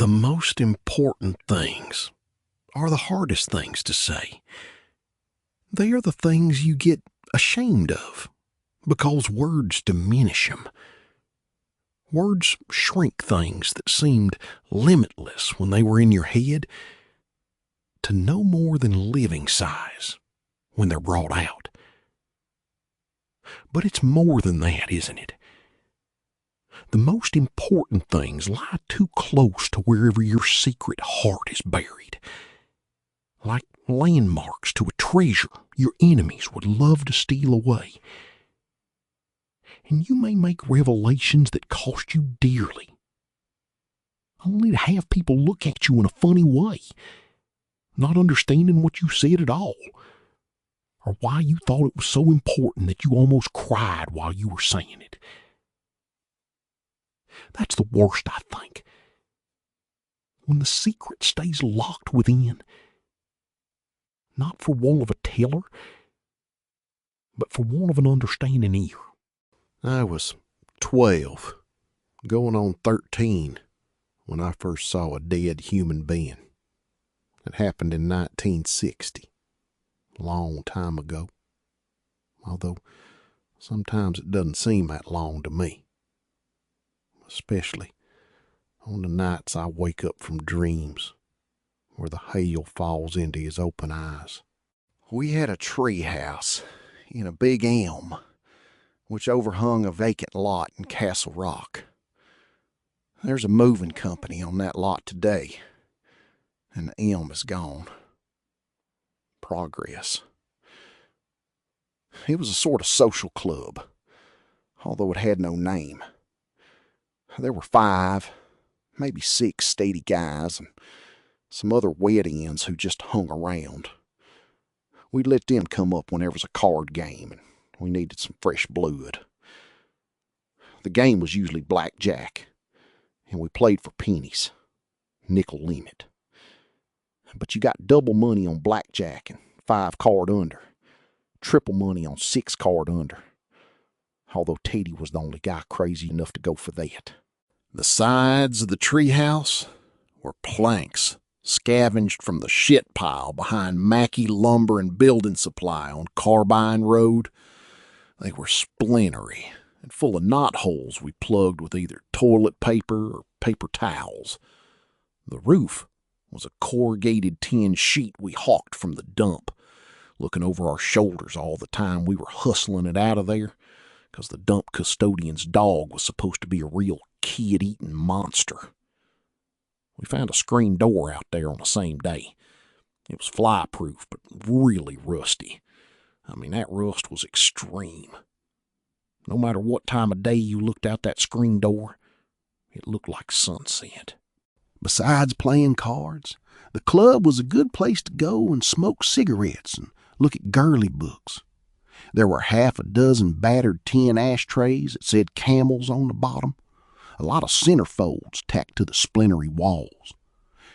The most important things are the hardest things to say. They are the things you get ashamed of because words diminish them. Words shrink things that seemed limitless when they were in your head to no more than living size when they're brought out. But it's more than that, isn't it? The most important things lie too close to wherever your secret heart is buried, like landmarks to a treasure your enemies would love to steal away. And you may make revelations that cost you dearly, only to have people look at you in a funny way, not understanding what you said at all, or why you thought it was so important that you almost cried while you were saying it. That's the worst, I think. When the secret stays locked within, not for want of a teller, but for want of an understanding ear. I was 12, going on 13, when I first saw a dead human being. It happened in 1960, a long time ago, although sometimes it doesn't seem that long to me. Especially on the nights I wake up from dreams where the hail falls into his open eyes. We had a tree house in a big elm which overhung a vacant lot in Castle Rock. There's a moving company on that lot today, and the elm is gone. Progress. It was a sort of social club, although it had no name. There were 5, maybe 6 steady guys and some other wet ends who just hung around. We'd let them come up whenever it was a card game and we needed some fresh blood. The game was usually blackjack, and we played for pennies, nickel limit. But you got double money on blackjack and 5 card under, triple money on 6 card under, although Teddy was the only guy crazy enough to go for that. The sides of the treehouse were planks scavenged from the shit pile behind Mackey Lumber and Building Supply on Carbine Road. They were splintery and full of knot holes we plugged with either toilet paper or paper towels. The roof was a corrugated tin sheet we hawked from the dump, looking over our shoulders all the time we were hustling it out of there, because the dump custodian's dog was supposed to be a real kid-eating monster. We found a screen door out there on the same day. It was fly-proof, but really rusty. I mean, that rust was extreme. No matter what time of day you looked out that screen door, it looked like sunset. Besides playing cards, the club was a good place to go and smoke cigarettes and look at girly books. There were 6 battered tin ashtrays that said Camels on the bottom, a lot of centerfolds tacked to the splintery walls,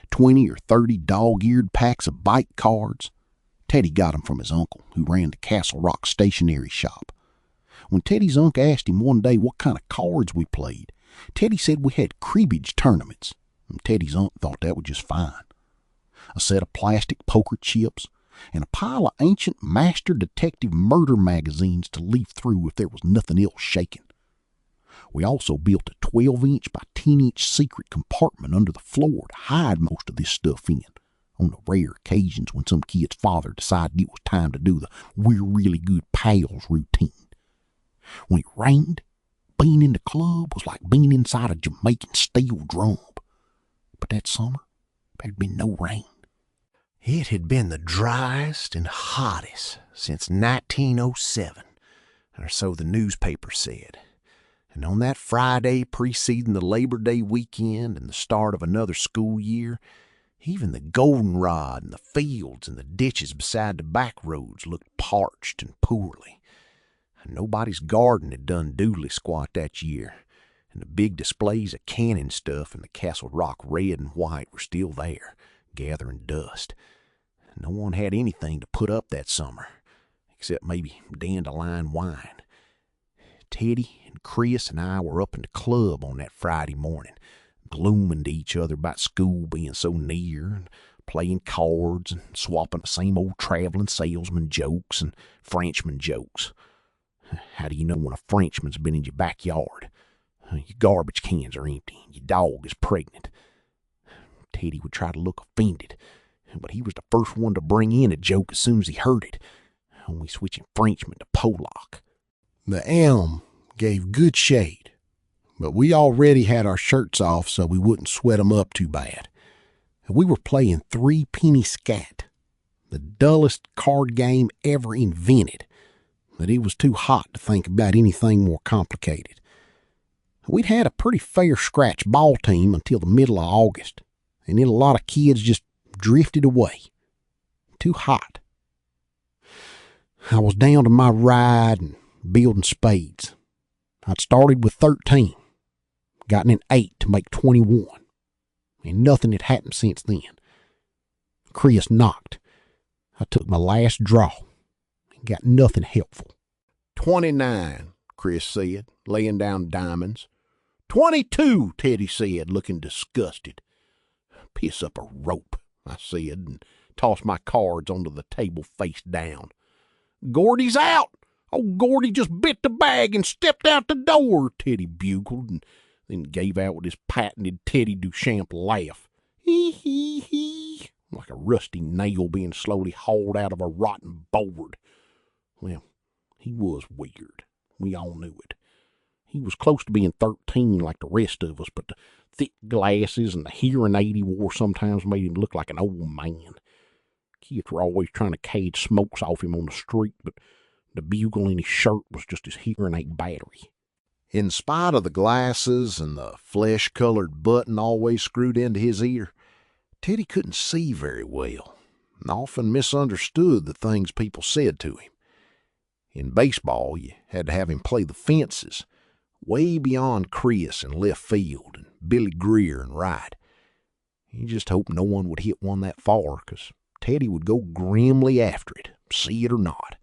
20 or 30 dog-eared packs of bike cards. Teddy got them from his uncle, who ran the Castle Rock stationery shop. When Teddy's uncle asked him one day what kind of cards we played, Teddy said we had cribbage tournaments, and Teddy's uncle thought that was just fine. A set of plastic poker chips, and a pile of ancient Master Detective murder magazines to leaf through if there was nothing else shaking. We also built a 12-inch by 10-inch secret compartment under the floor to hide most of this stuff in, on the rare occasions when some kid's father decided it was time to do the "we're really good pals" routine. When it rained, being in the club was like being inside a Jamaican steel drum. But that summer, there'd been no rain. It had been the driest and hottest since 1907, or so the newspaper said. And on that Friday preceding the Labor Day weekend and the start of another school year, even the goldenrod and the fields and the ditches beside the back roads looked parched and poorly. And nobody's garden had done doodly squat that year, and the big displays of canning stuff in the Castle Rock red and white were still there, gathering dust. No one had anything to put up that summer, except maybe dandelion wine. Teddy and Chris and I were up in the club on that Friday morning, glooming to each other about school being so near, and playing cards and swapping the same old traveling salesman jokes and Frenchman jokes. How do you know when a Frenchman's been in your backyard? Your garbage cans are empty and your dog is pregnant. Teddy would try to look offended, but he was the first one to bring in a joke as soon as he heard it, only switching Frenchman to Polak. The elm gave good shade, but we already had our shirts off so we wouldn't sweat them up too bad. We were playing three-penny scat, the dullest card game ever invented, but it was too hot to think about anything more complicated. We'd had a pretty fair scratch ball team until the middle of August, and then a lot of kids just drifted away. Too hot. I was down to my ride and building spades. I'd started with 13, gotten an 8 to make 21, and nothing had happened since then. Chris knocked. I took my last draw and got nothing helpful. 29, Chris said, laying down diamonds. 22, Teddy said, looking disgusted. Piss up a rope, I said, and tossed my cards onto the table face down. Gordy's out. Old Gordy just bit the bag and stepped out the door, Teddy bugled, and then gave out with his patented Teddy Duchamp laugh. Hee hee hee, like a rusty nail being slowly hauled out of a rotten board. Well, he was weird. We all knew it. He was close to being 13 like the rest of us, but the thick glasses and the hearing aid he wore sometimes made him look like an old man. Kids were always trying to cage smokes off him on the street, but the bugle in his shirt was just his hearing aid battery. In spite of the glasses and the flesh-colored button always screwed into his ear, Teddy couldn't see very well and often misunderstood the things people said to him. In baseball, you had to have him play the fences, way beyond Chris in left field and Billy Greer in right. He just hoped no one would hit one that far, 'cause Teddy would go grimly after it, see it or not.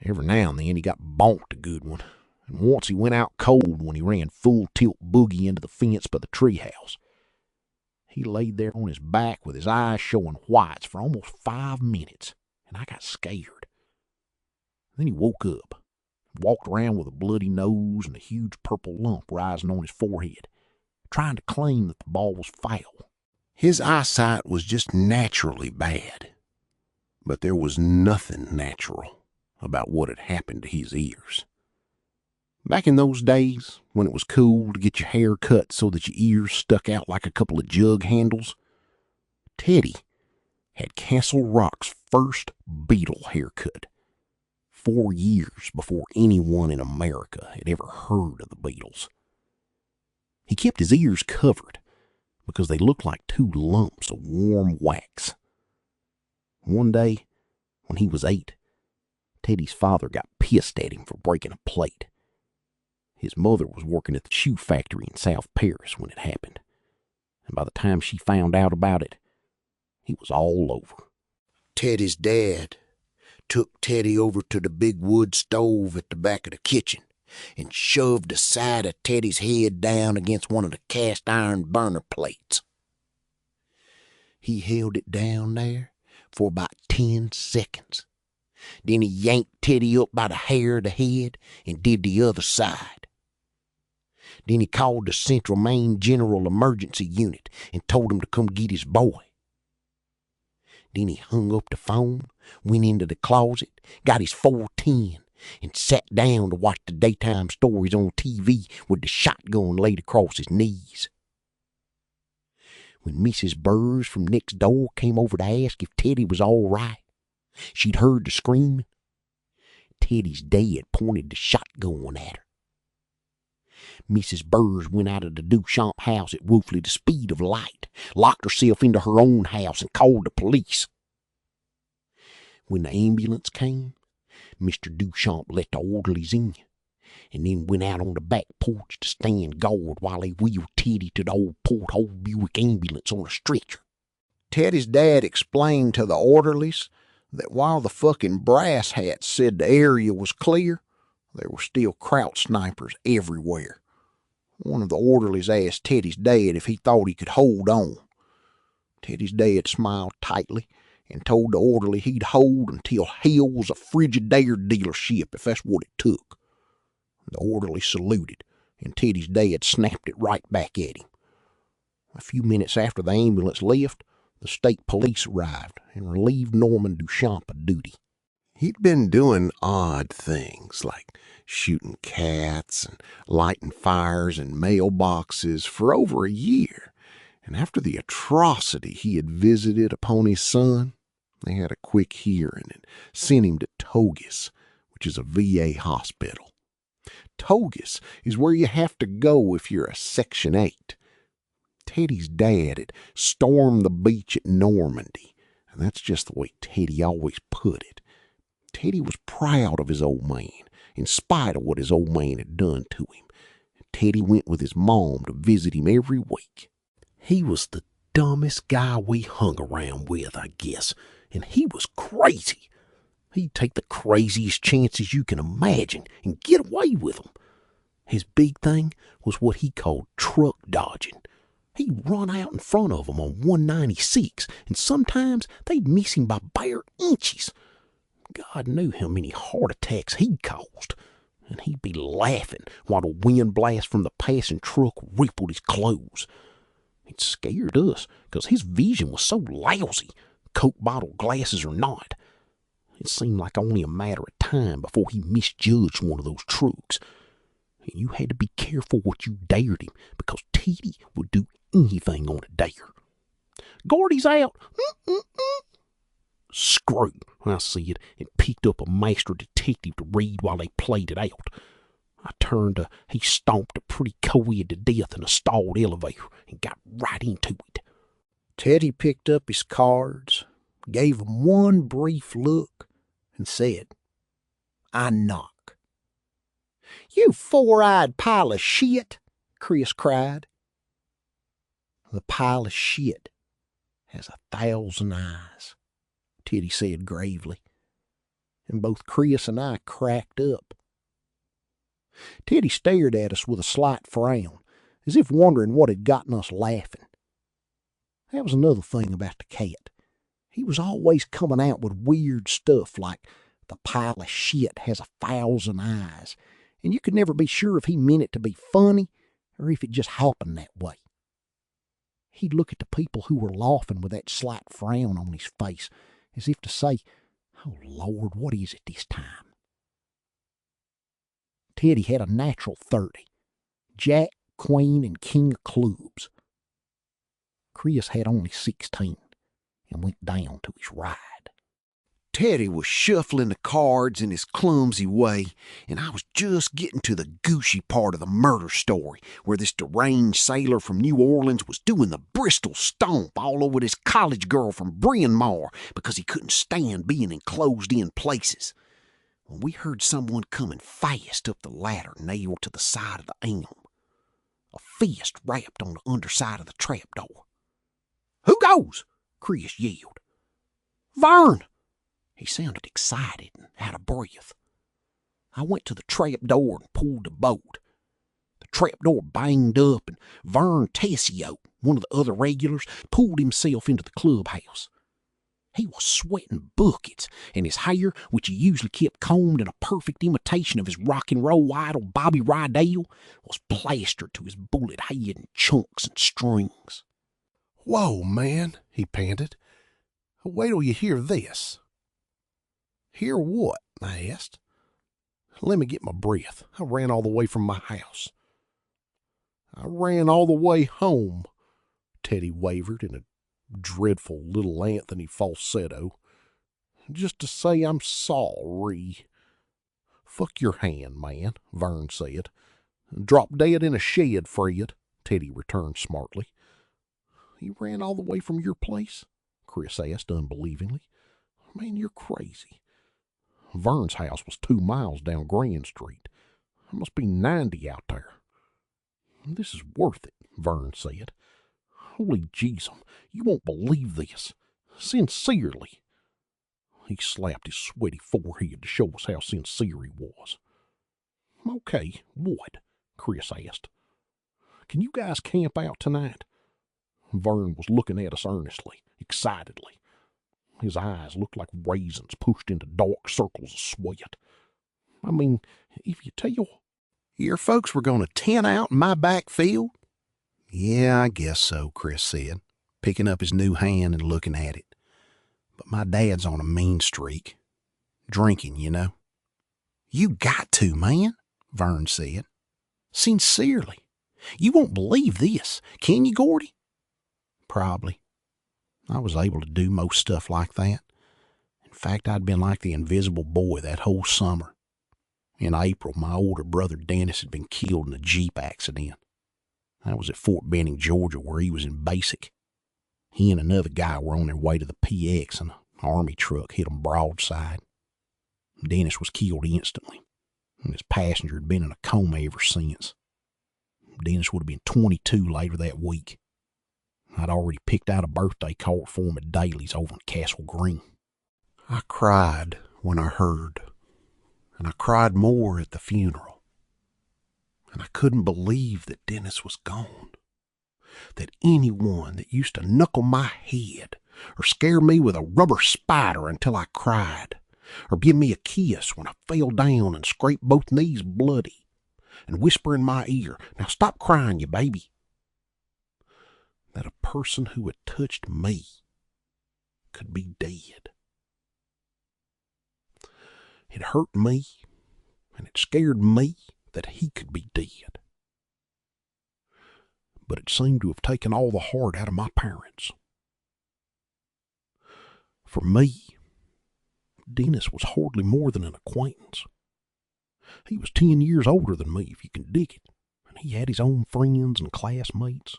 Every now and then he got bonked a good one, and once he went out cold when he ran full tilt boogie into the fence by the treehouse. He laid there on his back with his eyes showing whites for almost 5 minutes, and I got scared. Then he woke up, walked around with a bloody nose and a huge purple lump rising on his forehead, trying to claim that the ball was foul. His eyesight was just naturally bad, but there was nothing natural about what had happened to his ears. Back in those days, when it was cool to get your hair cut so that your ears stuck out like a couple of jug handles, Teddy had Castle Rock's first Beatle haircut, 4 years before anyone in America had ever heard of the Beatles. He kept his ears covered because they looked like 2 lumps of warm wax. One day, when he was 8, Teddy's father got pissed at him for breaking a plate. His mother was working at the shoe factory in South Paris when it happened, and by the time she found out about it, he was all over. Teddy's dad took Teddy over to the big wood stove at the back of the kitchen and shoved the side of Teddy's head down against one of the cast iron burner plates. He held it down there for about 10 seconds. Then he yanked Teddy up by the hair of the head and did the other side. Then he called the Central Maine General Emergency Unit and told him to come get his boy. Then he hung up the phone, went into the closet, got his 410, and sat down to watch the daytime stories on TV with the shotgun laid across his knees. When Mrs. Burrs from next door came over to ask if Teddy was all right, she'd heard the screaming. Teddy's dad pointed the shotgun at her. Mrs. Burrs went out of the Duchamp house at roughly the speed of light, locked herself into her own house, and called the police. When the ambulance came, Mr. Duchamp let the orderlies in, and then went out on the back porch to stand guard while they wheeled Teddy to the old Porthole Buick ambulance on a stretcher. Teddy's dad explained to the orderlies that while the fucking brass hats said the area was clear, there were still Kraut snipers everywhere. One of the orderlies asked Teddy's dad if he thought he could hold on. Teddy's dad smiled tightly and told the orderly he'd hold until hell was a Frigidaire dealership if that's what it took. The orderly saluted, and Teddy's dad snapped it right back at him. A few minutes after the ambulance left, the state police arrived and relieved Norman Duchamp of duty. He'd been doing odd things like shooting cats and lighting fires in mailboxes for over a year, and after the atrocity he had visited upon his son, they had a quick hearing and sent him to Togus, which is a VA hospital. Togus is where you have to go if you're a Section 8. Teddy's dad had stormed the beach at Normandy, and that's just the way Teddy always put it. Teddy was proud of his old man, in spite of what his old man had done to him. Teddy went with his mom to visit him every week. He was the dumbest guy we hung around with, I guess, and he was crazy. He'd take the craziest chances you can imagine and get away with them. His big thing was what he called truck dodging. He'd run out in front of them on 196, and sometimes they'd miss him by bare inches. God knew how many heart attacks he'd caused, and he'd be laughing while the wind blast from the passing truck rippled his clothes. It scared us because his vision was so lousy, Coke bottle glasses or not. It seemed like only a matter of time before he misjudged one of those trucks. And you had to be careful what you dared him, because Teddy would do anything on a dare. Gordy's out. Screw, I said, and picked up a master detective to read while they played it out. I turned to, he stomped a pretty co-ed to death in a stalled elevator and got right into it. Teddy picked up his cards, gave them one brief look, and said, "I knock." "You four-eyed pile of shit," Chris cried. "The pile of shit has 1,000 eyes," Teddy said gravely, and both Chris and I cracked up. Teddy stared at us with a slight frown, as if wondering what had gotten us laughing. That was another thing about the cat. He was always coming out with weird stuff like the pile of shit has 1,000 eyes, and you could never be sure if he meant it to be funny or if it just happened that way. He'd look at the people who were laughing with that slight frown on his face, as if to say, "Oh, Lord, what is it this time?" Teddy had a natural 30, Jack, Queen, and King of Clubs. Chris had only 16 and went down to his ride. Teddy was shuffling the cards in his clumsy way, and I was just getting to the gooshy part of the murder story, where this deranged sailor from New Orleans was doing the Bristol stomp all over this college girl from Bryn Mawr because he couldn't stand being in closed-in places, when we heard someone coming fast up the ladder nailed to the side of the elm. A fist rapped on the underside of the trapdoor. "Who goes?" Chris yelled. "Vern!" He sounded excited and out of breath. I went to the trapdoor and pulled the bolt. The trapdoor banged up, and Vern Tessio, one of the other regulars, pulled himself into the clubhouse. He was sweating buckets, and his hair, which he usually kept combed in a perfect imitation of his rock and roll idol Bobby Rydell, was plastered to his bullet head in chunks and strings. "Whoa, man," he panted. "Wait till you hear this." "Hear what?" I asked. "Let me get my breath. I ran all the way from my house." "I ran all the way home," Teddy wavered in a dreadful little Anthony falsetto, "just to say I'm sorry." "Fuck your hand, man," Vern said. "Drop dead in a shed, Fred," Teddy returned smartly. "You ran all the way from your place?" Chris asked unbelievingly. "Man, you're crazy." Vern's house was 2 miles down Grand Street. There must be 90 out there. "This is worth it," Vern said. "Holy Jesus, you won't believe this. Sincerely." He slapped his sweaty forehead to show us how sincere he was. "Okay, what?" Chris asked. Can you guys camp out tonight?" Vern was looking at us earnestly, excitedly. His eyes looked like raisins pushed into dark circles of sweat. "I mean, if you tell..." "Your folks were going to tent out in my back field?" "Yeah, I guess so," Chris said, picking up his new hand and looking at it. "But my dad's on a mean streak. Drinking, you know." "You got to, man," Vern said. "Sincerely. You won't believe this. Can you, Gordy?" Probably. I was able to do most stuff like that. In fact, I'd been like the invisible boy that whole summer. In April, my older brother Dennis had been killed in a Jeep accident. I was at Fort Benning, Georgia, where he was in basic. He and another guy were on their way to the PX, and an army truck hit them broadside. Dennis was killed instantly, and his passenger had been in a coma ever since. Dennis would have been 22 later that week. I'd already picked out a birthday card for him at Daly's over in Castle Green. I cried when I heard, and I cried more at the funeral. And I couldn't believe that Dennis was gone. That anyone that used to knuckle my head or scare me with a rubber spider until I cried, or give me a kiss when I fell down and scraped both knees bloody, and whisper in my ear, "Now stop crying, you baby," that a person who had touched me could be dead. It hurt me, and it scared me that he could be dead. But it seemed to have taken all the heart out of my parents. For me, Dennis was hardly more than an acquaintance. He was 10 years older than me, if you can dig it, and he had his own friends and classmates.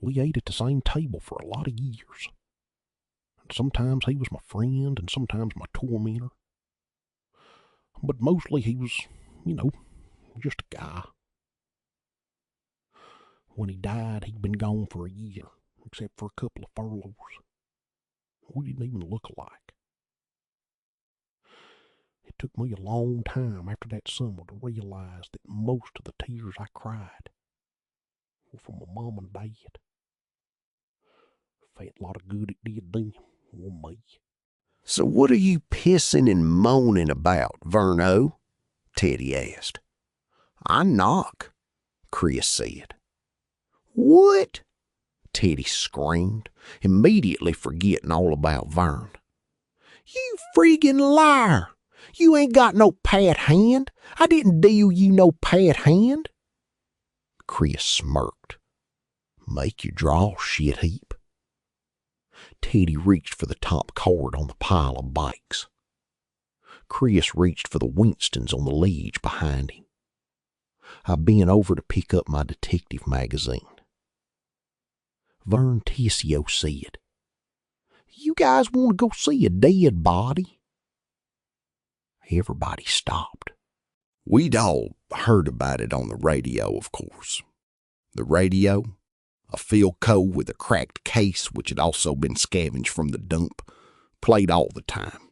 We ate at the same table for a lot of years. And sometimes he was my friend and sometimes my tormentor. But mostly he was, just a guy. When he died, he'd been gone for a year, except for a couple of furloughs. We didn't even look alike. It took me a long time after that summer to realize that most of the tears I cried were for my mom and dad. Felt a lot of good it did them, or me. "So what are you pissing and moaning about, Verno?" Teddy asked. "I knock," Chris said. "What?" Teddy screamed, immediately forgetting all about Vern. "You friggin' liar! You ain't got no pat hand. I didn't deal you no pat hand." Chris smirked. "Make your draw, shit heap." Teddy reached for the top card on the pile of bikes. Chris reached for the Winstons on the ledge behind him. I bent over to pick up my detective magazine. Vern Tissio said, "You guys want to go see a dead body?" Everybody stopped. We'd all heard about it on the radio, of course. The radio, a Philco with a cracked case which had also been scavenged from the dump, played all the time.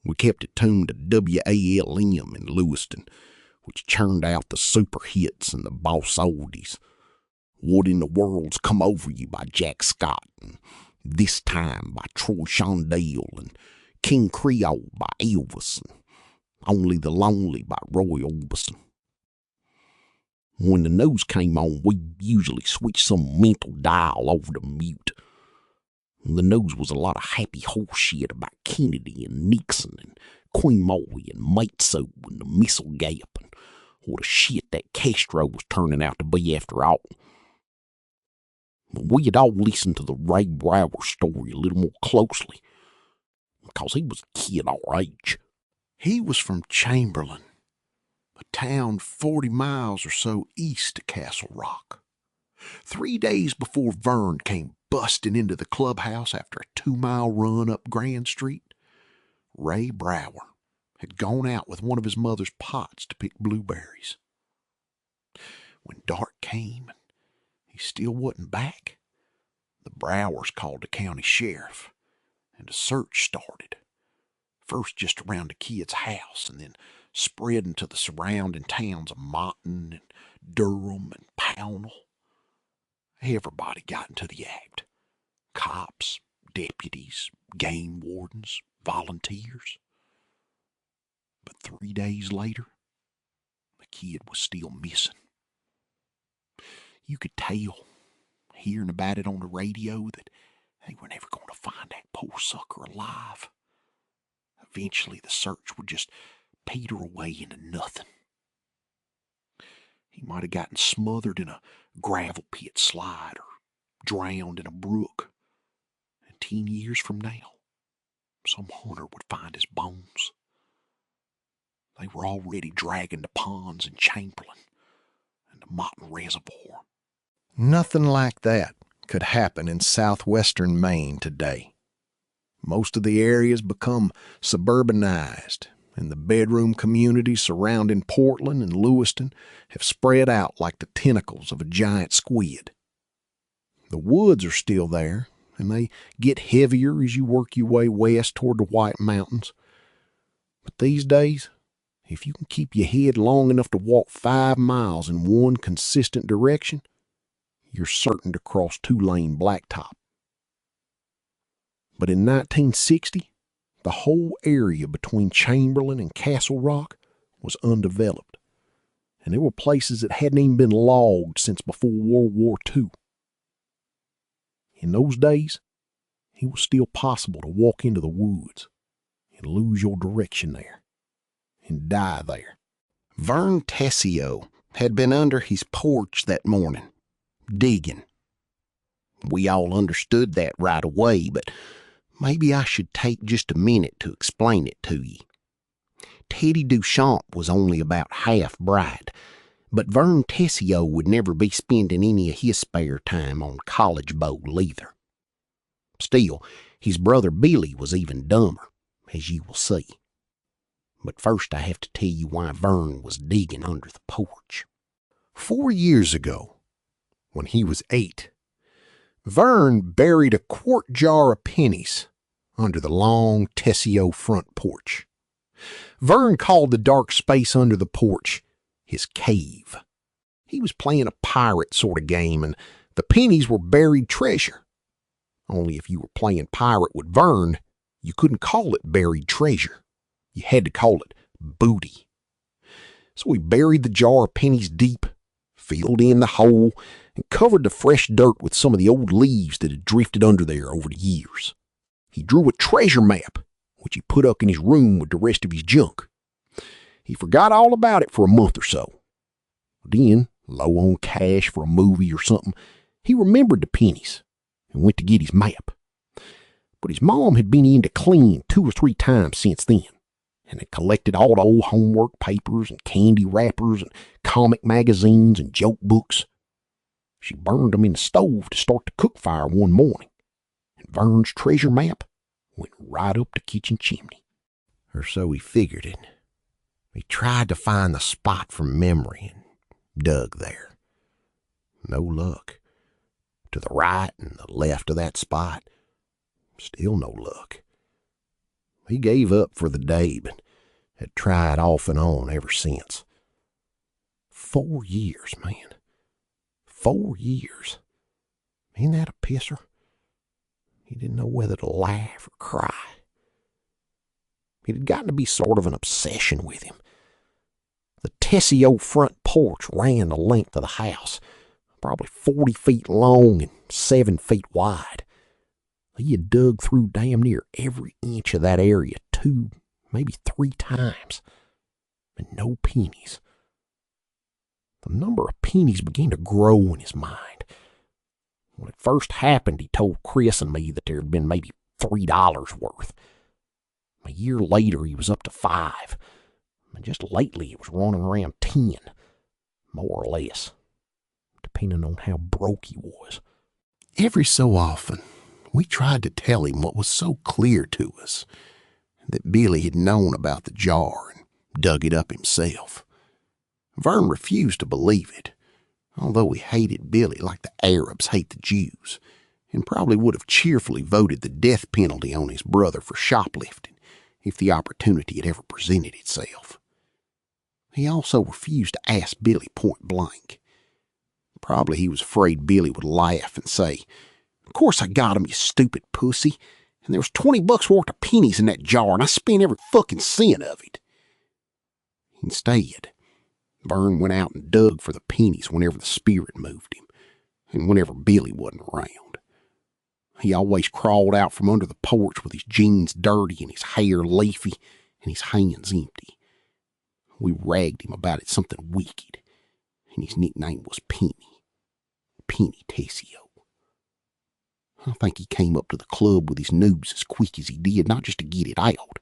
We kept it tuned to WALM in Lewiston, which churned out the super hits and the boss oldies. What in the World's Come Over You by Jack Scott, and This Time by Troy Shondell, and King Creole by Elvis, and Only the Lonely by Roy Orbison. When the news came on, we usually switched some mental dial over to mute. The news was a lot of happy horse shit about Kennedy and Nixon and Queen Molly and Matzo and the Missile Gap and what a shit that Castro was turning out to be after all. We had all listened to the Ray Brower story a little more closely because he was a kid our age. He was from Chamberlain, a town 40 miles or so east of Castle Rock. 3 days before Vern came busting into the clubhouse after a 2-mile run up Grand Street, Ray Brower had gone out with one of his mother's pots to pick blueberries. When dark came and he still wasn't back, the Browers called the county sheriff, and a search started. First just around the kid's house, and then spreading to the surrounding towns of Motton and Durham and Pownell. Everybody got into the act. Cops, deputies, game wardens, volunteers. But 3 days later, the kid was still missing. You could tell, hearing about it on the radio, that they were never going to find that poor sucker alive. Eventually, the search would just peter away into nothing. He might have gotten smothered in a gravel pit slide or drowned in a brook. And 10 years from now, some hunter would find his bones. They were already dragging the ponds in Chamberlain and the Mountain Reservoir. Nothing like that could happen in southwestern Maine today. Most of the area's become suburbanized, and the bedroom communities surrounding Portland and Lewiston have spread out like the tentacles of a giant squid. The woods are still there, and they get heavier as you work your way west toward the White Mountains. But these days, if you can keep your head long enough to walk 5 miles in one consistent direction, you're certain to cross 2-lane blacktop. But in 1960, the whole area between Chamberlain and Castle Rock was undeveloped, and there were places that hadn't even been logged since before World War II. In those days, it was still possible to walk into the woods and lose your direction there and die there. Vern Tessio had been under his porch that morning, digging. We all understood that right away, but maybe I should take just a minute to explain it to you. Teddy Duchamp was only about half bright, but Vern Tessio would never be spending any of his spare time on College Bowl either. Still, his brother Billy was even dumber, as you will see. But first I have to tell you why Vern was digging under the porch. 4 years ago, when he was 8, Vern buried a quart jar of pennies under the long Tessio front porch. Vern called the dark space under the porch his cave. He was playing a pirate sort of game, and the pennies were buried treasure. Only if you were playing pirate with Vern, you couldn't call it buried treasure. You had to call it booty. So he buried the jar of pennies deep, filled in the hole, and covered the fresh dirt with some of the old leaves that had drifted under there over the years. He drew a treasure map, which he put up in his room with the rest of his junk. He forgot all about it for a month or so. Then, low on cash for a movie or something, he remembered the pennies and went to get his map. But his mom had been in to clean 2 or 3 times since then, and had collected all the old homework papers and candy wrappers and comic magazines and joke books. She burned them in the stove to start the cook fire one morning, and Vern's treasure map went right up the kitchen chimney. Or so he figured it. He tried to find the spot from memory and dug there. No luck. To the right and the left of that spot, still no luck. He gave up for the day, but had tried off and on ever since. 4 years, man. 4 years. Ain't that a pisser? He didn't know whether to laugh or cry. It had gotten to be sort of an obsession with him. The Tessio front porch ran the length of the house, probably 40 feet long and 7 feet wide. He had dug through damn near every inch of that area 2, maybe 3 times, and no pennies. The number of pennies began to grow in his mind. When it first happened, he told Chris and me that there had been maybe $3 worth. A year later, he was up to 5. And just lately, it was running around 10, more or less, depending on how broke he was. Every so often, we tried to tell him what was so clear to us, that Billy had known about the jar and dug it up himself. Vern refused to believe it, although he hated Billy like the Arabs hate the Jews, and probably would have cheerfully voted the death penalty on his brother for shoplifting if the opportunity had ever presented itself. He also refused to ask Billy point blank. Probably he was afraid Billy would laugh and say, "Of course I got him, you stupid pussy. And there was $20 worth of pennies in that jar, and I spent every fucking cent of it." Instead, Vern went out and dug for the pennies whenever the spirit moved him, and whenever Billy wasn't around. He always crawled out from under the porch with his jeans dirty and his hair leafy and his hands empty. We ragged him about it something wicked, and his nickname was Penny Tessio. I think he came up to the club with his news as quick as he did, not just to get it out,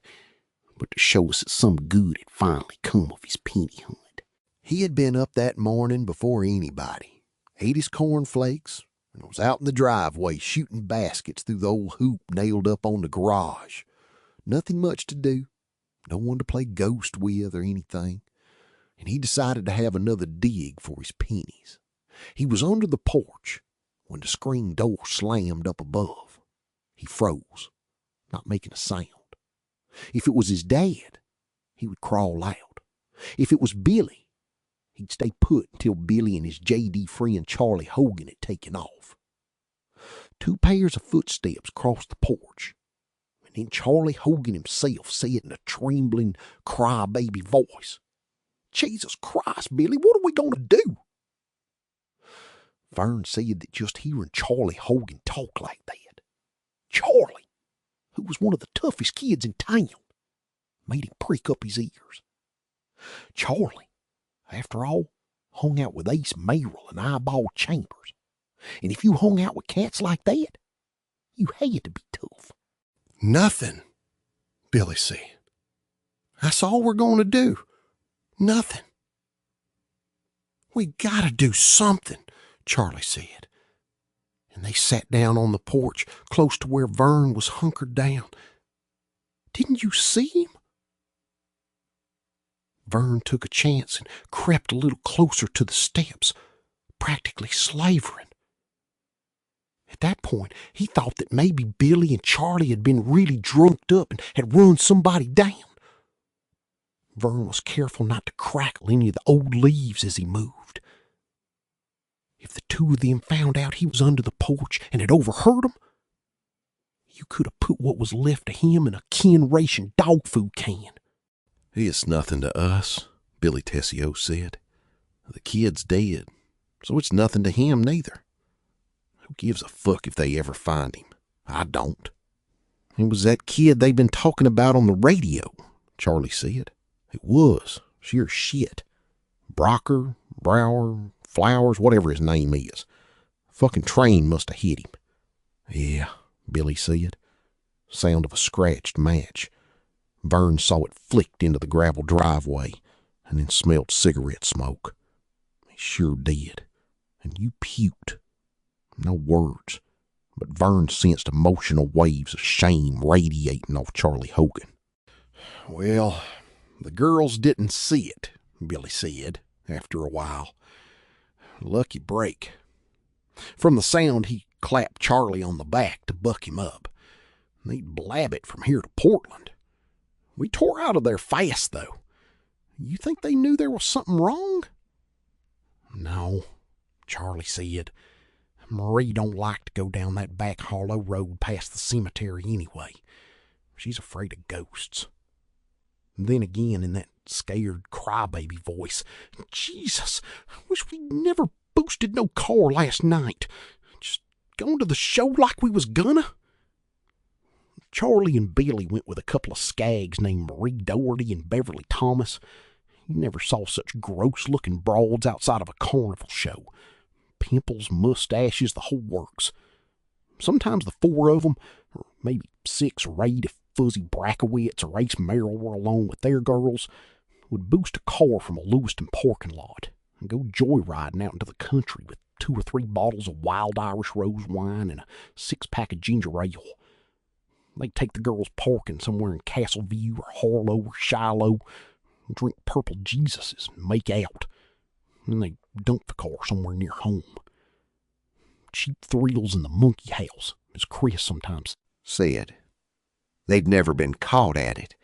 but to show us that some good had finally come of his penny hunt. He had been up that morning before anybody, ate his cornflakes, and was out in the driveway shooting baskets through the old hoop nailed up on the garage. Nothing much to do, no one to play ghost with or anything, and he decided to have another dig for his pennies. He was under the porch when the screen door slammed up above. He froze, not making a sound. If it was his dad, he would crawl out. If it was Billy, he'd stay put until Billy and his J.D. friend Charlie Hogan had taken off. 2 pairs of footsteps crossed the porch, and then Charlie Hogan himself said in a trembling, crybaby voice, "Jesus Christ, Billy, what are we going to do?" Vern said that just hearing Charlie Hogan talk like that, Charlie, who was one of the toughest kids in town, made him prick up his ears. Charlie, after all, hung out with Ace Merrill and Eyeball Chambers. And if you hung out with cats like that, you had to be tough. "Nothing," Billy said. "That's all we're going to do. Nothing." "We gotta do something," Charlie said. And they sat down on the porch close to where Vern was hunkered down. "Didn't you see him?" Vern took a chance and crept a little closer to the steps, practically slavering. At that point, he thought that maybe Billy and Charlie had been really drunked up and had run somebody down. Vern was careful not to crackle any of the old leaves as he moved. If the 2 of them found out he was under the porch and had overheard them, you could have put what was left of him in a kin-ration dog food can. "It's nothing to us," Billy Tessio said. "The kid's dead, so it's nothing to him neither. Who gives a fuck if they ever find him? I don't." "It was that kid they've been talking about on the radio," Charlie said. "It was. Sheer shit. Brocker, Brower, Flowers, whatever his name is. Fucking train must have hit him." "Yeah," Billy said. Sound of a scratched match. Vern saw it flicked into the gravel driveway and then smelled cigarette smoke. "He sure did. And you puked." No words, but Vern sensed emotional waves of shame radiating off Charlie Hogan. "Well, the girls didn't see it," Billy said after a while. "Lucky break." From the sound, he clapped Charlie on the back to buck him up. "They'd blab it from here to Portland. We tore out of there fast, though. You think they knew there was something wrong?" "No," Charlie said. "Marie don't like to go down that back hollow road past the cemetery anyway. She's afraid of ghosts." And then again in that scared crybaby voice, "Jesus, I wish we never boosted no car last night. Just going to the show like we was gonna." Charlie and Billy went with a couple of skags named Marie Doherty and Beverly Thomas. You never saw such gross-looking broads outside of a carnival show. Pimples, mustaches, the whole works. Sometimes the 4 of them, or maybe 6 or 8 if Fuzzy Brackowitz or Ace Merrill were along with their girls, would boost a car from a Lewiston parking lot and go joyriding out into the country with 2 or 3 bottles of wild Irish rose wine and a 6-pack of ginger ale. They'd take the girls parking somewhere in Castleview or Harlow or Shiloh, and drink purple Jesuses and make out. Then they'd dump the car somewhere near home. Cheap thrills in the monkey house, as Chris sometimes said. They'd never been caught at it,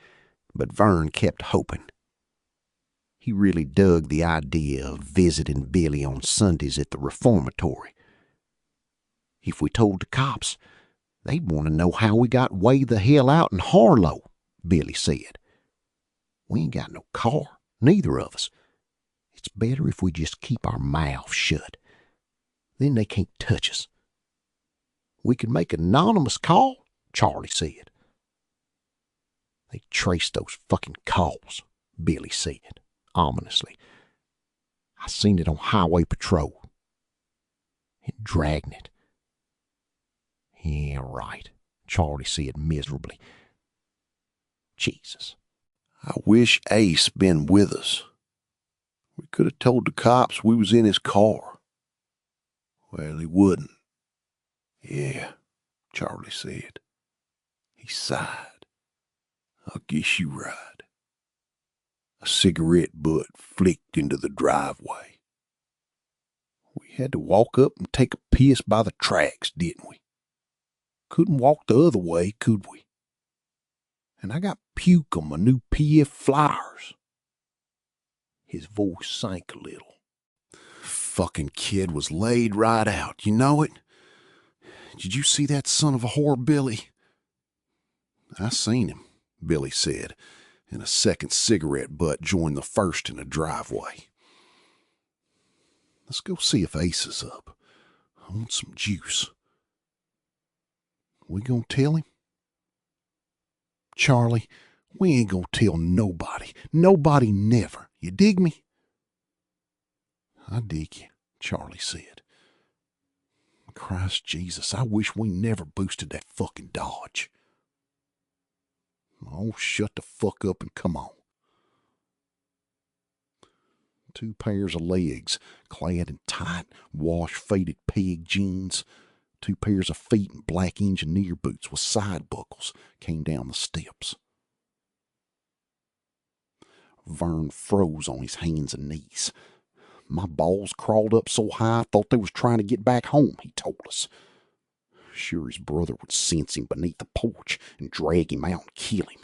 but Vern kept hoping. He really dug the idea of visiting Billy on Sundays at the reformatory. If we told the cops, they'd want to know how we got way the hell out in Harlow, Billy said. We ain't got no car, neither of us. It's better if we just keep our mouths shut. Then they can't touch us. We could make an anonymous call, Charlie said. They traced those fucking calls, Billy said, ominously. I seen it on Highway Patrol. In Dragnet. Yeah, right, Charlie said miserably. Jesus. I wish Ace been with us. We could have told the cops we was in his car. Well, he wouldn't. Yeah, Charlie said. He sighed. I guess you right. A cigarette butt flicked into the driveway. We had to walk up and take a piss by the tracks, didn't we? Couldn't walk the other way, could we? And I got puke on my new PF Flyers. His voice sank a little. Fucking kid was laid right out, you know it? Did you see that son of a whore, Billy? I seen him, Billy said, and a second cigarette butt joined the first in the driveway. Let's go see if Ace is up. I want some juice. We gonna tell him? Charlie, we ain't gonna tell nobody. Nobody never. You dig me? I dig you, Charlie said. Christ Jesus, I wish we never boosted that fucking Dodge. Oh, shut the fuck up and come on. 2 pairs of legs, clad in tight, wash-faded peg jeans. 2 pairs of feet in black engineer boots with side buckles came down the steps. Vern froze on his hands and knees. My balls crawled up so high I thought they was trying to get back home, he told us. Sure his brother would sense him beneath the porch and drag him out and kill him.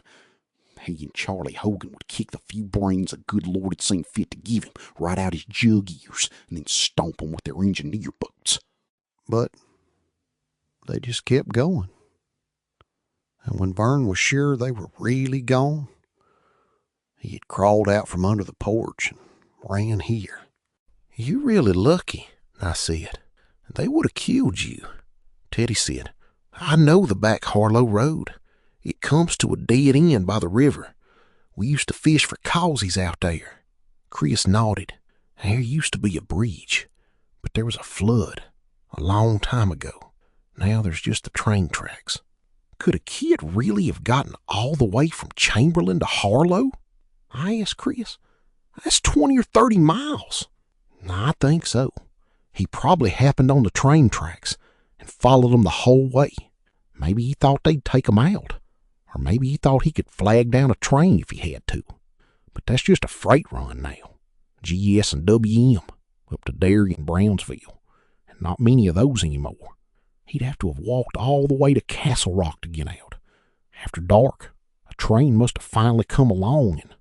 He and Charlie Hogan would kick the few brains the good Lord had seen fit to give him right out his jug ears and then stomp him with their engineer boots. But they just kept going. And when Vern was sure they were really gone, he had crawled out from under the porch and ran here. "You're really lucky," I said. "They would have killed you." Teddy said, "I know the back Harlow Road. It comes to a dead end by the river. We used to fish for causies out there." Chris nodded. "There used to be a bridge, but there was a flood a long time ago. Now there's just the train tracks." "Could a kid really have gotten all the way from Chamberlain to Harlow?" I asked Chris. "That's 20 or 30 miles. I think so. He probably happened on the train tracks and followed them the whole way. Maybe he thought they'd take him out. Or maybe he thought he could flag down a train if he had to. But that's just a freight run now. GS and WM up to Derry and Brownsville. And not many of those anymore. He'd have to have walked all the way to Castle Rock to get out. After dark, a train must have finally come along and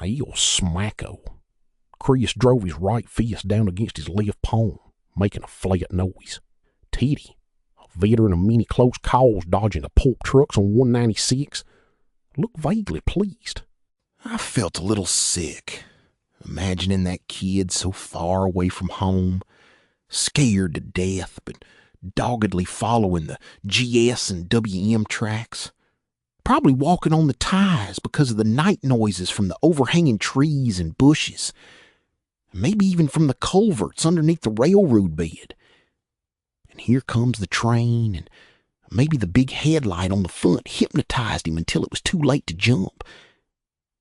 he'll smacko." Chris drove his right fist down against his left palm, making a flat noise. Teddy, a veteran of many close calls dodging the pulp trucks on 196, looked vaguely pleased. I felt a little sick, imagining that kid so far away from home, scared to death, but doggedly following the GS and WM tracks. Probably walking on the ties because of the night noises from the overhanging trees and bushes. Maybe even from the culverts underneath the railroad bed. And here comes the train, and maybe the big headlight on the front hypnotized him until it was too late to jump.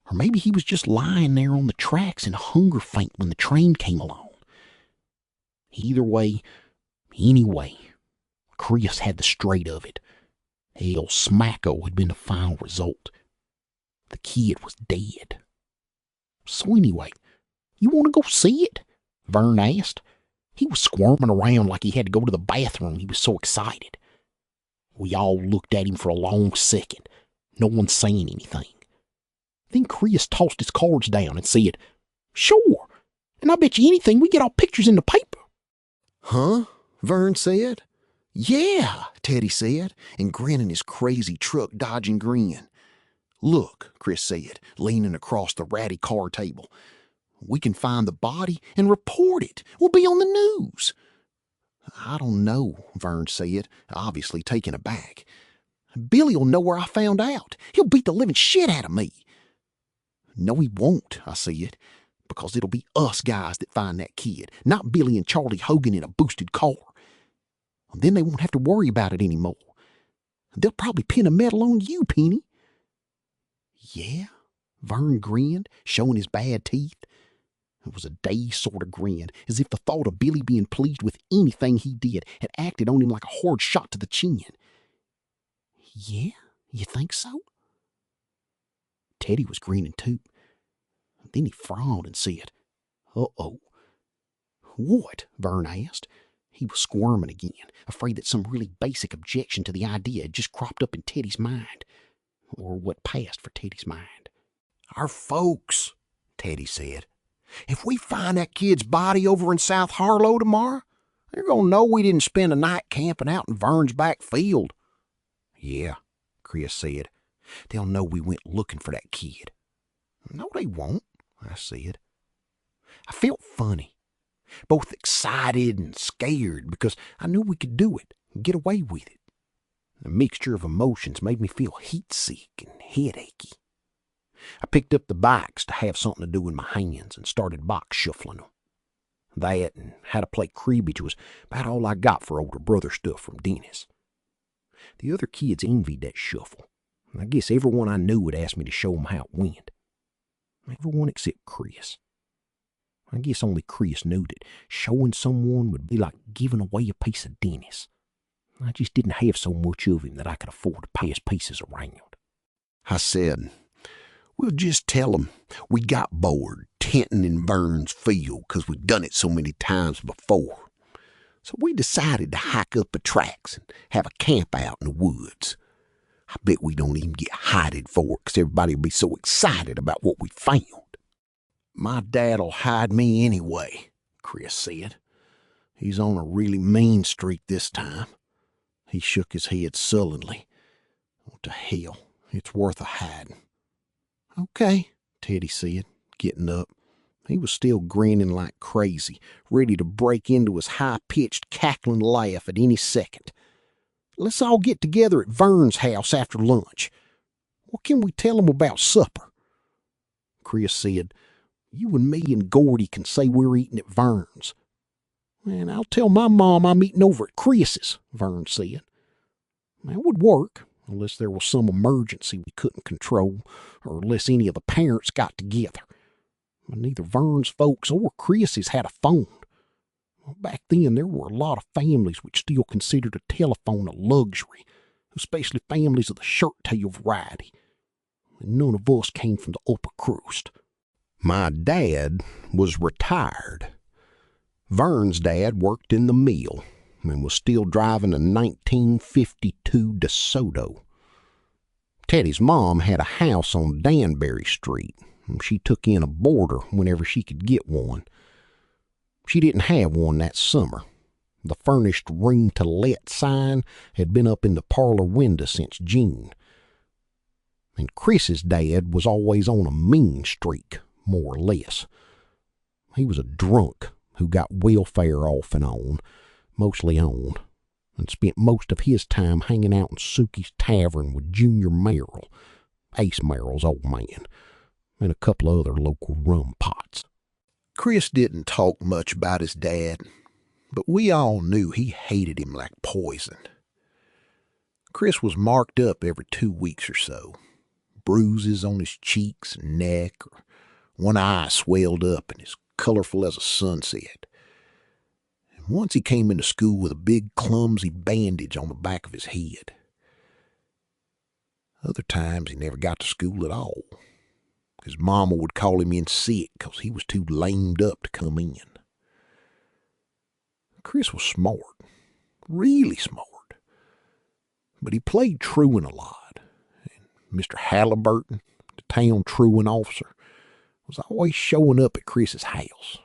Or maybe he was just lying there on the tracks in a hunger faint when the train came along. Either way, anyway, Chris had the straight of it. El Smacko had been the final result. The kid was dead. "So anyway, you want to go see it?" Vern asked. He was squirming around like he had to go to the bathroom. He was so excited. We all looked at him for a long second, no one saying anything. Then Chris tossed his cards down and said, Sure. And I bet you anything we get our pictures in the paper. Huh? Vern said. Yeah, Teddy said, and grinning his crazy truck dodging grin. Look, Chris said, leaning across the ratty car table. We can find the body and report it. We'll be on the news. I don't know, Vern said, obviously taken aback. Billy'll know where I found out. He'll beat the living shit out of me. No, he won't, I said, because it'll be us guys that find that kid, not Billy and Charlie Hogan in a boosted car. Then they won't have to worry about it anymore. They'll probably pin a medal on you, Penny. Yeah? Vern grinned, showing his bad teeth. It was a dazed sort of grin, as if the thought of Billy being pleased with anything he did had acted on him like a hard shot to the chin. Yeah? You think so? Teddy was grinning too. Then he frowned and said, Uh-oh. What? Vern asked. He was squirming again, afraid that some really basic objection to the idea had just cropped up in Teddy's mind, or what passed for Teddy's mind. Our folks, Teddy said. If we find that kid's body over in South Harlow tomorrow, they're going to know we didn't spend a night camping out in Vern's back field. Yeah, Chris said. They'll know we went looking for that kid. No, they won't, I said. I felt funny, both excited and scared, because I knew we could do it and get away with it. The mixture of emotions made me feel heat-sick and headachy. I picked up the bikes to have something to do with my hands and started box shuffling them. That and how to play cribbage was about all I got for older brother stuff from Dennis. The other kids envied that shuffle. I guess everyone I knew would ask me to show them how it went. Everyone except Chris. I guess only Chris knew that showing someone would be like giving away a piece of Dennis. I just didn't have so much of him that I could afford to pass pieces around. I said, We'll just tell them we got bored tenting in Vern's field because we've done it so many times before. So we decided to hike up the tracks and have a camp out in the woods. I bet we don't even get hided for it because everybody will be so excited about what we found. My dad'll hide me anyway, Chris said. He's on a really mean streak this time. He shook his head sullenly. What the hell, it's worth a hiding. Okay, Teddy said, getting up. He was still grinning like crazy, ready to break into his high-pitched, cackling laugh at any second. Let's all get together at Vern's house after lunch. What can we tell him about supper? Chris said, You and me and Gordy can say we're eating at Vern's. And I'll tell my mom I'm eating over at Chris's, Vern said. That would work, unless there was some emergency we couldn't control, or unless any of the parents got together. But neither Vern's folks or Chris's had a phone. Back then, there were a lot of families which still considered a telephone a luxury, especially families of the shirt-tail variety. And none of us came from the upper crust. My dad was retired. Vern's dad worked in the mill and was still driving a 1952 DeSoto. Teddy's mom had a house on Danbury Street, and she took in a boarder whenever she could get one. She didn't have one that summer. The furnished room to let sign had been up in the parlor window since June. And Chris's dad was always on a mean streak, more or less. He was a drunk who got welfare off and on, mostly on, and spent most of his time hanging out in Sookie's Tavern with Junior Merrill, Ace Merrill's old man, and a couple of other local rum pots. Chris didn't talk much about his dad, but we all knew he hated him like poison. Chris was marked up every 2 weeks or so. Bruises on his cheeks and neck, or one eye swelled up and as colorful as a sunset. And once he came into school with a big clumsy bandage on the back of his head. Other times he never got to school at all. His mama would call him in sick because he was too lamed up to come in. Chris was smart, really smart, but he played truant a lot. And Mr. Halliburton, the town truant officer, was always showing up at Chris's house,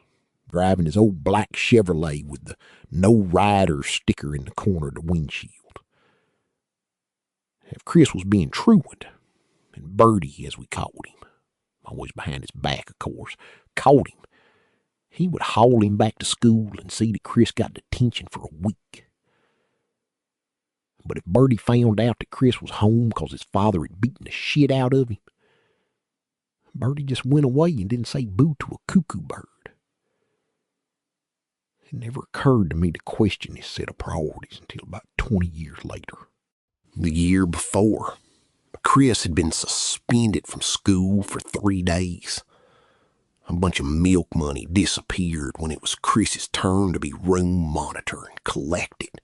driving his old black Chevrolet with the "No Rider" sticker in the corner of the windshield. If Chris was being truant, and Birdie, as we called him, always behind his back, of course, caught him, he would haul him back to school and see that Chris got detention for a week. But if Birdie found out that Chris was home because his father had beaten the shit out of him, Birdie just went away and didn't say boo to a cuckoo bird. It never occurred to me to question his set of priorities until about 20 years later. The year before, Chris had been suspended from school for 3 days. A bunch of milk money disappeared when it was Chris's turn to be room monitor and collect it.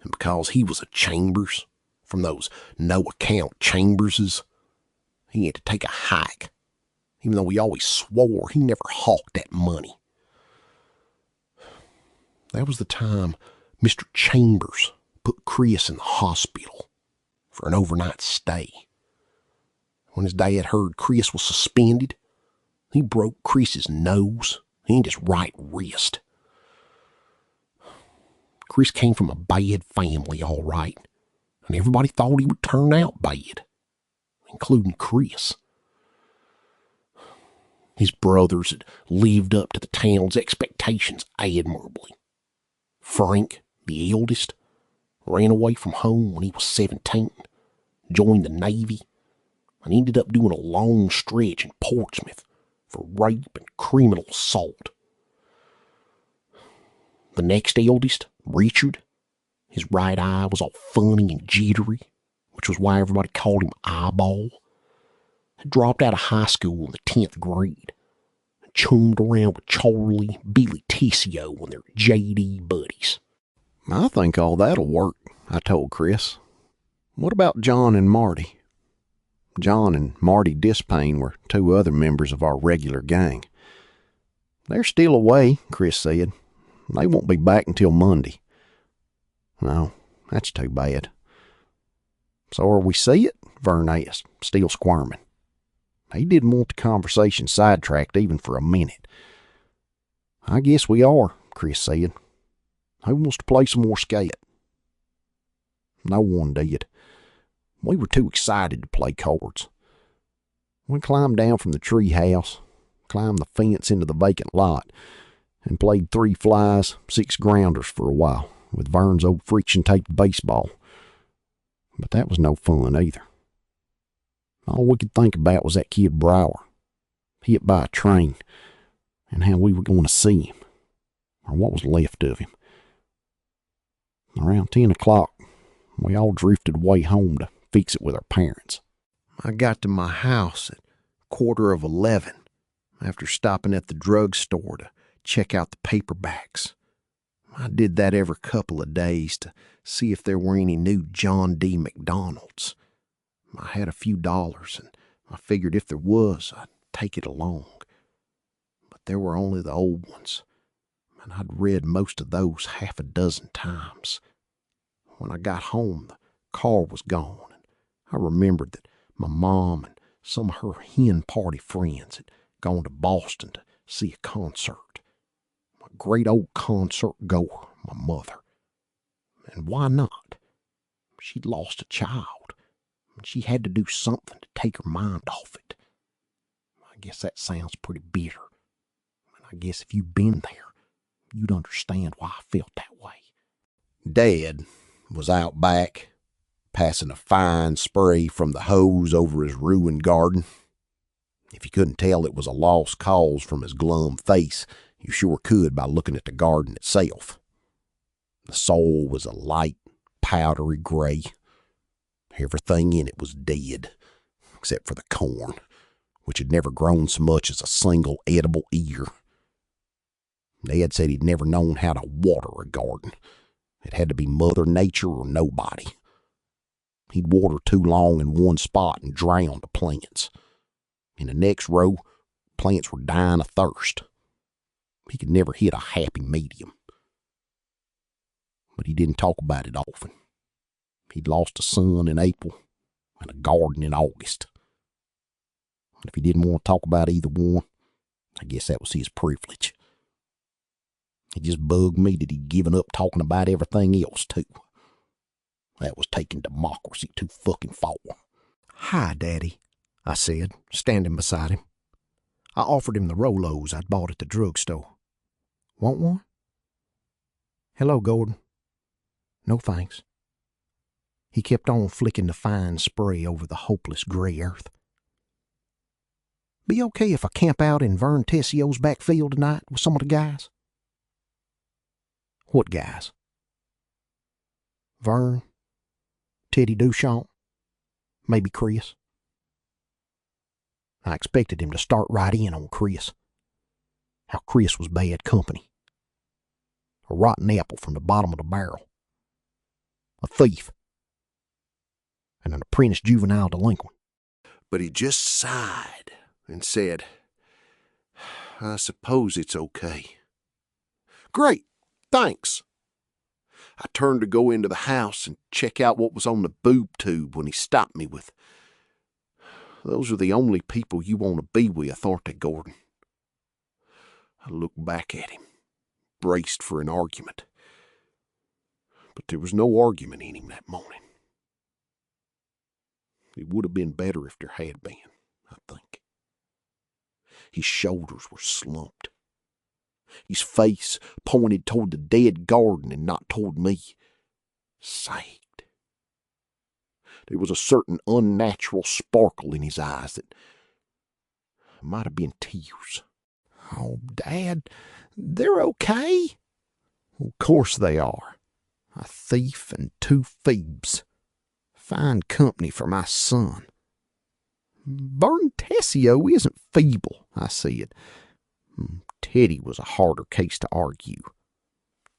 And because he was a Chambers, from those no-account Chamberses, he had to take a hike, even though he always swore he never hawked that money. That was the time Mr. Chambers put Chris in the hospital for an overnight stay. When his dad heard Chris was suspended, he broke Chris's nose and his right wrist. Chris came from a bad family, all right, and everybody thought he would turn out bad, including Chris. His brothers had lived up to the town's expectations admirably. Frank, the eldest, ran away from home when he was 17, joined the Navy, and ended up doing a long stretch in Portsmouth for rape and criminal assault. The next eldest, Richard, his right eye was all funny and jittery, which was why everybody called him Eyeball, had dropped out of high school in the 10th grade and chummed around with Charlie, Billy Tissio, and their J.D. buddies. I think all that'll work, I told Chris. What about John and Marty? John and Marty Dispain were 2 other members of our regular gang. They're still away, Chris said. They won't be back until Monday. No, that's too bad. So are we see it? Vern asked, still squirming. He didn't want the conversation sidetracked even for a minute. I guess we are, Chris said. Who wants to play some more skate? No one did. We were too excited to play cards. We climbed down from the tree house, climbed the fence into the vacant lot, and played 3 flies, 6 grounders for a while with Vern's old friction taped baseball. But that was no fun either. All we could think about was that kid Brower, hit by a train, and how we were going to see him, or what was left of him. Around 10 o'clock, we all drifted away home to fix it with our parents. I got to my house at 11:15 after stopping at the drugstore to check out the paperbacks. I did that every couple of days to see if there were any new John D. McDonald's. I had a few dollars, and I figured if there was, I'd take it along. But there were only the old ones, and I'd read most of those half a dozen times. When I got home, the car was gone, and I remembered that my mom and some of her hen party friends had gone to Boston to see a concert. A great old concert goer, my mother. And why not? She'd lost a child, and she had to do something to take her mind off it. I guess that sounds pretty bitter, and I guess if you'd been there, you'd understand why I felt that way. Dad was out back, passing a fine spray from the hose over his ruined garden. If you couldn't tell it was a lost cause from his glum face, you sure could by looking at the garden itself. The soil was a light, powdery gray. Everything in it was dead, except for the corn, which had never grown so much as a single edible ear. Dad said he'd never known how to water a garden. It had to be Mother Nature or nobody. He'd water too long in one spot and drown the plants. In the next row, plants were dying of thirst. He could never hit a happy medium. But he didn't talk about it often. He'd lost a son in April and a garden in August. If he didn't want to talk about either one, I guess that was his privilege. It just bugged me that he'd given up talking about everything else, too. That was taking democracy too fucking far. "Hi, Daddy," I said, standing beside him. I offered him the Rolos I'd bought at the drugstore. "Want one?" "Hello, Gordon." "No, thanks." He kept on flicking the fine spray over the hopeless gray earth. "Be okay if I camp out in Vern Tessio's backfield tonight with some of the guys?" "What guys?" "Vern, Teddy Duchamp, maybe Chris." I expected him to start right in on Chris. How Chris was bad company. A rotten apple from the bottom of the barrel. A thief. And an apprentice juvenile delinquent. But he just sighed and said, "I suppose it's okay." "Great, thanks." I turned to go into the house and check out what was on the boob tube when he stopped me with, "Those are the only people you want to be with, aren't they, Gordon?" I looked back at him, braced for an argument. But there was no argument in him that morning. It would have been better if there had been, I think. His shoulders were slumped. His face pointed toward the dead garden and not toward me. Sagged. There was a certain unnatural sparkle in his eyes that might have been tears. "Oh, Dad, they're okay." "Of course they are. A thief and two Phoebes. Fine company for my son." "Vern Tessio isn't feeble," I said. Teddy was a harder case to argue.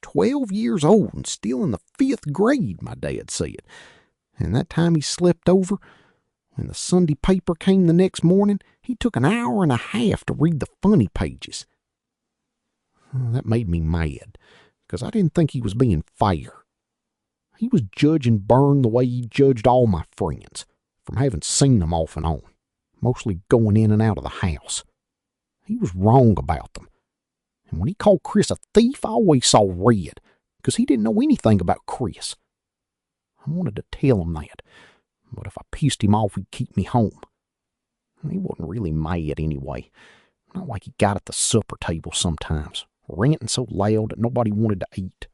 12 years old and still in the 5th grade, my dad said. And that time he slept over, when the Sunday paper came the next morning, he took an hour and a half to read the funny pages. That made me mad, because I didn't think he was being fair. He was judging Vern the way he judged all my friends, from having seen them off and on, mostly going in and out of the house. He was wrong about them. And when he called Chris a thief, I always saw red, because he didn't know anything about Chris. I wanted to tell him that, but if I pissed him off, he'd keep me home. He wasn't really mad anyway, not like he got at the supper table sometimes, ranting so loud that nobody wanted to eat.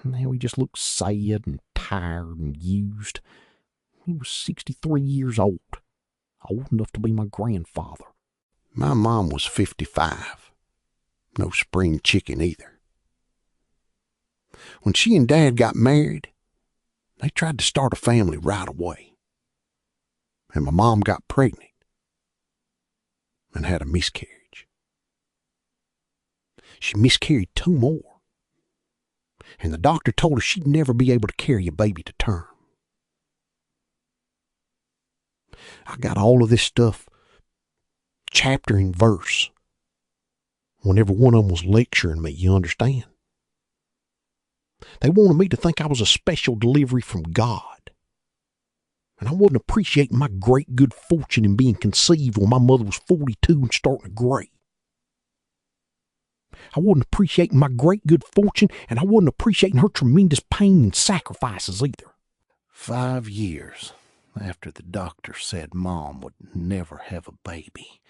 Now he just looked sad and tired and used. He was 63 years old enough to be my grandfather. My mom was 55. No spring chicken either. When she and Dad got married, they tried to start a family right away. And my mom got pregnant and had a miscarriage. She miscarried 2 more. And the doctor told her she'd never be able to carry a baby to term. I got all of this stuff chapter and verse. Whenever one of them was lecturing me, you understand? They wanted me to think I was a special delivery from God. And I wasn't appreciating my great good fortune in being conceived when my mother was 42 and starting to gray. I wasn't appreciating my great good fortune, and I wasn't appreciating her tremendous pain and sacrifices either. 5 years after the doctor said Mom would never have a baby,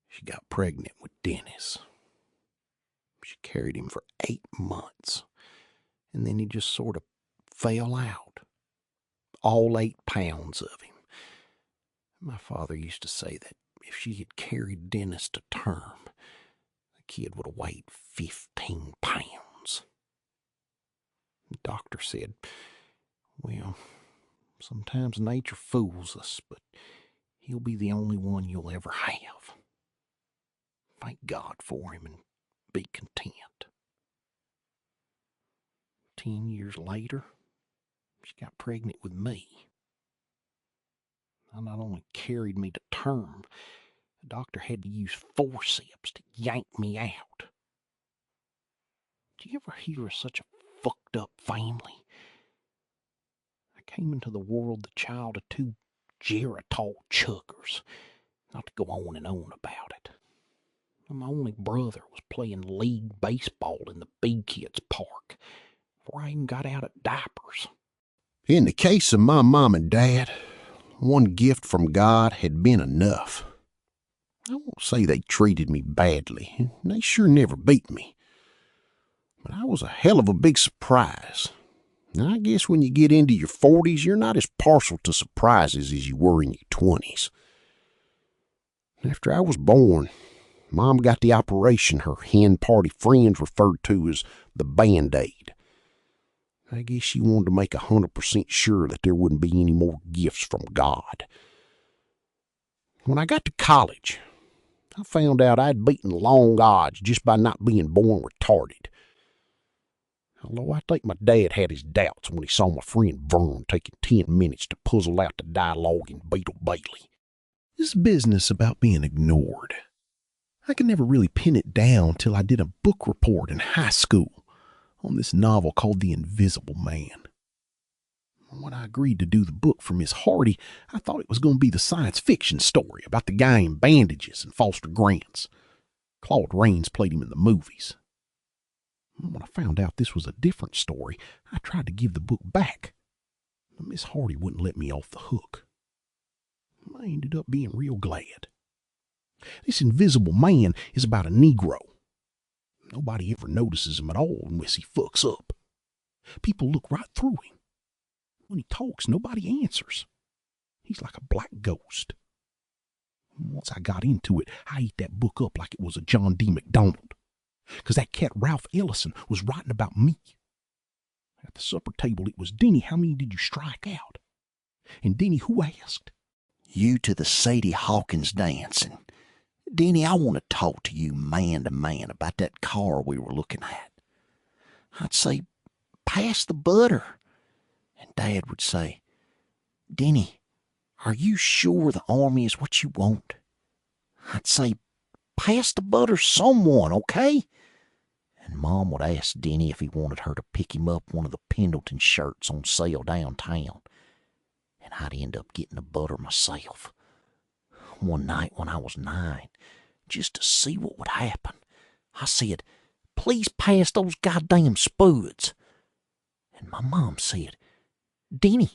she got pregnant with Dennis. She carried him for 8 months, and then he just sort of fell out. All 8 pounds of him. My father used to say that if she had carried Dennis to term, the kid would have weighed 15 pounds. The doctor said, well, sometimes nature fools us, but he'll be the only one you'll ever have. Thank God for him and be content. 10 years later, she got pregnant with me. I not only carried me to term, the doctor had to use forceps to yank me out. Do you ever hear of such a fucked up family? I came into the world the child of 2 Geritol chuckers, Not to go on and on about it. My only brother was playing league baseball in the big kids' park before I even got out of diapers. In the case of my mom and dad, one gift from God had been enough. I won't say they treated me badly, and they sure never beat me. But I was a hell of a big surprise. And I guess when you get into your 40s, you're not as partial to surprises as you were in your 20s. After I was born, Mom got the operation her hen party friends referred to as the Band-Aid. I guess she wanted to make 100% sure that there wouldn't be any more gifts from God. When I got to college, I found out I'd beaten long odds just by not being born retarded. Although I think my dad had his doubts when he saw my friend Vern taking 10 minutes to puzzle out the dialogue in Beetle Bailey. This business about being ignored, I could never really pin it down till I did a book report in high school on this novel called The Invisible Man. When I agreed to do the book for Miss Hardy, I thought it was going to be the science fiction story about the guy in bandages and foster grants. Claude Rains played him in the movies. When I found out this was a different story, I tried to give the book back, but Miss Hardy wouldn't let me off the hook. I ended up being real glad. This Invisible Man is about a Negro. Nobody ever notices him at all unless he fucks up. People look right through him. When he talks, nobody answers. He's like a black ghost. Once I got into it, I ate that book up like it was a John D. MacDonald, because that cat Ralph Ellison was writing about me. At the supper table, it was, "Denny, how many did you strike out?" And Denny, who asked? You to the Sadie Hawkins dance. And Denny, I want to talk to you man to man about that car we were looking at. I'd say, pass the butter. And Dad would say, Denny, are you sure the Army is what you want? I'd say, pass the butter someone, okay? And Mom would ask Denny if he wanted her to pick him up one of the Pendleton shirts on sale downtown. And I'd end up getting the butter myself. One night when I was 9, just to see what would happen, I said, please pass those goddamn spuds. And my mom said, Denny,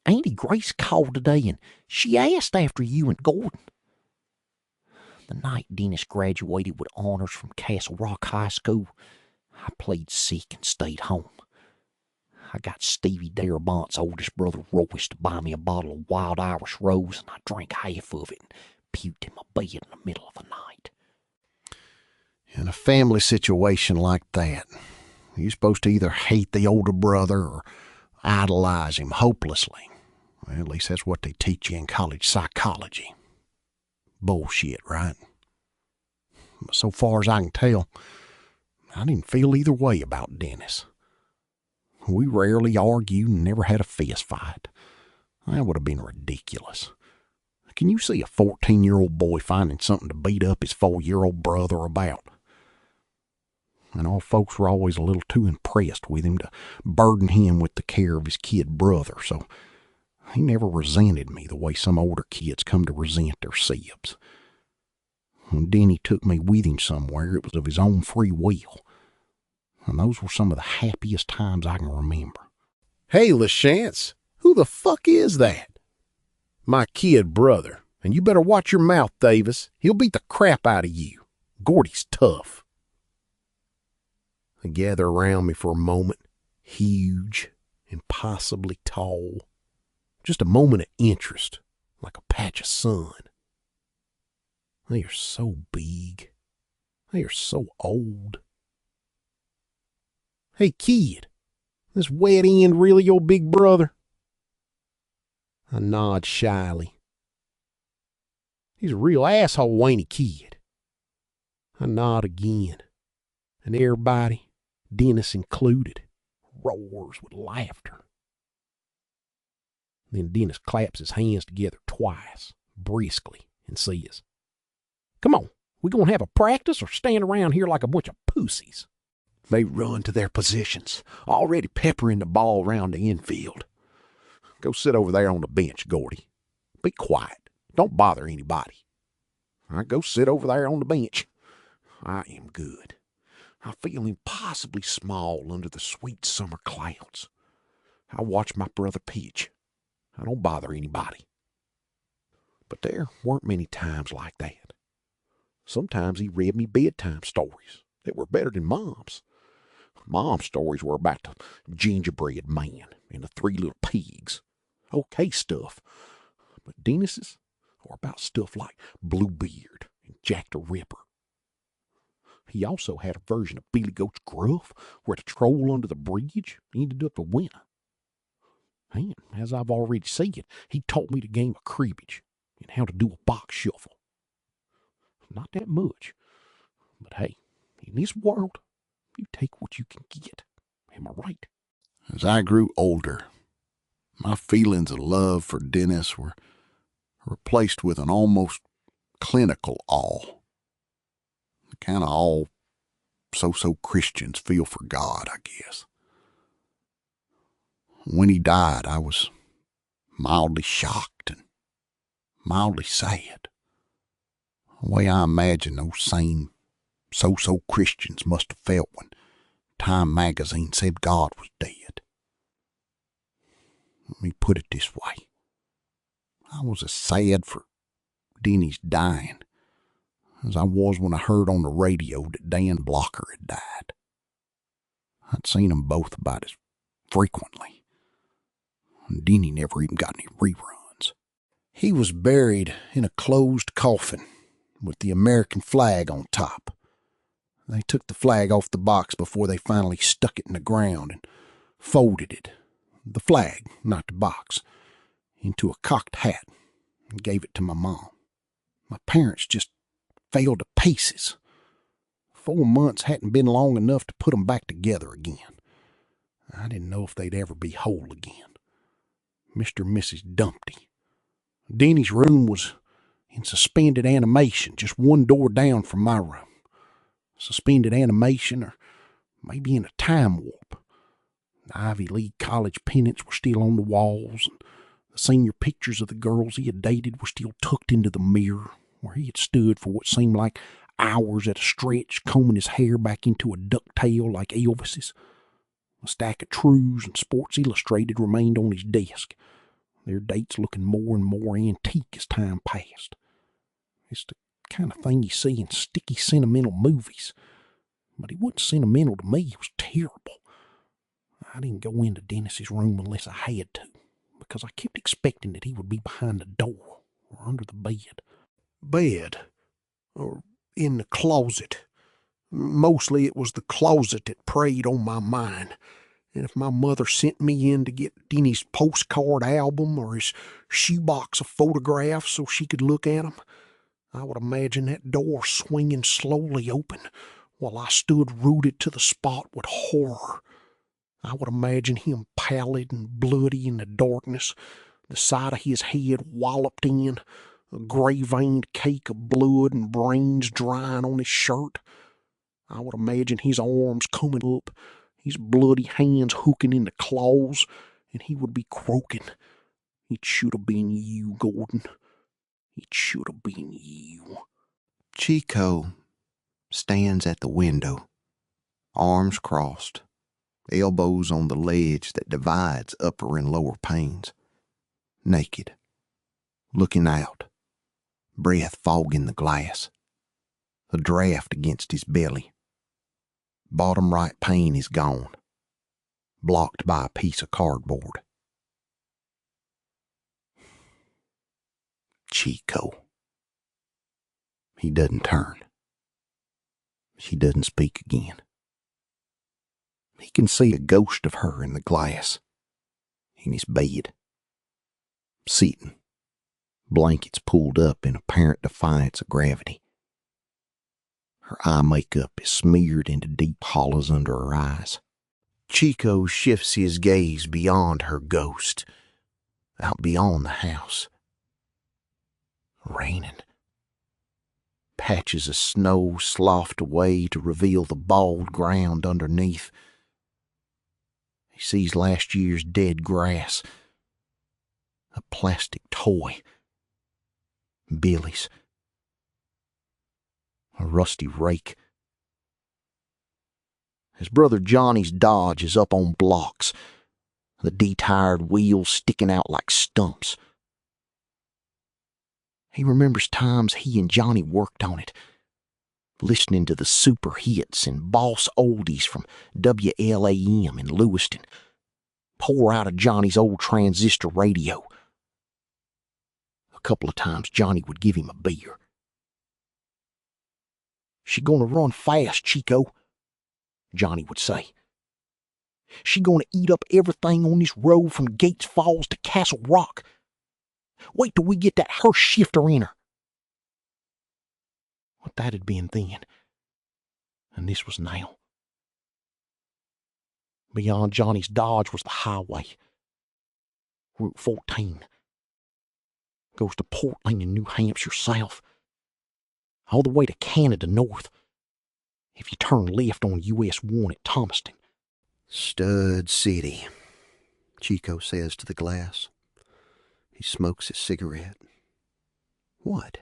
Auntie Grace called today and she asked after you and Gordon. The night Dennis graduated with honors from Castle Rock High School, I played sick and stayed home. I got Stevie Darabont's oldest brother Royce to buy me a bottle of Wild Irish Rose, and I drank half of it and puked in my bed in the middle of the night. In a family situation like that, you're supposed to either hate the older brother or idolize him hopelessly. Well, at least that's what they teach you in college psychology. Bullshit, right? But so far as I can tell, I didn't feel either way about Dennis. We rarely argued and never had a fist fight. That would have been ridiculous. Can you see a 14-year-old boy finding something to beat up his 4-year-old brother about? And all folks were always a little too impressed with him to burden him with the care of his kid brother, so he never resented me the way some older kids come to resent their sibs. When Denny took me with him somewhere, it was of his own free will. And those were some of the happiest times I can remember. Hey, LaChance, who the fuck is that? My kid brother, and you better watch your mouth, Davis. He'll beat the crap out of you. Gordy's tough. They gather around me for a moment, huge, impossibly tall. Just a moment of interest, like a patch of sun. They are so big. They are so old. Hey, kid, this wet end really your big brother? I nod shyly. He's a real asshole, ain't he, kid? I nod again, and everybody, Dennis included, roars with laughter. Then Dennis claps his hands together twice, briskly, and says, Come on, we gonna have a practice or stand around here like a bunch of pussies? They run to their positions, already peppering the ball round the infield. Go sit over there on the bench, Gordy. Be quiet. Don't bother anybody. I go sit over there on the bench. I am good. I feel impossibly small under the sweet summer clouds. I watch my brother pitch. I don't bother anybody. But there weren't many times like that. Sometimes he read me bedtime stories that were better than Mom's. Mom's stories were about the gingerbread man and the three little pigs. Okay stuff. But Dennis's were about stuff like Bluebeard and Jack the Ripper. He also had a version of Billy Goat's Gruff where the troll under the bridge ended up the winner. And as I've already said, he taught me the game of cribbage and how to do a box shuffle. Not that much, but hey, in this world, you take what you can get. Am I right? As I grew older, my feelings of love for Dennis were replaced with an almost clinical awe. The kind of awe so Christians feel for God, I guess. When he died, I was mildly shocked and mildly sad. The way I imagine those same so Christians must have felt when Time magazine said God was dead. Let me put it this way. I was as sad for Denny's dying as I was when I heard on the radio that Dan Blocker had died. I'd seen them both about as frequently. Denny never even got any reruns. He was buried in a closed coffin with the American flag on top. They took the flag off the box before they finally stuck it in the ground and folded it, the flag, not the box, into a cocked hat and gave it to my mom. My parents just fell to pieces. 4 months hadn't been long enough to put them back together again. I didn't know if they'd ever be whole again. Mr. and Mrs. Dumpty. Denny's room was in suspended animation, just one door down from my room. Suspended animation, or maybe in a time warp. The Ivy League college pennants were still on the walls, and the senior pictures of the girls he had dated were still tucked into the mirror, where he had stood for what seemed like hours at a stretch, combing his hair back into a ducktail like Elvis's. A stack of Trues and Sports Illustrated remained on his desk, their dates looking more and more antique as time passed. It's the kind of thing you see in sticky sentimental movies. But it wasn't sentimental to me, it was terrible. I didn't go into Dennis's room unless I had to, because I kept expecting that he would be behind the door or under the bed. Bed, or in the closet. Mostly it was the closet that preyed on my mind. And if my mother sent me in to get Denny's postcard album or his shoebox of photographs so she could look at them, I would imagine that door swinging slowly open while I stood rooted to the spot with horror. I would imagine him pallid and bloody in the darkness, the side of his head walloped in, a gray-veined cake of blood and brains drying on his shirt. I would imagine his arms coming up, his bloody hands hooking into claws, and he would be croaking, "It should have been you, Gordon. It should have been you." Chico stands at the window, arms crossed, elbows on the ledge that divides upper and lower panes, naked, looking out, breath fogging the glass, a draft against his belly. Bottom right pane is gone, blocked by a piece of cardboard. Chico. He doesn't turn. She doesn't speak again. He can see a ghost of her in the glass, in his bed, sitting, blankets pulled up in apparent defiance of gravity. Her eye makeup is smeared into deep hollows under her eyes. Chico shifts his gaze beyond her ghost, out beyond the house. Raining. Patches of snow sloughed away to reveal the bald ground underneath. He sees last year's dead grass. A plastic toy. Billy's. a rusty rake. His brother Johnny's Dodge is up on blocks, the D-tired wheels sticking out like stumps. He remembers times he and Johnny worked on it, listening to the super hits and boss oldies from WLAM in Lewiston pour out of Johnny's old transistor radio. A couple of times Johnny would give him a beer. "She gonna run fast, Chico," Johnny would say. "She gonna eat up everything on this road from Gates Falls to Castle Rock. Wait till we get that hearse shifter in her." What that had been then, and this was now. Beyond Johnny's Dodge was the highway, Route 14. Goes to Portland in New Hampshire south, all the way to Canada north, if you turn left on US 1 at Thomaston. "Stud City," Chico says to the glass. He smokes his cigarette. "What?"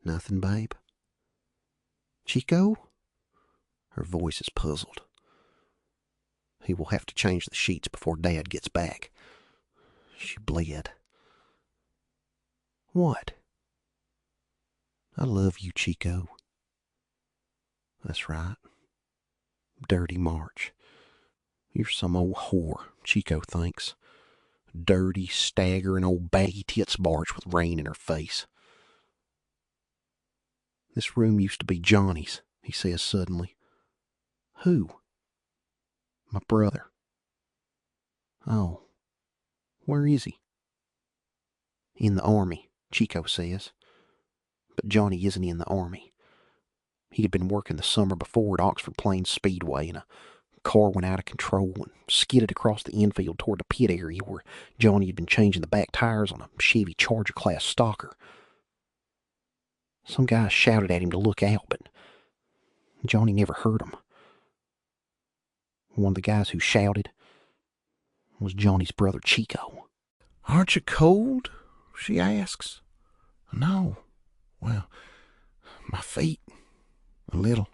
"Nothing, babe." "Chico?" Her voice is puzzled. He will have to change the sheets before Dad gets back. She bled. "What?" "I love you, Chico." "That's right. Dirty March. You're some old whore," Chico thinks. Dirty, staggering old baggy tits barge with rain in her face. "This room used to be Johnny's," he says suddenly. "Who?" "My brother." "Oh. Where is he?" "In the Army," Chico says. But Johnny isn't in the Army. He had been working the summer before at Oxford Plains Speedway, and a car went out of control and skidded across the infield toward the pit area where Johnny had been changing the back tires on a Chevy Charger class stalker. Some guy shouted at him to look out, but Johnny never heard him. One of the guys who shouted was Johnny's brother Chico. "Aren't you cold?" she asks. "No. Well, my feet, a little."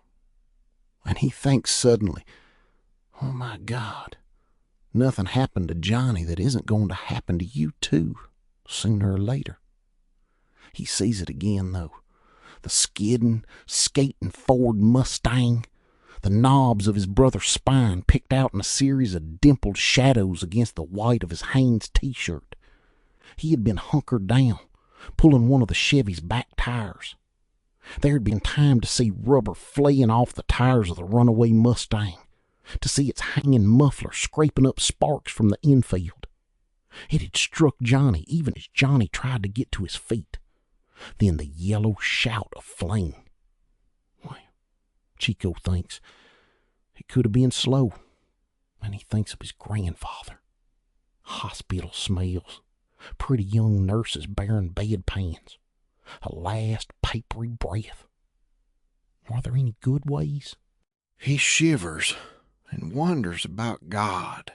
And he thinks suddenly, "Oh my God, nothing happened to Johnny that isn't going to happen to you too, sooner or later." He sees it again, though. The skidding, skating Ford Mustang, the knobs of his brother's spine picked out in a series of dimpled shadows against the white of his Hanes t-shirt. He had been hunkered down, pulling one of the Chevy's back tires. There had been time to see rubber flaying off the tires of the runaway Mustang, to see its hanging muffler scraping up sparks from the infield. It had struck Johnny even as Johnny tried to get to his feet. Then the yellow shout of flame. Well, Chico thinks it could have been slow, and he thinks of his grandfather. Hospital smells, pretty young nurses bearing bedpans, a last papery breath. Are there any good ways? He shivers and wonders about God.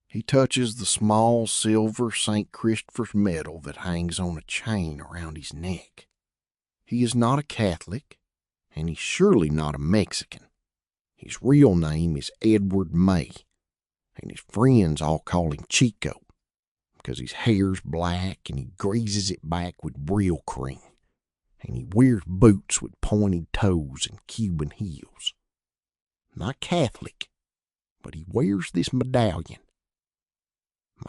He touches the small silver St. Christopher's medal that hangs on a chain around his neck. He is not a Catholic, and he's surely not a Mexican. His real name is Edward May, and his friends all call him Chico because his hair's black and he greases it back with Brill cream, and he wears boots with pointed toes and Cuban heels. Not Catholic, but he wears this medallion.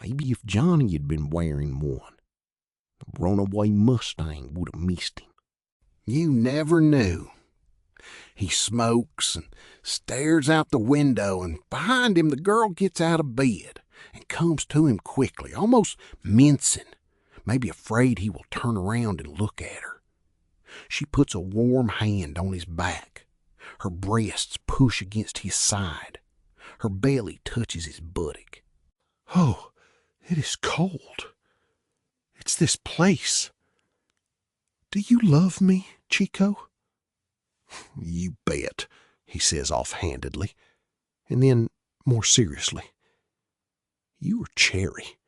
Maybe if Johnny had been wearing one, the runaway Mustang would have missed him. You never knew. He smokes and stares out the window, and behind him the girl gets out of bed and comes to him quickly, almost mincing, maybe afraid he will turn around and look at her. She puts a warm hand on his back. Her breasts push against his side. Her belly touches his buttock. "Oh, it is cold. It's this place. Do you love me, Chico?" "You bet," he says offhandedly, and then more seriously, "You were Cherry.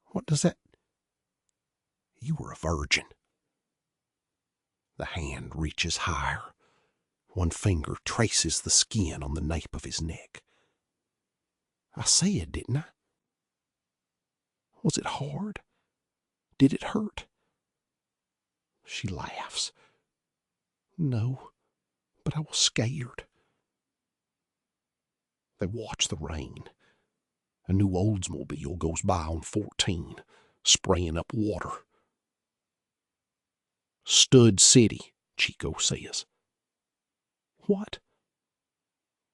What does that? You were a virgin." The hand reaches higher. One finger traces the skin on the nape of his neck. I said, didn't I? Was it hard? Did it hurt? She laughs. No, but I was scared. They watch the rain. A new Oldsmobile goes by on 14, spraying up water. Stud City, Chico says. What?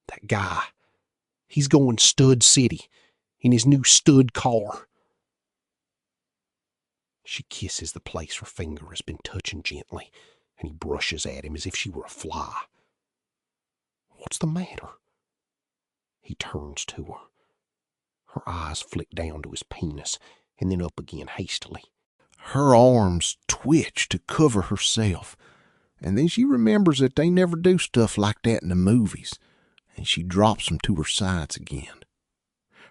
That guy. He's going Stud City in his new stud car. She kisses the place her finger has been touching gently, and he brushes at him as if she were a fly. What's the matter? He turns to her. Her eyes flick down to his penis and then up again hastily. Her arms twitch to cover herself, and then she remembers that they never do stuff like that in the movies, and she drops them to her sides again.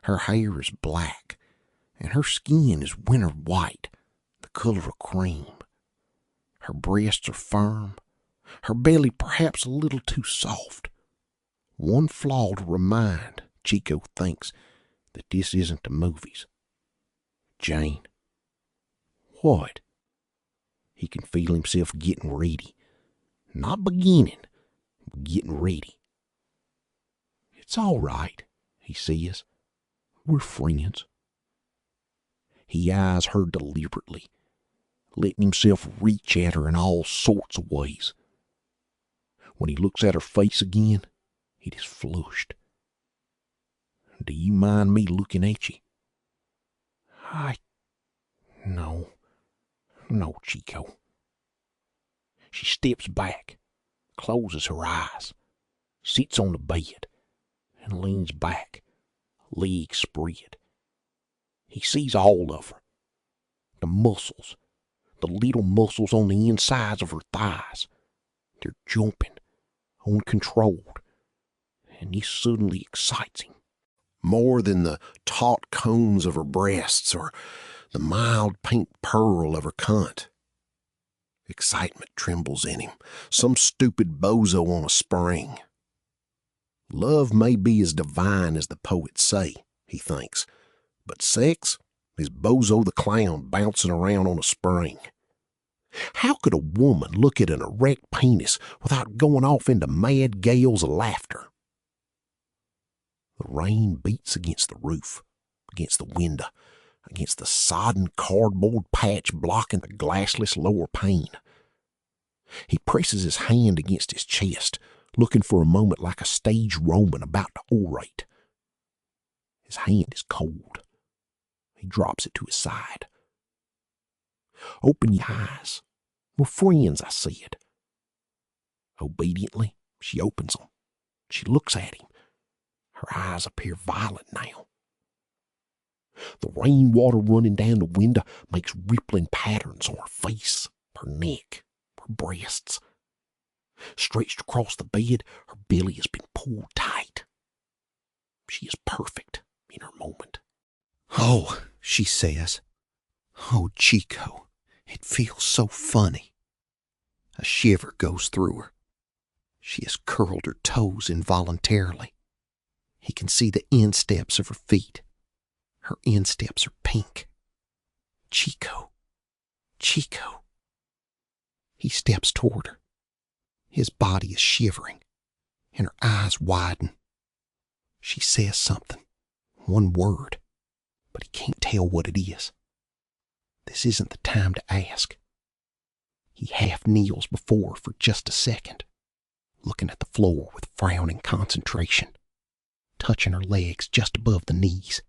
Her hair is black, and her skin is winter white, the color of cream. Her breasts are firm, her belly perhaps a little too soft. One flaw to remind, Chico thinks, that this isn't the movies. Jane. What? He can feel himself getting ready. Not beginning, but getting ready. It's all right, he says. We're friends. He eyes her deliberately, letting himself reach at her in all sorts of ways. When he looks at her face again, it is flushed. Do you mind me looking at you? No, Chico. She steps back, closes her eyes, sits on the bed, and leans back, legs spread. He sees all of her. The muscles, the little muscles on the insides of her thighs. They're jumping, uncontrolled, and this suddenly excites him. More than the taut cones of her breasts or the mild pink pearl of her cunt. Excitement trembles in him, some stupid bozo on a spring. Love may be as divine as the poets say, he thinks, but sex is Bozo the Clown bouncing around on a spring. How could a woman look at an erect penis without going off into mad gales of laughter? The rain beats against the roof, against the window, against the sodden cardboard patch blocking the glassless lower pane. He presses his hand against his chest, looking for a moment like a stage Roman about to orate. His hand is cold. He drops it to his side. Open your eyes. We're friends, I said. Obediently, she opens them. She looks at him. Her eyes appear violet now. The rainwater running down the window makes rippling patterns on her face, her neck, her breasts. Stretched across the bed, her belly has been pulled tight. She is perfect in her moment. Oh, she says. Oh, Chico, it feels so funny. A shiver goes through her. She has curled her toes involuntarily. He can see the insteps of her feet. Her insteps are pink. Chico. Chico. He steps toward her. His body is shivering, and her eyes widen. She says something, one word, but he can't tell what it is. This isn't the time to ask. He half kneels before her for just a second, looking at the floor with frowning concentration, touching her legs just above the knees.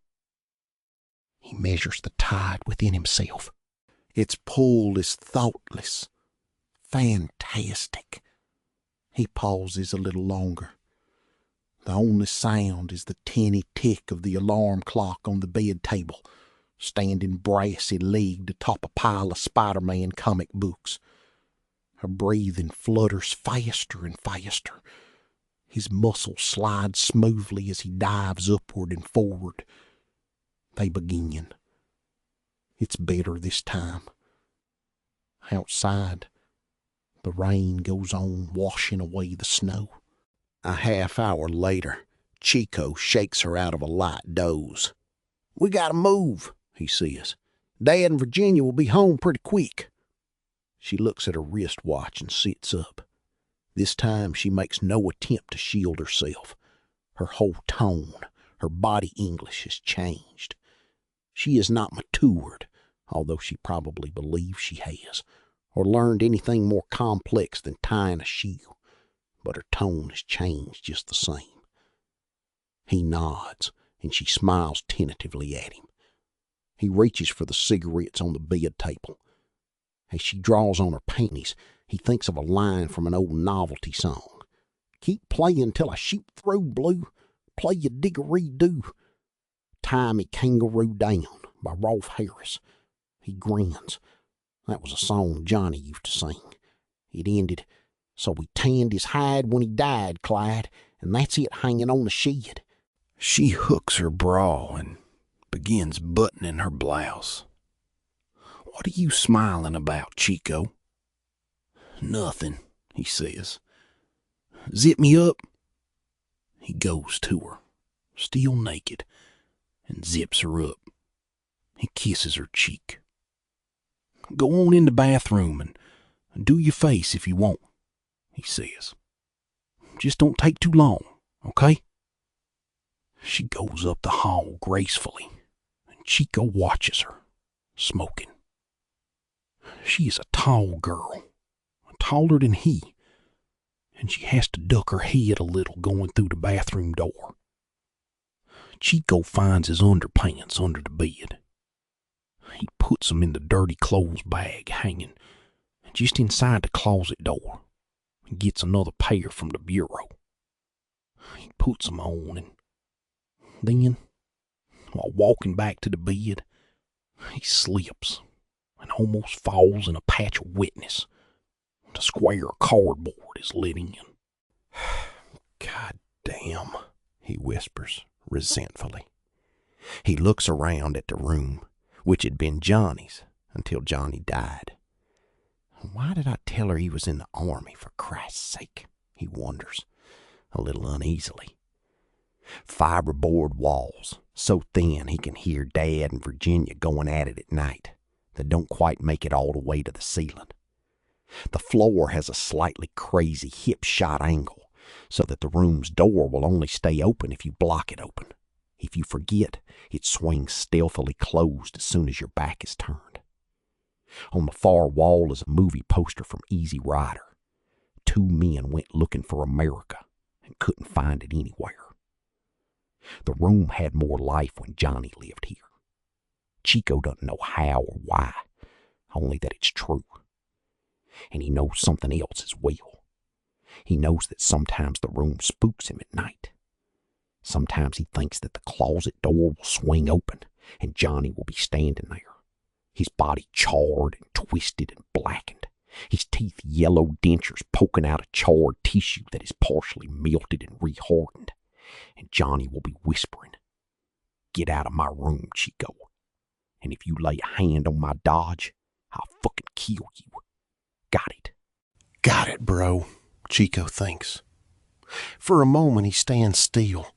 He measures the tide within himself. Its pull is thoughtless, fantastic. He pauses a little longer. The only sound is the tinny tick of the alarm clock on the bed table, standing brassy-legged atop a pile of Spider-Man comic books. Her breathing flutters faster and faster. His muscles slide smoothly as he dives upward and forward. They begin. It's better this time. Outside, The rain goes on washing away the snow. A half hour later, Chico shakes her out of a light doze. "We gotta move," he says. "Dad and Virginia will be home pretty quick." She looks at her wristwatch and sits up. This time she makes no attempt to shield herself. Her whole tone, her body English has changed. She has not matured, although she probably believes she has, or learned anything more complex than tying a shoe, but her tone has changed just the same. He nods, and she smiles tentatively at him. He reaches for the cigarettes on the bed table. As she draws on her panties, he thinks of a line from an old novelty song. "Keep playing till I shoot through, Blue. Play your diggery-doo. Tie Me Kangaroo Down" by Rolf Harris. He grins. That was a song Johnny used to sing. It ended, "So we tanned his hide when he died, Clyde, and that's it hanging on the shed." She hooks her bra and begins buttoning her blouse. "What are you smiling about, Chico?" "Nothing," he says. "Zip me up." He goes to her, still naked, and zips her up. He kisses her cheek. "Go on in the bathroom and do your face if you want," he says. "Just don't take too long, okay?" She goes up the hall gracefully, and Chico watches her, smoking. She is a tall girl, taller than he, and she has to duck her head a little going through the bathroom door. Chico finds his underpants under the bed. He puts them in the dirty clothes bag hanging just inside the closet door and gets another pair from the bureau. He puts them on, and then, while walking back to the bed, he slips and almost falls in a patch of wetness. The square of cardboard is let in. "God damn," he whispers resentfully. He looks around at the room, which had been Johnny's until Johnny died. Why did I tell her he was in the army, for Christ's sake? He wonders, a little uneasily. Fiberboard walls, so thin he can hear Dad and Virginia going at it at night, that don't quite make it all the way to the ceiling. The floor has a slightly crazy hip-shot angle, so that the room's door will only stay open if you block it open. If you forget, it swings stealthily closed as soon as your back is turned. On the far wall is a movie poster from Easy Rider. Two men went looking for America and couldn't find it anywhere. The room had more life when Johnny lived here. Chico doesn't know how or why, only that it's true. And he knows something else as well. He knows that sometimes the room spooks him at night. Sometimes he thinks that the closet door will swing open and Johnny will be standing there, his body charred and twisted and blackened, his teeth yellow dentures poking out of charred tissue that is partially melted and rehardened, and Johnny will be whispering, "Get out of my room, Chico, and if you lay a hand on my Dodge, I'll fucking kill you. Got it?" "Got it, bro," Chico thinks. For a moment he stands still,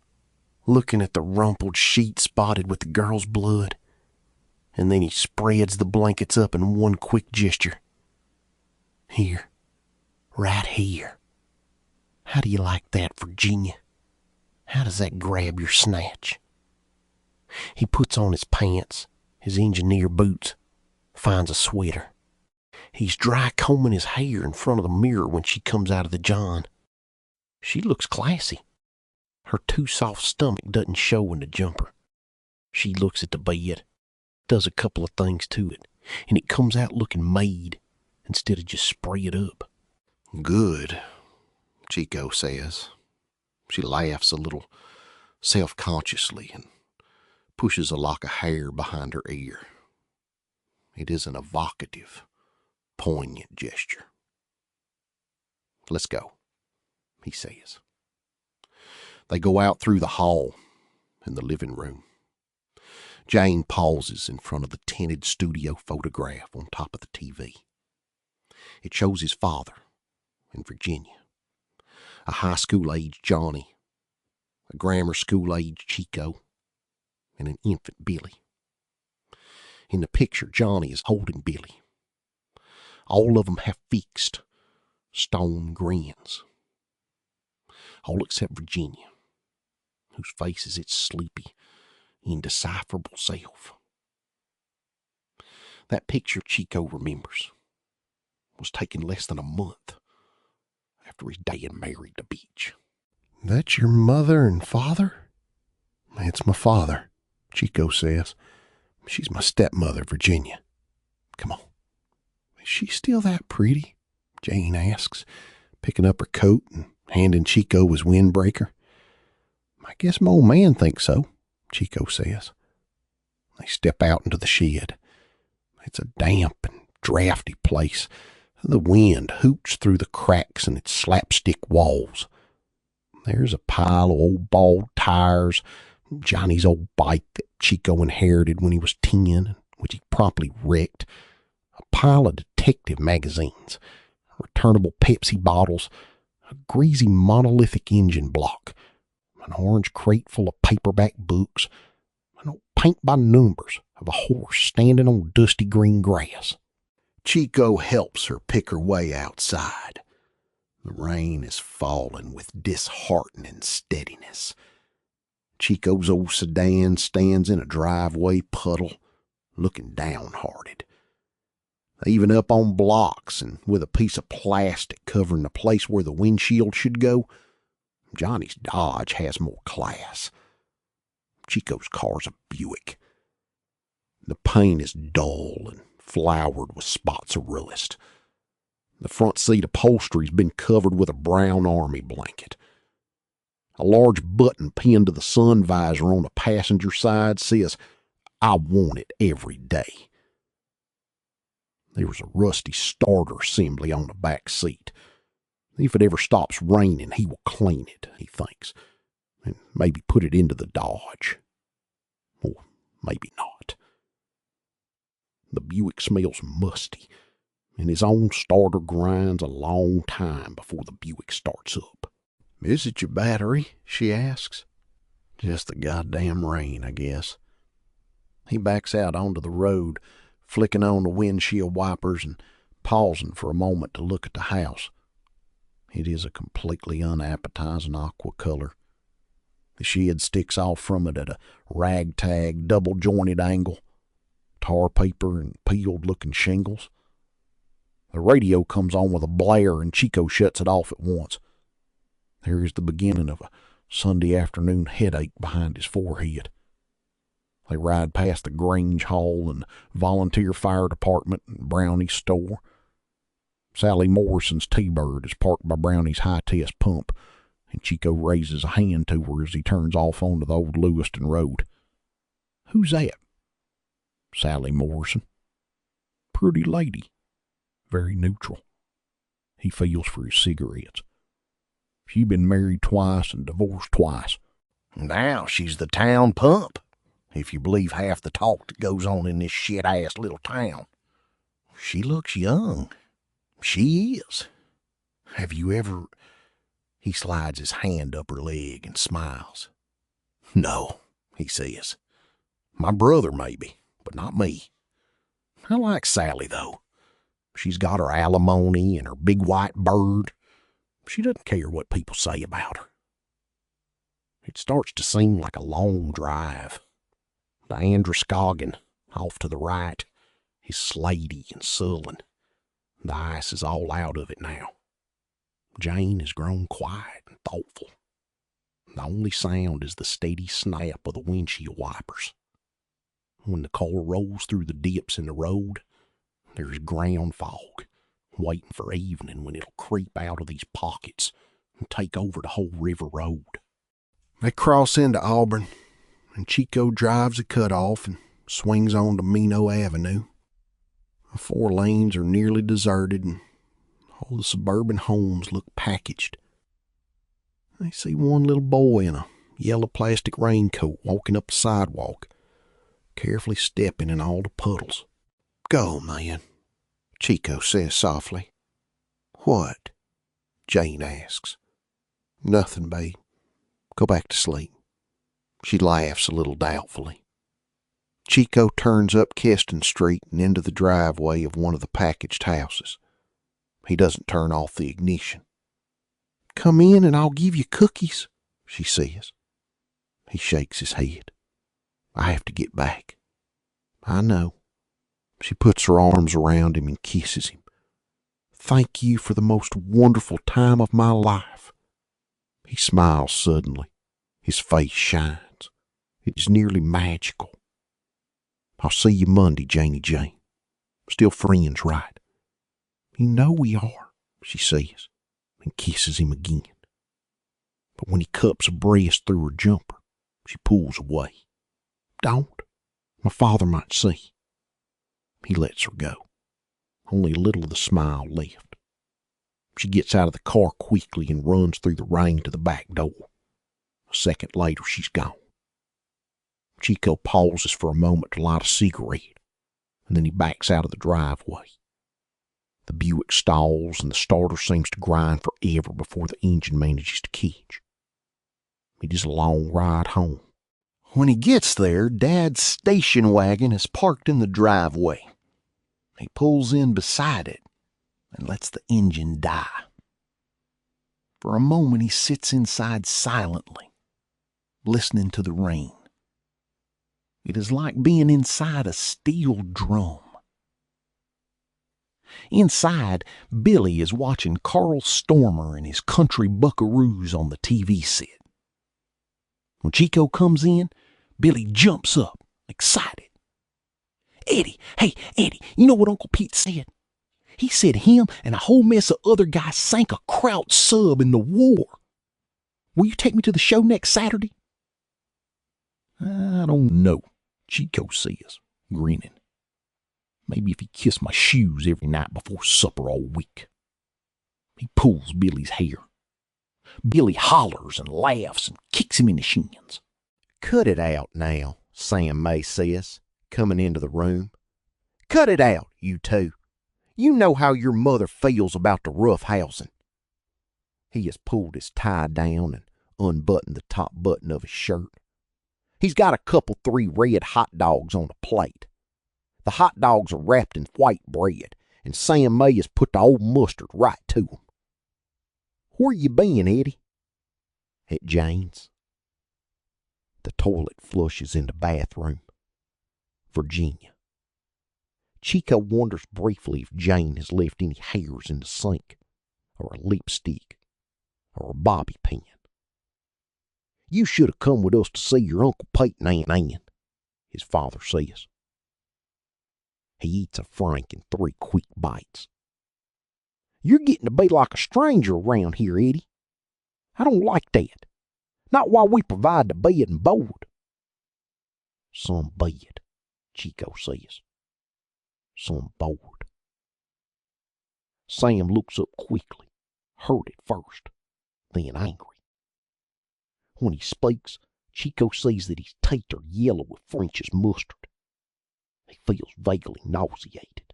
looking at the rumpled sheet spotted with the girl's blood, and then he spreads the blankets up in one quick gesture. "Here, right here. How do you like that, Virginia? How does that grab your snatch?" He puts on his pants, his engineer boots, finds a sweater. He's dry combing his hair in front of the mirror when she comes out of the john. She looks classy. Her too soft stomach doesn't show in the jumper. She looks at the bed, does a couple of things to it, and it comes out looking made instead of just spread up. "Good," Chico says. She laughs a little self-consciously and pushes a lock of hair behind her ear. It is an evocative, poignant gesture. "Let's go," he says. They go out through the hall and the living room. Jane pauses in front of the tinted studio photograph on top of the TV. It shows his father, and Virginia, a high school-aged Johnny, a grammar school-aged Chico, and an infant Billy. In the picture, Johnny is holding Billy. All of them have fixed, stone grins. All except Virginia, whose face is its sleepy, indecipherable self. That picture, Chico remembers, was taken less than a month after his dad married the bitch. That's your mother and father? It's my father, Chico says. She's my stepmother, Virginia. Come on. Is she still that pretty? Jane asks, picking up her coat and handing Chico his windbreaker. I guess my old man thinks so, Chico says. They step out into the shed. It's a damp and drafty place. The wind hoots through the cracks in its slapstick walls. There's a pile of old bald tires, Johnny's old bike that Chico inherited when he was 10, which he promptly wrecked, a pile of detective magazines, returnable Pepsi bottles, a greasy monolithic engine block, an orange crate full of paperback books, an old paint by numbers of a horse standing on dusty green grass. Chico helps her pick her way outside. The rain is falling with disheartening steadiness. Chico's old sedan stands in a driveway puddle, looking downhearted. Even up on blocks and with a piece of plastic covering the place where the windshield should go, Johnny's Dodge has more class. Chico's car's a Buick. The paint is dull and flowered with spots of rust. The front seat upholstery's been covered with a brown army blanket. A large button pinned to the sun visor on the passenger side says, "I want it every day." There's a rusty starter assembly on the back seat. If it ever stops raining, he will clean it, he thinks, and maybe put it into the Dodge. Or maybe not. The Buick smells musty, and his own starter grinds a long time before the Buick starts up. "Is it your battery?" she asks. "Just the goddamn rain, I guess." He backs out onto the road, flicking on the windshield wipers and pausing for a moment to look at the house. It is a completely unappetizing aqua color. The shed sticks off from it at a ragtag, double-jointed angle, tar paper and peeled-looking shingles. The radio comes on with a blare, and Chico shuts it off at once. There is the beginning of a Sunday afternoon headache behind his forehead. They ride past the Grange Hall and volunteer fire department and Brownie's store. Sally Morrison's T-Bird is parked by Brownie's high-test pump, and Chico raises a hand to her as he turns off onto the old Lewiston Road. "Who's that?" "Sally Morrison." "Pretty lady." Very neutral. He feels for his cigarettes. She's been married twice and divorced twice. Now she's the town pump, if you believe half the talk that goes on in this shit-ass little town. She looks young. She is. Have you ever... He slides his hand up her leg and smiles. "No," he says. "My brother maybe, but not me. I like Sally, though. She's got her alimony and her big white bird. She doesn't care what people say about her." It starts to seem like a long drive. The Androscoggin, off to the right, is slaty and sullen. The ice is all out of it now. Jane has grown quiet and thoughtful. The only sound is the steady snap of the windshield wipers. When the car rolls through the dips in the road, there's ground fog, waiting for evening when it'll creep out of these pockets and take over the whole river road. They cross into Auburn, and Chico drives a cutoff and swings on to Mino Avenue. The 4 lanes are nearly deserted, and all the suburban homes look packaged. They see one little boy in a yellow plastic raincoat walking up the sidewalk, carefully stepping in all the puddles. "Go, man," Chico says softly. "What?" Jane asks. Nothing, babe. Go back to sleep. She laughs a little doubtfully. Chico turns up Keston Street and into the driveway of one of the packaged houses. He doesn't turn off the ignition. Come in and I'll give you cookies, she says. He shakes his head. I have to get back. I know. She puts her arms around him and kisses him. Thank you for the most wonderful time of my life. He smiles suddenly. His face shines. It is nearly magical. I'll see you Monday, Janie Jane. Still friends, right? You know we are, she says, and kisses him again. But when he cups a breast through her jumper, she pulls away. Don't. My father might see. He lets her go. Only a little of the smile left. She gets out of the car quickly and runs through the rain to the back door. A second later, she's gone. Chico pauses for a moment to light a cigarette, and then he backs out of the driveway. The Buick stalls, and the starter seems to grind forever before the engine manages to catch. It is a long ride home. When he gets there, Dad's station wagon is parked in the driveway. He pulls in beside it and lets the engine die. For a moment, he sits inside silently, listening to the rain. It is like being inside a steel drum. Inside, Billy is watching Carl Stormer and his country buckaroos on the TV set. When Chico comes in, Billy jumps up, excited. Eddie, hey, Eddie, you know what Uncle Pete said? He said him and a whole mess of other guys sank a Kraut sub in the war. Will you take me to the show next Saturday? I don't know, Chico says, grinning. Maybe if he kissed my shoes every night before supper all week. He pulls Billy's hair. Billy hollers and laughs and kicks him in the shins. Cut it out now, Sam May says, coming into the room. Cut it out, you two. You know how your mother feels about the rough housing. He has pulled his tie down and unbuttoned the top button of his shirt. He's got a 3 red hot dogs on a plate. The hot dogs are wrapped in white bread, and Sam May has put the old mustard right to them. Where you been, Eddie? At Jane's. The toilet flushes in the bathroom. Virginia. Chico wonders briefly if Jane has left any hairs in the sink, or a lipstick, or a bobby pin. You should have come with us to see your Uncle Pete and Aunt Ann, his father says. He eats a frank in 3 quick bites. You're getting to be like a stranger around here, Eddie. I don't like that. Not while we provide the bed and board. Some bed, Chico says. Some board. Sam looks up quickly, hurt at first, then angry. When he speaks, Chico sees that his teeth are yellow with French's mustard. He feels vaguely nauseated.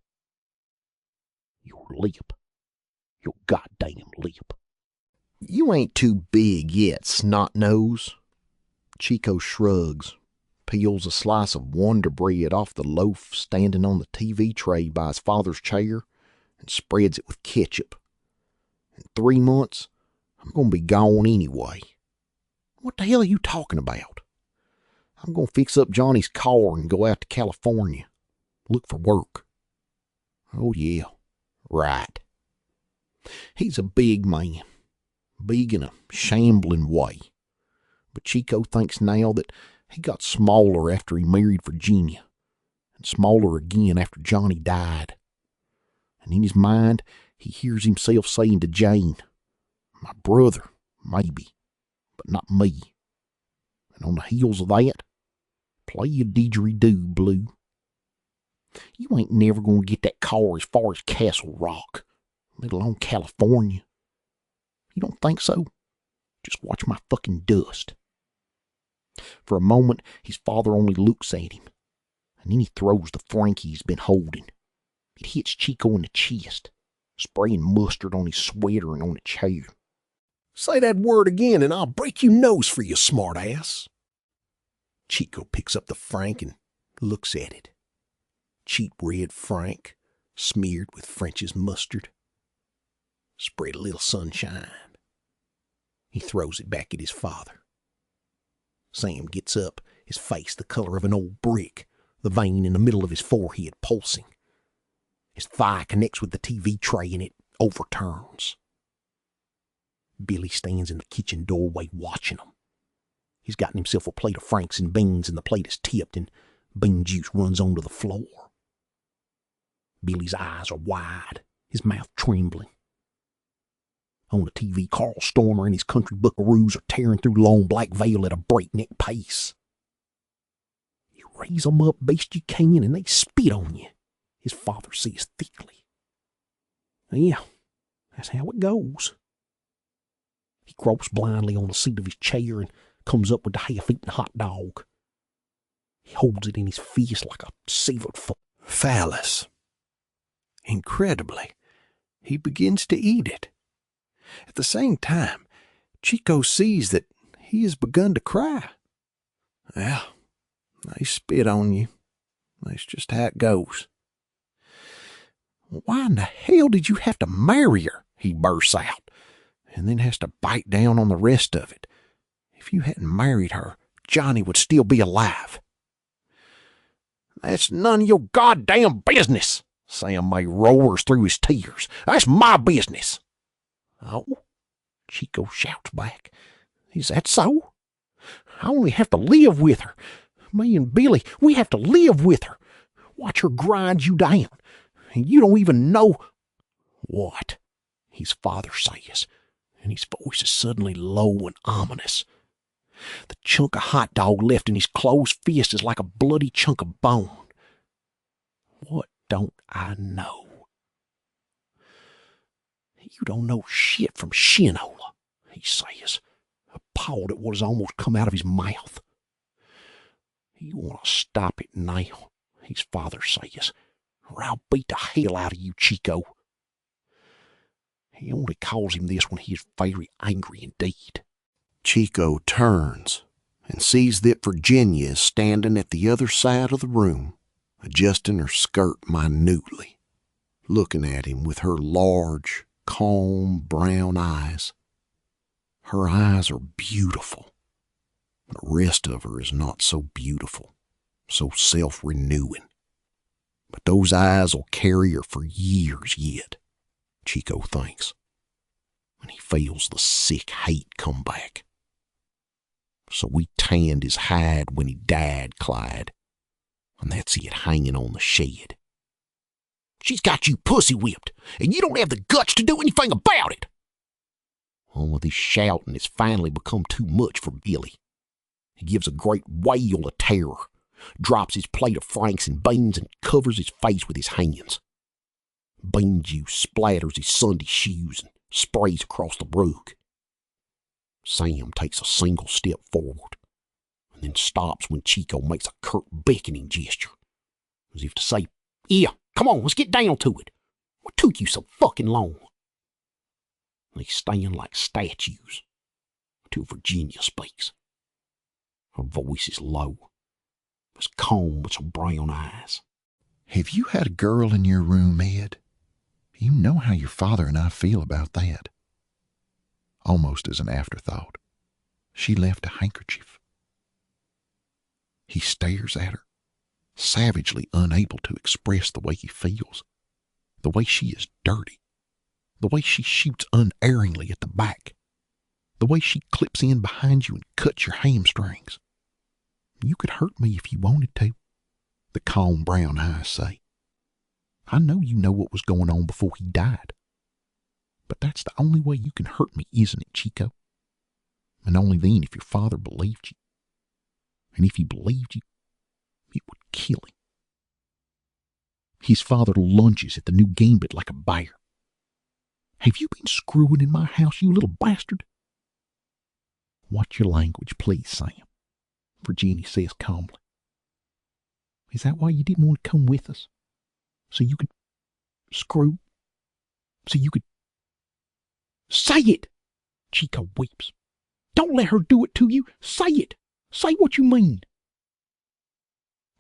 Your lip. Your goddamn lip. You ain't too big yet, snot-nose. Chico shrugs, peels a slice of Wonder Bread off the loaf standing on the TV tray by his father's chair, and spreads it with ketchup. In 3 months, I'm going to be gone anyway. What the hell are you talking about? I'm going to fix up Johnny's car and go out to California. Look for work. Oh, yeah. Right. He's a big man. Big in a shambling way. But Chico thinks now that he got smaller after he married Virginia. And smaller again after Johnny died. And in his mind, he hears himself saying to Jane, my brother, maybe, but not me. And on the heels of that, play a didgeridoo, Blue. You ain't never gonna get that car as far as Castle Rock, let alone California. You don't think so? Just watch my fucking dust. For a moment, his father only looks at him, and then he throws the Frankie he's been holding. It hits Chico in the chest, spraying mustard on his sweater and on the chair. Say that word again and I'll break your nose for you, smartass. Chico picks up the frank and looks at it. Cheap red frank, smeared with French's mustard. Spread a little sunshine. He throws it back at his father. Sam gets up, his face the color of an old brick, the vein in the middle of his forehead pulsing. His thigh connects with the TV tray and it overturns. Billy stands in the kitchen doorway watching him. He's gotten himself a plate of franks and beans, and the plate is tipped and bean juice runs onto the floor. Billy's eyes are wide, his mouth trembling. On the TV, Carl Stormer and his country buckaroos are tearing through Long Black Veil at a breakneck pace. You raise 'em up best you can and they spit on you, his father says thickly. Yeah, that's how it goes. He gropes blindly on the seat of his chair and comes up with the half-eaten hot dog. He holds it in his fist like a severed phallus. Incredibly, he begins to eat it. At the same time, Chico sees that he has begun to cry. Well, they spit on you. That's just how it goes. Why in the hell did you have to marry her? He bursts out, and then has to bite down on the rest of it. If you hadn't married her, Johnny would still be alive. That's none of your goddamn business, Sam May roars through his tears. That's my business. Oh, Chico shouts back. Is that so? I only have to live with her. Me and Billy, we have to live with her. Watch her grind you down. And you don't even know what, his father says, and his voice is suddenly low and ominous. The chunk of hot dog left in his closed fist is like a bloody chunk of bone. What don't I know? You don't know shit from Shinola, he says, appalled at what has almost come out of his mouth. You want to stop it now, his father says, or I'll beat the hell out of you, Chico. He only calls him this when he is very angry indeed. Chico turns and sees that Virginia is standing at the other side of the room, adjusting her skirt minutely, looking at him with her large, calm brown eyes. Her eyes are beautiful. The rest of her is not so beautiful, so self-renewing. But those eyes will carry her for years yet, Chico thinks, when he feels the sick hate come back. So we tanned his hide when he died, Clyde, and that's it hanging on the shed. She's got you pussy whipped, and you don't have the guts to do anything about it. All of this shouting has finally become too much for Billy. He gives a great wail of terror, drops his plate of franks and beans, and covers his face with his hands. Bean juice splatters his Sunday shoes and sprays across the rug. Sam takes a single step forward, and then stops when Chico makes a curt beckoning gesture, as if to say, "Yeah, come on, let's get down to it. What took you so fucking long?" They stand like statues till Virginia speaks. Her voice is low, as calm with some brown eyes. Have you had a girl in your room, Ed? You know how your father and I feel about that. Almost as an afterthought, she left a handkerchief. He stares at her, savagely unable to express the way he feels, the way she is dirty, the way she shoots unerringly at the back, the way she clips in behind you and cuts your hamstrings. You could hurt me if you wanted to, the calm brown eyes say. I know you know what was going on before he died. But that's the only way you can hurt me, isn't it, Chico? And only then if your father believed you. And if he believed you, it would kill him. His father lunges at the new gambit like a bear. Have you been screwing in my house, you little bastard? Watch your language, please, Sam, Virginia says calmly. Is that why you didn't want to come with us? So you could screw? so you could... Say it! Chico weeps. Don't let her do it to you. Say it. Say what you mean.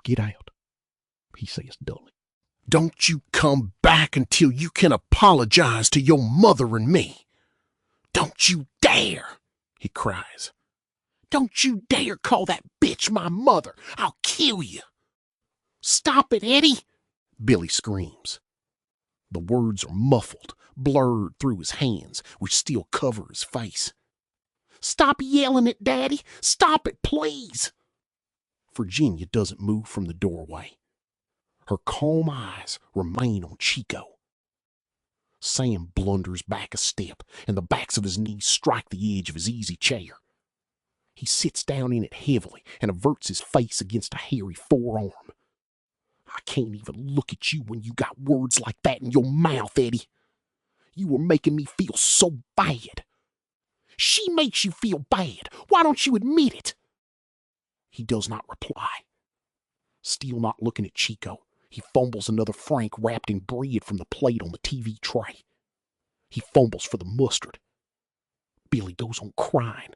Get out, he says dully. Don't you come back until you can apologize to your mother and me. Don't you dare, he cries. Don't you dare call that bitch my mother. I'll kill you. Stop it, Eddie, Billy screams. The words are muffled, blurred through his hands, which still cover his face. Stop yelling at Daddy. Stop it, please. Virginia doesn't move from the doorway. Her calm eyes remain on Chico. Sam blunders back a step, and the backs of his knees strike the edge of his easy chair. He sits down in it heavily and averts his face against a hairy forearm. I can't even look at you when you got words like that in your mouth, Eddie. You were making me feel so bad. She makes you feel bad. Why don't you admit it? He does not reply. Still not looking at Chico, he fumbles another franc wrapped in bread from the plate on the TV tray. He fumbles for the mustard. Billy goes on crying.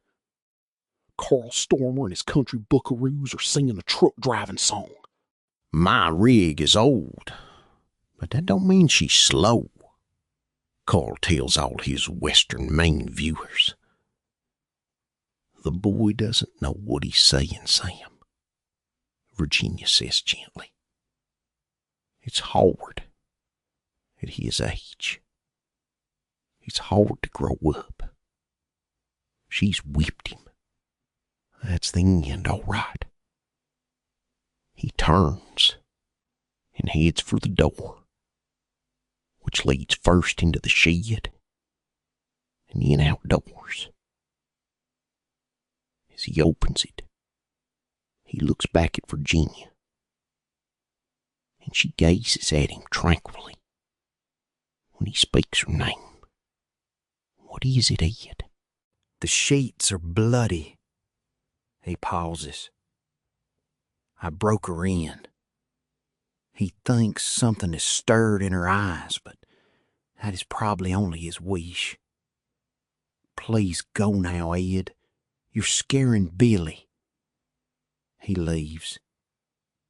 Carl Stormer and his country buckaroos are singing a truck driving song. My rig is old, but that don't mean she's slow, Carl tells all his Western Maine viewers. The boy doesn't know what he's saying, Sam, Virginia says gently. It's hard at his age. It's hard to grow up. She's whipped him. That's the end, all right. He turns and heads for the door, which leads first into the shed and then outdoors. As he opens it, he looks back at Virginia, and she gazes at him tranquilly. When he speaks her name, what is it, Ed? The sheets are bloody. He pauses. I broke her in. He thinks something has stirred in her eyes, but that is probably only his wish. Please go now, Ed. You're scaring Billy. He leaves.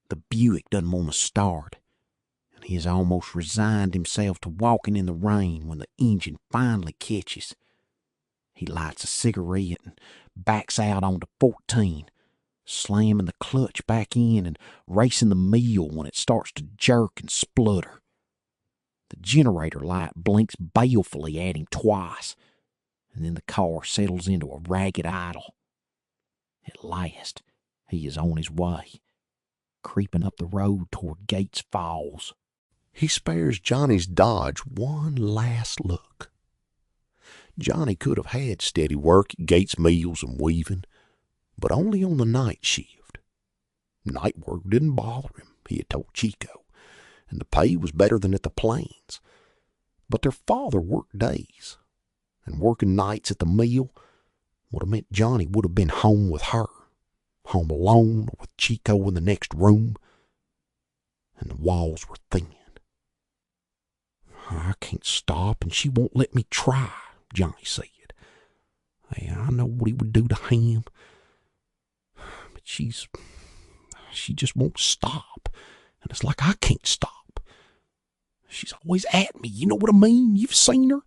The Buick doesn't want to start, and he has almost resigned himself to walking in the rain when the engine finally catches. He lights a cigarette and backs out onto 14, slamming the clutch back in and racing the mill when it starts to jerk and splutter. The generator light blinks balefully at him twice, and then the car settles into a ragged idle. At last, he is on his way, creeping up the road toward Gates Falls. He spares Johnny's Dodge one last look. Johnny could have had steady work at Gates Mills and weaving, but only on the night shift. Night work didn't bother him, he had told Chico, and the pay was better than at the Plains. But their father worked days, and working nights at the mill would have meant Johnny would have been home with her, home alone or with Chico in the next room, and the walls were thin. I can't stop, and she won't let me try, Johnny said. Hey, I know what he would do to him, but she just won't stop, and it's like I can't stop. She's always at me, you know what I mean? You've seen her.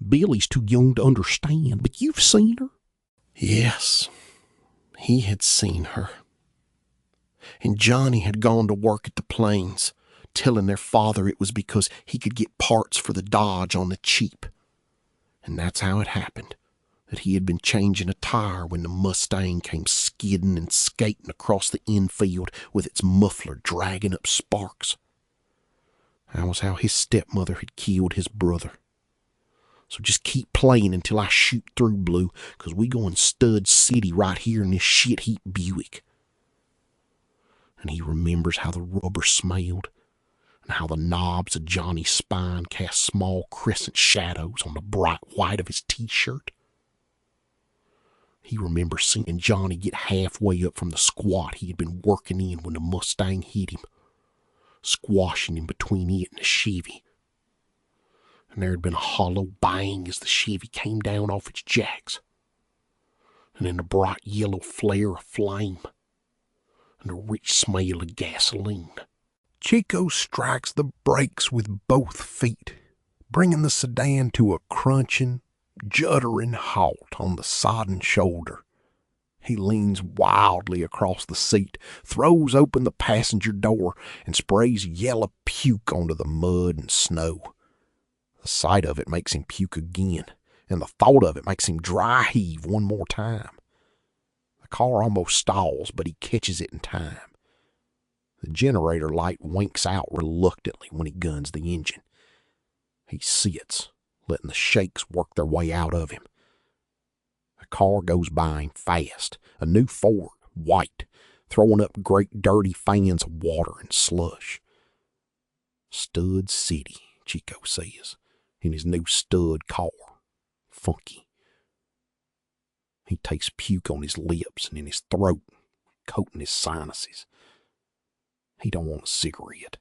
Billy's too young to understand, but you've seen her. Yes, he had seen her. And Johnny had gone to work at the Plains, telling their father it was because he could get parts for the Dodge on the cheap. And that's how it happened, that he had been changing a tire when the Mustang came skidding and skating across the infield with its muffler dragging up sparks. That was how his stepmother had killed his brother. So just keep playing until I shoot through, Blue, 'cause we going stud city right here in this shit-heap Buick. And he remembers how the rubber smelled, and how the knobs of Johnny's spine cast small crescent shadows on the bright white of his T-shirt. He remembers seeing Johnny get halfway up from the squat he had been working in when the Mustang hit him, squashing him between it and the Chevy. and there had been a hollow bang as the Chevy came down off its jacks, and then a bright yellow flare of flame, and a rich smell of gasoline. Chico strikes the brakes with both feet, bringing the sedan to a crunching, juddering halt on the sodden shoulder. He leans wildly across the seat, throws open the passenger door, and sprays yellow puke onto the mud and snow. The sight of it makes him puke again, and the thought of it makes him dry heave one more time. The car almost stalls, but he catches it in time. The generator light winks out reluctantly when he guns the engine. He sits, letting the shakes work their way out of him. The car goes by him fast, a new Ford, white, throwing up great dirty fans of water and slush. Stud City, Chico says, in his new stud car. Funky. He tastes puke on his lips and in his throat, coating his sinuses. He don't want a cigarette.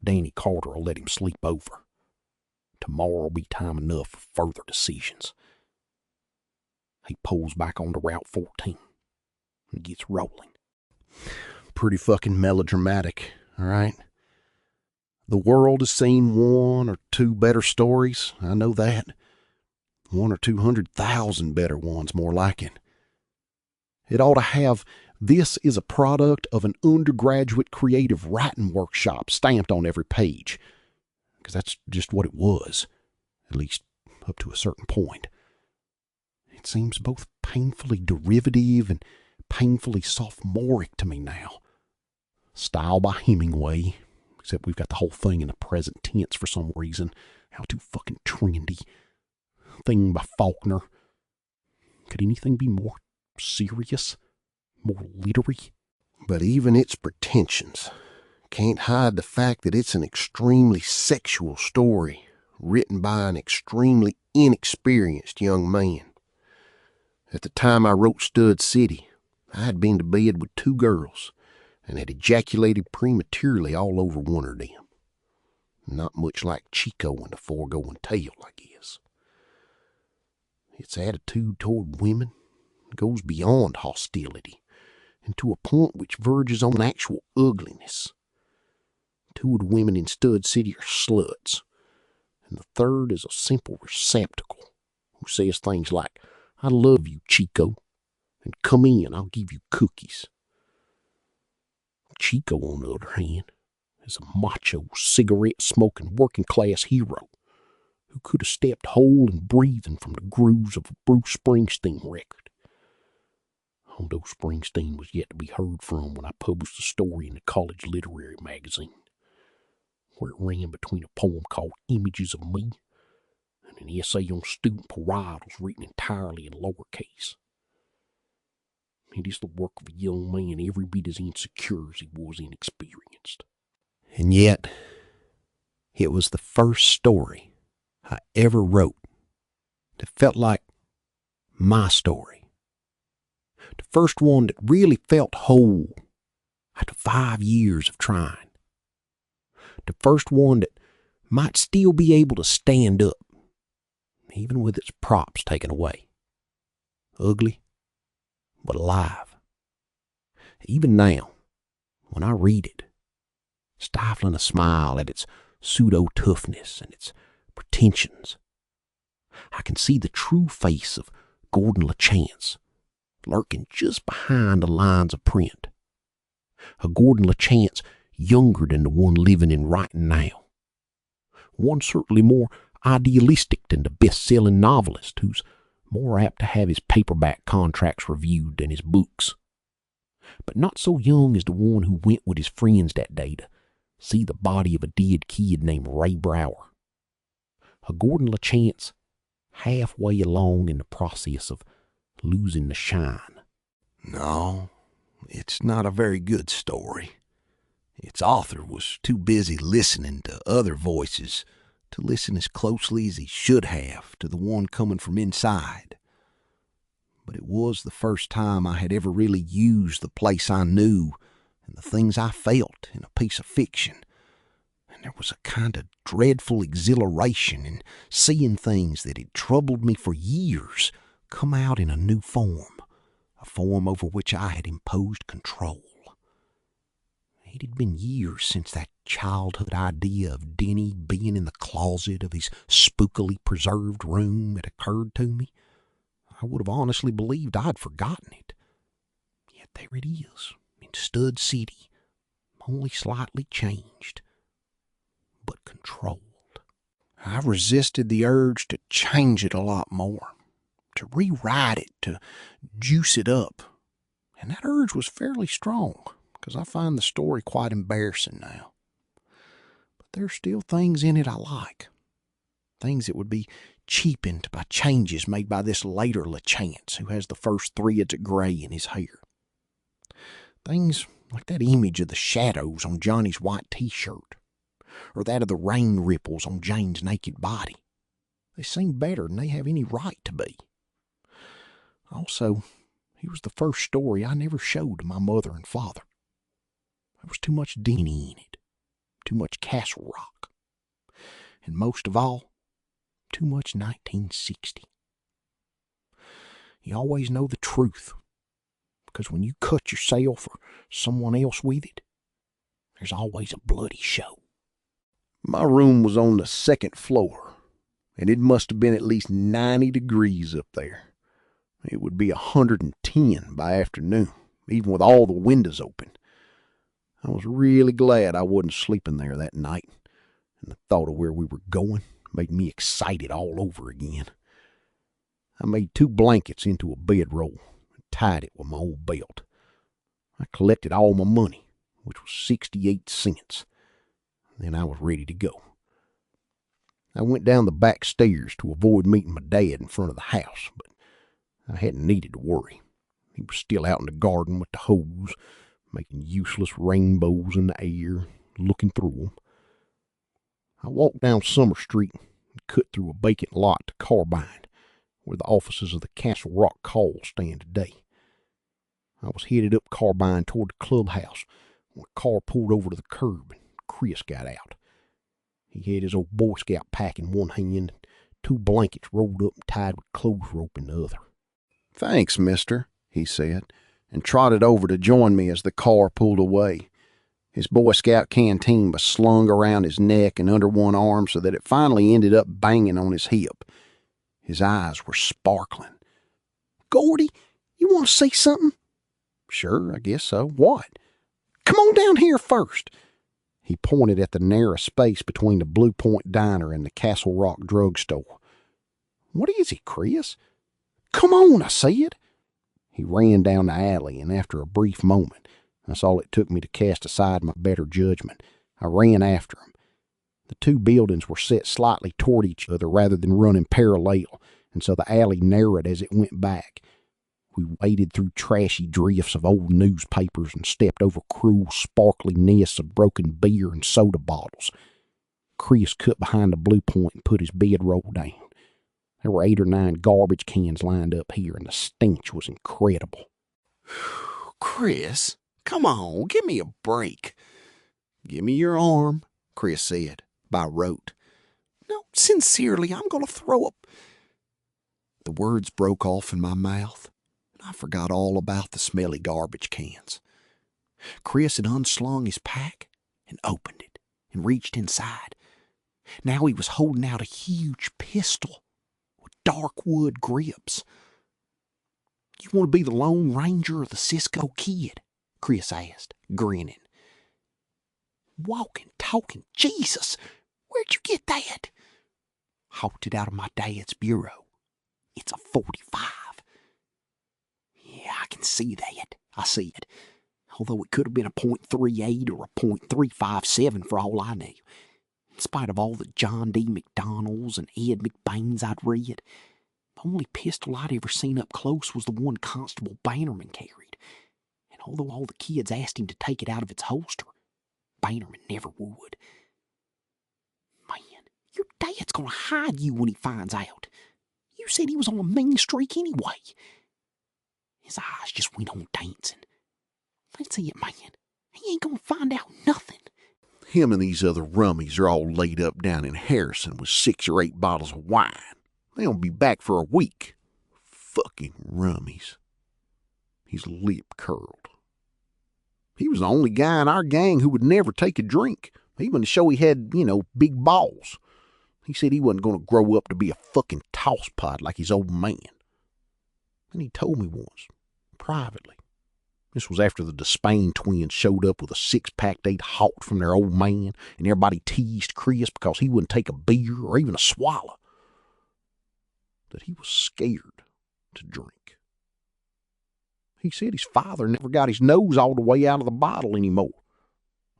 Danny Carter will let him sleep over. Tomorrow'll be time enough for further decisions. He pulls back onto Route 14 and gets rolling. Pretty fucking melodramatic, all right? The world has seen one or two better stories, I know that. 100,000 or 200,000 better ones, more like it. It ought to have, "This is a product of an undergraduate creative writing workshop," stamped on every page. Because that's just what it was, at least up to a certain point. It seems both painfully derivative and painfully sophomoric to me now. Style by Hemingway, except we've got the whole thing in the present tense for some reason. How too fucking trendy. Thing by Faulkner. Could anything be more serious? More literary? But even its pretensions can't hide the fact that it's an extremely sexual story written by an extremely inexperienced young man. At the time I wrote Stud City, I had been to bed with 2 girls and had ejaculated prematurely all over one of them. Not much like Chico in the foregoing tale, I guess. Its attitude toward women goes beyond hostility and to a point which verges on actual ugliness. 2 of the women in Stud City are sluts, and the third is a simple receptacle who says things like, "I love you, Chico, and come in, I'll give you cookies." Chico, on the other hand, is a macho, cigarette-smoking, working-class hero who could have stepped whole and breathing from the grooves of a Bruce Springsteen record. Although Springsteen was yet to be heard from when I published a story in the college literary magazine, where it ran between a poem called Images of Me and an essay on student parietals written entirely in lowercase. It is the work of a young man every bit as insecure as he was inexperienced. And yet, it was the first story I ever wrote that felt like my story. The first one that really felt whole after 5 years of trying. The first one that might still be able to stand up, even with its props taken away. Ugly, but alive. Even now, when I read it, stifling a smile at its pseudo-toughness and its pretensions, I can see the true face of Gordon LaChance lurking just behind the lines of print. A Gordon LaChance younger than the one living and writing now. One certainly more idealistic than the best-selling novelist who's more apt to have his paperback contracts reviewed than his books. But not so young as the one who went with his friends that day to see the body of a dead kid named Ray Brower. A Gordon LaChance halfway along in the process of losing the shine. No, it's not a very good story. Its author was too busy listening to other voices to listen as closely as he should have to the one coming from inside. But it was the first time I had ever really used the place I knew and the things I felt in a piece of fiction. And There was a kind of dreadful exhilaration in seeing things that had troubled me for years come out in a new form, a form over which I had imposed control. It had been years since that childhood idea of Denny being in the closet of his spookily preserved room had occurred to me. I would have honestly believed I'd forgotten it. Yet there it is, in Stud City, only slightly changed, but controlled. I resisted the urge to change it a lot more, to rewrite it, to juice it up. And that urge was fairly strong, because I find the story quite embarrassing now. But there are still things in it I like. Things that would be cheapened by changes made by this later LaChance who has the first threads of gray in his hair. Things like that image of the shadows on Johnny's white t-shirt, or that of the rain ripples on Jane's naked body. They seem better than they have any right to be. Also, he was the first story I never showed to my mother and father. There was too much Denny in it, too much Castle Rock, and most of all, too much 1960. You always know the truth, because when you cut yourself or someone else with it, there's always a bloody show. My room was on the second floor, and it must have been at least 90 degrees up there. It would be 110 by afternoon, even with all the windows open. I was really glad I wasn't sleeping there that night, and the thought of where we were going made me excited all over again. I made 2 blankets into a bedroll and tied it with my old belt. I collected all my money, which was 68 cents. Then I was ready to go. I went down the back stairs to avoid meeting my dad in front of the house, but I hadn't needed to worry. He was still out in the garden with the hose, making useless rainbows in the air, looking through them. I walked down Summer Street and cut through a vacant lot to Carbine, where the offices of the Castle Rock Call stand today. I was headed up Carbine toward the clubhouse when a car pulled over to the curb and Chris got out. He had his old Boy Scout pack in one hand, 2 blankets rolled up and tied with clothes rope in the other. "Thanks, mister," he said, and trotted over to join me as the car pulled away. His Boy Scout canteen was slung around his neck and under one arm so that it finally ended up banging on his hip. His eyes were sparkling. "Gordy, you want to see something?" "Sure, I guess so. What?" "Come on down here first." He pointed at the narrow space between the Blue Point Diner and the Castle Rock drugstore. "What is it, Chris?" "Come on," I said. He ran down the alley, and after a brief moment, that's all it took me to cast aside my better judgment, I ran after him. The 2 buildings were set slightly toward each other rather than running parallel, and so the alley narrowed as it went back. We waded through trashy drifts of old newspapers and stepped over cruel, sparkly nests of broken beer and soda bottles. Chris cut behind the Blue Point and put his bedroll down. There were 8 or 9 garbage cans lined up here, and the stench was incredible. "Chris, come on, give me a break." "Give me your arm," Chris said, by rote. "No, sincerely, I'm going to throw up." The words broke off in my mouth, and I forgot all about the smelly garbage cans. Chris had unslung his pack and opened it and reached inside. Now he was holding out a huge pistol with dark wood grips. "You want to be the Lone Ranger or the Cisco Kid?" Chris asked, grinning. "Walking, talking, Jesus, where'd you get that?" "Hawked it out of my dad's bureau. It's a .45. "Yeah, I can see that," I said, although it could have been a .38 or a .357 for all I knew. In spite of all the John D. McDonalds and Ed McBains I'd read, the only pistol I'd ever seen up close was the one Constable Bannerman carried. And although all the kids asked him to take it out of its holster, Bannerman never would. "Man, your dad's gonna hide you when he finds out. You said he was on a mean streak anyway." His eyes just went on dancing. "Let's see it, man. He ain't gonna find out nothing." Him and these other rummies are all laid up down in Harrison with 6 or 8 bottles of wine. They won't be back for a week. Fucking rummies. His lip curled. He was the only guy in our gang who would never take a drink, even to show he had, big balls. He said he wasn't going to grow up to be a fucking tosspot like his old man. And he told me once, privately. This was after the Despain twins showed up with a 6-pack they'd hawked from their old man, and everybody teased Chris because he wouldn't take a beer or even a swallow. That he was scared to drink. He said his father never got his nose all the way out of the bottle anymore.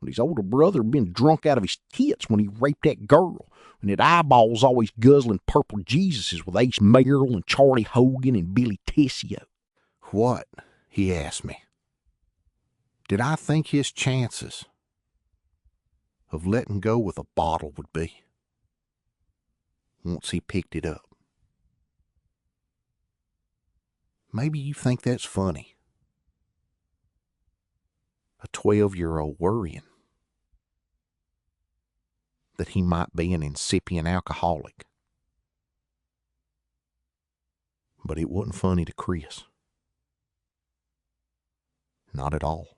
And his older brother had been drunk out of his tits when he raped that girl, and had eyeballs always guzzling purple Jesuses with Ace Merrill and Charlie Hogan and Billy Tessio. What, he asked me, did I think his chances of letting go with a bottle would be once he picked it up? Maybe you think that's funny. A 12-year-old worrying that he might be an incipient alcoholic. But it wasn't funny to Chris. Not at all.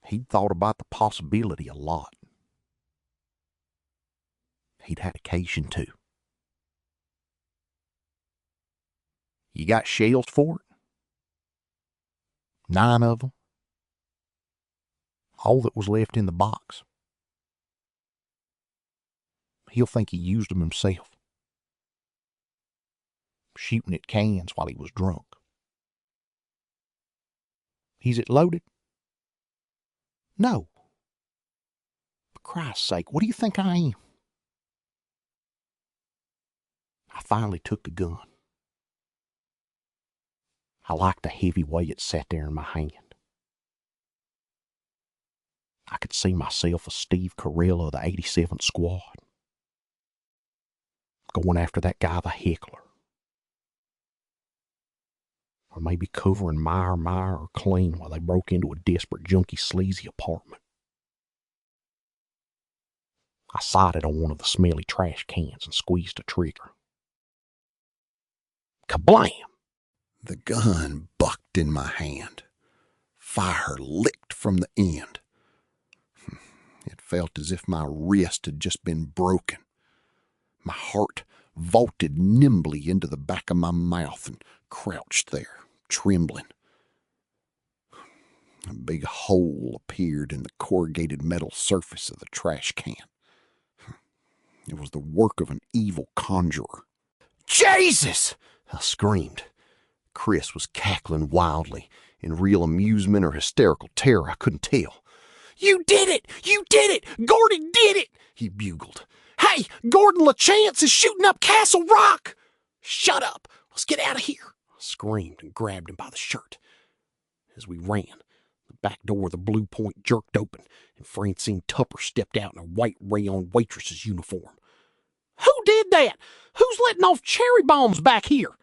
He'd thought about the possibility a lot. He'd had occasion to. You got shells for it? 9 of them. All that was left in the box. He'll think he used them himself. Shooting at cans while he was drunk. Is it loaded? No. For Christ's sake, what do you think I am? I finally took the gun. I liked the heavy way it sat there in my hand. I could see myself as Steve Carell of the 87th Squad. Going after that guy, the heckler. Or maybe covering Meyer or Clean while they broke into a desperate junkie sleazy apartment. I sighted on one of the smelly trash cans and squeezed a trigger. Kablam! The gun bucked in my hand. Fire licked from the end. It felt as if my wrist had just been broken. My heart vaulted nimbly into the back of my mouth and crouched there, trembling. A big hole appeared in the corrugated metal surface of the trash can. It was the work of an evil conjurer. Jesus! I screamed. Chris was cackling wildly, in real amusement or hysterical terror, I couldn't tell. You did it! You did it! Gordon did it! He bugled. Hey, Gordon LaChance is shooting up Castle Rock! Shut up! Let's get out of here! I screamed and grabbed him by the shirt. As we ran, the back door of the Blue Point jerked open, and Francine Tupper stepped out in a white rayon waitress's uniform. Who did that? Who's letting off cherry bombs back here?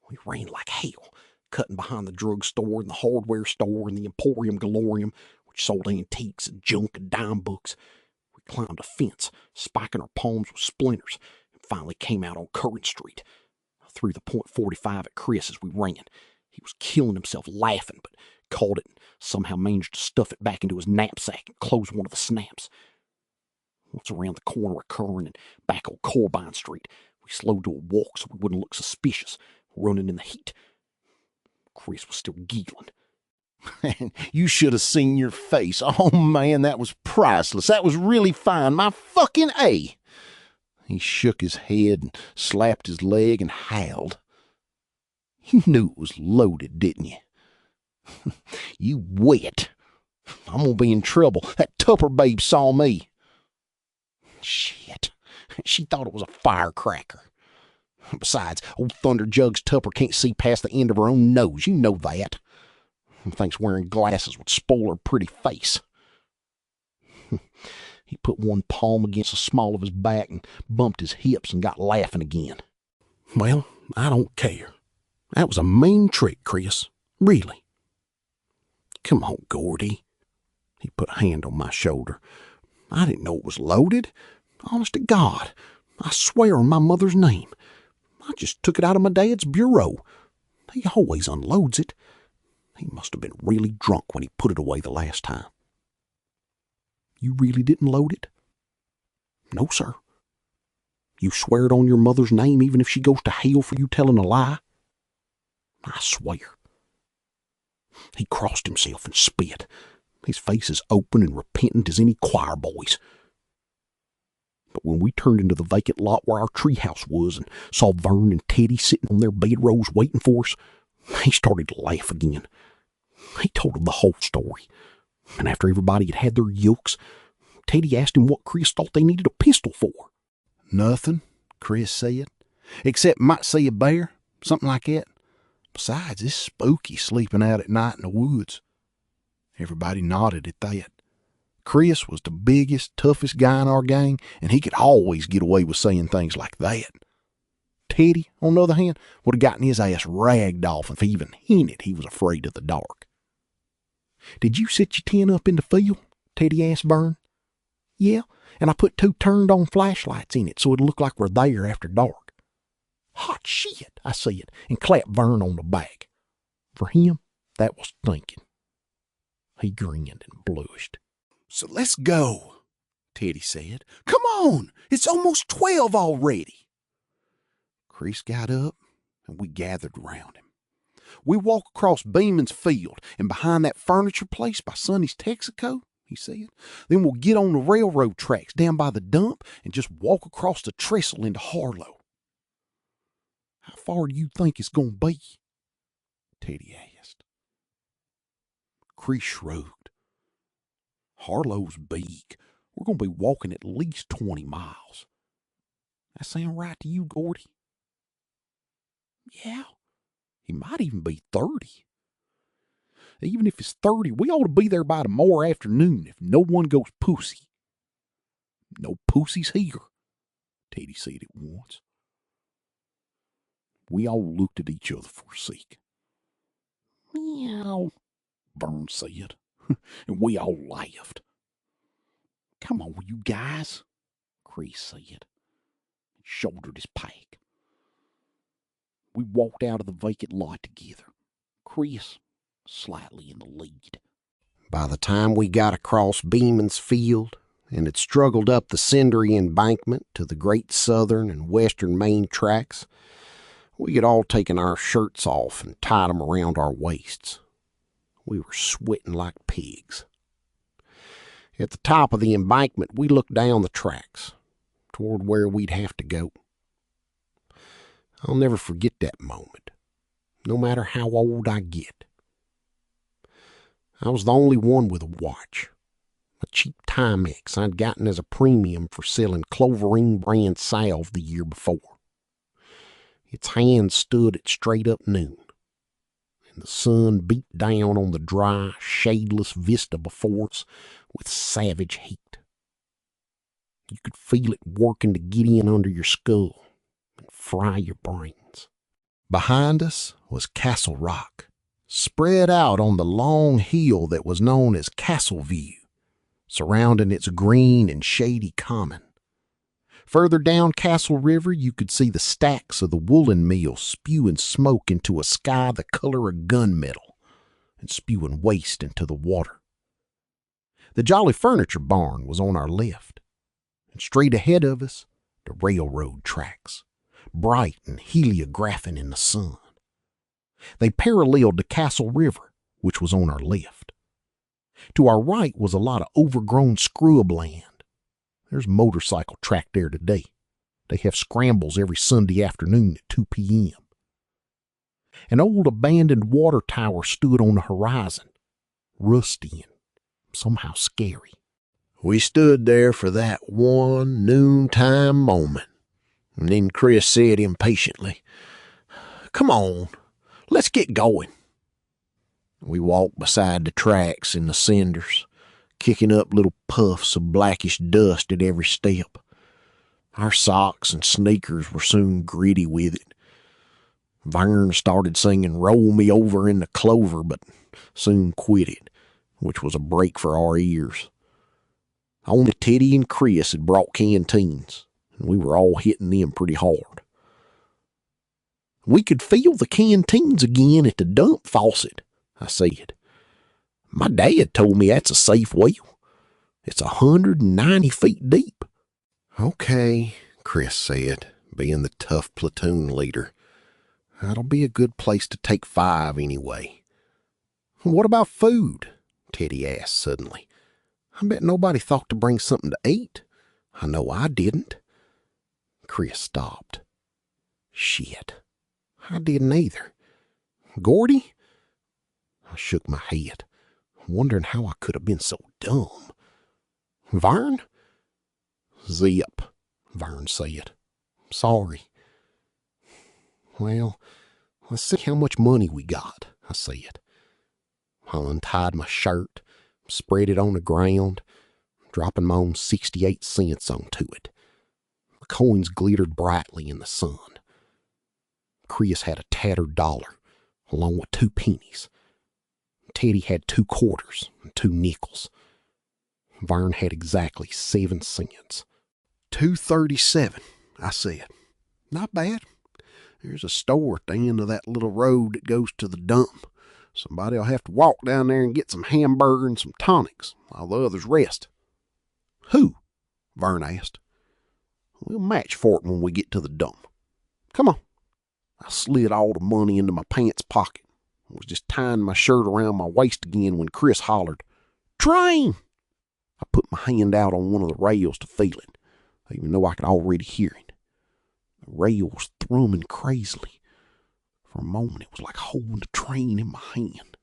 We ran like hell, cutting behind the drugstore and the hardware store and the Emporium Galorium, which sold antiques and junk and dime books. We climbed a fence, spiking our palms with splinters, and finally came out on Current Street. I threw the .45 at Chris as we ran. He was killing himself laughing, but caught it and somehow managed to stuff it back into his knapsack and close one of the snaps. Once around the corner of Curran and back on Corbine Street, we slowed to a walk so we wouldn't look suspicious, running in the heat. Chris was still giggling. Man, you should have seen your face. Oh, man, that was priceless. That was really fine. My fucking A. He shook his head and slapped his leg and howled. You knew it was loaded, didn't you? You wet. I'm gonna be in trouble. That Tupper babe saw me. Shit. She thought it was a firecracker. Besides, old Thunder Jugs Tupper can't see past the end of her own nose. You know that. And thinks wearing glasses would spoil her pretty face. He put one palm against the small of his back and bumped his hips and got laughing again. Well, I don't care. That was a mean trick, Chris. Really. Come on, Gordy. He put a hand on my shoulder. I didn't know it was loaded. Honest to God, I swear on my mother's name. I just took it out of my dad's bureau. He always unloads it. He must have been really drunk when he put it away the last time. You really didn't load it? No, sir. You swear it on your mother's name even if she goes to hell for you telling a lie? I swear. He crossed himself and spit. His face as open and repentant as any choir boy's. But when we turned into the vacant lot where our treehouse was and saw Vern and Teddy sitting on their bedrolls waiting for us, he started to laugh again. He told them the whole story. And after everybody had had their yokes, Teddy asked him what Chris thought they needed a pistol for. Nothing, Chris said, except might see a bear, something like that. Besides, it's spooky sleeping out at night in the woods. Everybody nodded at that. Chris was the biggest, toughest guy in our gang, and he could always get away with saying things like that. Teddy, on the other hand, would have gotten his ass ragged off if he even hinted he was afraid of the dark. Did you set your tent up in the field? Teddy asked Vern. Yeah, and I put 2 turned-on flashlights in it so it'd look like we're there after dark. Hot shit, I said, and clapped Vern on the back. For him, that was thinking. He grinned and blushed. So let's go, Teddy said. Come on, it's almost 12 already. Chris got up, and we gathered around him. We walked across Beeman's field and behind that furniture place by Sonny's Texaco, he said. Then we'll get on the railroad tracks down by the dump and just walk across the trestle into Harlow. How far do you think it's going to be? Teddy asked. Chris shrugged. Harlow's big. We're going to be walking at least 20 miles. That sound right to you, Gordy? Yeah. He might even be 30. Even if it's 30, we ought to be there by tomorrow afternoon if no one goes pussy. No pussies here, Teddy said at once. We all looked at each other for a sec. Meow, Vern said, and we all laughed. Come on, you guys, Chris said, and shouldered his pack. We walked out of the vacant lot together, Chris slightly in the lead. By the time we got across Beeman's field and had struggled up the cindery embankment to the Great Southern and Western Main tracks, we had all taken our shirts off and tied them around our waists. We were sweating like pigs. At the top of the embankment, we looked down the tracks toward where we'd have to go. I'll never forget that moment, no matter how old I get. I was the only one with a watch, a cheap Timex I'd gotten as a premium for selling Cloverine brand salve the year before. Its hands stood at straight up noon, and the sun beat down on the dry, shadeless vista before us with savage heat. You could feel it working to get in under your skull and fry your brains. Behind us was Castle Rock, spread out on the long hill that was known as Castle View, surrounding its green and shady common. Further down Castle River, you could see the stacks of the woolen mill spewing smoke into a sky the color of gunmetal and spewing waste into the water. The Jolly Furniture Barn was on our left, and straight ahead of us, the railroad tracks, bright and heliographing in the sun. They paralleled the Castle River, which was on our left. To our right was a lot of overgrown scrub land. There's a motorcycle track there today. They have scrambles every Sunday afternoon at 2 p.m. An old abandoned water tower stood on the horizon, rusty and somehow scary. We stood there for that one noontime moment, and then Chris said impatiently, "Come on, let's get going." We walked beside the tracks in the cinders, kicking up little puffs of blackish dust at every step. Our socks and sneakers were soon gritty with it. Vern started singing "Roll Me Over in the Clover," but soon quit it, which was a break for our ears. Only Teddy and Chris had brought canteens, and we were all hitting them pretty hard. We could feel the canteens again at the dump faucet, I said. My dad told me that's a safe well. It's 190 feet deep. Okay, Chris said, being the tough platoon leader. That'll be a good place to take 5 anyway. What about food? Teddy asked suddenly. I bet nobody thought to bring something to eat. I know I didn't. Chris stopped. Shit. I didn't either. Gordy? I shook my head, wondering how I could have been so dumb. Vern? Zip, Vern said. Sorry. Well, let's see how much money we got, I said. I untied my shirt, spread it on the ground, dropping my own 68 cents onto it. The coins glittered brightly in the sun. Chris had a tattered dollar, along with 2 pennies. Teddy had 2 quarters and 2 nickels. Vern had exactly 7 cents. $2.37, I said. Not bad. There's a store at the end of that little road that goes to the dump. Somebody'll have to walk down there and get some hamburger and some tonics while the others rest. Who? Vern asked. We'll match for it when we get to the dump. Come on. I slid all the money into my pants pocket. I was just tying my shirt around my waist again when Chris hollered, "Train!" I put my hand out on one of the rails to feel it, even though I could already hear it. The rail was thrumming crazily. For a moment, it was like holding the train in my hand.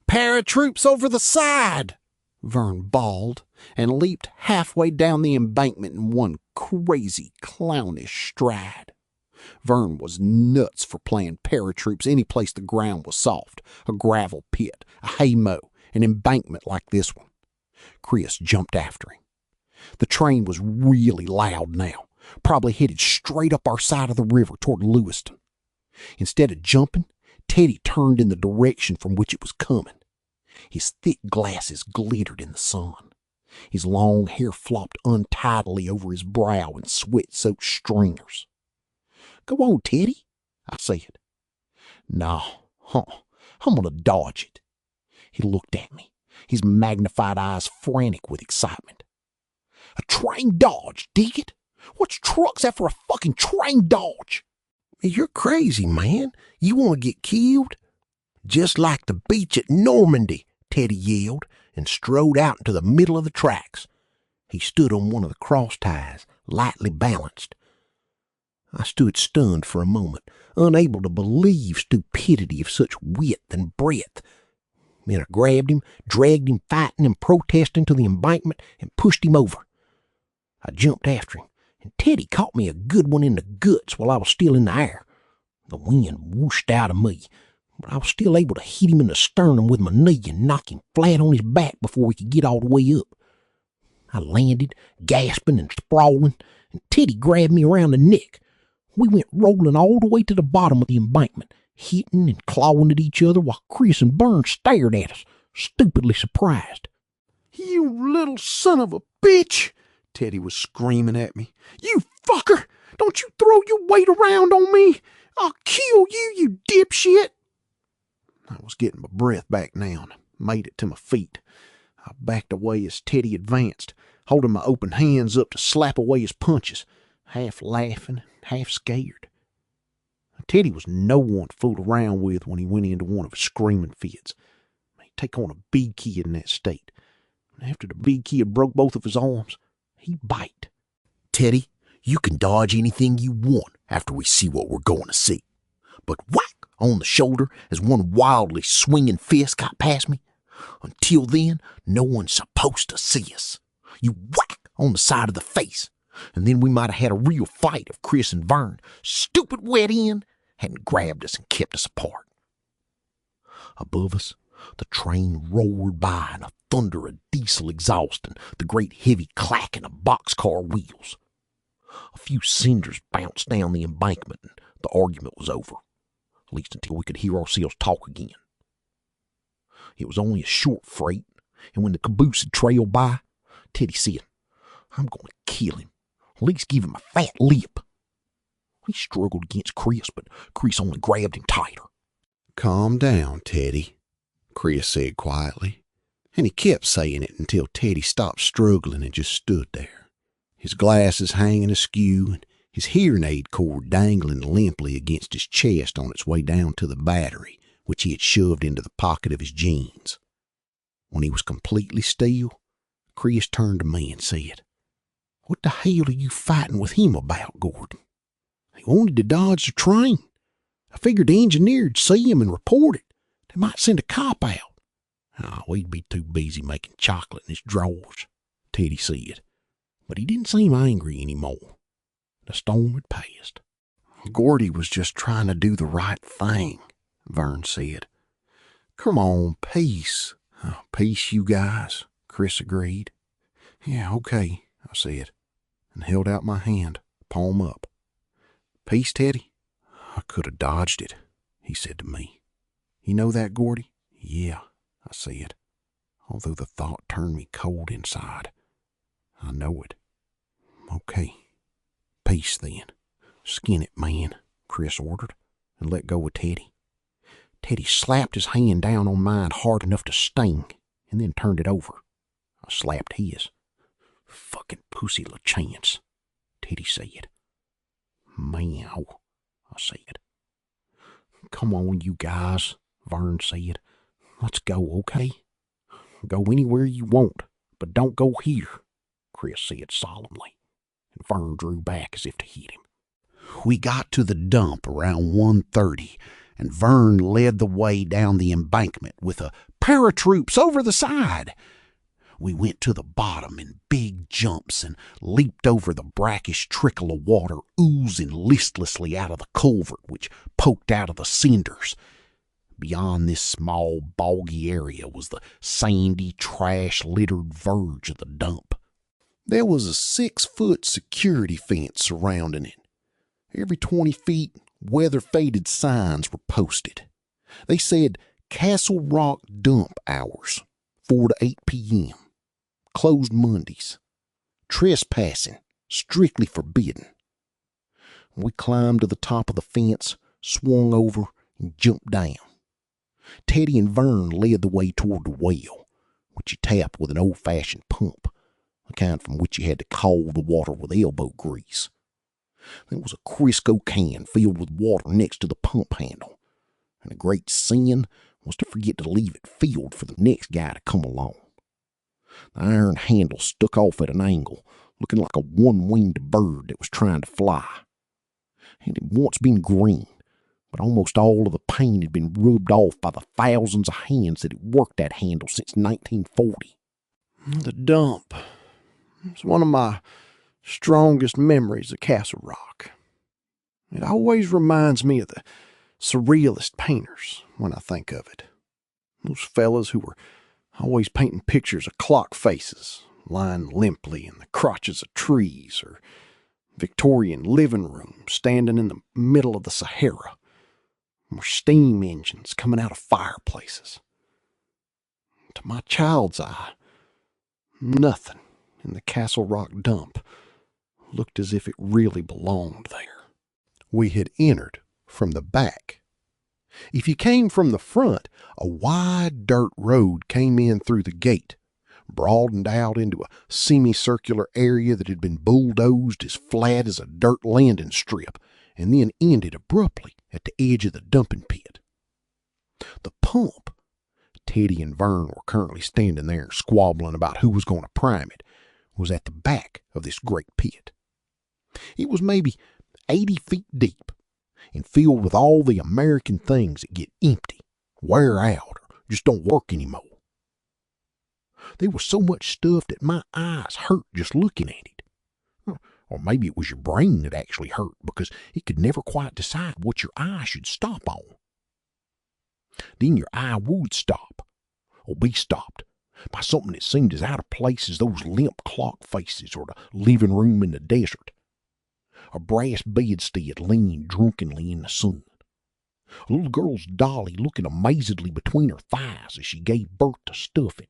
"Paratroops over the side!" Vern bawled, and leaped halfway down the embankment in one crazy, clownish stride. Vern was nuts for playing paratroops any place the ground was soft, a gravel pit, a haymow, an embankment like this one. Chris jumped after him. The train was really loud now, probably headed straight up our side of the river toward Lewiston. Instead of jumping, Teddy turned in the direction from which it was coming. His thick glasses glittered in the sun. His long hair flopped untidily over his brow in sweat-soaked stringers. "Go on, Teddy," I said. "No, I'm gonna dodge it." He looked at me, his magnified eyes frantic with excitement. "A train dodge, dig it? What's trucks after a fucking train dodge?" You're crazy, man. You want to get killed? Just like the beach at Normandy, Teddy yelled, and strode out into the middle of the tracks. He stood on one of the cross ties, lightly balanced. I stood stunned for a moment, unable to believe stupidity of such width and breadth. Then I grabbed him, dragged him fighting and protesting to the embankment, and pushed him over. I jumped after him, and Teddy caught me a good one in the guts while I was still in the air. The wind whooshed out of me, but I was still able to hit him in the sternum with my knee and knock him flat on his back before we could get all the way up. I landed, gasping and sprawling, and Teddy grabbed me around the neck. We went rolling all the way to the bottom of the embankment, hitting and clawing at each other while Chris and Burns stared at us, stupidly surprised. "You little son of a bitch!" Teddy was screaming at me. "You fucker! Don't you throw your weight around on me! I'll kill you, you dipshit!" I was getting my breath back now and made it to my feet. I backed away as Teddy advanced, holding my open hands up to slap away his punches, half laughing, half scared. Teddy was no one to fool around with when he went into one of his screaming fits. He'd take on a big kid in that state. And after the big kid broke both of his arms, he'd bite. "Teddy, you can dodge anything you want after we see what we're going to see." But whack on the shoulder as one wildly swinging fist got past me. "Until then, no one's supposed to see us." You whack on the side of the face, and then we might have had a real fight if Chris and Vern, stupid wet end, hadn't grabbed us and kept us apart. Above us, the train roared by in a thunder of diesel exhaust and the great heavy clacking of boxcar wheels. A few cinders bounced down the embankment and the argument was over, at least until we could hear ourselves talk again. It was only a short freight, And when the caboose had trailed by, Teddy said, I'm going to kill him. At least give him a fat lip. He struggled against Chris, but Chris only grabbed him tighter. Calm down, Teddy, Chris said quietly, and he kept saying it until Teddy stopped struggling and just stood there, his glasses hanging askew and his hearing aid cord dangling limply against his chest on its way down to the battery, which he had shoved into the pocket of his jeans. When he was completely still, Chris turned to me and said, What the hell are you fighting with him about, Gordon? He wanted to dodge the train. I figured the engineer'd see him and report it. They might send a cop out. Oh, we'd be too busy making chocolate in his drawers, Teddy said. But he didn't seem angry anymore. The storm had passed. Gordy was just trying to do the right thing, Vern said. Come on, peace. Oh, peace, you guys, Chris agreed. Yeah, okay, I said, and held out my hand, palm up. Peace, Teddy? I could have dodged it, he said to me. You know that, Gordy? Yeah, I said, although the thought turned me cold inside. I know it. Okay, peace then. Skin it, man, Chris ordered, and let go of Teddy. Teddy slapped his hand down on mine hard enough to sting, and then turned it over. I slapped his. Fucking pussy LaChance, Teddy said. Meow, I said. Come on, you guys, Vern said. Let's go, okay? Go anywhere you want, but don't go here, Chris said solemnly, and Vern drew back as if to hit him. We got to the dump around 1:30, and Vern led the way down the embankment with a paratroops over the side. We went to the bottom in big jumps and leaped over the brackish trickle of water oozing listlessly out of the culvert which poked out of the cinders. Beyond this small, boggy area was the sandy, trash-littered verge of the dump. There was a 6-foot security fence surrounding it. Every 20 feet, weather-faded signs were posted. They said Castle Rock dump hours, 4 to 8 p.m., closed Mondays, trespassing, strictly forbidden. We climbed to the top of the fence, swung over, and jumped down. Teddy and Vern led the way toward the well, which you tap with an old-fashioned pump, the kind from which you had to caul the water with elbow grease. There was a Crisco can filled with water next to the pump handle, and a great sin was to forget to leave it filled for the next guy to come along. The iron handle stuck off at an angle, looking like a one-winged bird that was trying to fly. It had once been green, but almost all of the paint had been rubbed off by the thousands of hands that had worked that handle since 1940. The dump is one of my strongest memories of Castle Rock. It always reminds me of the surrealist painters when I think of it. Those fellas who were always painting pictures of clock faces lying limply in the crotches of trees, or Victorian living rooms standing in the middle of the Sahara, or steam engines coming out of fireplaces. To my child's eye, nothing in the Castle Rock dump looked as if it really belonged there. We had entered from the back. If you came from the front, a wide dirt road came in through the gate, broadened out into a semicircular area that had been bulldozed as flat as a dirt landing strip, and then ended abruptly at the edge of the dumping pit. The pump, Teddy and Vern were currently standing there squabbling about who was going to prime it, was at the back of this great pit. It was maybe 80 feet deep and filled with all the American things that get empty, wear out, or just don't work anymore. There was so much stuff that my eyes hurt just looking at it. Or maybe it was your brain that actually hurt because it could never quite decide what your eye should stop on. Then your eye would stop, or be stopped, by something that seemed as out of place as those limp clock faces or the living room in the desert. A brass bedstead leaned drunkenly in the sun. A little girl's dolly looking amazedly between her thighs as she gave birth to stuffing.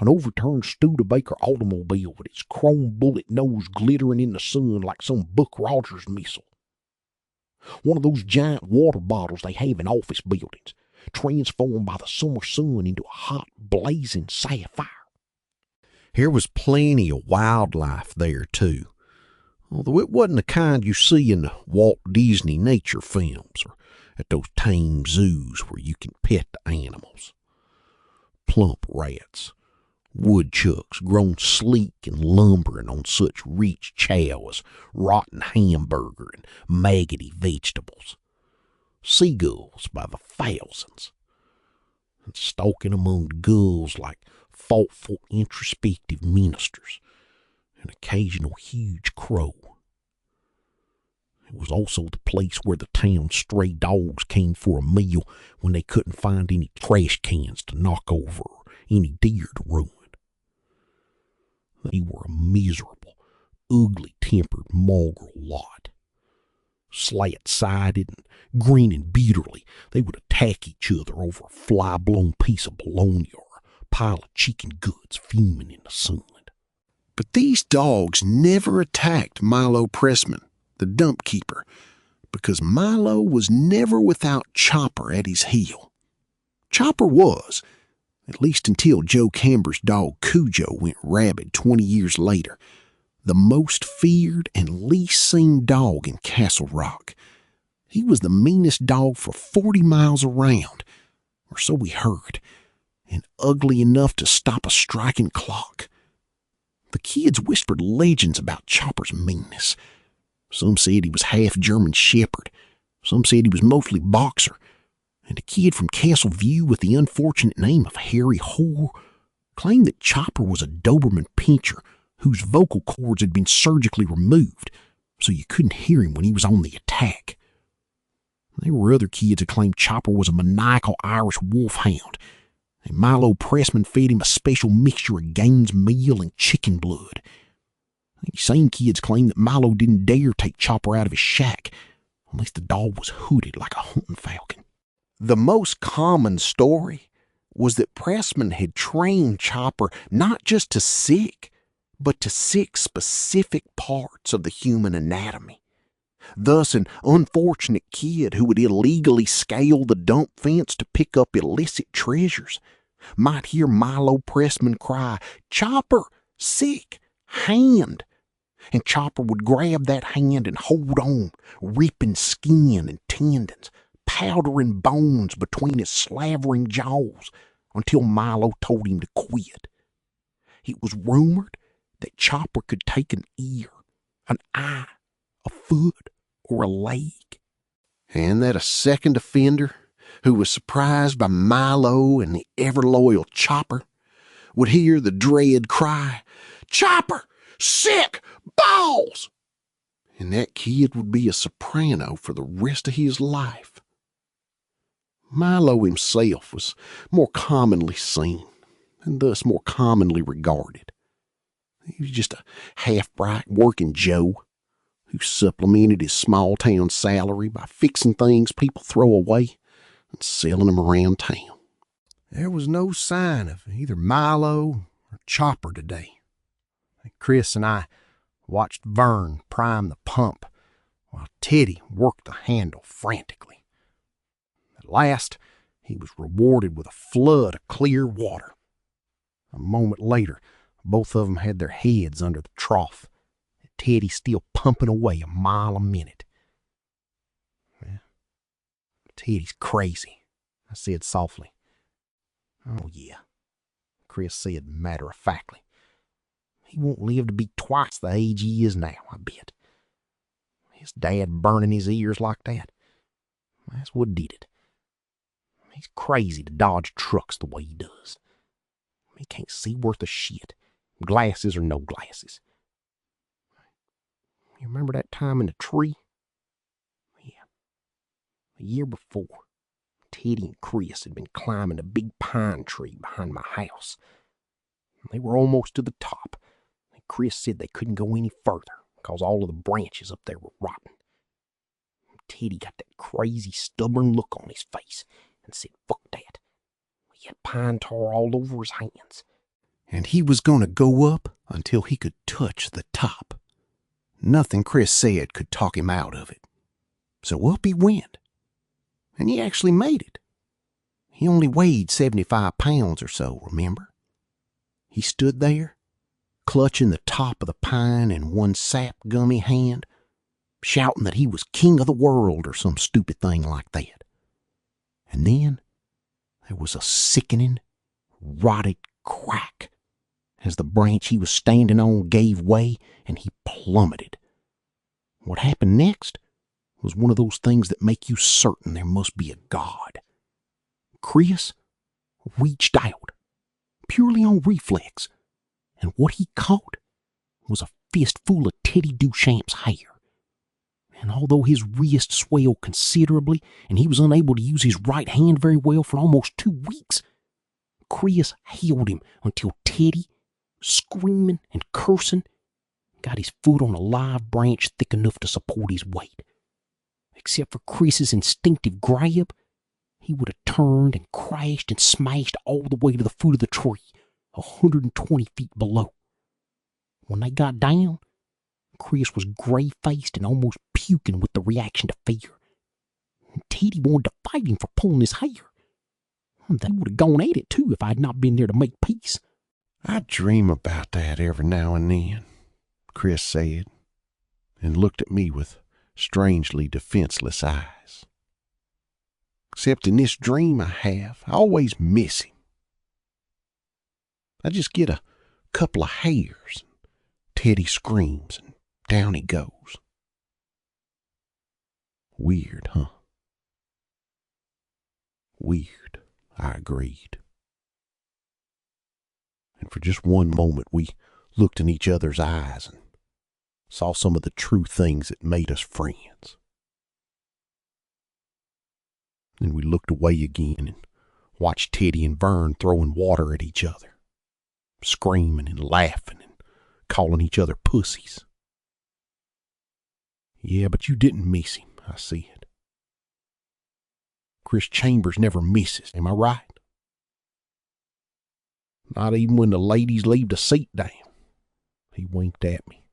An overturned Studebaker automobile with its chrome bullet nose glittering in the sun like some Buck Rogers missile. One of those giant water bottles they have in office buildings, transformed by the summer sun into a hot, blazing sapphire. There was plenty of wildlife there, too, although it wasn't the kind you see in the Walt Disney nature films or at those tame zoos where you can pet the animals. Plump rats, woodchucks grown sleek and lumbering on such rich chow as rotten hamburger and maggoty vegetables. Seagulls by the thousands, and stalking among gulls like thoughtful, introspective ministers, an occasional huge crow. It was also the place where the town's stray dogs came for a meal when they couldn't find any trash cans to knock over or any deer to ruin. They were a miserable, ugly-tempered mongrel lot. Slat-sided and grinning bitterly, they would attack each other over a fly-blown piece of bologna or a pile of chicken guts fuming in the sun. But these dogs never attacked Milo Pressman, the dump keeper, because Milo was never without Chopper at his heel. Chopper was, at least until Joe Camber's dog Cujo went rabid 20 years later, the most feared and least seen dog in Castle Rock. He was the meanest dog for 40 miles around, or so we heard, and ugly enough to stop a striking clock. The kids whispered legends about Chopper's meanness. Some said he was half German Shepherd. Some said he was mostly boxer. And a kid from Castle View with the unfortunate name of Harry Hoare claimed that Chopper was a Doberman Pinscher whose vocal cords had been surgically removed, so you couldn't hear him when he was on the attack. There were other kids who claimed Chopper was a maniacal Irish wolfhound, and Milo Pressman fed him a special mixture of Gaines meal and chicken blood. These same kids claimed that Milo didn't dare take Chopper out of his shack unless the dog was hooded like a hunting falcon. The most common story was that Pressman had trained Chopper not just to sick, but to sick specific parts of the human anatomy. Thus, an unfortunate kid who would illegally scale the dump fence to pick up illicit treasures might hear Milo Pressman cry, "Chopper, sick, hand!" And Chopper would grab that hand and hold on, ripping skin and tendons, powdering bones between his slavering jaws until Milo told him to quit. It was rumored that Chopper could take an ear, an eye, a foot, or a leg. And that a second offender, who was surprised by Milo and the ever-loyal Chopper, would hear the dread cry, "Chopper, sick, balls!" And that kid would be a soprano for the rest of his life. Milo himself was more commonly seen, and thus more commonly regarded. He was just a half-bright working Joe who supplemented his small-town salary by fixing things people throw away and selling them around town. There was no sign of either Milo or Chopper today. Chris and I watched Vern prime the pump while Teddy worked the handle frantically. At last, he was rewarded with a flood of clear water. A moment later, both of them had their heads under the trough, Teddy still pumping away a mile a minute. Well, Teddy's crazy, I said softly. Oh, yeah, Chris said matter-of-factly. He won't live to be twice the age he is now, I bet. His dad burning his ears like that, that's what did it. He's crazy to dodge trucks the way he does. He can't see worth a shit, glasses or no glasses. You remember that time in the tree? Yeah. A year before, Teddy and Chris had been climbing a big pine tree behind my house. They were almost to the top, and Chris said they couldn't go any further because all of the branches up there were rotten. Teddy got that crazy, stubborn look on his face and said, "Fuck that." He had pine tar all over his hands. and he was going to go up until he could touch the top. Nothing Chris said could talk him out of it. So up he went, and he actually made it. He only weighed 75 pounds or so, remember? He stood there, clutching the top of the pine in one sap-gummy hand, shouting that he was king of the world or some stupid thing like that. And then there was a sickening, rotted crack as the branch he was standing on gave way and he plummeted. What happened next was one of those things that make you certain there must be a God. Chris reached out, purely on reflex, and what he caught was a fistful of Teddy Duchamp's hair. And although his wrist swelled considerably and he was unable to use his right hand very well for almost 2 weeks, Chris held him until Teddy, screaming and cursing, got his foot on a live branch thick enough to support his weight. Except for Chris's instinctive grab, he would have turned and crashed and smashed all the way to the foot of the tree, 120 feet below. When they got down, Chris was gray-faced and almost puking with the reaction to fear. Teddy wanted to fight him for pulling his hair. They would have gone at it, too, if I had not been there to make peace. I dream about that every now and then, Chris said, and looked at me with strangely defenseless eyes. Except in this dream I always miss him. I just get a couple of hairs. Teddy screams, and down he goes. Weird, huh? Weird, I agreed. And for just one moment we looked in each other's eyes and saw some of the true things that made us friends. Then we looked away again and watched Teddy and Vern throwing water at each other, screaming and laughing and calling each other pussies. Yeah, but you didn't miss him, I said. Chris Chambers never misses, am I right? Not even when the ladies leave the seat down. He winked at me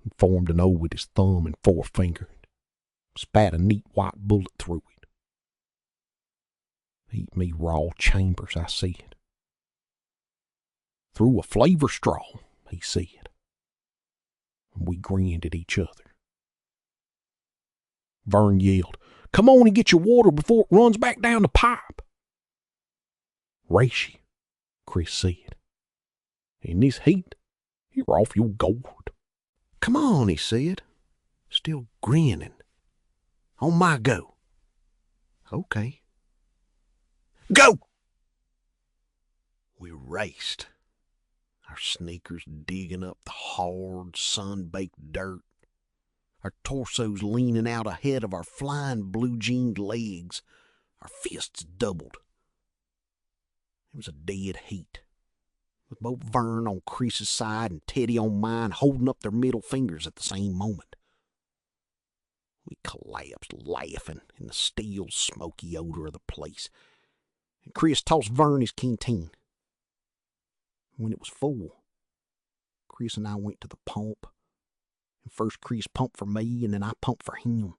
and formed an O with his thumb and forefinger and spat a neat white bullet through it. Eat me raw, Chambers, I said. Through a flavor straw, he said. And we grinned at each other. Vern yelled, "Come on and get your water before it runs back down the pipe." "Race you," Chris said. "In this heat, you're off your gourd." "Come on," he said, still grinning. "On my go." "Okay." "Go!" We raced, our sneakers digging up the hard, sun-baked dirt, our torsos leaning out ahead of our flying blue-jeaned legs, our fists doubled. It was a dead heat, with both Vern on Chris's side and Teddy on mine holding up their middle fingers at the same moment. We collapsed laughing in the stale, smoky odor of the place, and Chris tossed Vern his canteen. When it was full, Chris and I went to the pump, and first Chris pumped for me, and then I pumped for him.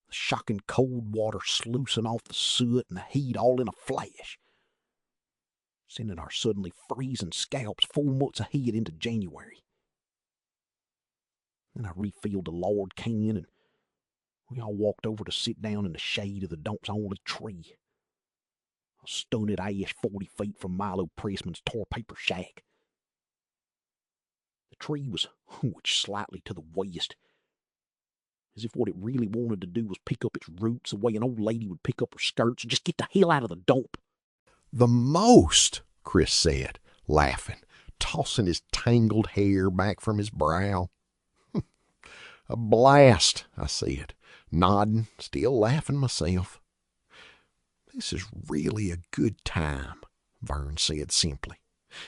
The shocking cold water sluicing off the soot and the heat all in a flash, sending our suddenly freezing scalps 4 months ahead into January. Then I refilled the lard can, and we all walked over to sit down in the shade of the dump's only tree, a stunted ash 40 feet from Milo Pressman's tar paper shack. The tree was hunched slightly to the west, as if what it really wanted to do was pick up its roots the way an old lady would pick up her skirts and just get the hell out of the dump. "The most," Chris said, laughing, tossing his tangled hair back from his brow. "A blast," I said, nodding, still laughing myself. "This is really a good time," Vern said simply.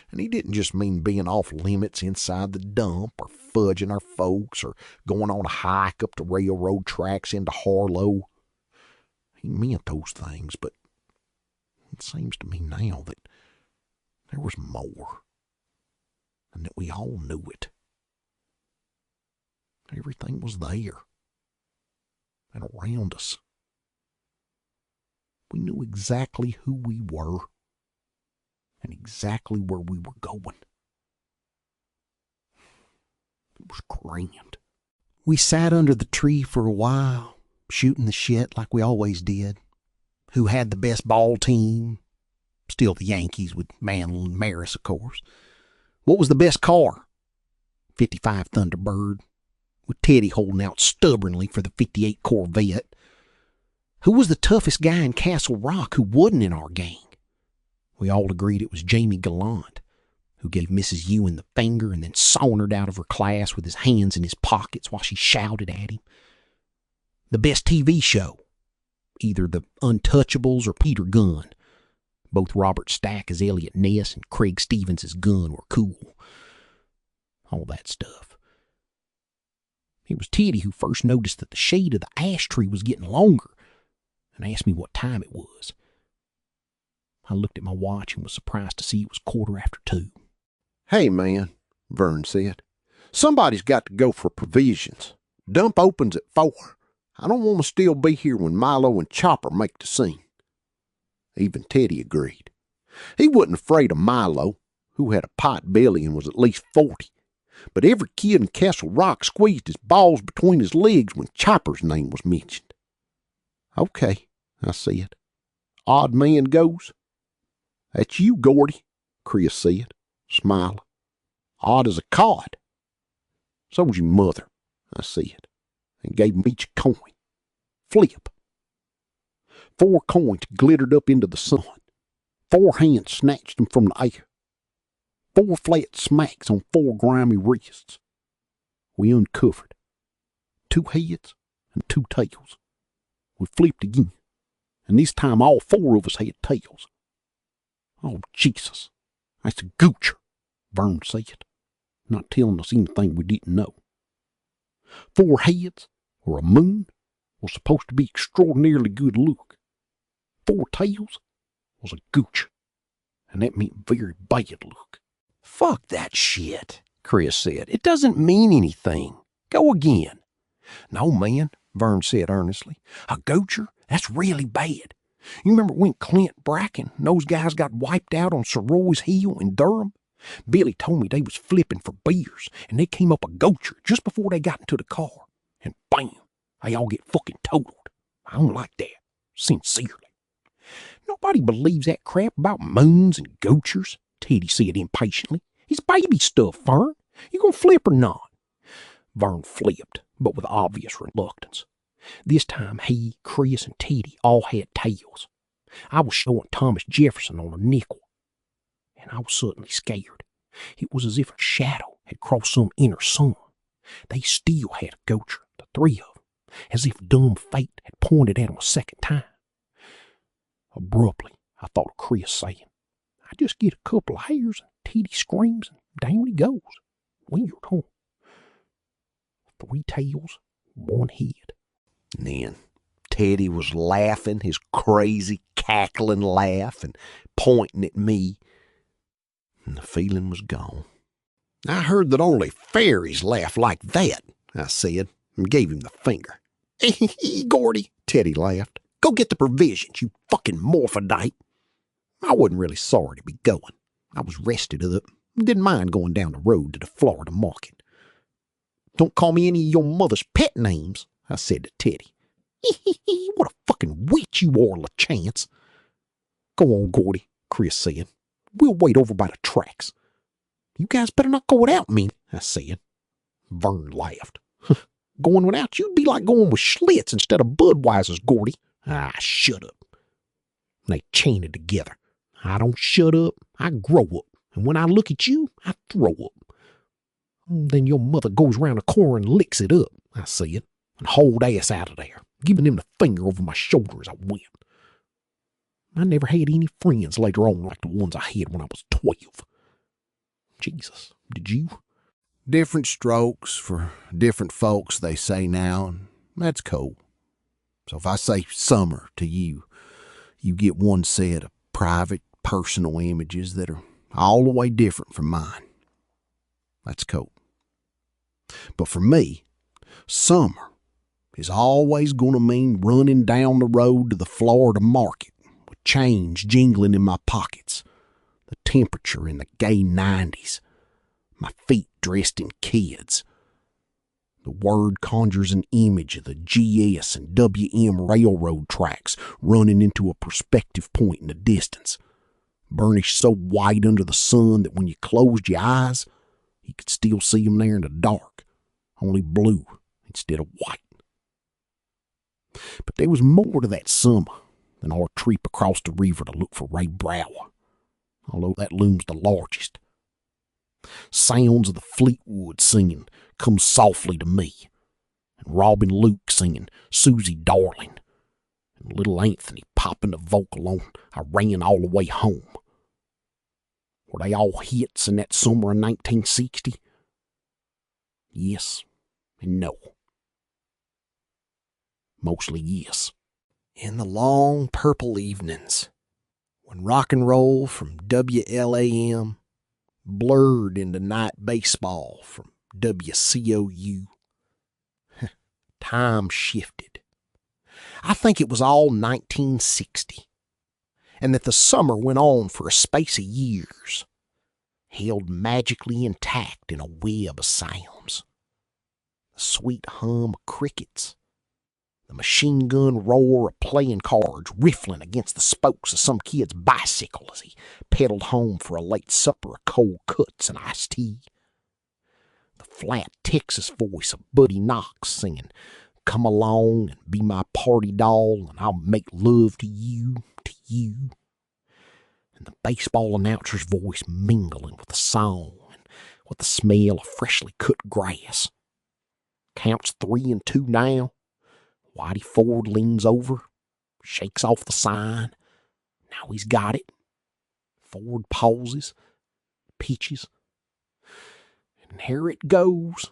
And he didn't just mean being off limits inside the dump or fudging our folks or going on a hike up the railroad tracks into Harlow. He meant those things, but it seems to me now that there was more, and that we all knew it. Everything was there and around us. We knew exactly who we were and exactly where we were going. It was grand. We sat under the tree for a while, shooting the shit like we always did. Who had the best ball team? Still the Yankees with Mantle and Maris, of course. What was the best car? 55 Thunderbird, with Teddy holding out stubbornly for the 58 Corvette. Who was the toughest guy in Castle Rock who wasn't in our gang? We all agreed it was Jamie Gallant, who gave Mrs. Ewan the finger and then sauntered out of her class with his hands in his pockets while she shouted at him. The best TV show? Either The Untouchables or Peter Gunn. Both Robert Stack as Elliot Ness and Craig Stevens as Gunn were cool. All that stuff. It was Teddy who first noticed that the shade of the ash tree was getting longer and asked me what time it was. I looked at my watch and was surprised to see it was 2:15. Hey, man, Vern said. Somebody's got to go for provisions. Dump opens at 4. I don't want to still be here when Milo and Chopper make the scene. Even Teddy agreed. He wasn't afraid of Milo, who had a pot belly and was at least 40. But every kid in Castle Rock squeezed his balls between his legs when Chopper's name was mentioned. Okay, I said. Odd man goes. That's you, Gordy, Chris said, smiling. Odd as a cod. So's your mother, I said, and gave 'em each a coin. Flip. 4 coins glittered up into the sun. 4 hands snatched them from the air. 4 flat smacks on 4 grimy wrists. We uncovered 2 heads and 2 tails. We flipped again, and this time all 4 of us had tails. Oh, Jesus, that's a goocher, Vern said, not telling us anything we didn't know. 4 heads, or a moon, was supposed to be extraordinarily good look. 4 tails was a gooch, and that meant very bad look. Fuck that shit, Chris said. It doesn't mean anything. Go again. No, man, Vern said earnestly. A goocher? That's really bad. You remember when Clint Bracken and those guys got wiped out on Sir Roy's Hill in Durham? Billy told me they was flipping for beers, and they came up a goocher just before they got into the car. And bam, they all get fucking totaled. I don't like that. Sincerely. Nobody believes that crap about moons and goochers, Teddy said impatiently. It's baby stuff, Vern. You gonna flip or not? Vern flipped, but with obvious reluctance. This time he, Chris, and Teddy all had tails. I was showing Thomas Jefferson on a nickel, and I was suddenly scared. It was as if a shadow had crossed some inner sun. They still had a goocher, the 3 of them, as if dumb fate had pointed at them a second time. Abruptly, I thought of Chris saying, I just get a couple of hairs, and Teddy screams, and down he goes. Weird, huh? 3 tails, 1 head. And then Teddy was laughing, his crazy, cackling laugh, and pointing at me, and the feeling was gone. I heard that only fairies laugh like that, I said, and gave him the finger. Gordy, Teddy laughed. Go get the provisions, you fucking morphodite. I wasn't really sorry to be going. I was rested up. Didn't mind going down the road to the Florida market. Don't call me any of your mother's pet names, I said to Teddy. What a fucking witch you are, LaChance. Go on, Gordy, Chris said. We'll wait over by the tracks. You guys better not go without me, I said. Vern laughed. Going without you'd be like going with Schlitz instead of Budweiser's, Gordy. Ah, shut up. They chained together. I don't shut up, I grow up. And when I look at you, I throw up. Then your mother goes round the corner and licks it up, I said, and hauled ass out of there, giving him the finger over my shoulder as I went. I never had any friends later on like the ones I had when I was 12. Jesus, did you? Different strokes for different folks, they say now, and that's cool. So if I say summer to you, you get one set of private, personal images that are all the way different from mine. That's cold. But for me, summer is always going to mean running down the road to the Florida market with change jingling in my pockets, the temperature in the gay 90s, my feet dressed in kids. The word conjures an image of the GS and WM railroad tracks running into a perspective point in the distance, burnished so white under the sun that when you closed your eyes, you could still see them there in the dark, only blue instead of white. But there was more to that summer than our trip across the river to look for Ray Brower, although that looms the largest. Sounds of the Fleetwood singing come softly to me, and Robin Luke singing Susie Darling, and little Anthony popping the vocal on I Ran All the Way Home. Were they all hits in that summer of 1960? Yes and no. Mostly yes. In the long purple evenings, when rock and roll from WLAM blurred into night baseball from WCOU, time shifted. I think it was all 1960, and that the summer went on for a space of years, held magically intact in a web of sounds. The sweet hum of crickets, the machine gun roar of playing cards riffling against the spokes of some kid's bicycle as he pedaled home for a late supper of cold cuts and iced tea. The flat Texas voice of Buddy Knox singing, "Come along and be my party doll and I'll make love to you, and the baseball announcer's voice mingling with the song and with the smell of freshly cut grass. Counts 3-2 now. Whitey Ford leans over, shakes off the sign. Now he's got it. Ford pauses, pitches, and here it goes.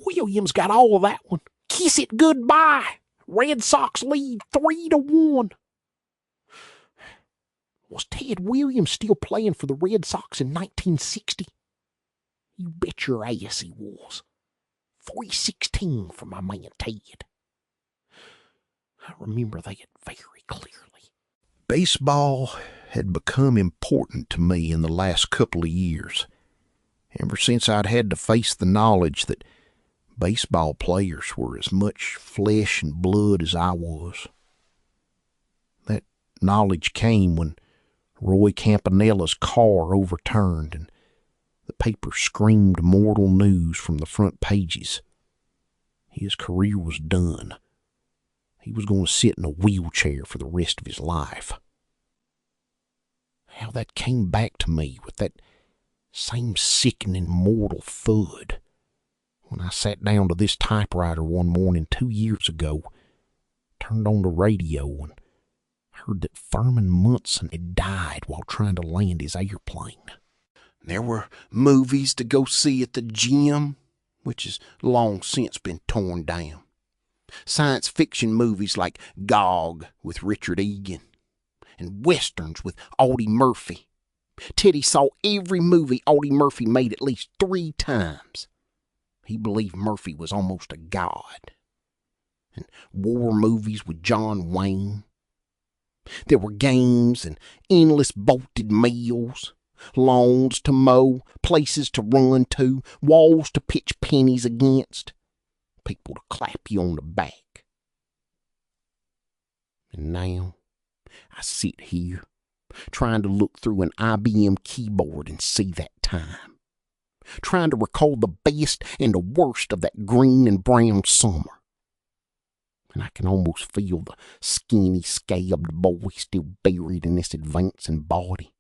Williams got all of that one. Kiss it goodbye. Red Sox lead 3-1. Was Ted Williams still playing for the Red Sox in 1960? You bet your ass he was. 3-16 for my man Ted. I remember that very clearly. Baseball had become important to me in the last couple of years, ever since I'd had to face the knowledge that baseball players were as much flesh and blood as I was. That knowledge came when Roy Campanella's car overturned and the paper screamed mortal news from the front pages. His career was done. He was going to sit in a wheelchair for the rest of his life. How that came back to me with that same sickening mortal thud when I sat down to this typewriter one morning 2 years ago, turned on the radio, and heard that Thurman Munson had died while trying to land his airplane. There were movies to go see at the gym, which has long since been torn down. Science fiction movies like Gog with Richard Egan, and westerns with Audie Murphy. Teddy saw every movie Audie Murphy made at least 3 times. He believed Murphy was almost a god. And war movies with John Wayne. There were games and endless bolted meals, lawns to mow, places to run to, walls to pitch pennies against, people to clap you on the back. And now I sit here trying to look through an IBM keyboard and see that time, trying to recall the best and the worst of that green and brown summer. And I can almost feel the skinny, scabbed boy still buried in this advancing body,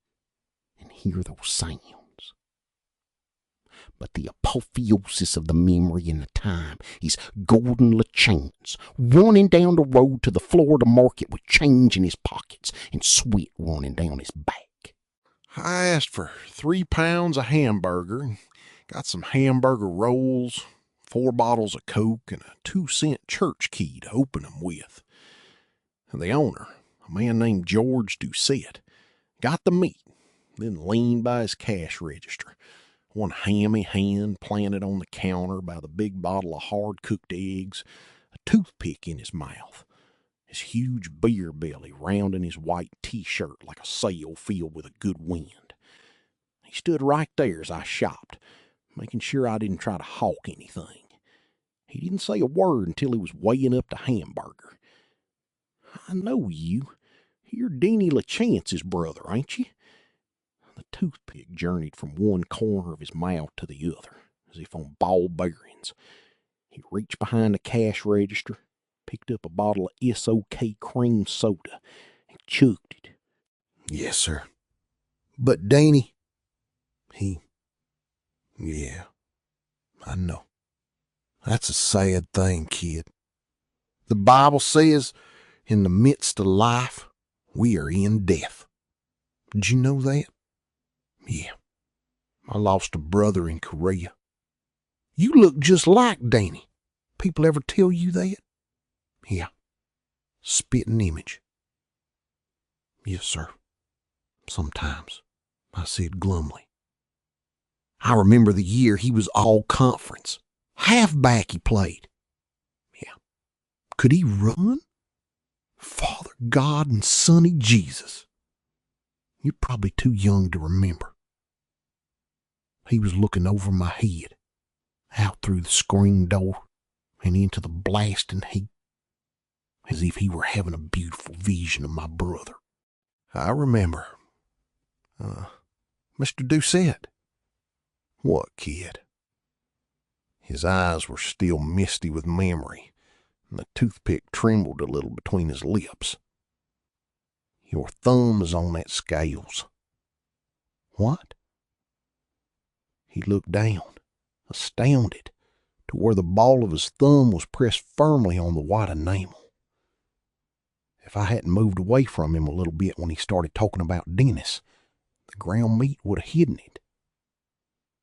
and hear those sounds. But the apotheosis of the memory and the time is Gordon LeChance running down the road to the Florida market with change in his pockets and sweat running down his back. I asked for 3 pounds of hamburger, got some hamburger rolls, 4 bottles of Coke, and a 2-cent church key to open them with. And the owner, a man named George Doucette, got the meat, then leaned by his cash register, one hammy hand planted on the counter by the big bottle of hard-cooked eggs, a toothpick in his mouth, his huge beer belly rounding his white T-shirt like a sail filled with a good wind. He stood right there as I shopped, making sure I didn't try to hawk anything. He didn't say a word until he was weighing up the hamburger. "I know you. You're Denny LeChance's brother, ain't you?" The toothpick journeyed from one corner of his mouth to the other, as if on ball bearings. He reached behind the cash register, picked up a bottle of S.O.K. cream soda, and chugged it. "Yes, sir. But Danny, yeah, I know. That's a sad thing, kid. The Bible says, in the midst of life, we are in death. Did you know that? Yeah. I lost a brother in Korea. You look just like Danny. People ever tell you that? Yeah. Spitting image. Yes, sir. Sometimes, I said glumly. I remember the year he was all conference. Halfback he played. Yeah. Could he run? Father God and Sonny Jesus. You're probably too young to remember. He was looking over my head, out through the screen door and into the blasting heat, as if he were having a beautiful vision of my brother. I remember. Mr. Doucette. What, kid? His eyes were still misty with memory, and the toothpick trembled a little between his lips. Your thumb is on that scales. What? He looked down, astounded, to where the ball of his thumb was pressed firmly on the white enamel. If I hadn't moved away from him a little bit when he started talking about Dennis, the ground meat would have hidden it.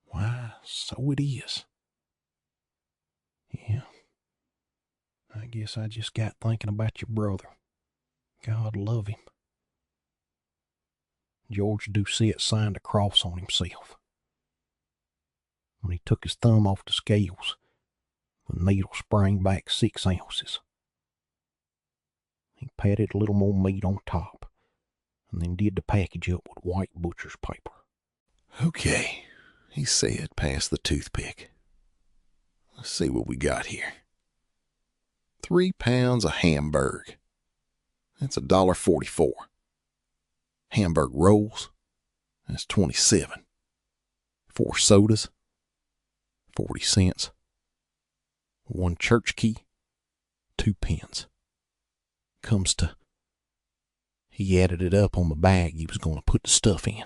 Why, so it is. Yeah. I guess I just got thinking about your brother. God love him. George Doucette signed a cross on himself. When he took his thumb off the scales, the needle sprang back 6 ounces. He patted a little more meat on top, and then did the package up with white butcher's paper. Okay, he said, past the toothpick. Let's see what we got here. 3 pounds of Hamburg. That's $1.44. Hamburg rolls. That's 27. 4 sodas. 40 cents. 1 church key. 2 pence. Comes to... He added it up on the bag he was going to put the stuff in.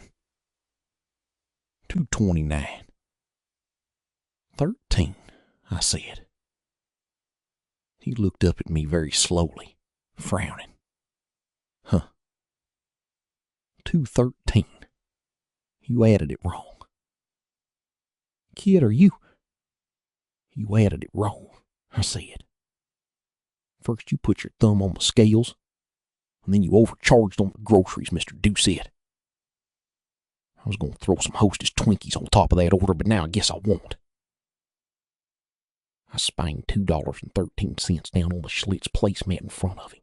$2.29. 13, I said. He looked up at me very slowly, frowning. Huh. 2.13. You added it wrong. Kid, are you... You added it wrong, I said. First you put your thumb on the scales, and then you overcharged on the groceries, Mr. Doucette. I was going to throw some Hostess Twinkies on top of that order, but now I guess I won't. I spanged $2.13 down on the Schlitz placemat in front of him.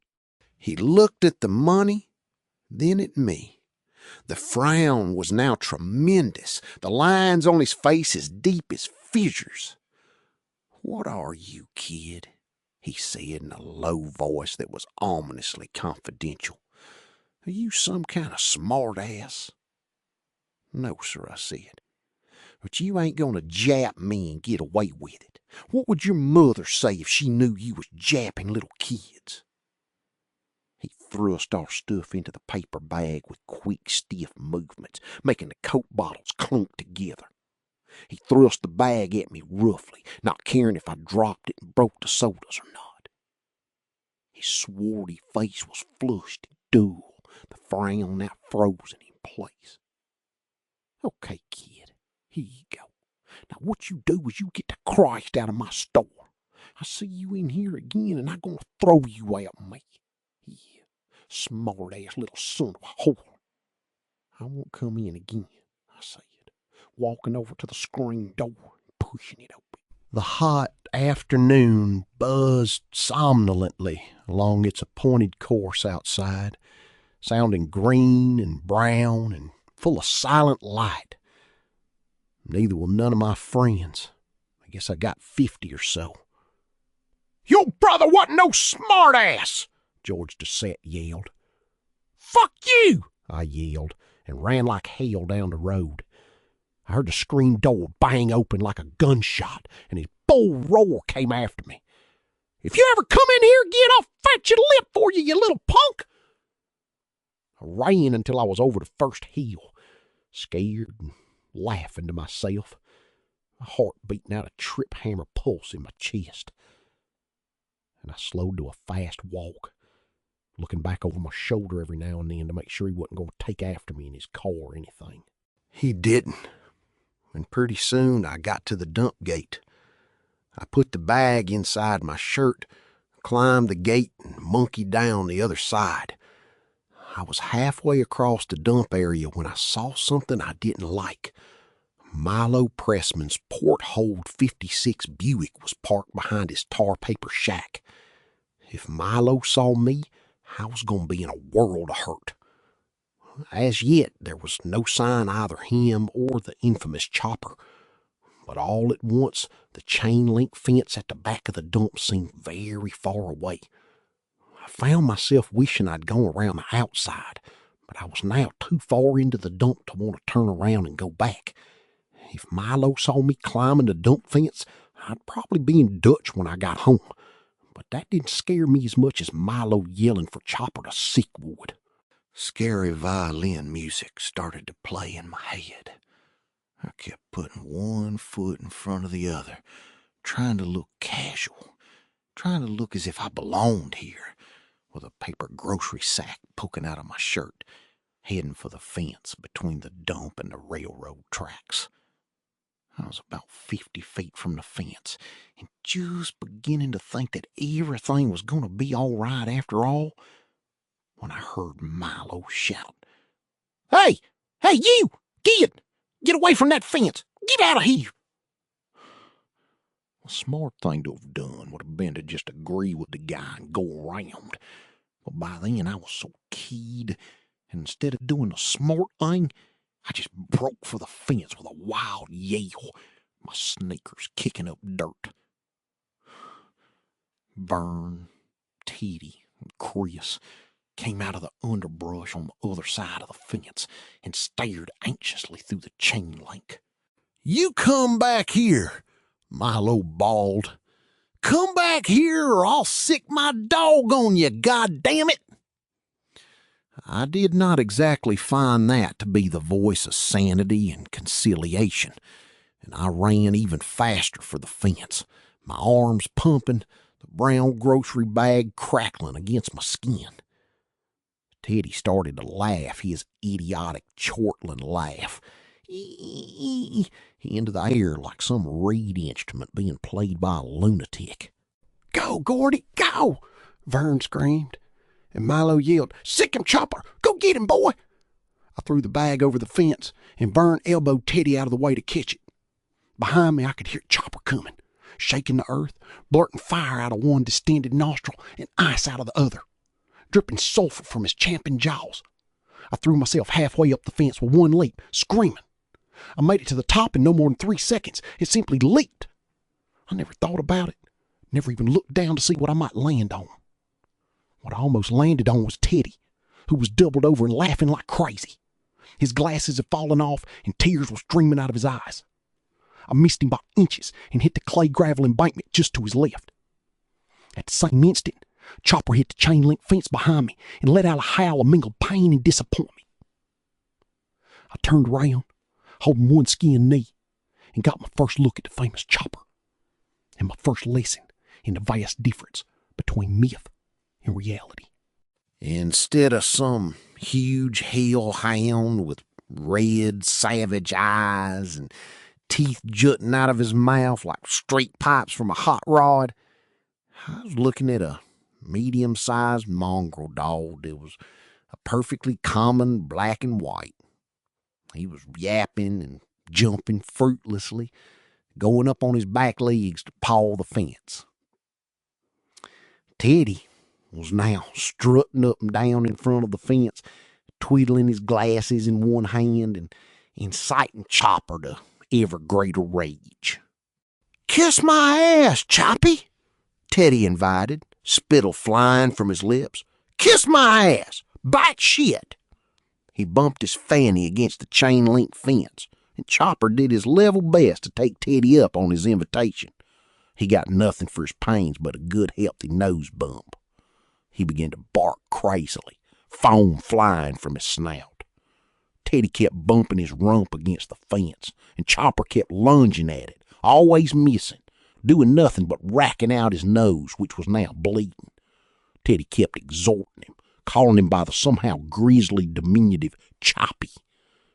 He looked at the money, then at me. The frown was now tremendous, the lines on his face as deep as fissures. What are you, kid? He said in a low voice that was ominously confidential. Are you some kind of smart ass? No, sir, I said. But you ain't gonna jap me and get away with it. What would your mother say if she knew you was japping little kids? He thrust our stuff into the paper bag with quick, stiff movements, making the Coke bottles clunk together. He thrust the bag at me roughly, not caring if I dropped it and broke the sodas or not. His swarthy face was flushed and dull, the frown now frozen in place. Okay, kid, here you go. Now what you do is you get the Christ out of my store. I see you in here again and I'm gonna throw you out, mate. Yeah, smart-ass little son of a whore. I won't come in again, I said, walking over to the screen door and pushing it open. The hot afternoon buzzed somnolently along its appointed course outside, sounding green and brown and full of silent light. Neither will none of my friends. I guess I got 50 or so. "Your brother wasn't no smart-ass," George Doucette yelled. "Fuck you," I yelled, and ran like hell down the road. I heard the screen door bang open like a gunshot, and his bull roar came after me. "If you ever come in here again, I'll fetch your lip for you, you little punk." I ran until I was over the first hill, scared and laughing to myself, my heart beating out a trip hammer pulse in my chest. And I slowed to a fast walk, looking back over my shoulder every now and then to make sure he wasn't going to take after me in his car or anything. He didn't, and pretty soon I got to the dump gate. I put the bag inside my shirt, climbed the gate, and monkeyed down the other side. I was halfway across the dump area when I saw something I didn't like. Milo Pressman's port-holed 56 Buick was parked behind his tar paper shack. If Milo saw me, I was going to be in a world of hurt. As yet, there was no sign either him or the infamous Chopper. But all at once, the chain-link fence at the back of the dump seemed very far away. I found myself wishing I'd gone around the outside, but I was now too far into the dump to want to turn around and go back. If Milo saw me climbing the dump fence, I'd probably be in Dutch when I got home. But that didn't scare me as much as Milo yelling for Chopper to seek wood. Scary violin music started to play in my head. I kept putting one foot in front of the other, trying to look casual, trying to look as if I belonged here, with a paper grocery sack poking out of my shirt, heading for the fence between the dump and the railroad tracks. I was about 50 feet from the fence, and just beginning to think that everything was going to be all right after all, when I heard Milo shout, Hey, you! Get away from that fence! Get out of here!" A smart thing to have done would have been to just agree with the guy and go around. But by then I was so keyed, and instead of doing the smart thing, I just broke for the fence with a wild yell, my sneakers kicking up dirt. Vern, Teddy, and Chris came out of the underbrush on the other side of the fence and stared anxiously through the chain link. "You come back here," Milo bawled. "Come back here or I'll sick my dog on you, goddammit!" I did not exactly find that to be the voice of sanity and conciliation, and I ran even faster for the fence, my arms pumping, the brown grocery bag crackling against my skin. Teddy started to laugh, his idiotic, chortling laugh, into the air like some reed instrument being played by a lunatic. "Go, Gordy, go!" Vern screamed, and Milo yelled, "Sick him, Chopper! Go get him, boy!" I threw the bag over the fence, and Vern elbowed Teddy out of the way to catch it. Behind me, I could hear Chopper coming, shaking the earth, blurting fire out of one distended nostril and ice out of the other, dripping sulfur from his champing jaws. I threw myself halfway up the fence with one leap, screaming. I made it to the top in no more than 3 seconds. It simply leaped. I never thought about it, never even looked down to see what I might land on. What I almost landed on was Teddy, who was doubled over and laughing like crazy. His glasses had fallen off and tears were streaming out of his eyes. I missed him by inches and hit the clay gravel embankment just to his left. At the same instant, Chopper hit the chain link fence behind me and let out a howl of mingled pain and disappointment. I turned around, holding one skinned knee, and got my first look at the famous Chopper, and my first lesson in the vast difference between myth and reality. Instead of some huge hellhound with red, savage eyes and teeth jutting out of his mouth like straight pipes from a hot rod, I was looking at a medium-sized mongrel dog that was a perfectly common black and white, He was yapping and jumping fruitlessly, going up on his back legs to paw the fence. Teddy was now strutting up and down in front of the fence, twiddling his glasses in one hand and inciting Chopper to ever greater rage. "Kiss my ass, Choppy," Teddy invited, spittle flying from his lips. "Kiss my ass! Bite shit!" He bumped his fanny against the chain-link fence, and Chopper did his level best to take Teddy up on his invitation. He got nothing for his pains but a good, healthy nose bump. He began to bark crazily, foam flying from his snout. Teddy kept bumping his rump against the fence, and Chopper kept lunging at it, always missing, doing nothing but racking out his nose, which was now bleeding. Teddy kept exhorting him, calling him by the somehow grisly diminutive Choppy.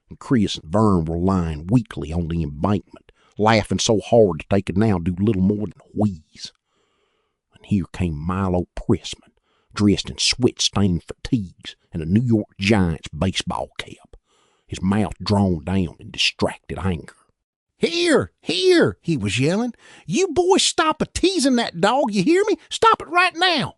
And Chris and Vern were lying weakly on the embankment, laughing so hard that they could now do little more than wheeze. And here came Milo Pressman, dressed in sweat-stained fatigues and a New York Giants baseball cap, his mouth drawn down in distracted anger. "Here, here," he was yelling. "You boys stop a-teasing that dog, you hear me? Stop it right now."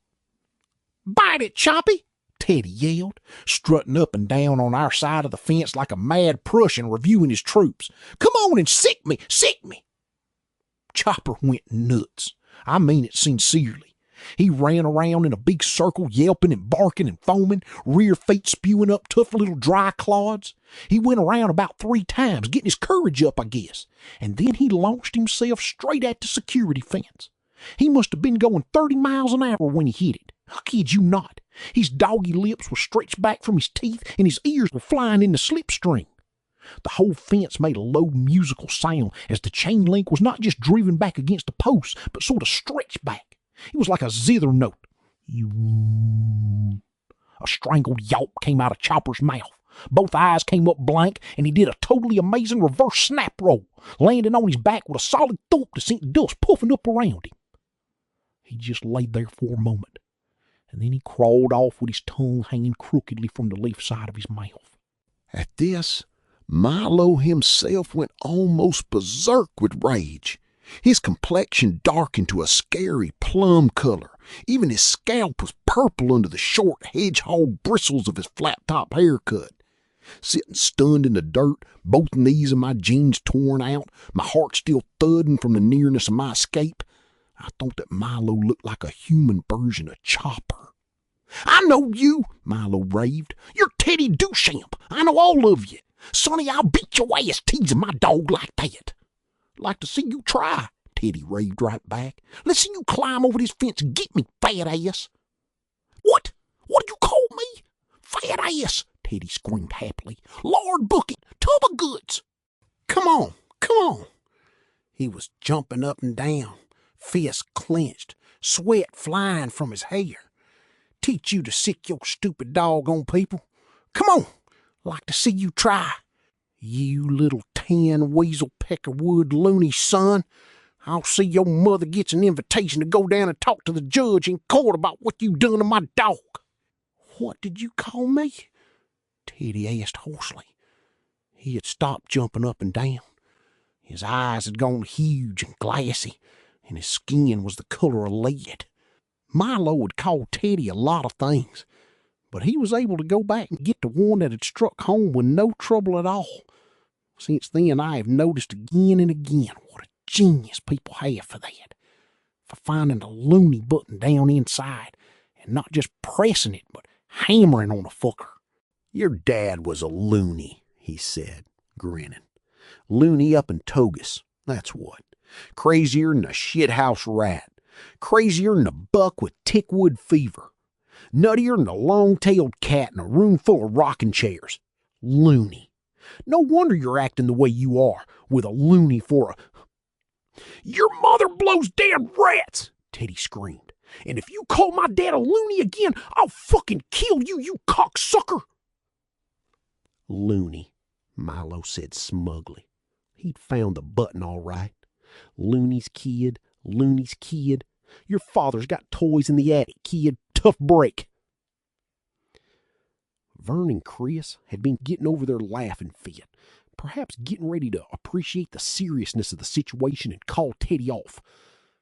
"Bite it, Choppy," Teddy yelled, strutting up and down on our side of the fence like a mad Prussian reviewing his troops. "Come on and sick me, sick me." Chopper went nuts. I mean it sincerely. He ran around in a big circle, yelping and barking and foaming, rear feet spewing up tough little dry clods. He went around about 3 times, getting his courage up, I guess, and then he launched himself straight at the security fence. He must have been going 30 miles an hour when he hit it. I kid you not. His doggy lips were stretched back from his teeth, and his ears were flying in the slipstream. The whole fence made a low musical sound as the chain link was not just driven back against the post, but sort of stretched back. It was like a zither note. A strangled yelp came out of Chopper's mouth. Both eyes came up blank, and he did a totally amazing reverse snap roll, landing on his back with a solid thump to send dust puffing up around him. He just laid there for a moment, and then he crawled off with his tongue hanging crookedly from the left side of his mouth. At this, Milo himself went almost berserk with rage. His complexion darkened to a scary plum color. Even his scalp was purple under the short hedgehog bristles of his flat-top haircut. Sitting stunned in the dirt, both knees of my jeans torn out, my heart still thudding from the nearness of my escape, I thought that Milo looked like a human version of Chopper. "I know you," Milo raved. "You're Teddy Duchamp. I know all of you. Sonny, I'll beat your ass teasing my dog like that." "Like to see you try," Teddy raved right back. "Let's see you climb over this fence and get me, fat ass." What do you call me? Fat ass," Teddy screamed happily. "Lord book it, tub of goods." Come on. He was jumping up and down, fists clenched, sweat flying from his hair. "Teach you to sick your stupid dog on people. Come on, like to see you try. You little tan weasel peckerwood loony son. I'll see your mother gets an invitation to go down and talk to the judge in court about what you done to my dog." "What did you call me?" Teddy asked hoarsely. He had stopped jumping up and down. His eyes had gone huge and glassy, and his skin was the color of lead. Milo had called Teddy a lot of things, but he was able to go back and get to one that had struck home with no trouble at all. Since then, I have noticed again and again what a genius people have for that, for finding the loony button down inside and not just pressing it, but hammering on a fucker. "Your dad was a loony," he said, grinning. "Loony up in Togus, that's what. Crazier than a shithouse rat. Crazier than a buck with tickwood fever. Nuttier than a long-tailed cat in a room full of rocking chairs. Loony. No wonder you're acting the way you are, with a loony for a—" "Your mother blows dead rats," Teddy screamed. "And if you call my dad a loony again, I'll fucking kill you, you cocksucker." "Loony," Milo said smugly. He'd found the button all right. "Loony's kid, Loony's kid. Your father's got toys in the attic, kid. Tough break." Vern and Chris had been getting over their laughing fit, perhaps getting ready to appreciate the seriousness of the situation and call Teddy off.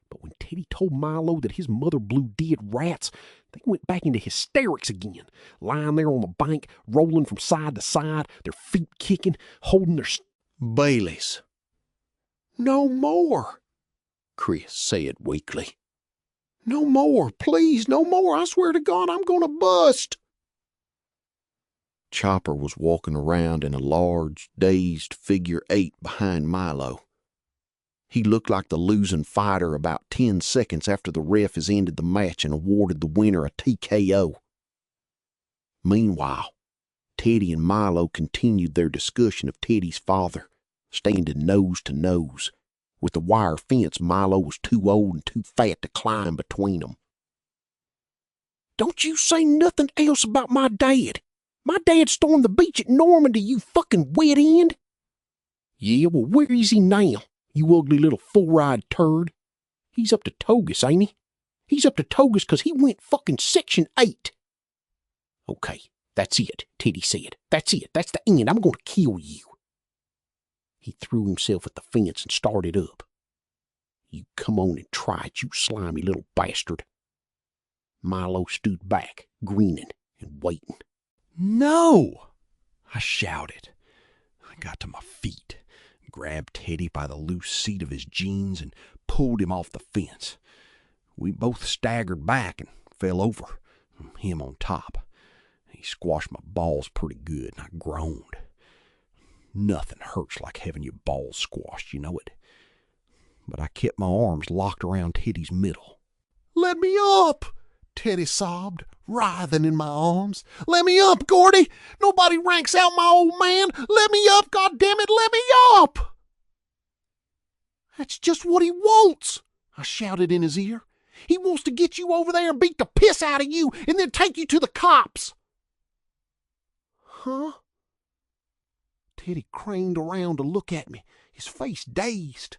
But when Teddy told Milo that his mother blew dead rats, they went back into hysterics again, lying there on the bank, rolling from side to side, their feet kicking, holding their... Baileys. No more, Chris said weakly. No more, please, no more. I swear to God, I'm going to bust. Chopper was walking around in a large, dazed figure 8 behind Milo. He looked like the losing fighter about 10 seconds after the ref has ended the match and awarded the winner a TKO. Meanwhile, Teddy and Milo continued their discussion of Teddy's father, standing nose to nose. With the wire fence, Milo was too old and too fat to climb between them. Don't you say nothing else about my dad. My dad stormed the beach at Normandy, you fucking wet end. Yeah, well, where is he now, you ugly little four-eyed turd? He's up to Togus, ain't he? He's up to Togus because he went fucking Section 8. Okay, that's it, Teddy said. That's it. That's the end. I'm going to kill you. He threw himself at the fence and started up. You come on and try it, you slimy little bastard. Milo stood back, grinning and waiting. No! I shouted. I got to my feet, grabbed Teddy by the loose seat of his jeans and pulled him off the fence. We both staggered back and fell over, him on top. He squashed my balls pretty good, and I groaned. Nothing hurts like having your balls squashed, you know it. But I kept my arms locked around Teddy's middle. Let me up, Teddy sobbed, writhing in my arms. Let me up, Gordy. Nobody ranks out my old man. Let me up, goddammit, let me up. That's just what he wants, I shouted in his ear. He wants to get you over there and beat the piss out of you and then take you to the cops. Huh? Teddy craned around to look at me, his face dazed.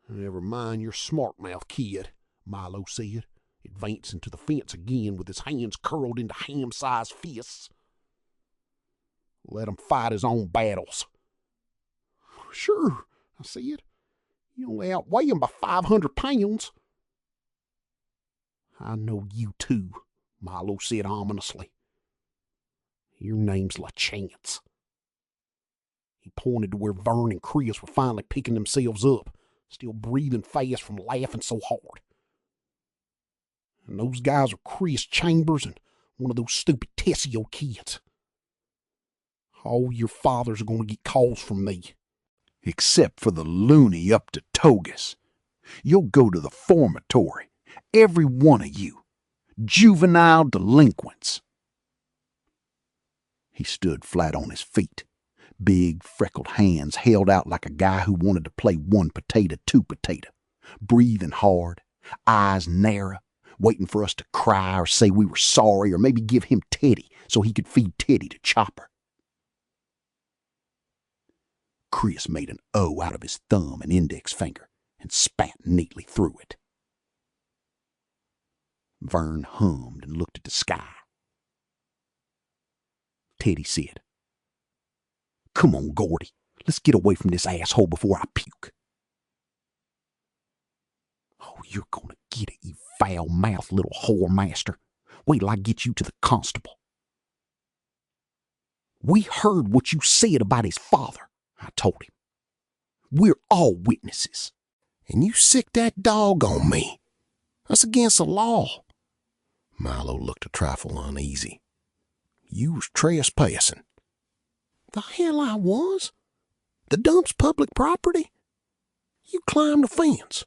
Never mind your smart mouth, kid, Milo said, advancing to the fence again with his hands curled into ham-sized fists. Let him fight his own battles. Sure, I said. You only outweigh him by 500 pounds. I know you too, Milo said ominously. Your name's LaChance. He pointed to where Vern and Chris were finally picking themselves up, still breathing fast from laughing so hard. And those guys are Chris Chambers and one of those stupid Tessio kids. All your fathers are going to get calls from me. Except for the loony up to Togus. You'll go to the formatory, every one of you. Juvenile delinquents. He stood flat on his feet, big freckled hands held out like a guy who wanted to play 1 potato, 2 potato, breathing hard, eyes narrow, waiting for us to cry or say we were sorry or maybe give him Teddy so he could feed Teddy to Chopper. Chris made an O out of his thumb and index finger and spat neatly through it. Vern hummed and looked at the sky. Teddy said, "Come on, Gordy. Let's get away from this asshole before I puke." "Oh, you're gonna get it, you foul-mouthed little whore-master. Wait till I get you to the constable." "We heard what you said about his father," I told him. "We're all witnesses." "And you sick that dog on me. That's against the law." Milo looked a trifle uneasy. "You was trespassing." "The hell I was. The dump's public property. You climbed the fence."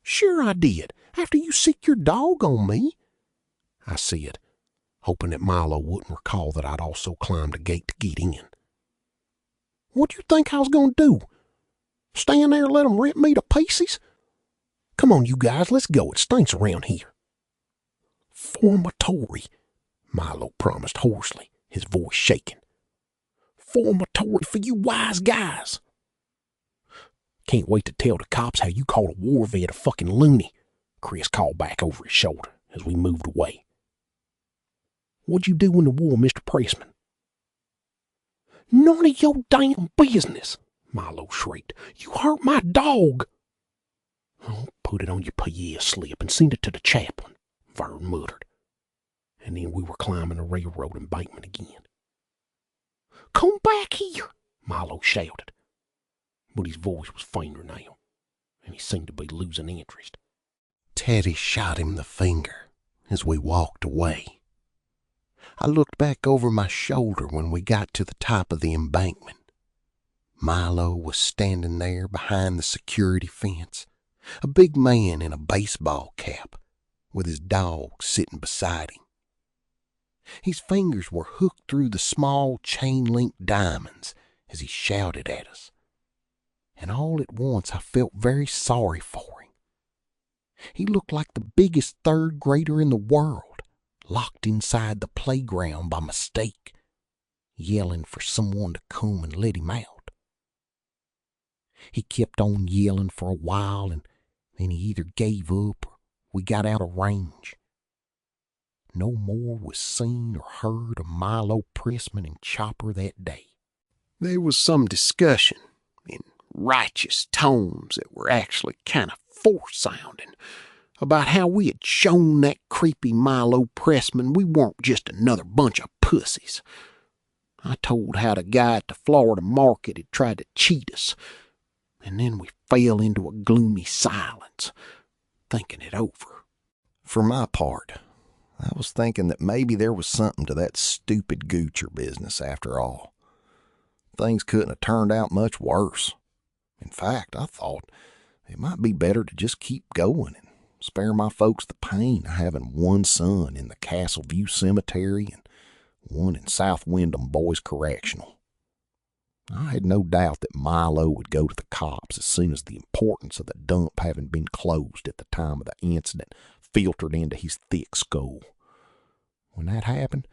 "Sure I did, after you sicked your dog on me," I said, hoping that Milo wouldn't recall that I'd also climbed the gate to get in. "What do you think I was going to do? Stand there and let them rip me to pieces? Come on, you guys, let's go. It stinks around here." "Formatory," Milo promised hoarsely, his voice shaking. "Formatory for you wise guys." "Can't wait to tell the cops how you called a war vet a fucking loony," Chris called back over his shoulder as we moved away. What'd you do in the war, Mr. Pressman? None of your damn business, Milo shrieked. You hurt my dog. Oh, put it on your PE slip and send it to the chaplain, Vern muttered. And then we were climbing the railroad embankment again. Come back here, Milo shouted. But his voice was fainter now, and he seemed to be losing interest. Teddy shot him the finger as we walked away. I looked back over my shoulder when we got to the top of the embankment. Milo was standing there behind the security fence, a big man in a baseball cap, with his dog sitting beside him. His fingers were hooked through the small chain-link diamonds as he shouted at us. And all at once I felt very sorry for him. He looked like the biggest third grader in the world, locked inside the playground by mistake, yelling for someone to come and let him out. He kept on yelling for a while, and then he either gave up or we got out of range. No more was seen or heard of Milo Pressman and Chopper that day. There was some discussion in righteous tones that were actually kind of force-sounding about how we had shown that creepy Milo Pressman we weren't just another bunch of pussies. I told how the guy at the Florida market had tried to cheat us, and then we fell into a gloomy silence, thinking it over. For my part, I was thinking that maybe there was something to that stupid Goocher business after all. Things couldn't have turned out much worse. In fact, I thought it might be better to just keep going and spare my folks the pain of having one son in the Castle View Cemetery and one in South Windham Boys Correctional. I had no doubt that Milo would go to the cops as soon as the importance of the dump having been closed at the time of the incident filtered into his thick skull. When that happened,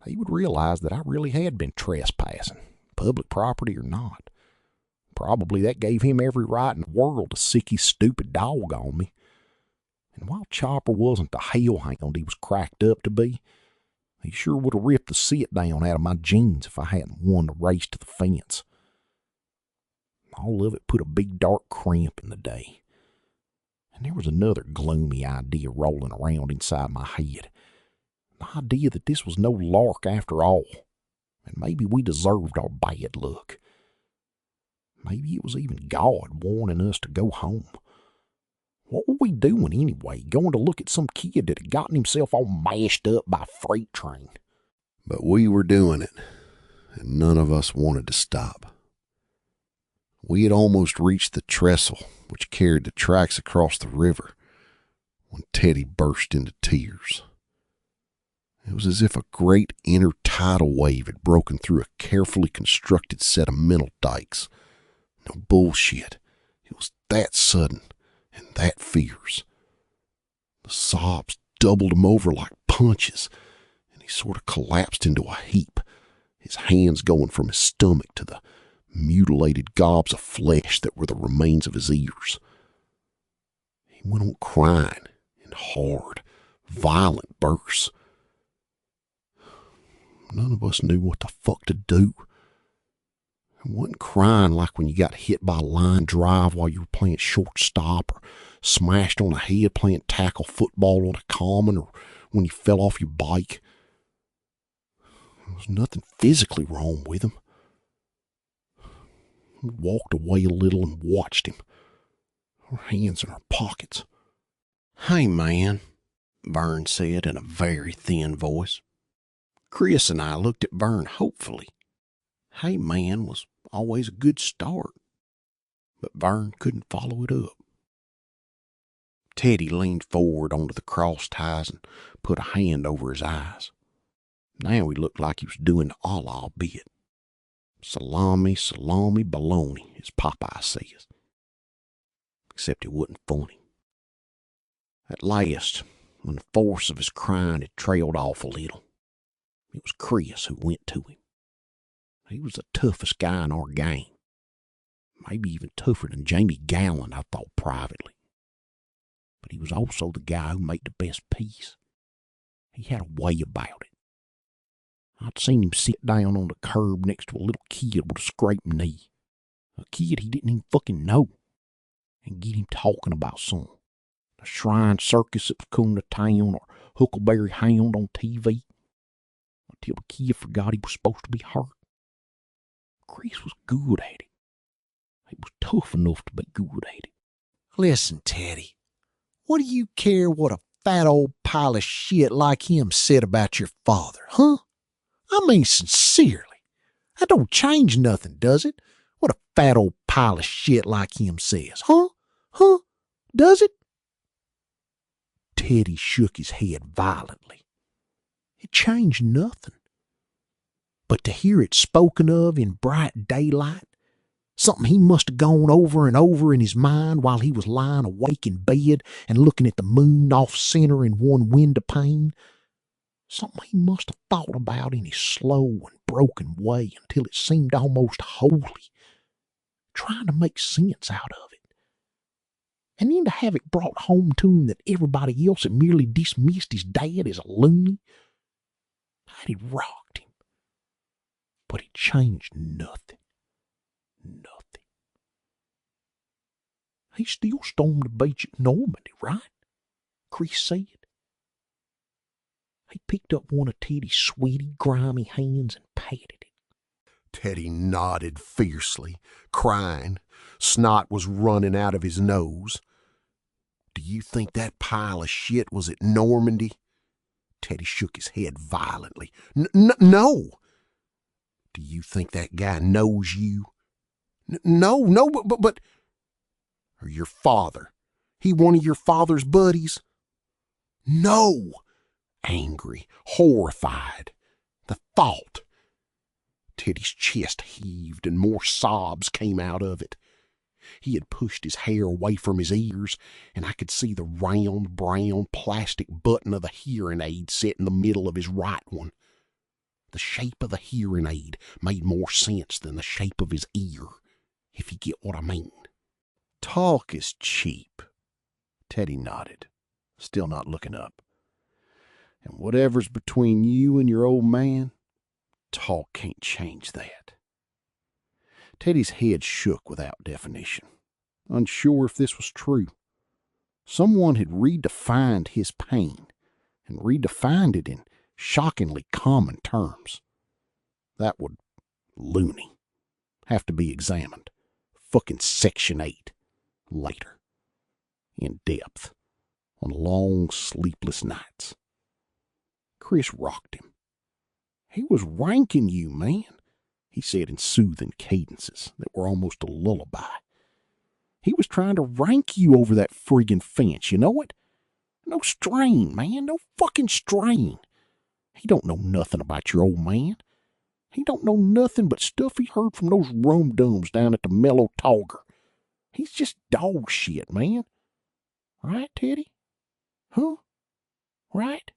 he would realize that I really had been trespassing, public property or not. Probably that gave him every right in the world to sick his stupid dog on me. And while Chopper wasn't the hellhound he was cracked up to be, he sure would have ripped the sit-down out of my jeans if I hadn't won the race to the fence. All of it put a big dark cramp in the day. And there was another gloomy idea rolling around inside my head. The idea that this was no lark after all, and maybe we deserved our bad luck. Maybe it was even God warning us to go home. What were we doing anyway, going to look at some kid that had gotten himself all mashed up by a freight train? But we were doing it, and none of us wanted to stop. We had almost reached the trestle which carried the tracks across the river when Teddy burst into tears. It was as if a great inner tidal wave had broken through a carefully constructed set of mental dikes. No bullshit. It was that sudden and that fierce. The sobs doubled him over like punches, and he sort of collapsed into a heap, his hands going from his stomach to the mutilated gobs of flesh that were the remains of his ears. He went on crying in hard, violent bursts. None of us knew what the fuck to do. It wasn't crying like when you got hit by a line drive while you were playing shortstop, or smashed on the head playing tackle football on a common, or when you fell off your bike. There was nothing physically wrong with him. We walked away a little and watched him, our hands in our pockets. "Hey, man," Vern said in a very thin voice. Chris and I looked at Vern hopefully. "Hey, man" was always a good start, but Vern couldn't follow it up. Teddy leaned forward onto the cross ties and put a hand over his eyes. Now he looked like he was doing the Allah bit. Salami, salami, baloney, as Popeye says. Except it wasn't funny. At last, when the force of his crying had trailed off a little, it was Chris who went to him. He was the toughest guy in our gang. Maybe even tougher than Jamie Gallant, I thought privately. But he was also the guy who made the best peace. He had a way about it. I'd seen him sit down on the curb next to a little kid with a scraped knee. A kid he didn't even fucking know. And get him talking about something. The Shrine Circus that was coming to town, or Huckleberry Hound on TV. Until the kid forgot he was supposed to be hurt. Chris was good at it. He was tough enough to be good at it. Listen, Teddy, what do you care what a fat old pile of shit like him said about your father, huh? I mean, sincerely. That don't change nothing, does it? What a fat old pile of shit like him says, huh? Huh? Does it? Teddy shook his head violently. It changed nothing. But to hear it spoken of in bright daylight, something he must have gone over and over in his mind while he was lying awake in bed and looking at the moon off center in one window pane, something he must have thought about in his slow and broken way until it seemed almost holy, trying to make sense out of it. And then to have it brought home to him that everybody else had merely dismissed his dad as a loony, that had rocked him. But it changed nothing. Nothing. He still stormed the beach at Normandy, right? Chris said. He picked up one of Teddy's sweaty, grimy hands and patted it. Teddy nodded fiercely, crying. Snot was running out of his nose. Do you think that pile of shit was at Normandy? Teddy shook his head violently. No. Do you think that guy knows you? No, but... Or your father? He one of your father's buddies? No. Angry, horrified. The thought. Teddy's chest heaved and more sobs came out of it. He had pushed his hair away from his ears, and I could see the round, brown plastic button of the hearing aid set in the middle of his right one. The shape of the hearing aid made more sense than the shape of his ear, if you get what I mean. Talk is cheap. Teddy nodded, still not looking up. And whatever's between you and your old man, talk can't change that. Teddy's head shook without definition, unsure if this was true. Someone had redefined his pain, and redefined it in shockingly common terms. That would, loony, have to be examined. Fucking Section 8. Later. In depth. On long, sleepless nights. Chris rocked him. He was ranking you, man, he said in soothing cadences that were almost a lullaby. He was trying to rank you over that friggin' fence, you know it? No strain, man, no fucking strain. He don't know nothing about your old man. He don't know nothing but stuff he heard from those rum-dums down at the Mellow Togger. He's just dog shit, man. Right, Teddy? Huh? Right?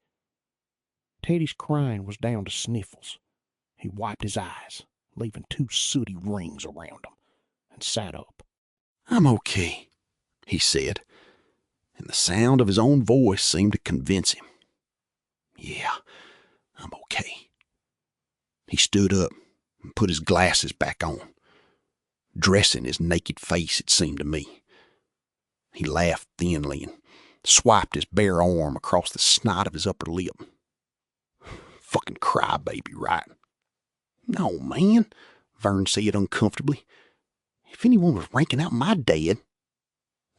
Teddy's crying was down to sniffles. He wiped his eyes, leaving 2 sooty rings around him, and sat up. I'm okay, he said, and the sound of his own voice seemed to convince him. Yeah, I'm okay. He stood up and put his glasses back on, dressing his naked face, it seemed to me. He laughed thinly and swiped his bare arm across the snot of his upper lip. Fucking crybaby, right? No, man, Vern said uncomfortably. If anyone was ranking out my dad,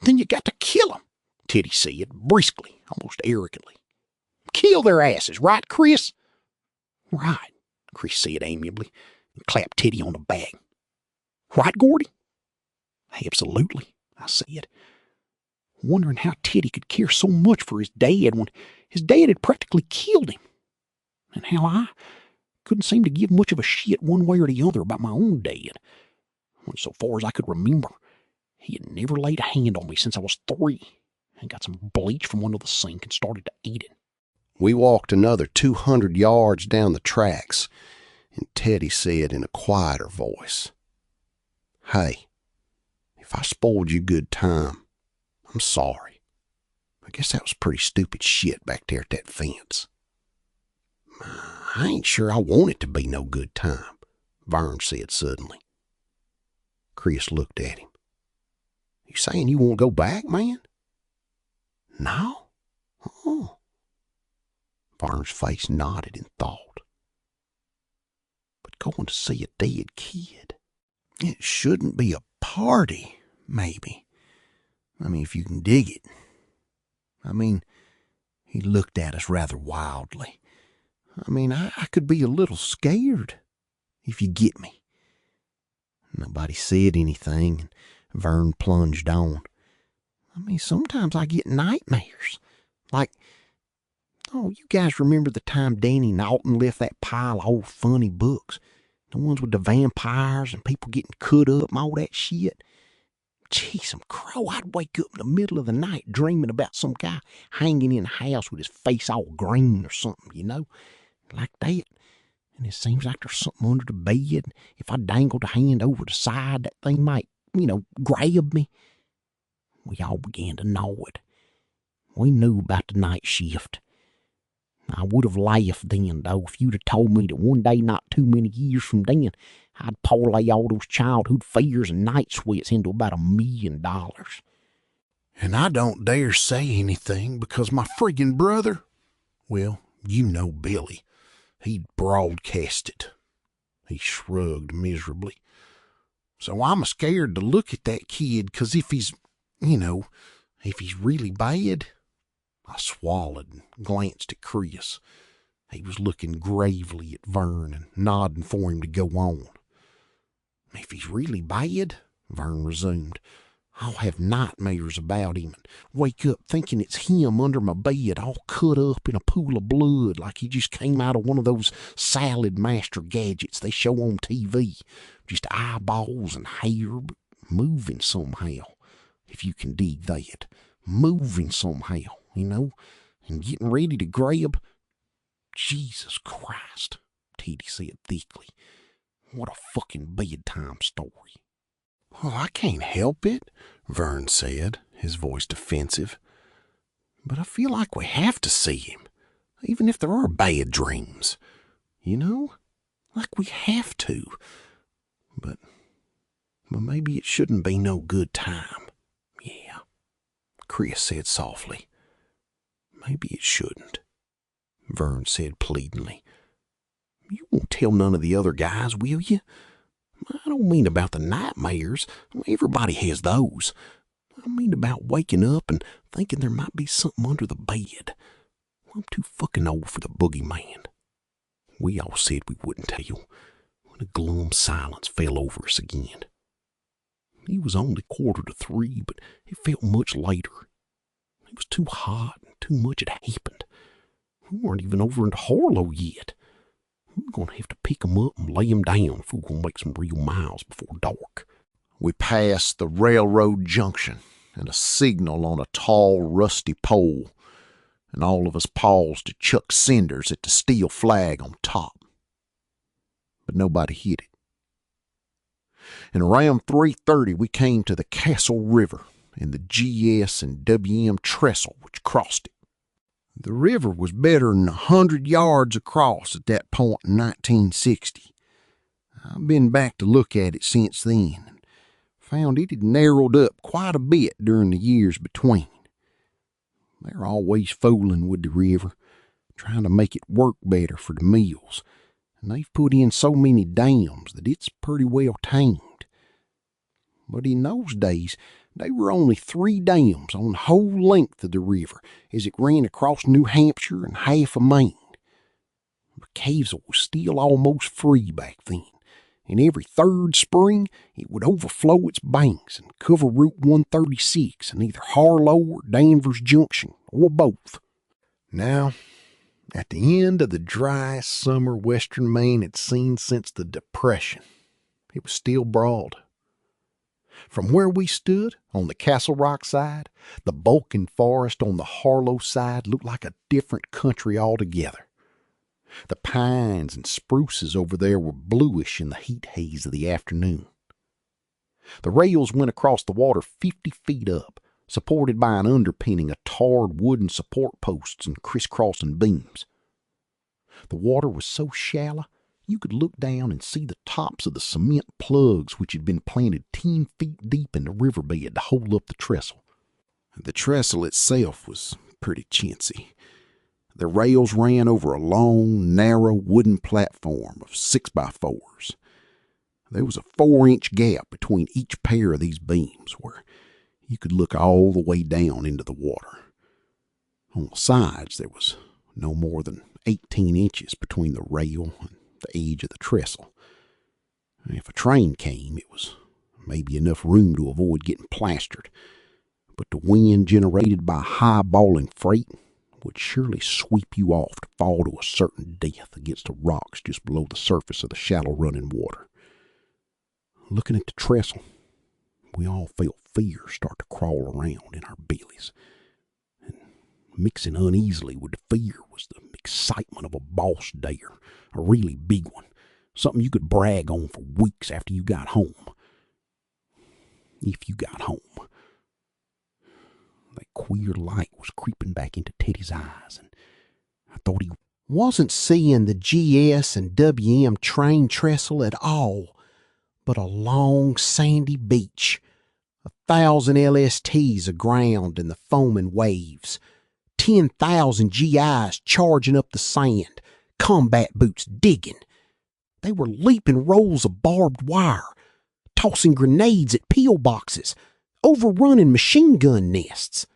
then you got to kill him, Teddy said, briskly, almost arrogantly. Kill their asses, right, Chris? Right, Chris said amiably, and clapped Teddy on the back. Right, Gordy? Absolutely, I said, wondering how Teddy could care so much for his dad when his dad had practically killed him, and how I couldn't seem to give much of a shit one way or the other about my own dad. When, so far as I could remember, he had never laid a hand on me since I was 3, and got some bleach from under the sink and started to eat it. We walked another 200 yards down the tracks, and Teddy said in a quieter voice, Hey, if I spoiled you a good time, I'm sorry. I guess that was pretty stupid shit back there at that fence. I ain't sure I want it to be no good time, Vern said suddenly. Chris looked at him. You saying you won't go back, man? No? Oh. Vern's face nodded in thought. But going to see a dead kid, it shouldn't be a party, maybe. I mean, if you can dig it. I mean, he looked at us rather wildly. I mean, I could be a little scared, if you get me. Nobody said anything, and Vern plunged on. I mean, sometimes I get nightmares. Like, oh, you guys remember the time Danny Naughton left that pile of old funny books? The ones with the vampires and people getting cut up and all that shit? Gee, some crow, I'd wake up in the middle of the night dreaming about some guy hanging in the house with his face all green or something, you know? Like that. And it seems like there's something under the bed. If I dangled a hand over the side, that thing might, grab me. We all began to know it. We knew about the night shift. I would have laughed then, though, if you'd have told me that one day not too many years from then, I'd parlay all those childhood fears and night sweats into about $1 million. And I don't dare say anything because my friggin' brother, well, you know Billy, he'd broadcast it. He shrugged miserably. So I'm scared to look at that kid, 'cause if he's, if he's really bad. I swallowed and glanced at Chris. He was looking gravely at Vern and nodding for him to go on. If he's really bad, Vern resumed, I'll have nightmares about him and wake up thinking it's him under my bed, all cut up in a pool of blood like he just came out of one of those salad master gadgets they show on TV. Just eyeballs and hair, but moving somehow, if you can dig that. Moving somehow, and getting ready to grab. Jesus Christ, Teddy said thickly. What a fucking bedtime story. Well, I can't help it, Vern said, his voice defensive. But I feel like we have to see him, even if there are bad dreams. Like we have to. But maybe it shouldn't be no good time. Yeah, Chris said softly. Maybe it shouldn't, Vern said pleadingly. You won't tell none of the other guys, will you? I don't mean about the nightmares. Everybody has those. I mean about waking up and thinking there might be something under the bed. I'm too fucking old for the boogeyman. We all said we wouldn't tell, when a glum silence fell over us again. It was only 2:45, but it felt much later. It was too hot and too much had happened. We weren't even over into Harlow yet. We're going to have to pick 'em up and lay 'em down if we're going to make some real miles before dark. We passed the railroad junction and a signal on a tall, rusty pole, and all of us paused to chuck cinders at the steel flag on top. But nobody hit it. And around 3:30 we came to the Castle River and the GS and WM trestle which crossed it. The river was better than 100 yards across at that point in 1960. I've been back to look at it since then and found it had narrowed up quite a bit during the years between. They're always fooling with the river, trying to make it work better for the mills, and they've put in so many dams that it's pretty well tamed. But in those days, there were only 3 dams on the whole length of the river as it ran across New Hampshire and half of Maine. But Kaysville was still almost free back then, and every 3rd spring it would overflow its banks and cover Route 136 in either Harlow or Danvers Junction, or both. Now, at the end of the driest summer western Maine had seen since the Depression, it was still broad. From where we stood, on the Castle Rock side, the bulking forest on the Harlow side looked like a different country altogether. The pines and spruces over there were bluish in the heat haze of the afternoon. The rails went across the water 50 feet up, supported by an underpinning of tarred wooden support posts and crisscrossing beams. The water was so shallow, you could look down and see the tops of the cement plugs which had been planted 10 feet deep in the riverbed to hold up the trestle. The trestle itself was pretty chintzy. The rails ran over a long, narrow wooden platform of 6x4s. There was a 4-inch gap between each pair of these beams where you could look all the way down into the water. On the sides, there was no more than 18 inches between the rail and the edge of the trestle. If a train came, it was maybe enough room to avoid getting plastered, but the wind generated by high-balling freight would surely sweep you off to fall to a certain death against the rocks just below the surface of the shallow running water. Looking at the trestle, we all felt fear start to crawl around in our bellies. And mixing uneasily with the fear was the excitement of a boss dare, a really big one, something you could brag on for weeks after you got home. If you got home. That queer light was creeping back into Teddy's eyes, and I thought he wasn't seeing the GS and WM train trestle at all, but a long sandy beach, 1,000 LSTs aground in the foaming waves, 10,000 GIs charging up the sand, combat boots digging. They were leaping rolls of barbed wire, tossing grenades at pillboxes, overrunning machine gun nests.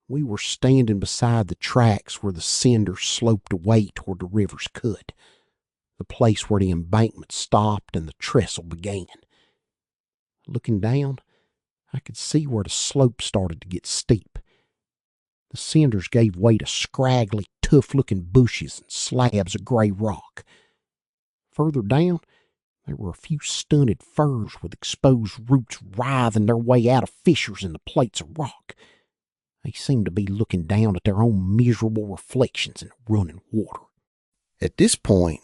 We were standing beside the tracks where the cinders sloped away toward the river's cut, the place where the embankment stopped and the trestle began. Looking down, I could see where the slope started to get steep. The cinders gave way to scraggly, tough-looking bushes and slabs of gray rock. Further down, there were a few stunted firs with exposed roots writhing their way out of fissures in the plates of rock. They seemed to be looking down at their own miserable reflections in the running water. At this point,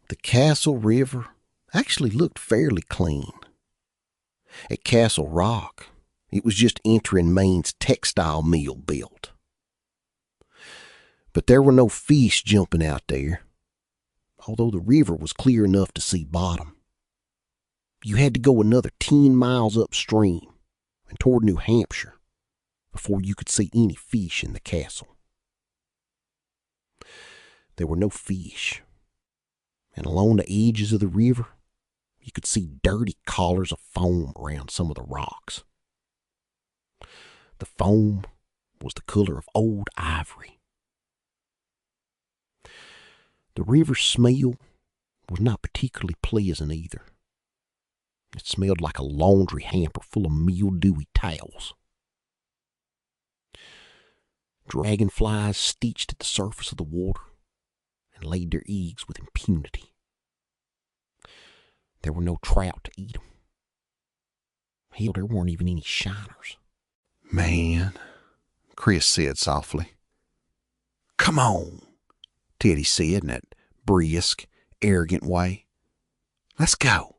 the Castle River actually looked fairly clean. At Castle Rock, it was just entering Maine's textile mill built. But there were no fish jumping out there, although the river was clear enough to see bottom. You had to go another 10 miles upstream and toward New Hampshire before you could see any fish in the castle. There were no fish, and along the edges of the river, you could see dirty collars of foam around some of the rocks. The foam was the color of old ivory. The river's smell was not particularly pleasant either. It smelled like a laundry hamper full of mildewy towels. Dragonflies stitched at the surface of the water and laid their eggs with impunity. There were no trout to eat them. Hell, there weren't even any shiners. Man, Chris said softly. Come on, Teddy said in that brisk, arrogant way. Let's go.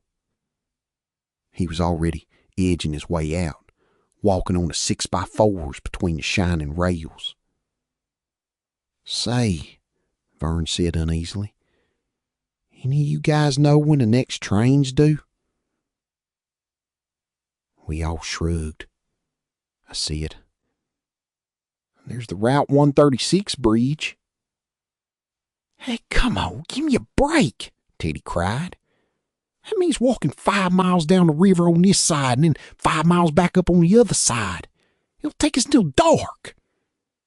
He was already edging his way out, walking on the 6x4s between the shining rails. Say, Vern said uneasily, any of you guys know when the next train's due? We all shrugged. I said, there's the Route 136 bridge. Hey, come on, give me a break, Teddy cried. That means walking 5 miles down the river on this side and then 5 miles back up on the other side. It'll take us till dark.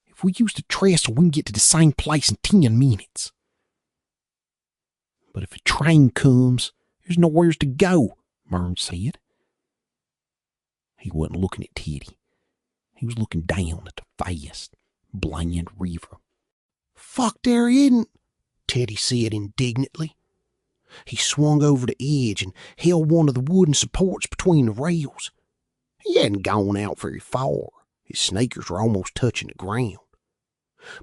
If we use the trestle, we can get to the same place in 10 minutes. But if a train comes, there's nowhere to go, Vern said. He wasn't looking at Teddy. He was looking down at the vast, bland river. Fuck, there isn't, Teddy said indignantly. He swung over the edge and held one of the wooden supports between the rails. He hadn't gone out very far. His sneakers were almost touching the ground.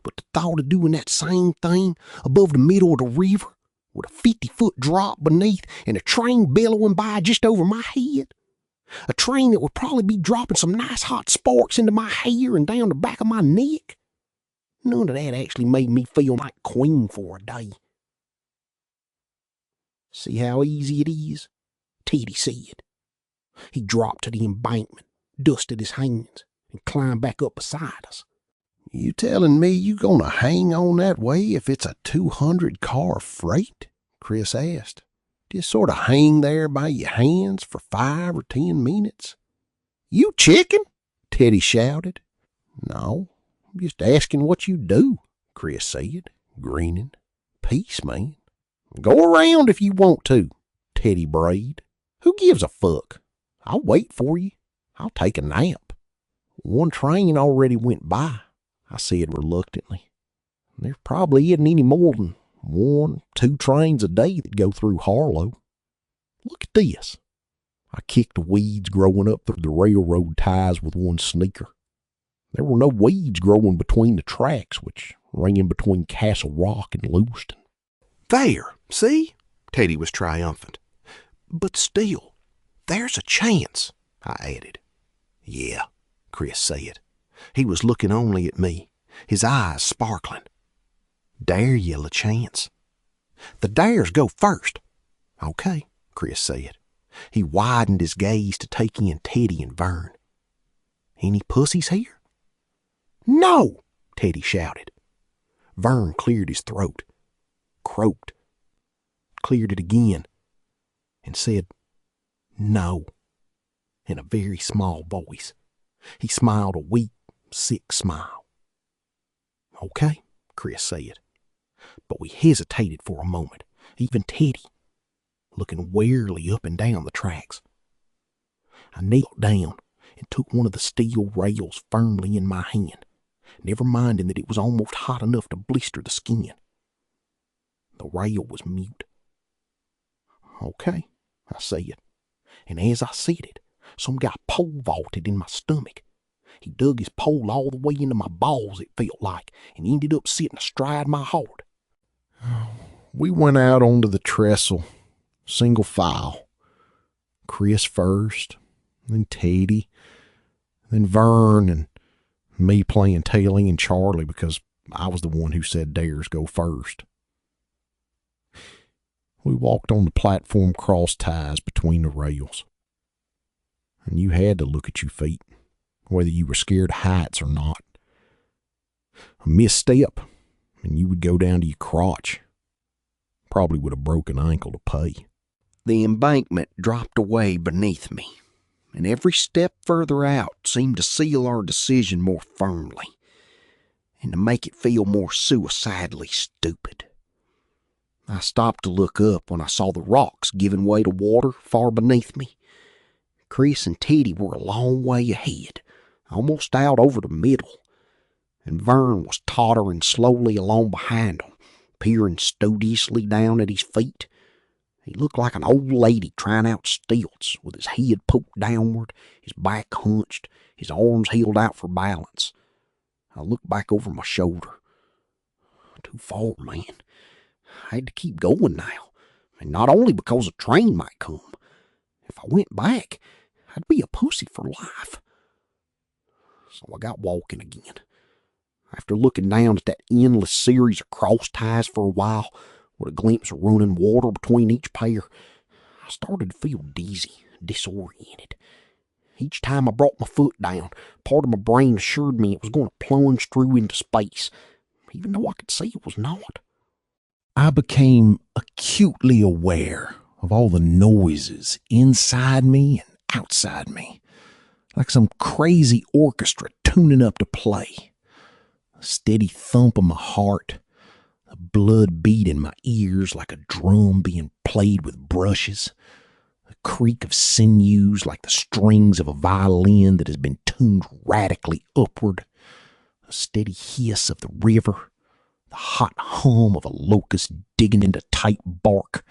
But the thought of doing that same thing above the middle of the river, with a 50-foot drop beneath and a train bellowing by just over my head, a train that would probably be dropping some nice hot sparks into my hair and down the back of my neck, None of that actually made me feel like queen for a day. See how easy it is? Teddy said. He dropped to the embankment, dusted his hands, and climbed back up beside us. You telling me you gonna hang on that way if it's a 200-car freight? Chris asked. Just sort of hang there by your hands for 5 or 10 minutes? You chicken? Teddy shouted. No, I'm just asking what you do, Chris said, grinning. Peace, man. Go around if you want to, Teddy brayed. Who gives a fuck? I'll wait for you. I'll take a nap. One train already went by, I said reluctantly. There probably isn't any more than 1-2 trains a day that go through Harlow. Look at this. I kicked the weeds growing up through the railroad ties with one sneaker. There were no weeds growing between the tracks, which ran between Castle Rock and Lewiston. There, see? Teddy was triumphant. But still, there's a chance, I added. Yeah, Chris said. He was looking only at me, his eyes sparkling. Dare ye, LaChance. The dares go first. Okay, Chris said. He widened his gaze to take in Teddy and Vern. Any pussies here? No, Teddy shouted. Vern cleared his throat, croaked, cleared it again, and said, no, in a very small voice. He smiled a weak, sick smile. Okay, Chris said. But we hesitated for a moment, even Teddy, looking warily up and down the tracks. I knelt down and took one of the steel rails firmly in my hand, never minding that it was almost hot enough to blister the skin. The rail was mute. Okay, I said, and as I said it, some guy pole vaulted in my stomach. He dug his pole all the way into my balls, it felt like, and ended up sitting astride my heart. We went out onto the trestle, single file. Chris first, then Teddy, then Vern, and me playing Tailing and Charlie because I was the one who said dares go first. We walked on the platform cross ties between the rails. And you had to look at your feet, whether you were scared of heights or not. A misstep, and you would go down to your crotch. Probably with a broken ankle to pay. The embankment dropped away beneath me, and every step further out seemed to seal our decision more firmly, and to make it feel more suicidally stupid. I stopped to look up when I saw the rocks giving way to water far beneath me. Chris and Teddy were a long way ahead, almost out over the middle, and Vern was tottering slowly along behind them, peering studiously down at his feet. He looked like an old lady trying out stilts, with his head poked downward, his back hunched, his arms held out for balance. I looked back over my shoulder. Too far, man. I had to keep going now, and not only because a train might come. If I went back, I'd be a pussy for life. So I got walking again. After looking down at that endless series of cross ties for a while, with a glimpse of running water between each pair, I started to feel dizzy, disoriented. Each time I brought my foot down, part of my brain assured me it was going to plunge through into space, even though I could see it was not. I became acutely aware of all the noises inside me and outside me, like some crazy orchestra tuning up to play. A steady thump of my heart, the blood beat in my ears like a drum being played with brushes, the creak of sinews like the strings of a violin that has been tuned radically upward, a steady hiss of the river, the hot hum of a locust digging into tight bark,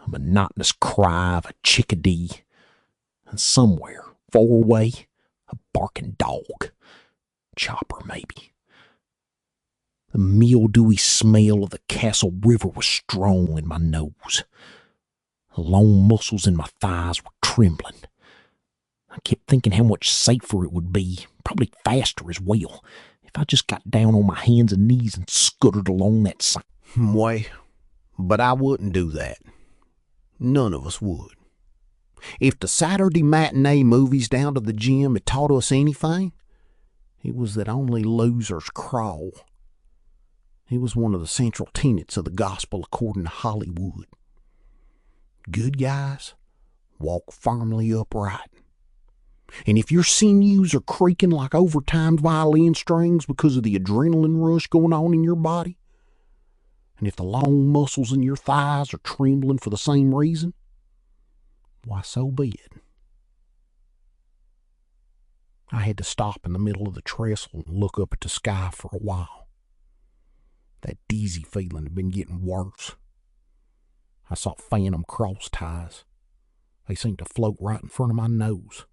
a monotonous cry of a chickadee, and somewhere, far away, a barking dog. Chopper, maybe. The mildewy smell of the Castle River was strong in my nose. The long muscles in my thighs were trembling. I kept thinking how much safer it would be, probably faster as well, if If I just got down on my hands and knees and scuttered along that side. Way, but I wouldn't do that. None of us would. If the Saturday matinee movies down to the gym had taught us anything, it was that only losers crawl. It was one of the central tenets of the gospel according to Hollywood. Good guys walk firmly upright. And if your sinews are creaking like overtimed violin strings because of the adrenaline rush going on in your body, and if the long muscles in your thighs are trembling for the same reason, why, so be it. I had to stop in the middle of the trestle and look up at the sky for a while. That dizzy feeling had been getting worse. I saw phantom cross ties. They seemed to float right in front of my nose.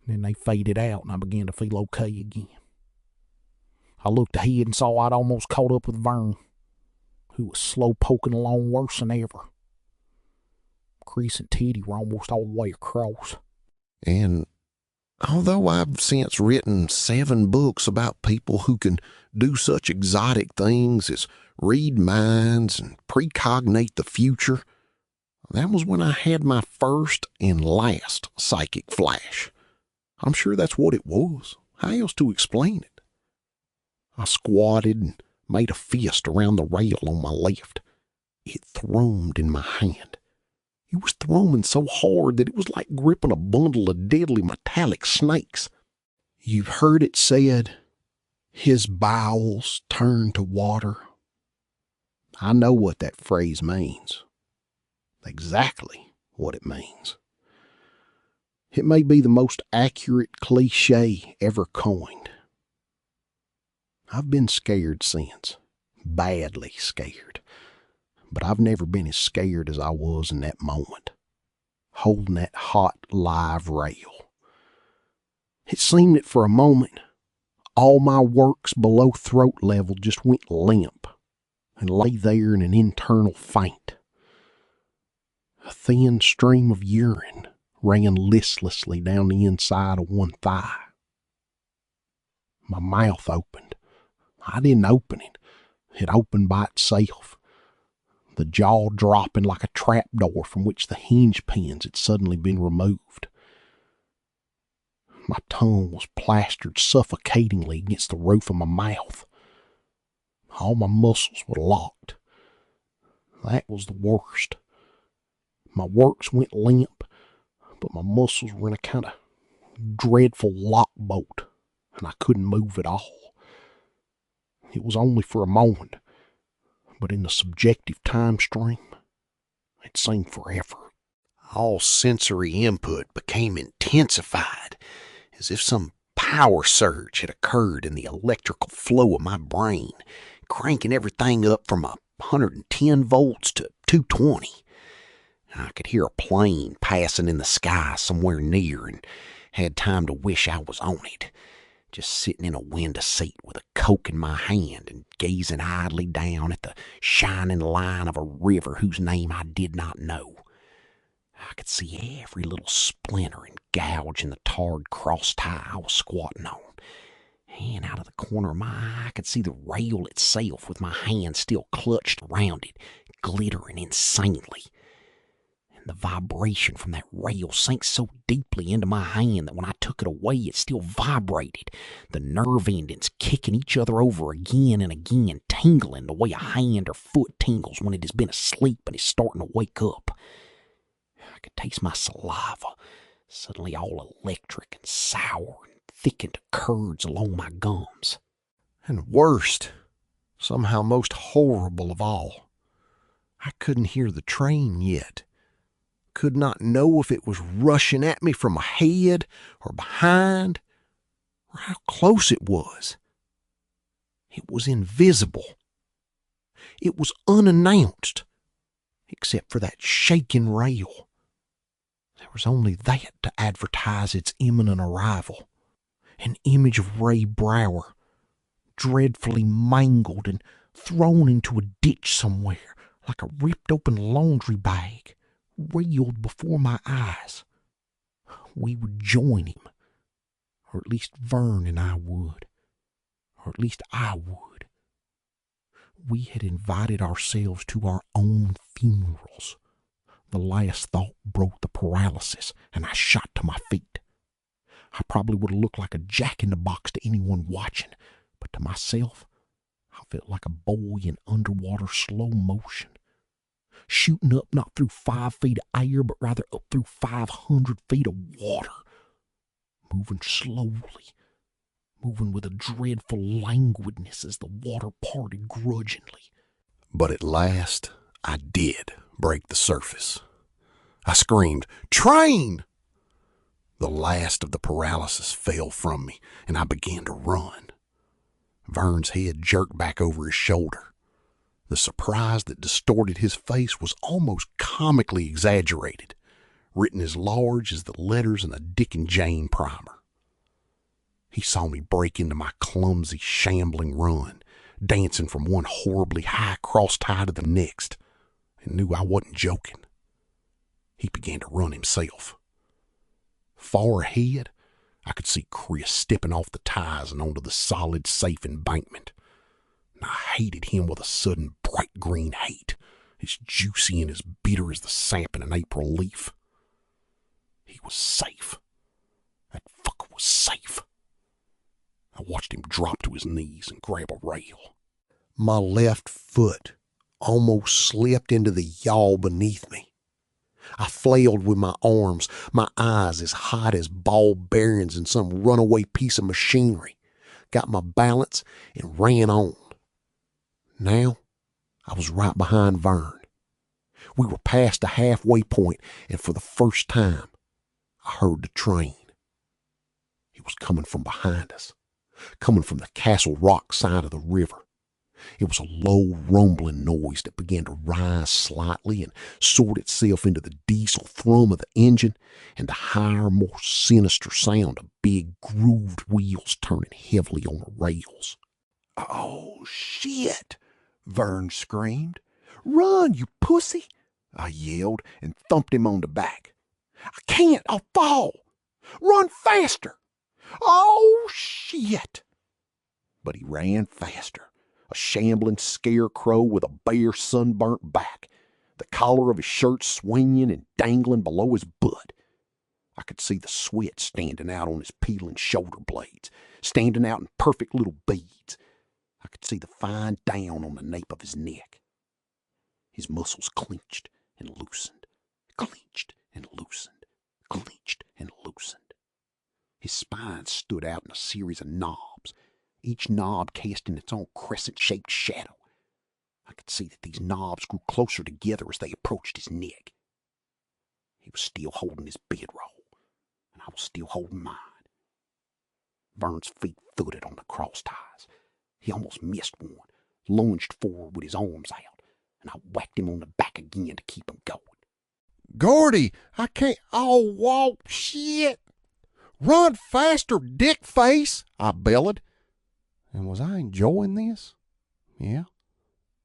Then they faded out and I began to feel okay again. I looked ahead and saw I'd almost caught up with Vern, who was slow poking along worse than ever. Chris and Teddy were almost all the way across. And although I've since written 7 books about people who can do such exotic things as read minds and precognate the future, that was when I had my first and last psychic flash. I'm sure that's what it was. How else to explain it? I squatted and made a fist around the rail on my left. It thrummed in my hand. It was thrumming so hard that it was like gripping a bundle of deadly metallic snakes. You've heard it said, his bowels turn to water. I know what that phrase means. Exactly what it means. It may be the most accurate cliche ever coined. I've been scared since, badly scared. But I've never been as scared as I was in that moment, holding that hot, live rail. It seemed that for a moment, all my works below throat level just went limp and lay there in an internal faint. A thin stream of urine ran listlessly down the inside of one thigh. My mouth opened. I didn't open it. It opened by itself. The jaw dropping like a trapdoor from which the hinge pins had suddenly been removed. My tongue was plastered suffocatingly against the roof of my mouth. All my muscles were locked. That was the worst. My works went limp, but my muscles were in a kind of dreadful lock bolt, and I couldn't move at all. It was only for a moment, but in the subjective time stream, it seemed forever. All sensory input became intensified, as if some power surge had occurred in the electrical flow of my brain, cranking everything up from 110 volts to 220. I could hear a plane passing in the sky somewhere near and had time to wish I was on it, just sitting in a window seat with a Coke in my hand and gazing idly down at the shining line of a river whose name I did not know. I could see every little splinter and gouge in the tarred cross tie I was squatting on. And out of the corner of my eye, I could see the rail itself with my hand still clutched around it, glittering insanely. And the vibration from that rail sank so deeply into my hand that when I took it away, it still vibrated, the nerve endings kicking each other over again and again, tingling the way a hand or foot tingles when it has been asleep and is starting to wake up. I could taste my saliva, suddenly all electric and sour and thickened to curds along my gums. And worst, somehow most horrible of all, I couldn't hear the train yet. Could not know if it was rushing at me from ahead or behind, or how close it was. It was invisible. It was unannounced, except for that shaking rail. There was only that to advertise its imminent arrival. An image of Ray Brower, dreadfully mangled and thrown into a ditch somewhere like a ripped open laundry bag, reeled before my eyes. We would join him, Or at least Vern and I would. Or at least I would. We had invited ourselves to our own funerals. The last thought broke the paralysis, and I shot to my feet. I probably would have looked like a jack-in-the-box to anyone watching, but to myself, I felt like a boy in underwater slow motion, shooting up not through 5 feet of air, but rather up through 500 feet of water, moving slowly, moving with a dreadful languidness as the water parted grudgingly. But at last, I did break the surface. I screamed, "Train!" The last of the paralysis fell from me, and I began to run. Vern's head jerked back over his shoulder. The surprise that distorted his face was almost comically exaggerated, written as large as the letters in a Dick and Jane primer. He saw me break into my clumsy, shambling run, dancing from one horribly high cross tie to the next, and knew I wasn't joking. He began to run himself. Far ahead, I could see Chris stepping off the ties and onto the solid, safe embankment. And I hated him with a sudden bright green hate, as juicy and as bitter as the sap in an April leaf. He was safe. That fucker was safe. I watched him drop to his knees and grab a rail. My left foot almost slipped into the yawl beneath me. I flailed with my arms, my eyes as hot as ball bearings in some runaway piece of machinery, got my balance, and ran on. Now, I was right behind Vern. We were past the halfway point, and for the first time, I heard the train. It was coming from behind us, coming from the Castle Rock side of the river. It was a low, rumbling noise that began to rise slightly and sort itself into the diesel thrum of the engine and the higher, more sinister sound of big, grooved wheels turning heavily on the rails. "Oh, shit!" Vern screamed. "Run, you pussy!" I yelled and thumped him on the back. "I can't! I'll fall! Run faster! Oh, shit!" But he ran faster. A shambling scarecrow with a bare sunburnt back, the collar of his shirt swinging and dangling below his butt. I could see the sweat standing out on his peeling shoulder blades, standing out in perfect little beads. I could see the fine down on the nape of his neck. His muscles clenched and loosened, clenched and loosened, clenched and loosened. His spine stood out in a series of knobs, each knob casting its own crescent-shaped shadow. I could see that these knobs grew closer together as they approached his neck. He was still holding his bedroll, and I was still holding mine. Vern's feet thudded on the cross ties. He almost missed one, lunged forward with his arms out, and I whacked him on the back again to keep him going. "Gordy, I can't. Oh, whoa, shit! Run faster, dick face!" I bellowed. And was I enjoying this? Yeah.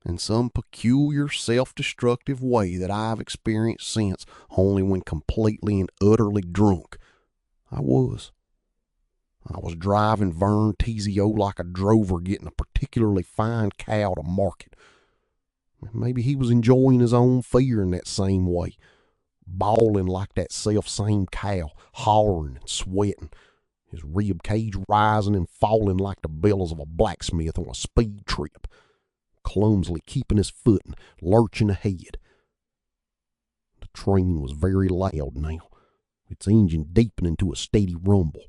In some peculiar, self-destructive way that I've experienced since only when completely and utterly drunk. I was. I was driving Vern Tizio like a drover getting a particularly fine cow to market. Maybe he was enjoying his own fear in that same way, bawling like that self-same cow, hollering and sweating, his rib cage rising and falling like the bellows of a blacksmith on a speed trip, clumsily keeping his foot and lurching ahead. The train was very loud now, its engine deepening to a steady rumble.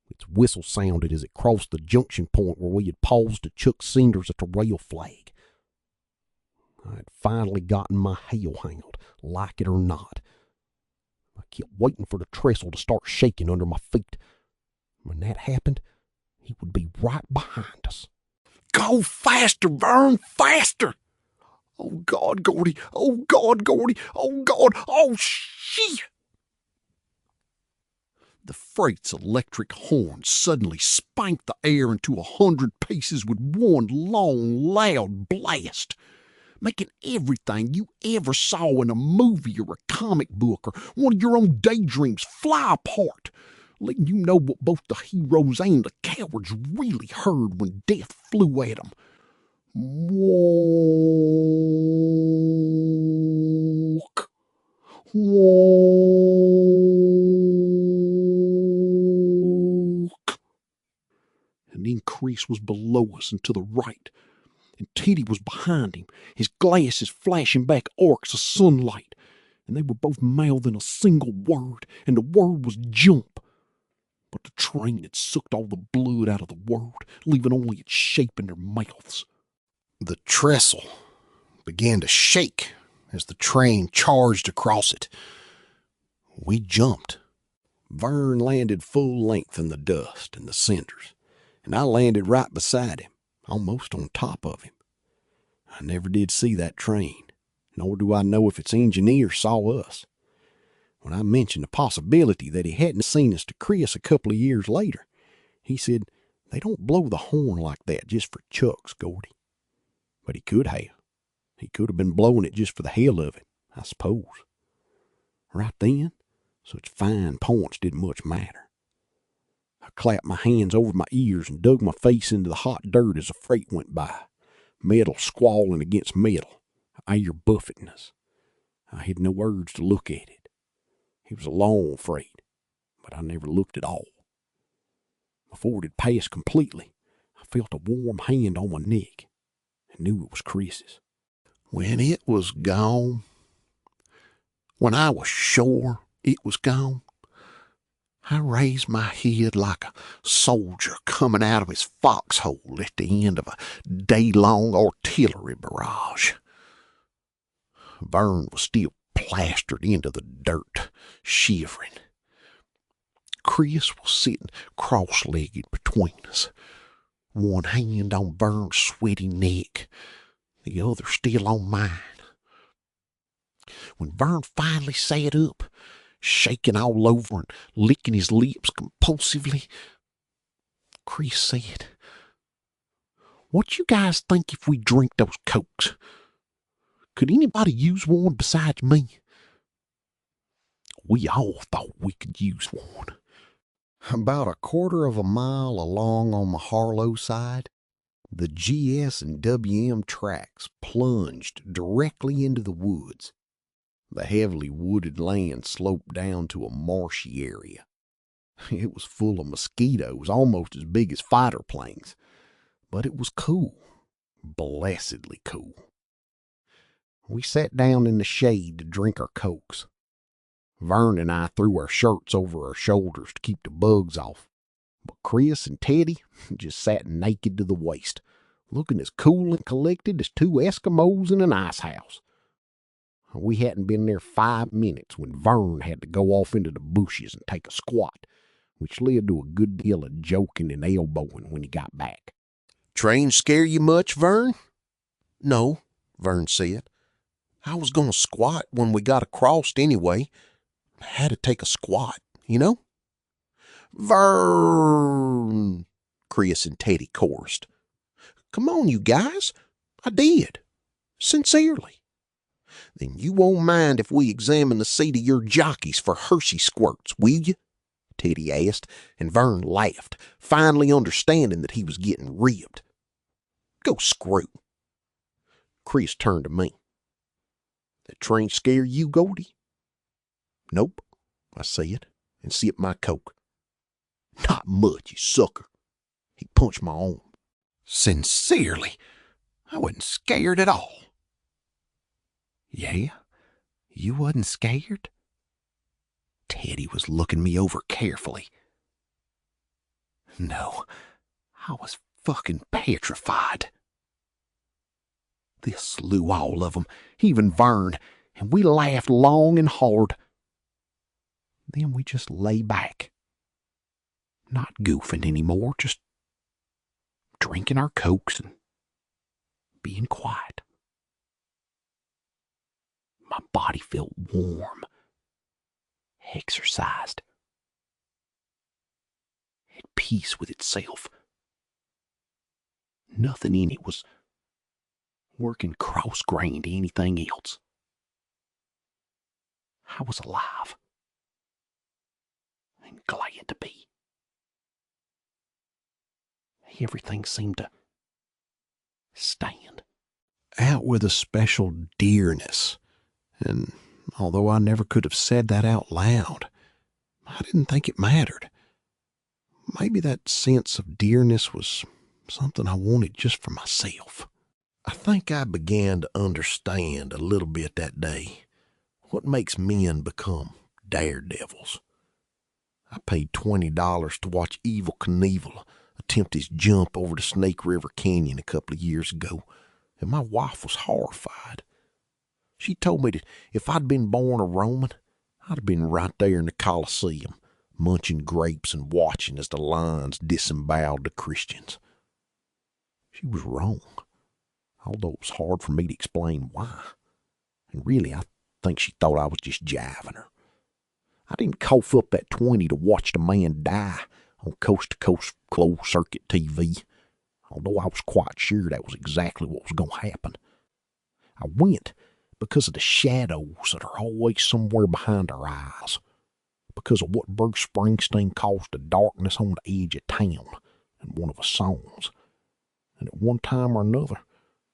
Its whistle sounded as it crossed the junction point where we had paused to chuck cinders at the rail flag. I had finally gotten my hellhound, like it or not. I kept waiting for the trestle to start shaking under my feet. When that happened, he would be right behind us. Go faster, Vern, faster! Oh, God, Gordy! Oh, God, Gordy! Oh, God! Oh, shit! The freight's electric horn suddenly spanked the air into 100 pieces with one long, loud blast, making everything you ever saw in a movie or a comic book or one of your own daydreams fly apart, letting you know what both the heroes and the cowards really heard when death flew at 'em. Walk. Walk. And then Chris was below us and to the right, and Teddy was behind him, his glasses flashing back arcs of sunlight, and they were both mouthing a single word, and the word was jump. But the train had sucked all the blood out of the word, leaving only its shape in their mouths. The trestle began to shake as the train charged across it. We jumped. Vern landed full length in the dust and the cinders, and I landed right beside him, almost on top of him. I never did see that train, nor do I know if its engineer saw us. When I mentioned the possibility that he hadn't seen us to Chris a couple of years later, he said, "They don't blow the horn like that just for chucks, Gordy." But he could have. He could have been blowing it just for the hell of it, I suppose. Right then, such fine points didn't much matter. I clapped my hands over my ears and dug my face into the hot dirt as a freight went by, metal squalling against metal, air buffeting us. I had no urge to look at it. It was a long freight, but I never looked at all. Before it had passed completely, I felt a warm hand on my neck and knew it was Chris's. When it was gone, when I was sure it was gone, I raised my head like a soldier coming out of his foxhole at the end of a day-long artillery barrage. Vern was still plastered into the dirt, shivering. Chris was sitting cross-legged between us, one hand on Vern's sweaty neck, the other still on mine. When Vern finally sat up, shaking all over and licking his lips compulsively, Chris said, "What you guys think if we drink those Cokes? Could anybody use one besides me?" We all thought we could use one. About a quarter of a mile along on the Harlow side, the GS and WM tracks plunged directly into the woods. The heavily wooded land sloped down to a marshy area. It was full of mosquitoes almost as big as fighter planes, but it was cool, blessedly cool. We sat down in the shade to drink our Cokes. Vern and I threw our shirts over our shoulders to keep the bugs off, but Chris and Teddy just sat naked to the waist, looking as cool and collected as two Eskimos in an ice house. We hadn't been there 5 minutes when Vern had to go off into the bushes and take a squat, which led to a good deal of joking and elbowing when he got back. "Train scare you much, Vern?" "No," Vern said. "I was going to squat when we got across anyway. I had to take a squat, you know?" "Vern!" Chris and Teddy chorused. "Come on, you guys. I did. Sincerely." "Then you won't mind if we examine the seat of your jockeys for Hershey squirts, will you?" Teddy asked, and Vern laughed, finally understanding that he was getting ribbed. "Go screw." Chris turned to me. "That train scare you, Gordy?" "Nope," I said, and sipped my Coke. "Not much, you sucker." He punched my arm. "Sincerely, I wasn't scared at all." "Yeah? You wasn't scared?" Teddy was looking me over carefully. No, I was fucking petrified. This slew all of them, even Vern, and we laughed long and hard. Then we just lay back, not goofing anymore, just drinking our Cokes and being quiet. My body felt warm, exercised, at peace with itself. Nothing in it was working cross-grained to anything else. I was alive. and glad to be. Everything seemed to stand. Out with a special dearness, and although I never could have said that out loud, I didn't think it mattered. Maybe that sense of dearness was something I wanted just for myself. I think I began to understand a little bit that day what makes men become daredevils. I paid $20 to watch Evel Knievel attempt his jump over the Snake River Canyon a couple of years ago, and my wife was horrified. She told me that if I'd been born a Roman, I'd have been right there in the Colosseum, munching grapes and watching as the lions disemboweled the Christians. She was wrong, although it was hard for me to explain why. And really, I think she thought I was just jiving her. I didn't cough up that 20 to watch the man die on coast-to-coast closed-circuit TV, although I was quite sure that was exactly what was going to happen. I went because of the shadows that are always somewhere behind our eyes, because of what Bruce Springsteen calls the darkness on the edge of town in one of his songs. And at one time or another,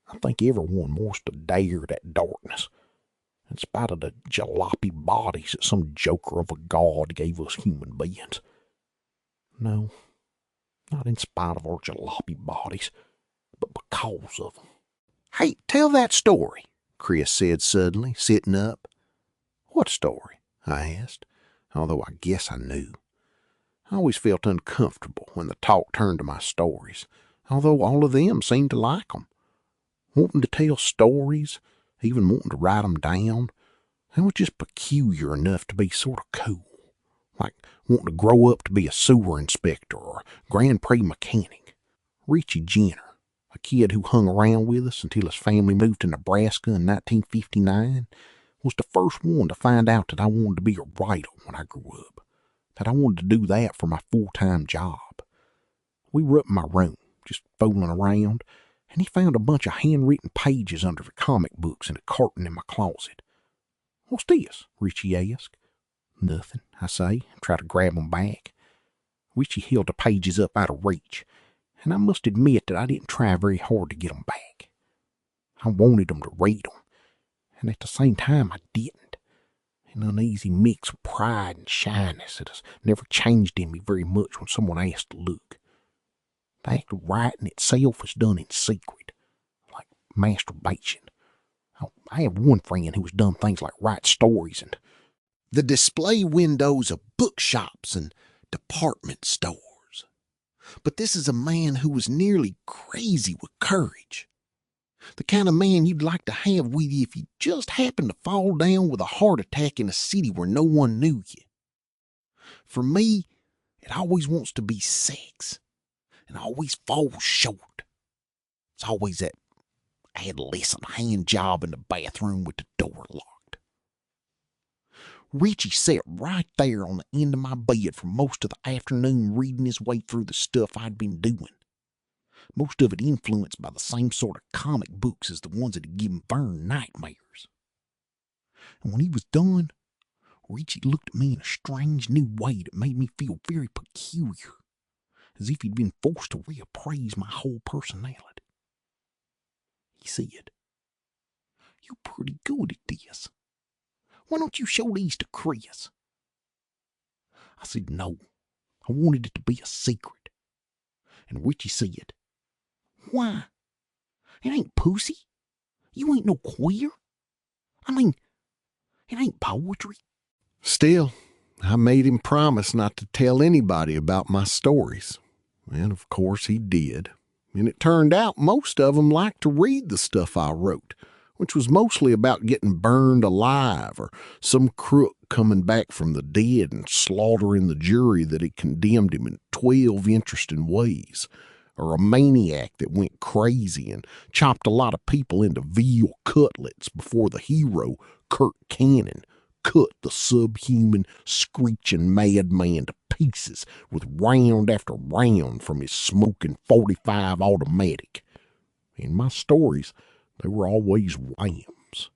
I think everyone wants to dare that darkness, in spite of the jalopy bodies that some joker of a god gave us human beings. No, not in spite of our jalopy bodies, but because of them. Hey, tell that story, Chris said suddenly, sitting up. What story? I asked, although I guess I knew. I always felt uncomfortable when the talk turned to my stories, although all of them seemed to like them. Wanting to tell stories, even wanting to write them down, that was just peculiar enough to be sort of cool. Like wanting to grow up to be a sewer inspector or a Grand Prix mechanic. Richie Jenner, a kid who hung around with us until his family moved to Nebraska in 1959, was the first one to find out that I wanted to be a writer when I grew up, that I wanted to do that for my full-time job. We were up in my room, just fooling around, and he found a bunch of handwritten pages under the comic books in a carton in my closet. "What's this?" Richie asked. "Nothing," I say, and try to grab them back. Richie held the pages up out of reach, and I must admit that I didn't try very hard to get them back. I wanted them to read them, and at the same time I didn't. An uneasy mix of pride and shyness that has never changed in me very much when someone asked to look. The act of writing itself is done in secret, like masturbation. I have one friend who has done things like write stories and the display windows of bookshops and department stores. But this is a man who was nearly crazy with courage. The kind of man you'd like to have with you if you just happened to fall down with a heart attack in a city where no one knew you. For me, it always wants to be sex, and always falls short. It's always that adolescent hand job in the bathroom with the door locked. Richie sat right there on the end of my bed for most of the afternoon reading his way through the stuff I'd been doing. Most of it influenced by the same sort of comic books as the ones that had given Vern nightmares. And when he was done, Richie looked at me in a strange new way that made me feel very peculiar, as if he'd been forced to reappraise my whole personality. He said, "You're pretty good at this. Why don't you show these to Chris?" I said no. I wanted it to be a secret. And Richie said, "Why? It ain't pussy. You ain't no queer. I mean, it ain't poetry." Still, I made him promise not to tell anybody about my stories. And of course he did. And it turned out most of them liked to read the stuff I wrote, which was mostly about getting burned alive or some crook coming back from the dead and slaughtering the jury that had condemned him in 12 interesting ways, or a maniac that went crazy and chopped a lot of people into veal cutlets before the hero, Kirk Cannon, cut the subhuman, screeching madman to pieces with round after round from his smoking .45 automatic. In my stories, they were always whams,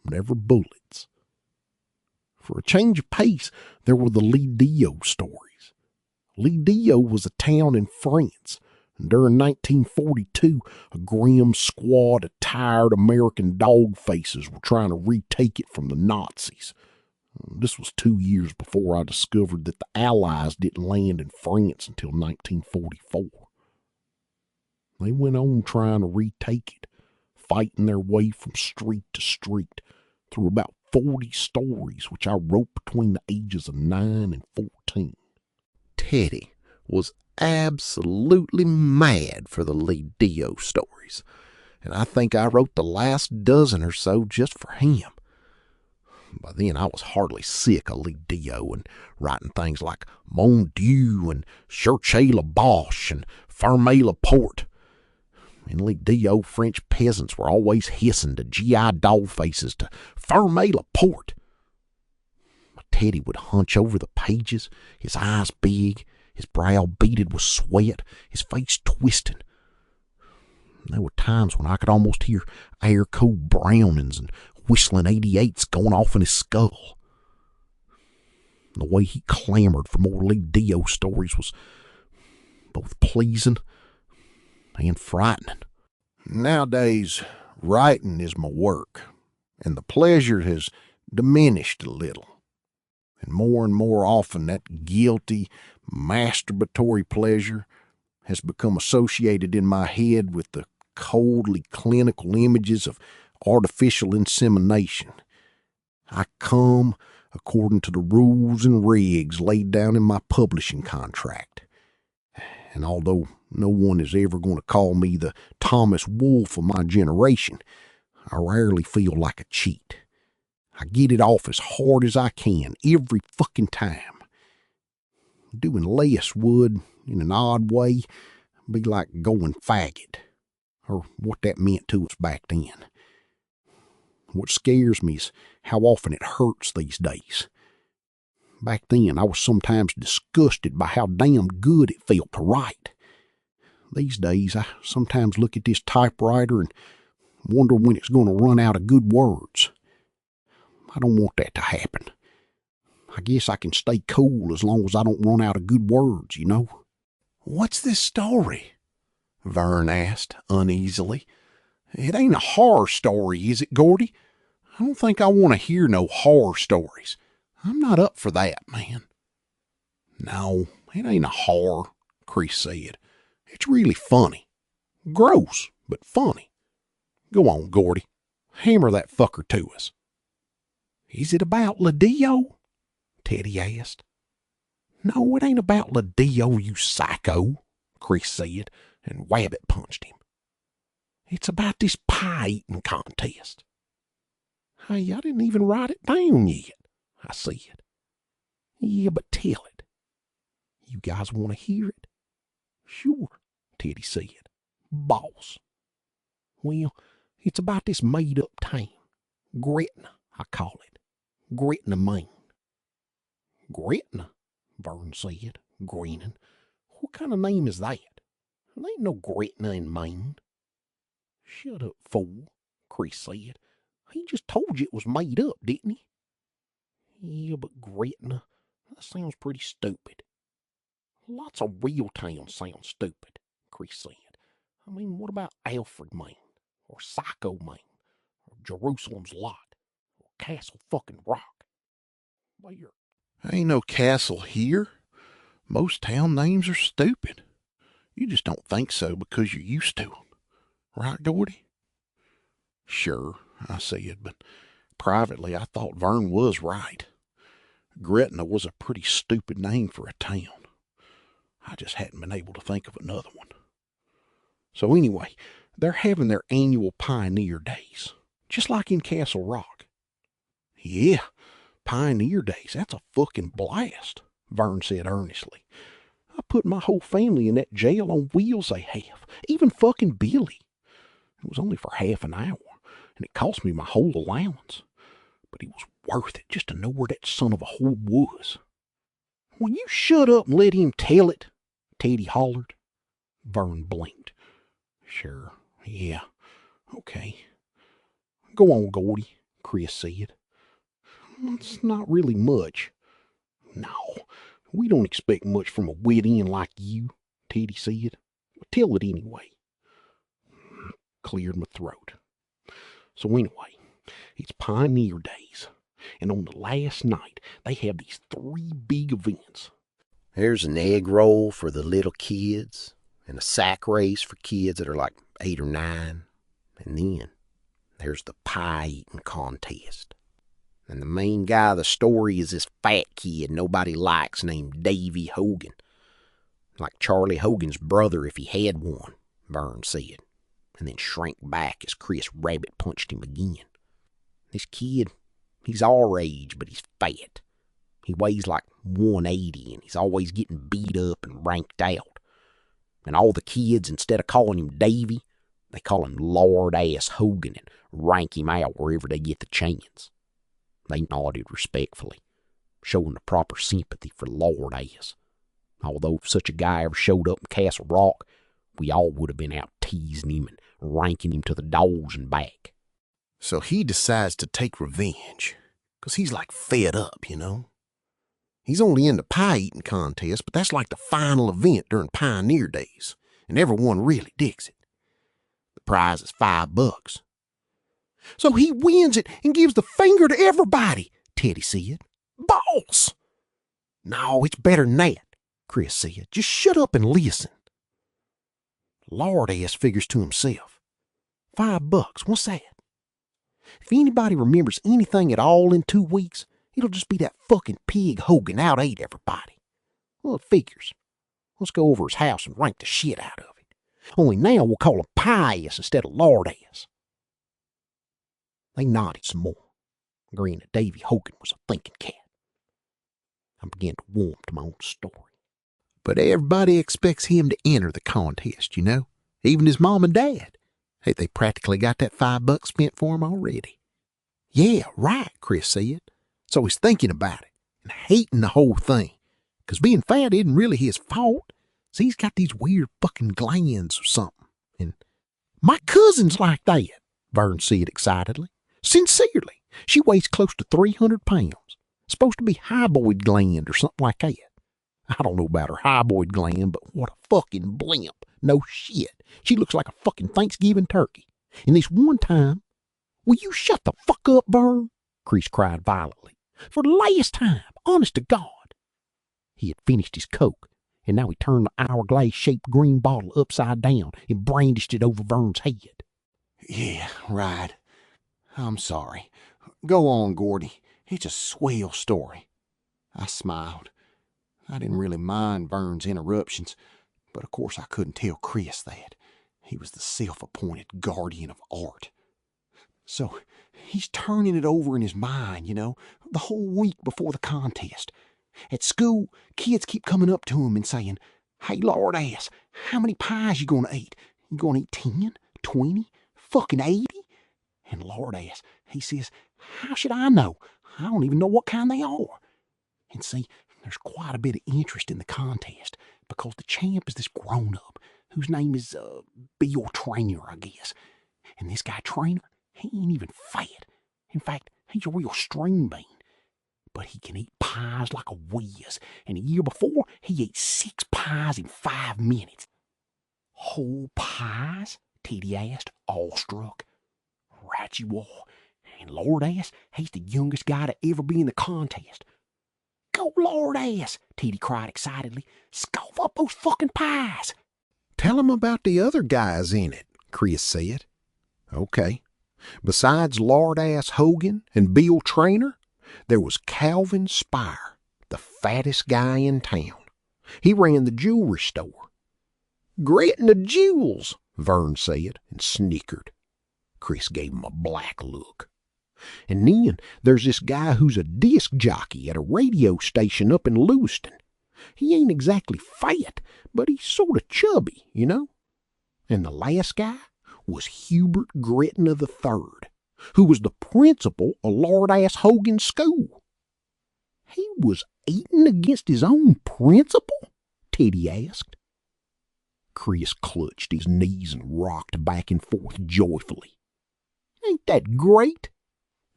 never bullets. For a change of pace, there were the Lee Dio stories. Lee Dio was a town in France, and during 1942, a grim squad of tired American dog faces were trying to retake it from the Nazis. This was 2 years before I discovered that the Allies didn't land in France until 1944. They went on trying to retake it, fighting their way from street to street through about 40 stories, which I wrote between the ages of 9 and 14. Teddy was absolutely mad for the Lee Dio stories, and I think I wrote the last dozen or so just for him. By then, I was hardly sick of Lee Dio and writing things like Mon Dieu and Cherchez la Boche and Fermez la Porte. In Lee Dio, French peasants were always hissing to G.I. dog faces to Fermez la Porte. Teddy would hunch over the pages, his eyes big, his brow beaded with sweat, his face twisting. There were times when I could almost hear air-cooled Brownings and whistling 88s going off in his skull. The way he clamored for more Lee Dio stories was both pleasing and frightening. Nowadays, writing is my work, and the pleasure has diminished a little. And more often, that guilty, masturbatory pleasure has become associated in my head with the coldly clinical images of artificial insemination. I come according to the rules and regs laid down in my publishing contract. And although no one is ever going to call me the Thomas Wolfe of my generation, I rarely feel like a cheat. I get it off as hard as I can every fucking time. Doing less would, in an odd way, be like going faggot, or what that meant to us back then. What scares me is how often it hurts these days. Back then, I was sometimes disgusted by how damn good it felt to write. These days, I sometimes look at this typewriter and wonder when it's going to run out of good words. I don't want that to happen. I guess I can stay cool as long as I don't run out of good words, you know? "What's this story?" Vern asked uneasily. It ain't a horror story, is it, Gordy? I don't think I want to hear no horror stories. I'm not up for that, man. No, it ain't a horror, Chris said. It's really funny. Gross, but funny. Go on, Gordy. Hammer that fucker to us. Is it about Lee Dio? Teddy asked. No, it ain't about Lee Dio, you psycho, Chris said, and Wabbit punched him. It's about this pie-eating contest. Hey, I didn't even write it down yet, I said. Yeah, but tell it. You guys want to hear it? Sure, Teddy said. Boss. Well, it's about this made-up town. Gretna, I call it. Gretna, Maine. Gretna, Vern said, grinning. What kind of name is that? There ain't no Gretna in Maine. Shut up, fool, Chris said. He just told you it was made up, didn't he? Yeah, but Gretna, that sounds pretty stupid. Lots of real towns sound stupid, Chris said. I mean, what about Alfred, Maine? Or Psycho, Maine? Or Jerusalem's Lot? Or Castle fucking Rock? Well, ain't no castle here. Most town names are stupid. You just don't think so because you're used to them. Right, Gordy? Sure, I said, but privately I thought Vern was right. Gretna was a pretty stupid name for a town. I just hadn't been able to think of another one. So anyway, they're having their annual Pioneer Days, just like in Castle Rock. Yeah, Pioneer Days, that's a fucking blast, Vern said earnestly. I put my whole family in that jail on wheels they have, even fucking Billy. It was only for half an hour, and it cost me my whole allowance. But it was worth it just to know where that son of a whore was. Will you shut up and let him tell it? Teddy hollered. Vern blinked. Sure, yeah, okay. Go on, Gordy, Chris said. It's not really much. No, we don't expect much from a wet end like you, Teddy said. Tell it anyway. Cleared my throat. So anyway, it's Pioneer Days, and on the last night, they have these 3 big events. There's an egg roll for the little kids, and a sack race for kids that are like 8 or 9. And then there's the pie eating contest. And the main guy of the story is this fat kid nobody likes named Davy Hogan. Like Charlie Hogan's brother if he had one, Vern said, and then shrank back as Chris Rabbit punched him again. This kid, he's our age, but he's fat. He weighs like 180, and he's always getting beat up and ranked out. And all the kids, instead of calling him Davy, they call him Lord Ass Hogan and rank him out wherever they get the chance. They nodded respectfully, showing the proper sympathy for Lord Ass. Although if such a guy ever showed up in Castle Rock, we all would have been out teasing him and ranking him to the doors and back. So he decides to take revenge, 'cause he's like fed up, you know? He's only in the pie eating contest, but that's like the final event during Pioneer Days, and everyone really digs it. The prize is $5. So he wins it and gives the finger to everybody, Teddy said. Boss! No, it's better than that, Chris said. Just shut up and listen. Lord Ass figures to himself. $5, what's that? If anybody remembers anything at all in 2 weeks, it'll just be that fucking pig Hogan out-ate everybody. Well, it figures. Let's go over his house and rank the shit out of it. Only now we'll call him Pie Ass instead of Lord Ass. They nodded some more, agreeing that Davy Hogan was a thinking cat. I began to warm to my own story. But everybody expects him to enter the contest, you know, even his mom and dad. Hey, they practically got that $5 spent for him already. Yeah, right, Chris said. So he's thinking about it and hating the whole thing, 'cause being fat isn't really his fault. So he's got these weird fucking glands or something. And my cousin's like that, Vern said excitedly. Sincerely, she weighs close to 300 pounds. Supposed to be hyboid gland or something like that. I don't know about her hyboid gland, but what a fucking blimp. No shit. She looks like a fucking Thanksgiving turkey. And this one time, will you shut the fuck up, Vern? Chris cried violently. For the last time, honest to God. He had finished his Coke, and now he turned the hourglass-shaped green bottle upside down and brandished it over Vern's head. Yeah, right. I'm sorry. Go on, Gordy. It's a swell story. I smiled. I didn't really mind Vern's interruptions, but of course I couldn't tell Chris that. He was the self-appointed guardian of art. So he's turning it over in his mind, you know, the whole week before the contest. At school, kids keep coming up to him and saying, "Hey, Lord Ass, how many pies you gonna eat? You gonna eat 10, 20, fucking 80? And Lord Ass, he says, "How should I know? I don't even know what kind they are." And see, there's quite a bit of interest in the contest because the champ is this grown-up whose name is Bill Trainer, I guess. And this guy Trainer, he ain't even fat. In fact, he's a real string bean. But he can eat pies like a whiz. And the year before, he ate 6 pies in 5 minutes. Whole pies? Teddy asked, awestruck. Right you are. And Lord Ass, he's the youngest guy to ever be in the contest. Go Lord Ass, Teddy cried excitedly. Scoff up those fucking pies. Tell him about the other guys in it, Chris said. Okay. Besides Lord Ass Hogan and Bill Trainer, there was Calvin Spire, the fattest guy in town. He ran the jewelry store. Gritting the jewels, Vern said, and snickered. Chris gave him a black look. And then there's this guy who's a disc jockey at a radio station up in Lewiston. He ain't exactly fat, but he's sort of chubby, you know. And the last guy was Hubert Gretna III, who was the principal of Lord Ass Hogan's school. He was eating against his own principal? Teddy asked. Chris clutched his knees and rocked back and forth joyfully. Ain't that great?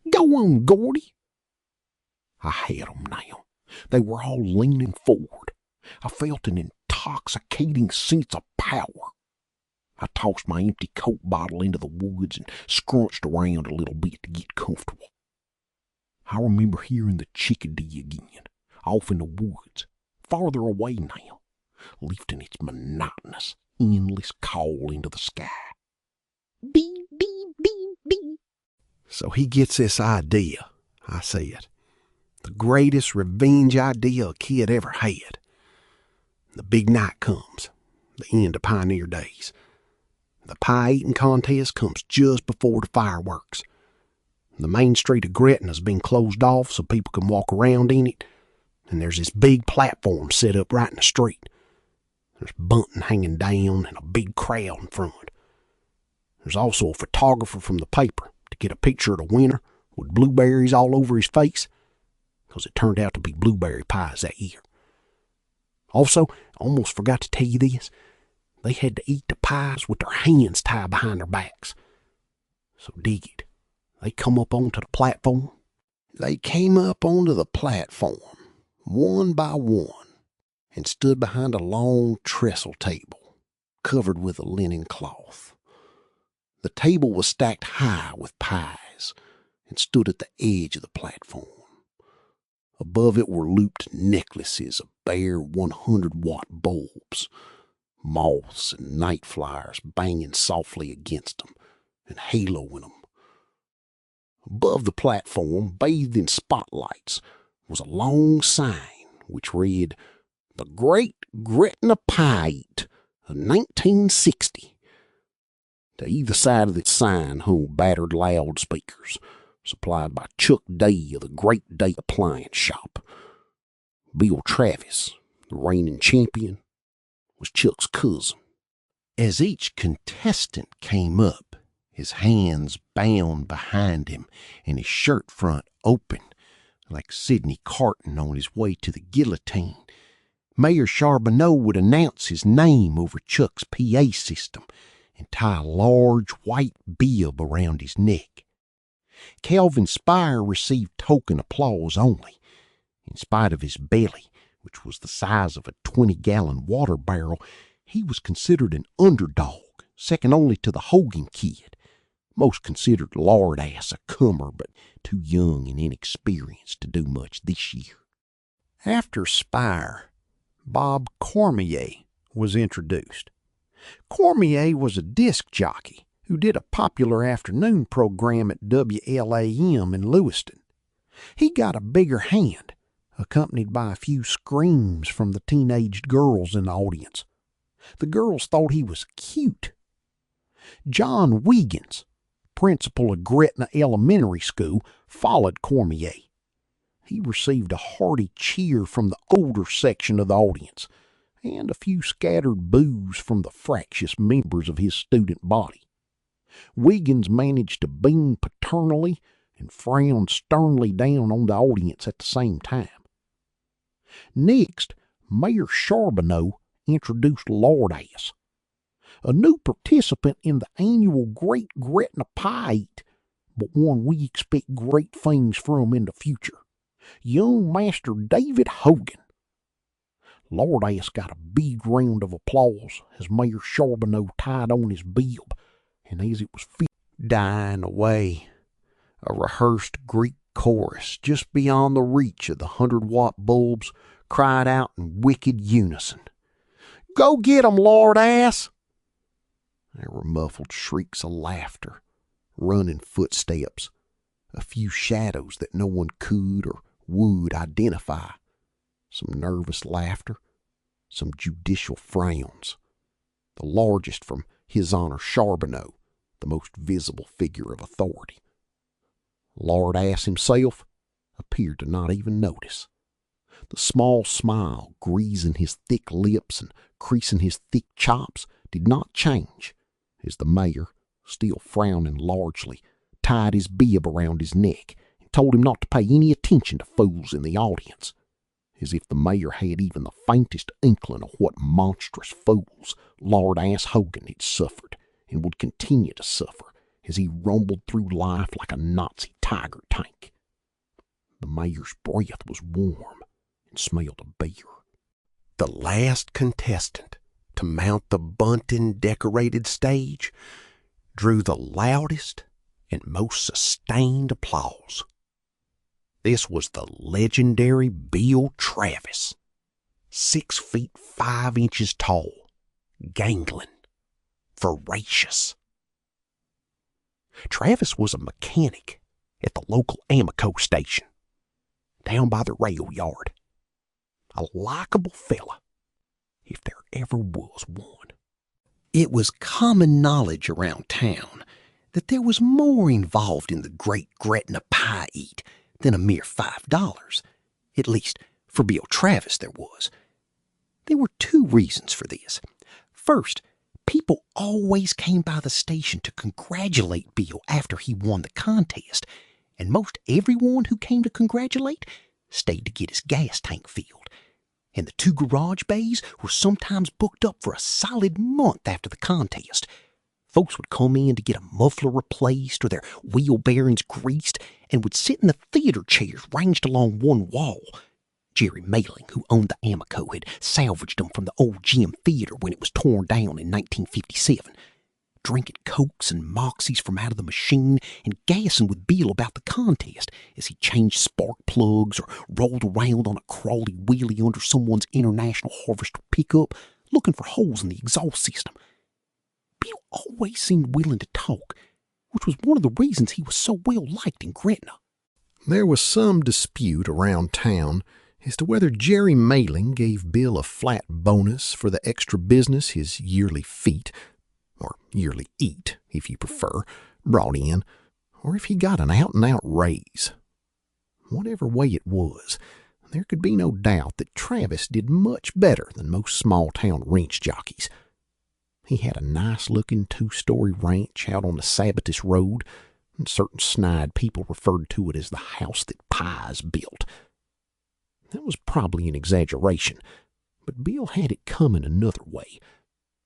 Go on, Gordy. I had 'em now. They were all leaning forward. I felt an intoxicating sense of power. I tossed my empty Coke bottle into the woods and scrunched around a little bit to get comfortable. I remember hearing the chickadee again, off in the woods, farther away now, lifting its monotonous, endless call into the sky. Bee, bee, bee, bee. So he gets this idea, I said. The greatest revenge idea a kid ever had. The big night comes, the end of Pioneer Days. The pie eating contest comes just before the fireworks. The main street of Gretna's been closed off so people can walk around in it, and there's this big platform set up right in the street. There's bunting hanging down and a big crowd in front. There's also a photographer from the paper to get a picture of the winner with blueberries all over his face, because it turned out to be blueberry pies that year. Also, I almost forgot to tell you this, they had to eat the pies with their hands tied behind their backs. So dig it. They come up onto the platform. They came up onto the platform, one by one, and stood behind a long trestle table, covered with a linen cloth. The table was stacked high with pies and stood at the edge of the platform. Above it were looped necklaces of bare 100-watt bulbs, moths and night flyers banging softly against them and haloing them. Above the platform, bathed in spotlights, was a long sign which read, "The Great Gretna Pie Eat of 1960. To either side of the sign hung battered loudspeakers, supplied by Chuck Day of the Great Day Appliance Shop. Bill Travis, the reigning champion, was Chuck's cousin. As each contestant came up, his hands bound behind him and his shirt front open, like Sidney Carton on his way to the guillotine, Mayor Charbonneau would announce his name over Chuck's PA system and tie a large white bib around his neck. Calvin Spire received token applause only. In spite of his belly, which was the size of a 20-gallon water barrel, he was considered an underdog, second only to the Hogan Kid. Most considered Lard Ass a comer, but too young and inexperienced to do much this year. After Spire, Bob Cormier was introduced. Cormier was a disc jockey who did a popular afternoon program at WLAM in Lewiston. He got a bigger hand, accompanied by a few screams from the teenaged girls in the audience. The girls thought he was cute. John Wiggins, principal of Gretna Elementary School, followed Cormier. He received a hearty cheer from the older section of the audience, and a few scattered boos from the fractious members of his student body. Wiggins managed to beam paternally and frown sternly down on the audience at the same time. Next, Mayor Charbonneau introduced Lard Ass, a new participant in the annual Great Gretna Pie Eat, but one we expect great things from in the future. Young Master David Hogan. Lard Ass got a big round of applause as Mayor Charbonneau tied on his bib, and as it was dying away, a rehearsed Greek chorus just beyond the reach of the 100-watt bulbs cried out in wicked unison, "Go get 'em, Lard Ass!" There were muffled shrieks of laughter, running footsteps, a few shadows that no one could or would identify, some nervous laughter, some judicial frowns, the largest from His Honor Charbonneau, the most visible figure of authority. Lard Ass himself appeared to not even notice. The small smile greasing his thick lips and creasing his thick chops did not change as the mayor, still frowning largely, tied his bib around his neck and told him not to pay any attention to fools in the audience, as if the mayor had even the faintest inkling of what monstrous fools Lard Ass Hogan had suffered and would continue to suffer as he rumbled through life like a Nazi tiger tank. The mayor's breath was warm and smelled of beer. The last contestant to mount the bunting-decorated stage drew the loudest and most sustained applause. This was the legendary Bill Travis, 6 feet 5 inches tall, gangling, voracious. Travis was a mechanic at the local Amoco station, down by the rail yard. A likable fella, if there ever was one. It was common knowledge around town that there was more involved in the great Gretna pie eat than a mere $5. At least, for Bill Travis there was. There were 2 reasons for this. First, people always came by the station to congratulate Bill after he won the contest, and most everyone who came to congratulate stayed to get his gas tank filled. And the 2 garage bays were sometimes booked up for a solid month after the contest. Folks would come in to get a muffler replaced or their wheel bearings greased and would sit in the theater chairs ranged along one wall. Jerry Mailing, who owned the Amoco, had salvaged them from the old Gym Theater when it was torn down in 1957. Drinking Cokes and Moxies from out of the machine and gassing with Bill about the contest as he changed spark plugs or rolled around on a crawly wheelie under someone's International Harvester pickup looking for holes in the exhaust system. Bill always seemed willing to talk, which was one of the reasons he was so well liked in Gretna. There was some dispute around town as to whether Jerry Mailing gave Bill a flat bonus for the extra business his yearly feat, or yearly eat, if you prefer, brought in, or if he got an out-and-out raise. Whatever way it was, there could be no doubt that Travis did much better than most small-town ranch jockeys. He had a nice-looking 2-story ranch out on the Sabattis Road, and certain snide people referred to it as the house that Pies built. That was probably an exaggeration, but Bill had it coming another way.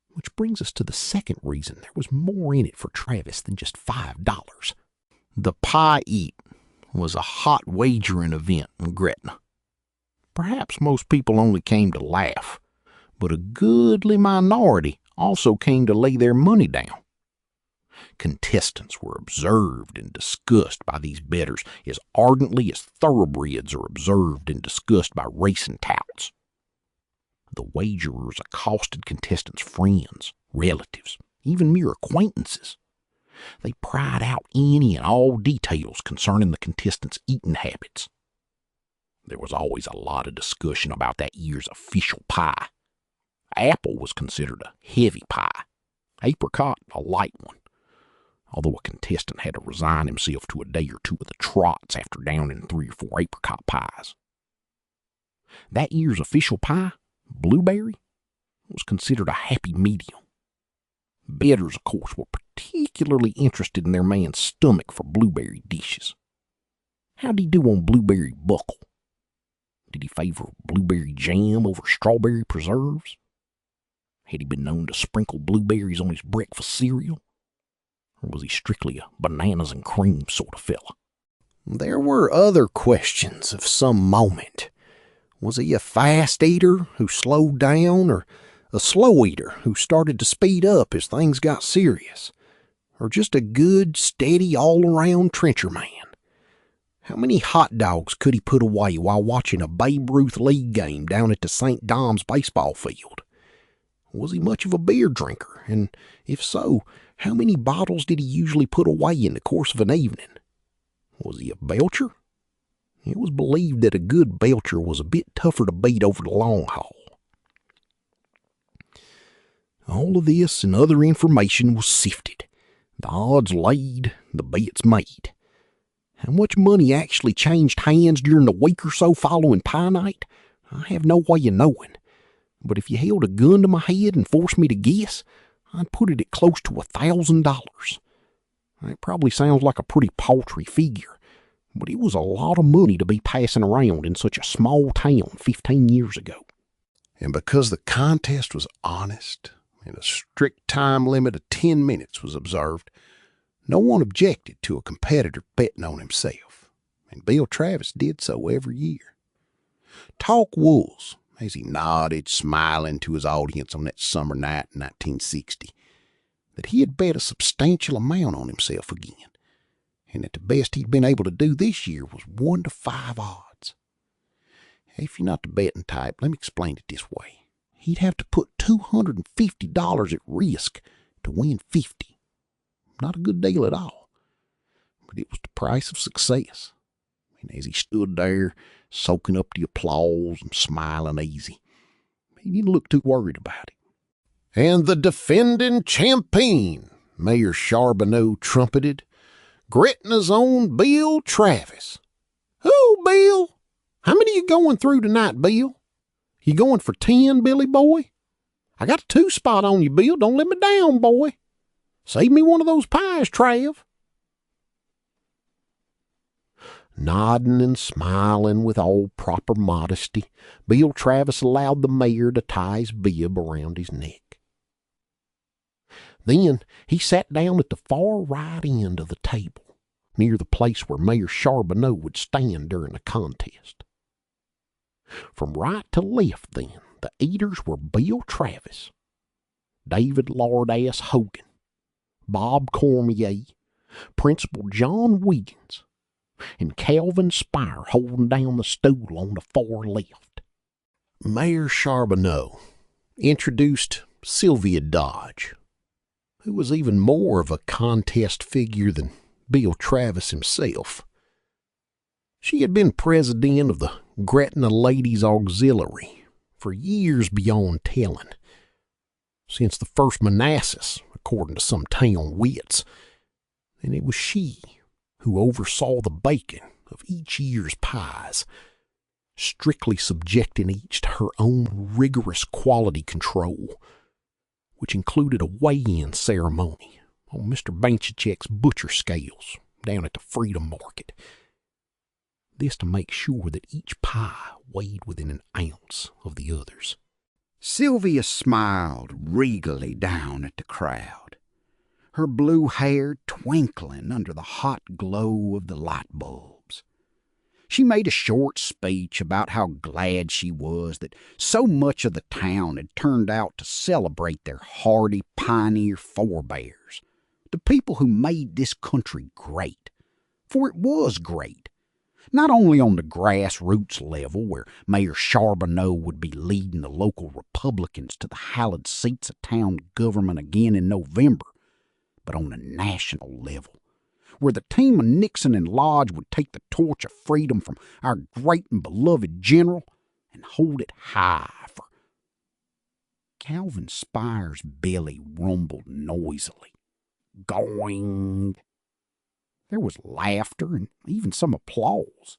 Which brings us to the second reason there was more in it for Travis than just $5. The pie eat was a hot wagering event in Gretna. Perhaps most people only came to laugh, but a goodly minority also came to lay their money down. Contestants were observed and discussed by these bettors as ardently as thoroughbreds are observed and discussed by racing touts. The wagerers accosted contestants' friends, relatives, even mere acquaintances. They pried out any and all details concerning the contestants' eating habits. There was always a lot of discussion about that year's official pie. Apple was considered a heavy pie, apricot a light one, although a contestant had to resign himself to a day or 2 of the trots after downing 3 or 4 apricot pies. That year's official pie, blueberry, was considered a happy medium. Bettors, of course, were particularly interested in their man's stomach for blueberry dishes. How'd he do on blueberry buckle? Did he favor blueberry jam over strawberry preserves? Had he been known to sprinkle blueberries on his breakfast cereal? Or was he strictly a bananas and cream sort of fella? There were other questions of some moment. Was he a fast eater who slowed down, or a slow eater who started to speed up as things got serious, or just a good, steady, all-around trencher man? How many hot dogs could he put away while watching a Babe Ruth League game down at the St. Dom's baseball field? Was he much of a beer drinker, and if so, how many bottles did he usually put away in the course of an evening? Was he a belcher? It was believed that a good belcher was a bit tougher to beat over the long haul. All of this and other information was sifted, the odds laid, the bets made. How much money actually changed hands during the week or so following pie night, I have no way of knowing. But if you held a gun to my head and forced me to guess, I'd put it at close to $1,000. That probably sounds like a pretty paltry figure, but it was a lot of money to be passing around in such a small town 15 years ago. And because the contest was honest and a strict time limit of 10 minutes was observed, no one objected to a competitor betting on himself. and Bill Travis did so every year. Talk was, as he nodded smiling to his audience on that summer night in 1960, that he had bet a substantial amount on himself again, and that the best he'd been able to do this year was 1 to 5 odds. If you're not the betting type, let me explain it this way. He'd have to put $250 at risk to win 50. Not a good deal at all, but it was the price of success. And as he stood there, soaking up the applause and smiling easy, he didn't look too worried about it. And the defending champion, Mayor Charbonneau trumpeted, Gretna's own Bill Travis. "Oh, Bill, how many you going through tonight, Bill? You going for 10, Billy boy? I got a 2 spot on you, Bill. Don't let me down, boy. Save me one of those pies, Trav." Nodding and smiling with all proper modesty, Bill Travis allowed the mayor to tie his bib around his neck. Then he sat down at the far right end of the table, near the place where Mayor Charbonneau would stand during the contest. From right to left, then, the eaters were Bill Travis, David Lord-ass Hogan, Bob Cormier, Principal John Wiggins, and Calvin Spire holding down the stool on the far left. Mayor Charbonneau introduced Sylvia Dodge, who was even more of a contest figure than Bill Travis himself. She had been president of the Gretna Ladies Auxiliary for years beyond telling, since the first Manassas, according to some town wits, and it was she who oversaw the baking of each year's pies, strictly subjecting each to her own rigorous quality control, which included a weigh-in ceremony on Mr. Banchachek's butcher scales down at the Freedom Market. This to make sure that each pie weighed within an ounce of the others. Sylvia smiled regally down at the crowd, her blue hair twinkling under the hot glow of the light bulbs. She made a short speech about how glad she was that so much of the town had turned out to celebrate their hardy pioneer forebears, the people who made this country great. For it was great. Not only on the grassroots level, where Mayor Charbonneau would be leading the local Republicans to the hallowed seats of town government again in November, but on a national level, where the team of Nixon and Lodge would take the torch of freedom from our great and beloved general and hold it high for... Calvin Spire's belly rumbled noisily. Going. There was laughter and even some applause.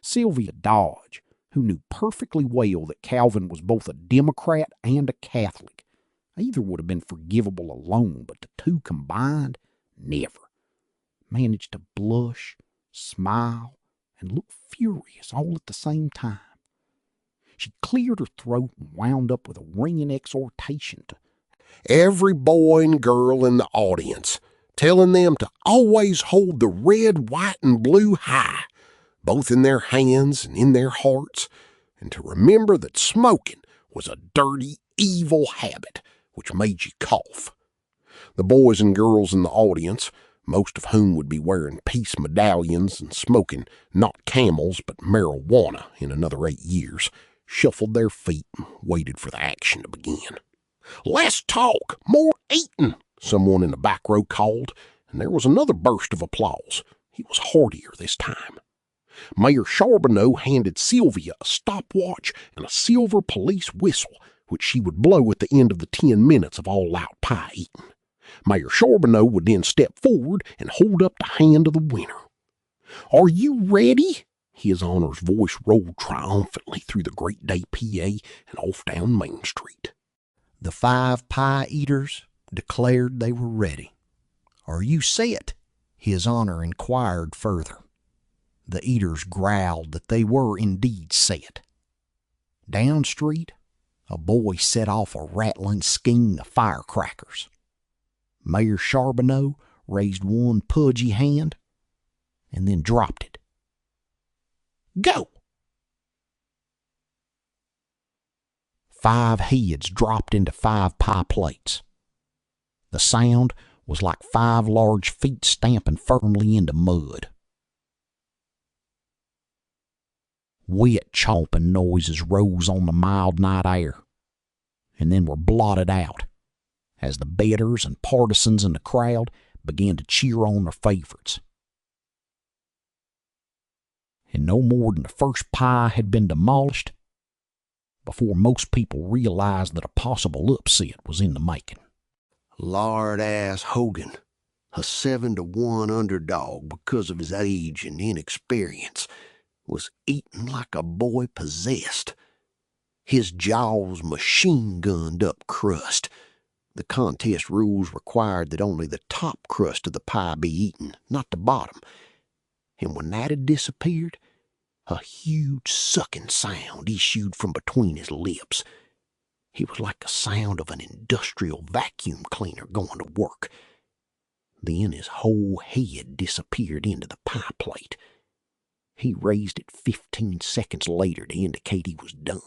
Sylvia Dodge, who knew perfectly well that Calvin was both a Democrat and a Catholic, either would have been forgivable alone, but the two combined, never, managed to blush, smile, and look furious all at the same time. She cleared her throat and wound up with a ringing exhortation to every boy and girl in the audience, telling them to always hold the red, white, and blue high, both in their hands and in their hearts, and to remember that smoking was a dirty, evil habit which made you cough. The boys and girls in the audience, most of whom would be wearing peace medallions and smoking not Camels but marijuana in another 8 years, shuffled their feet and waited for the action to begin. "Less talk, more eating," someone in the back row called, and there was another burst of applause. It was heartier this time. Mayor Charbonneau handed Sylvia a stopwatch and a silver police whistle, which she would blow at the end of the 10 minutes of all-out pie eating. Mayor Charbonneau would then step forward and hold up the hand of the winner. "Are you ready?" His Honor's voice rolled triumphantly through the Great Day PA and off down Main Street. The 5 pie eaters declared they were ready. "Are you set?" His Honor inquired further. The eaters growled that they were indeed set. Down street, a boy set off a rattling skein of firecrackers. Mayor Charbonneau raised one pudgy hand and then dropped it Go! 5 heads dropped into 5 pie plates. The sound was like 5 large feet stamping firmly into mud. Wet chomping noises rose on the mild night air, and then were blotted out as the betters and partisans in the crowd began to cheer on their favorites. And no more than the first pie had been demolished before most people realized that a possible upset was in the making. Lard-ass Hogan, a 7-1 underdog because of his age and inexperience, was eating like a boy possessed. His jaws machine-gunned up crust. The contest rules required that only the top crust of the pie be eaten, not the bottom. And when that had disappeared, a huge sucking sound issued from between his lips. It was like the sound of an industrial vacuum cleaner going to work. Then his whole head disappeared into the pie plate. He raised it 15 seconds later to indicate he was done.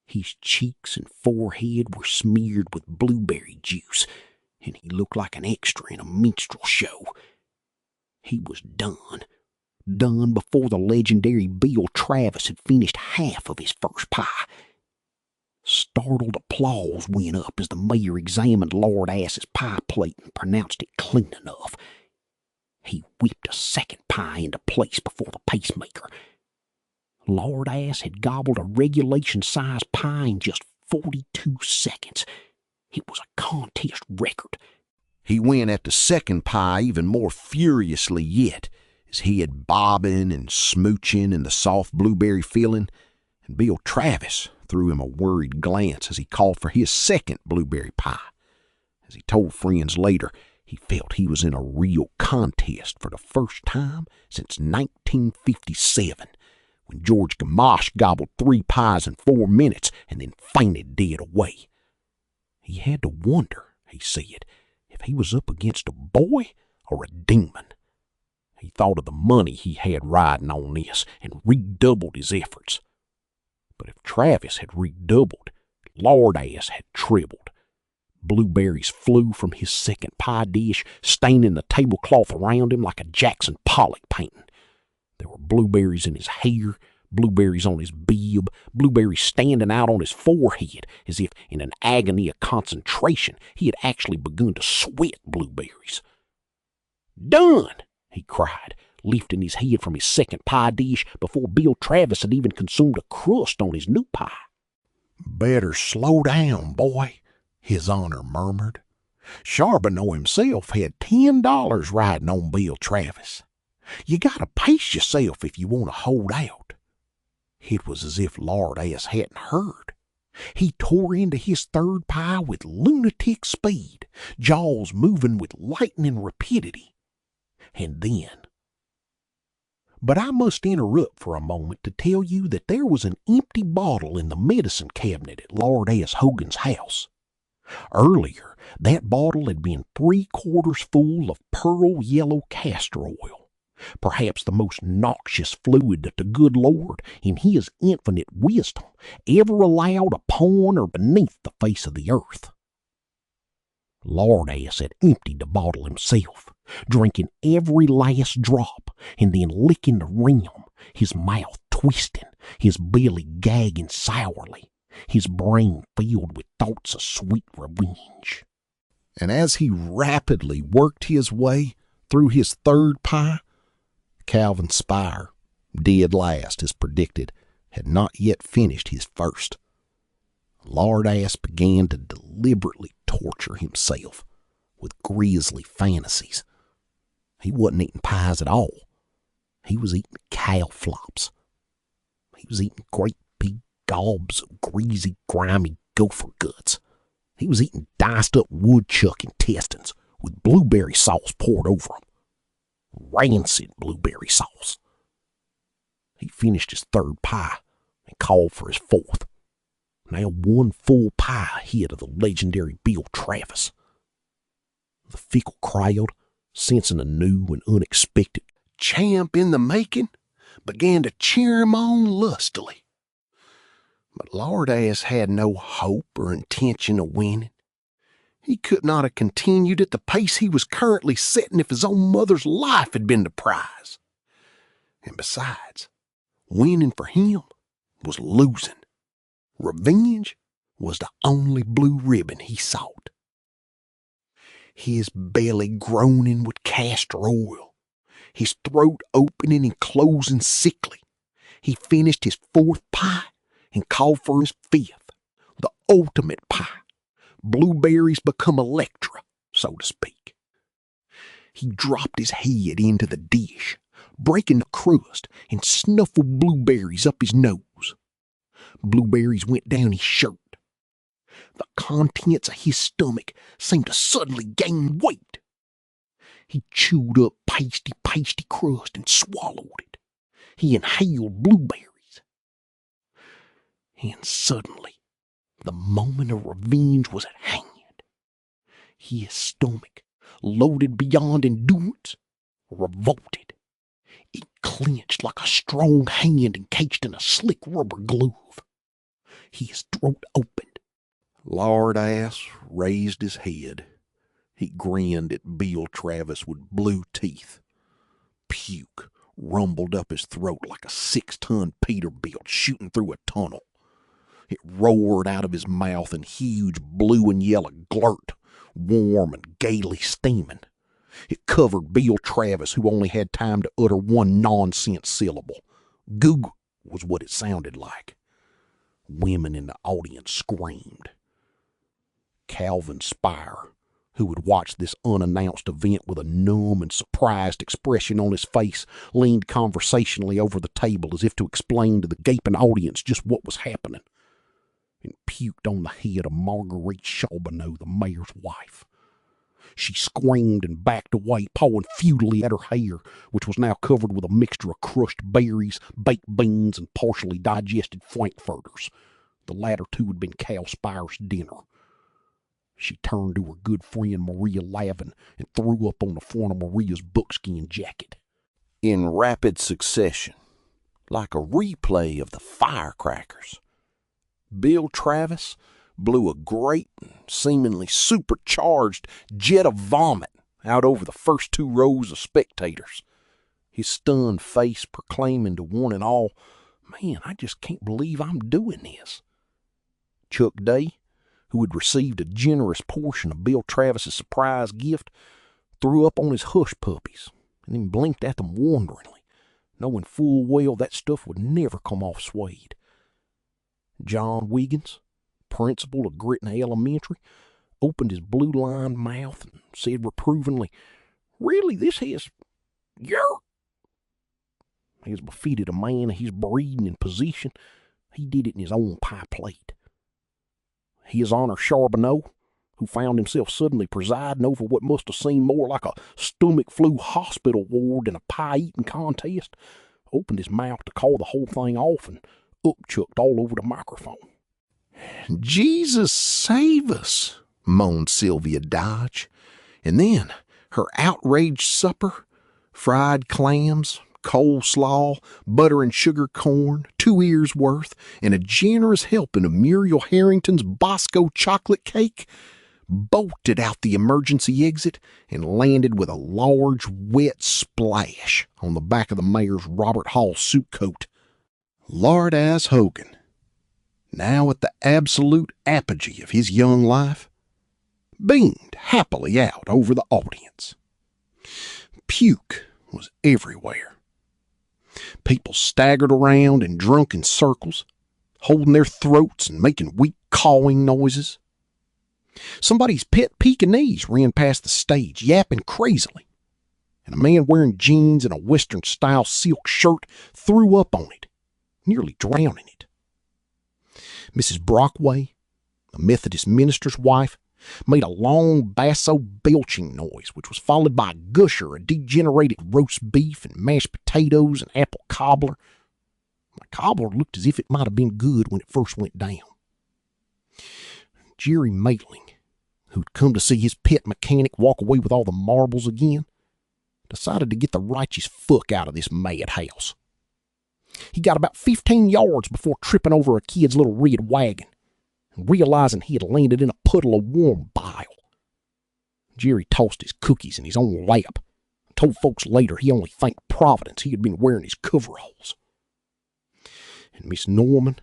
His cheeks and forehead were smeared with blueberry juice, and he looked like an extra in a minstrel show. He was done. Done before the legendary Bill Travis had finished half of his first pie. Startled applause went up as the mayor examined Lard-ass's pie plate and pronounced it clean enough. He whipped a second pie into place before the pacemaker. Lard-ass had gobbled a regulation-sized pie in just 42 seconds. It was a contest record. He went at the second pie even more furiously yet, his head bobbing and smooching in the soft blueberry filling, and Bill Travis threw him a worried glance as he called for his second blueberry pie. As he told friends later, he felt he was in a real contest for the first time since 1957, when George Gamache gobbled 3 pies in 4 minutes and then fainted dead away. He had to wonder, he said, if he was up against a boy or a demon. He thought of the money he had riding on this and redoubled his efforts. But if Travis had redoubled, Lard-ass had tripled. Blueberries flew from his second pie dish, staining the tablecloth around him like a Jackson Pollock painting. There were blueberries in his hair, blueberries on his bib, blueberries standing out on his forehead, as if in an agony of concentration he had actually begun to sweat blueberries. "Done!" he cried, lifting his head from his second pie dish before Bill Travis had even consumed a crust on his new pie. "Better slow down, boy," His Honor murmured. "Charbonneau himself had $10 riding on Bill Travis. You gotta pace yourself if you want to hold out." It was as if Lard-ass hadn't heard. He tore into his third pie with lunatic speed, jaws moving with lightning rapidity. And then... But I must interrupt for a moment to tell you that there was an empty bottle in the medicine cabinet at Lard-ass Hogan's house. Earlier, that bottle had been 3/4 full of pearl yellow castor oil, perhaps the most noxious fluid that the good Lord, in his infinite wisdom, ever allowed upon or beneath the face of the earth. Lard-ass had emptied the bottle himself, drinking every last drop, and then licking the rim, his mouth twisting, his belly gagging sourly, his brain filled with thoughts of sweet revenge. And as he rapidly worked his way through his third pie, Calvin Spire, dead last as predicted, had not yet finished his first. Lard-ass began to deliberately torture himself with grisly fantasies. He wasn't eating pies at all. He was eating cow flops. He was eating great big gobs of greasy, grimy gopher guts. He was eating diced up woodchuck intestines with blueberry sauce poured over them. Rancid blueberry sauce. He finished his third pie and called for his fourth. Now 1 full pie ahead of the legendary Bill Travis. The fickle crowd, sensing a new and unexpected Champ in the making, began to cheer him on lustily. But Lord-ass had no hope or intention of winning. He could not have continued at the pace he was currently setting if his own mother's life had been the prize. And besides, winning for him was losing. Revenge was the only blue ribbon he sought. His belly groaning with castor oil, his throat opening and closing sickly, he finished his 4th pie and called for his 5th, the ultimate pie. Blueberries become Electra, so to speak. He dropped his head into the dish, breaking the crust, and snuffled blueberries up his nose. Blueberries went down his shirt. The contents of his stomach seemed to suddenly gain weight. He chewed up pasty crust and swallowed it. He inhaled blueberries. And suddenly, the moment of revenge was at hand. His stomach, loaded beyond endurance, revolted. It clenched like a strong hand encased in a slick rubber glove. His throat opened. Lord-ass raised his head. He grinned at Bill Travis with blue teeth. Puke rumbled up his throat like a 6-ton Peterbilt shooting through a tunnel. It roared out of his mouth in huge blue and yellow glurt, warm and gaily steaming. It covered Bill Travis, who only had time to utter one nonsense syllable. Goog was what it sounded like. Women in the audience screamed. Calvin Spire, who had watched this unannounced event with a numb and surprised expression on his face, leaned conversationally over the table as if to explain to the gaping audience just what was happening, and puked on the head of Marguerite Charbonneau, the mayor's wife. She screamed and backed away, pawing futilely at her hair, which was now covered with a mixture of crushed berries, baked beans, and partially digested frankfurters. The latter two had been Cal Spire's dinner. She turned to her good friend Maria Lavin and threw up on the front of Maria's buckskin jacket. In rapid succession, like a replay of the firecrackers, Bill Travis blew a great and seemingly supercharged jet of vomit out over the first 2 rows of spectators, his stunned face proclaiming to one and all, "Man, I just can't believe I'm doing this." Chuck Day, who had received a generous portion of Bill Travis's surprise gift, threw up on his hush puppies and then blinked at them wonderingly, knowing full well that stuff would never come off Swade. John Wiggins, principal of Gretna Elementary, opened his blue-lined mouth and said reprovingly, "Really, this has yerk." As befitted a man of his breeding and position, he did it in his own pie plate. His Honor Charbonneau, who found himself suddenly presiding over what must have seemed more like a stomach flu hospital ward than a pie-eating contest, opened his mouth to call the whole thing off and upchucked all over the microphone. "Jesus save us," moaned Sylvia Dodge. And then her outraged supper, fried clams, coleslaw, butter and sugar corn, 2 ears worth, and a generous helping of Muriel Harrington's Bosco chocolate cake, bolted out the emergency exit and landed with a large wet splash on the back of the mayor's Robert Hall suit coat. Lord-ass Hogan, now at the absolute apogee of his young life, beamed happily out over the audience. Puke was everywhere. People staggered around in drunken circles, holding their throats and making weak cawing noises. Somebody's pet Pekingese ran past the stage, yapping crazily, and a man wearing jeans and a Western-style silk shirt threw up on it, nearly drowning it. Mrs. Brockway, a Methodist minister's wife, made a long basso belching noise, which was followed by a gusher of degenerated roast beef and mashed potatoes and apple cobbler. The cobbler looked as if it might have been good when it first went down. Jerry Maitling, who'd come to see his pet mechanic walk away with all the marbles again, decided to get the righteous fuck out of this madhouse. He got about 15 yards before tripping over a kid's little red wagon and realizing he had landed in a puddle of warm bile. Jerry tossed his cookies in his own lap and told folks later he only thanked Providence he had been wearing his coveralls. And Miss Norman,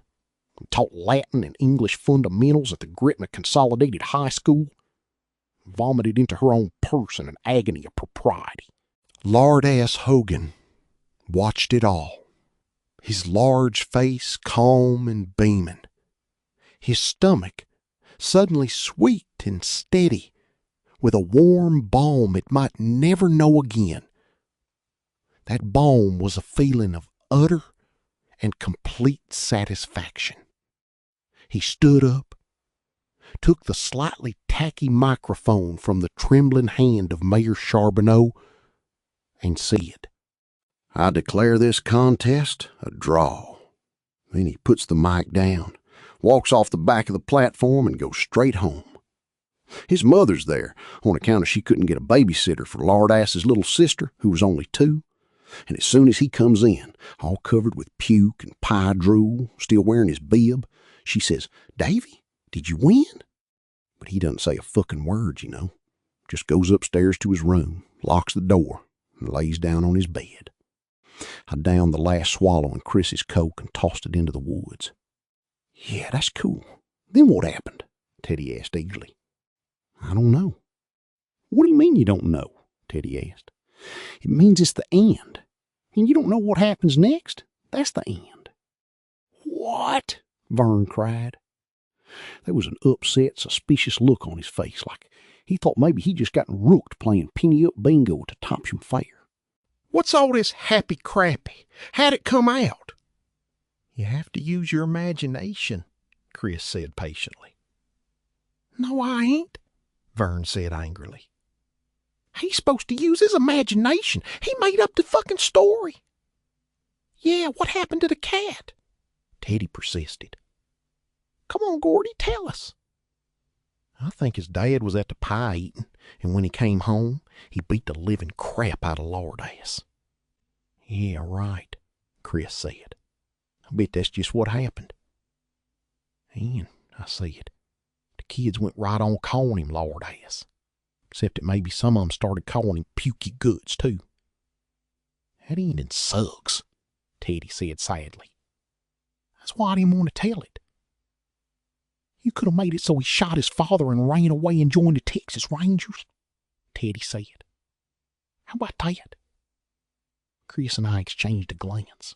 who taught Latin and English fundamentals at the Gretna Consolidated High School, vomited into her own purse in an agony of propriety. Lord-ass Hogan watched it all, his large face calm and beaming, his stomach suddenly sweet and steady, with a warm balm it might never know again. That balm was a feeling of utter and complete satisfaction. He stood up, took the slightly tacky microphone from the trembling hand of Mayor Charbonneau, and said, "I declare this contest a draw." Then he puts the mic down, walks off the back of the platform, and goes straight home. His mother's there, on account of she couldn't get a babysitter for Lord-ass's little sister, who was only 2. And as soon as he comes in, all covered with puke and pie drool, still wearing his bib, she says, "Davy, did you win?" But he doesn't say a fucking word, you know. Just goes upstairs to his room, locks the door, and lays down on his bed. I downed the last swallow in Chris's Coke and tossed it into the woods. "Yeah, that's cool. Then what happened?" Teddy asked eagerly. "I don't know." "What do you mean you don't know?" Teddy asked. "It means it's the end. And you don't know what happens next? That's the end." "What?" Vern cried. There was an upset, suspicious look on his face, like he thought maybe he'd just gotten rooked playing penny-up bingo at the Topsham Fair. What's all this happy-crappy? How'd it come out? You have to use your imagination, Chris said patiently. No, I ain't, Vern said angrily. He's supposed to use his imagination. He made up the fucking story. Yeah, what happened to the cat? Teddy persisted. Come on, Gordy, tell us. I think his dad was at the pie eating, and when he came home, he beat the living crap out of Lord-ass. Yeah, right, Chris said. I bet that's just what happened. And, I said, the kids went right on calling him Lord-ass. Except that maybe some of them started calling him Pukey Guts, too. That ending sucks, Teddy said sadly. That's why I didn't want to tell it. You could have made it so he shot his father and ran away and joined the Texas Rangers, Teddy said. How about that? Chris and I exchanged a glance.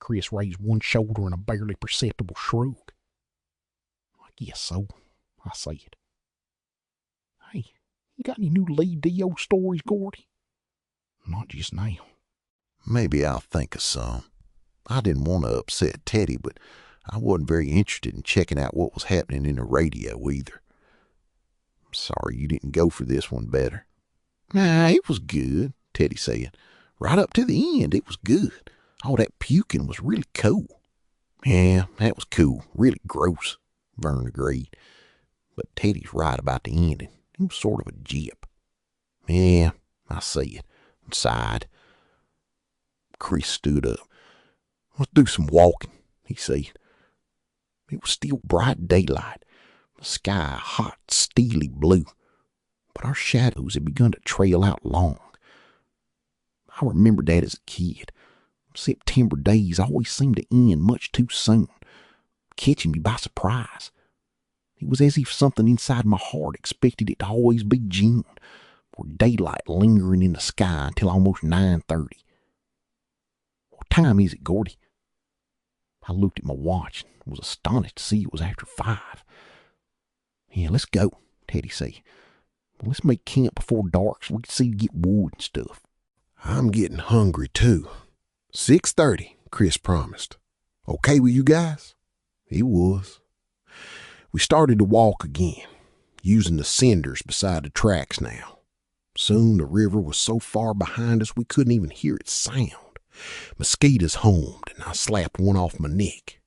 Chris raised one shoulder in a barely perceptible shrug. I guess so, I said. Hey, you got any new Lee Dio stories, Gordy? Not just now. Maybe I'll think of some. I didn't want to upset Teddy, but I wasn't very interested in checking out what was happening in the radio either. I'm sorry you didn't go for this one better. Nah, it was good, Teddy said. Right up to the end, it was good. All that puking was really cool. Yeah, that was cool. Really gross, Vern agreed. But Teddy's right about the ending. It was sort of a jip. Yeah, I see it, and sighed. Chris stood up. Let's do some walking, he said. It was still bright daylight, the sky hot, steely blue, but our shadows had begun to trail out long. I remembered that as a kid. September days always seemed to end much too soon, catching me by surprise. It was as if something inside my heart expected it to always be June, or daylight lingering in the sky until almost 9:30. What time is it, Gordy? I looked at my watch and was astonished to see it was after 5. Yeah, let's go, Teddy said. Well, let's make camp before dark so we can see to get wood and stuff. I'm getting hungry too. 6:30, Chris promised. Okay with you guys? It was. We started to walk again, using the cinders beside the tracks now. Soon the river was so far behind us we couldn't even hear its sound. Mosquitoes homed, and I slapped one off my neck.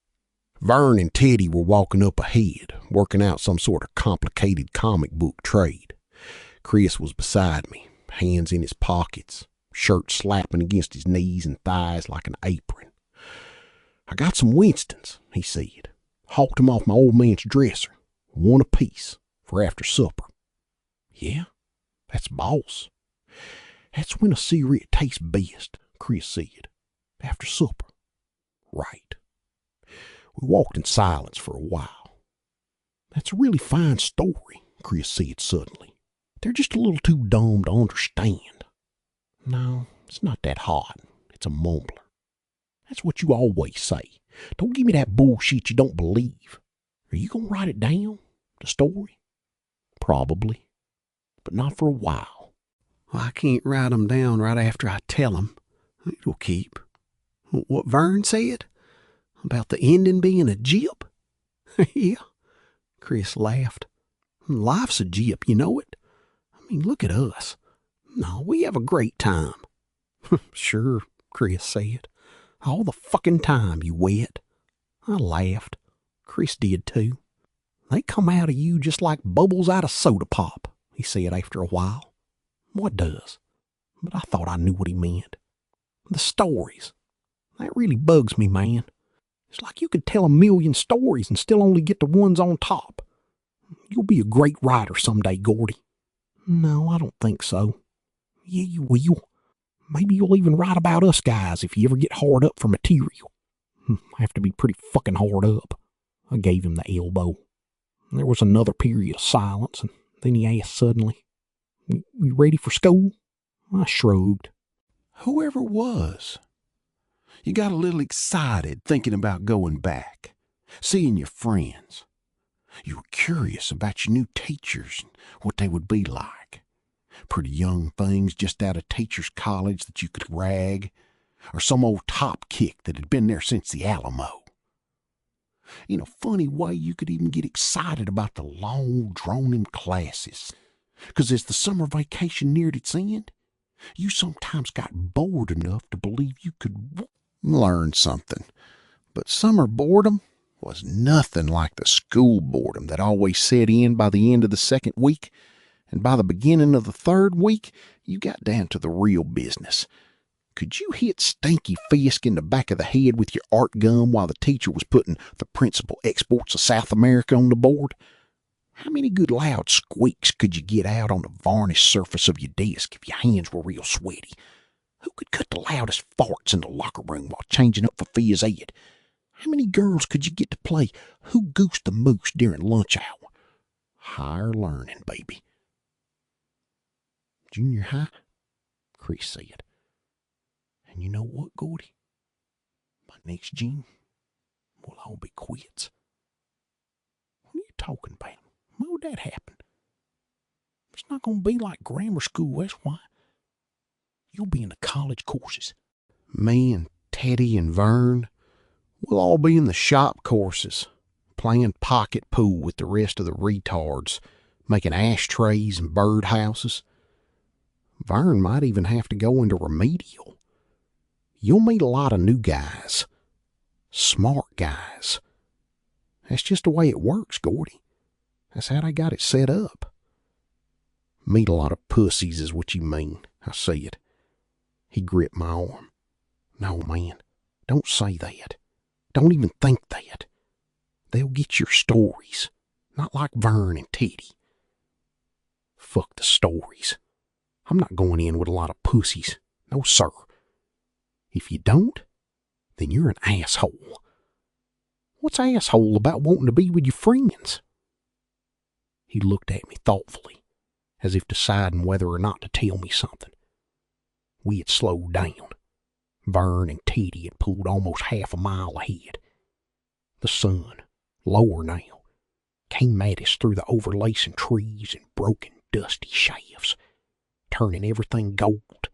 Vern and Teddy were walking up ahead, working out some sort of complicated comic book trade. Chris was beside me, hands in his pockets, shirt slapping against his knees and thighs like an apron. I got some Winstons, he said. Hawked 'em off my old man's dresser, one apiece, for after supper. Yeah, that's boss. That's when a cigarette tastes best, Chris said. After supper. Right. We walked in silence for a while. That's a really fine story, Chris said suddenly. They're just a little too dumb to understand. No, it's not that hard. It's a mumbler. That's what you always say. Don't give me that bullshit you don't believe. Are you going to write it down, the story? Probably, but not for a while. Well, I can't write 'em down right after I tell 'em. It'll keep. What Vern said? About the ending being a jip? Yeah, Chris laughed. Life's a jip, you know it. I mean, look at us. No, we have a great time. Sure, Chris said. All the fucking time, you wet. I laughed. Chris did too. They come out of you just like bubbles out of soda pop, he said after a while. What does? But I thought I knew what he meant. The stories. That really bugs me, man. It's like you could tell a million stories and still only get the ones on top. You'll be a great writer someday, Gordy. No, I don't think so. Yeah, you will. Maybe you'll even write about us guys if you ever get hard up for material. I have to be pretty fucking hard up. I gave him the elbow. There was another period of silence, and then he asked suddenly, You ready for school? I shrugged. Whoever it was. You got a little excited thinking about going back, seeing your friends. You were curious about your new teachers and what they would be like. Pretty young things just out of teachers' college that you could rag, or some old top kick that had been there since the Alamo. In a funny way, you could even get excited about the long, drawn-in classes, 'cause as the summer vacation neared its end, you sometimes got bored enough to believe you could learn something. But summer boredom was nothing like the school boredom that always set in by the end of the second week, and by the beginning of the third week, you got down to the real business. Could you hit Stinky Fisk in the back of the head with your art gum while the teacher was putting the principal exports of South America on the board? How many good loud squeaks could you get out on the varnished surface of your desk if your hands were real sweaty? Who could cut the loudest farts in the locker room while changing up for phys ed? How many girls could you get to play Who Goosed the Moose during lunch hour? Higher learning, baby. Junior high, Chris said. And you know what, Gordy? By next June, we'll all be quits. What are you talking about? When would that happen? It's not going to be like grammar school, that's why. You'll be in the college courses. Me and Teddy and Vern, we'll all be in the shop courses, playing pocket pool with the rest of the retards, making ashtrays and birdhouses. Vern might even have to go into remedial. You'll meet a lot of new guys, smart guys. That's just the way it works, Gordy. That's how they got it set up. Meet a lot of pussies is what you mean, I said. He gripped my arm. No, man, don't say that. Don't even think that. They'll get your stories, not like Vern and Teddy. Fuck the stories. I'm not going in with a lot of pussies. No, sir. If you don't, then you're an asshole. What's asshole about wanting to be with your friends? He looked at me thoughtfully, as if deciding whether or not to tell me something. We had slowed down. Vern and Teddy had pulled almost half a mile ahead. The sun, lower now, came at us through the overlacing trees and broken, dusty shafts, turning everything gold.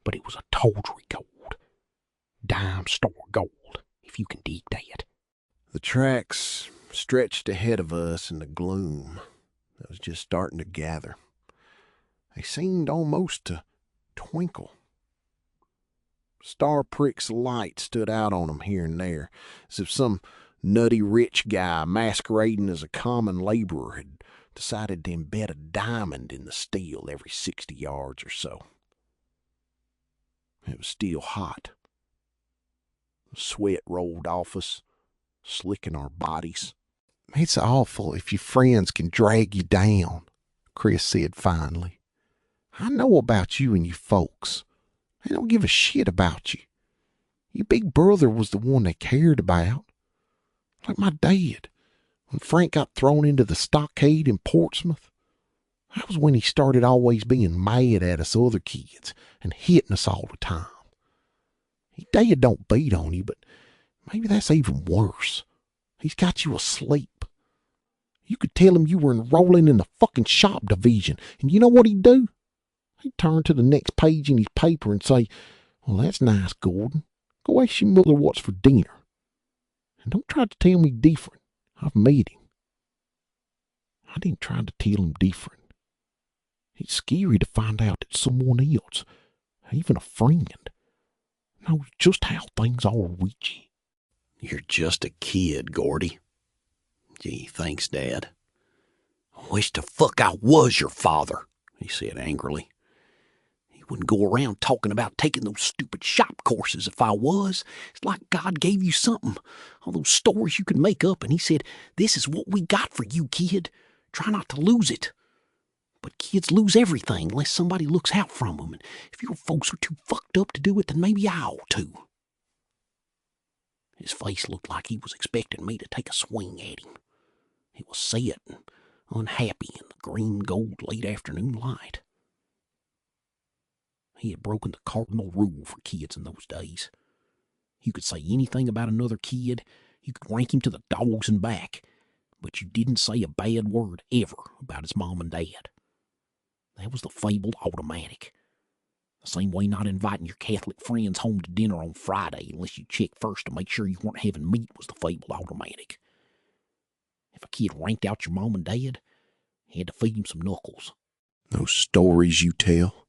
But it was a tawdry gold. Dime store gold, if you can dig that. The tracks stretched ahead of us in the gloom that was just starting to gather. They seemed almost to twinkle. Star pricks of light stood out on them here and there, as if some nutty rich guy masquerading as a common laborer had decided to embed a diamond in the steel every 60 yards or so. It was still hot. Sweat rolled off us, slicking our bodies. It's awful if your friends can drag you down, Chris said finally. I know about you and your folks. They don't give a shit about you. Your big brother was the one they cared about. Like my dad. When Frank got thrown into the stockade in Portsmouth, that was when he started always being mad at us other kids and hitting us all the time. Your dad don't beat on you, but maybe that's even worse. He's got you asleep. You could tell him you were enrolling in the fucking shop division, and you know what he'd do? He'd turn to the next page in his paper and say, well, that's nice, Gordon. Go ask your mother what's for dinner. And don't try to tell me different. I've met him. I didn't try to tell him different. It's scary to find out that someone else, even a friend, knows just how things are with you. You're just a kid, Gordy. Gee, thanks, Dad. I wish the fuck I was your father, he said angrily. He wouldn't go around talking about taking those stupid shop courses if I was. It's like God gave you something, all those stories you could make up, and he said, this is what we got for you, kid. Try not to lose it. But kids lose everything unless somebody looks out from them, and if your folks are too fucked up to do it, then maybe I ought to. His face looked like he was expecting me to take a swing at him. He was set and unhappy in the green gold late afternoon light. He had broken the cardinal rule for kids in those days. You could say anything about another kid, you could rank him to the dogs and back, but you didn't say a bad word ever about his mom and dad. That was the fabled automatic. The same way not inviting your Catholic friends home to dinner on Friday unless you checked first to make sure you weren't having meat was the fabled automatic. If a kid ranked out your mom and dad, you had to feed him some knuckles. Those stories you tell,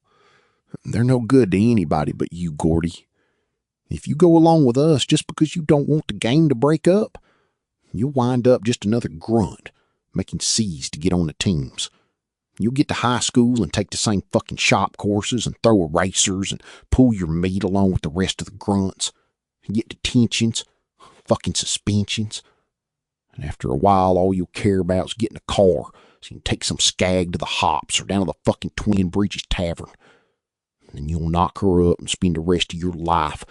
they're no good to anybody but you, Gordy. If you go along with us just because you don't want the gang to break up, you'll wind up just another grunt, making C's to get on the teams. You'll get to high school and take the same fucking shop courses and throw erasers and pull your meat along with the rest of the grunts. And get detentions, fucking suspensions. And after a while, all you'll care about is getting a car so you can take some skag to the Hops or down to the fucking Twin Bridges Tavern. And then you'll knock her up and spend the rest of your life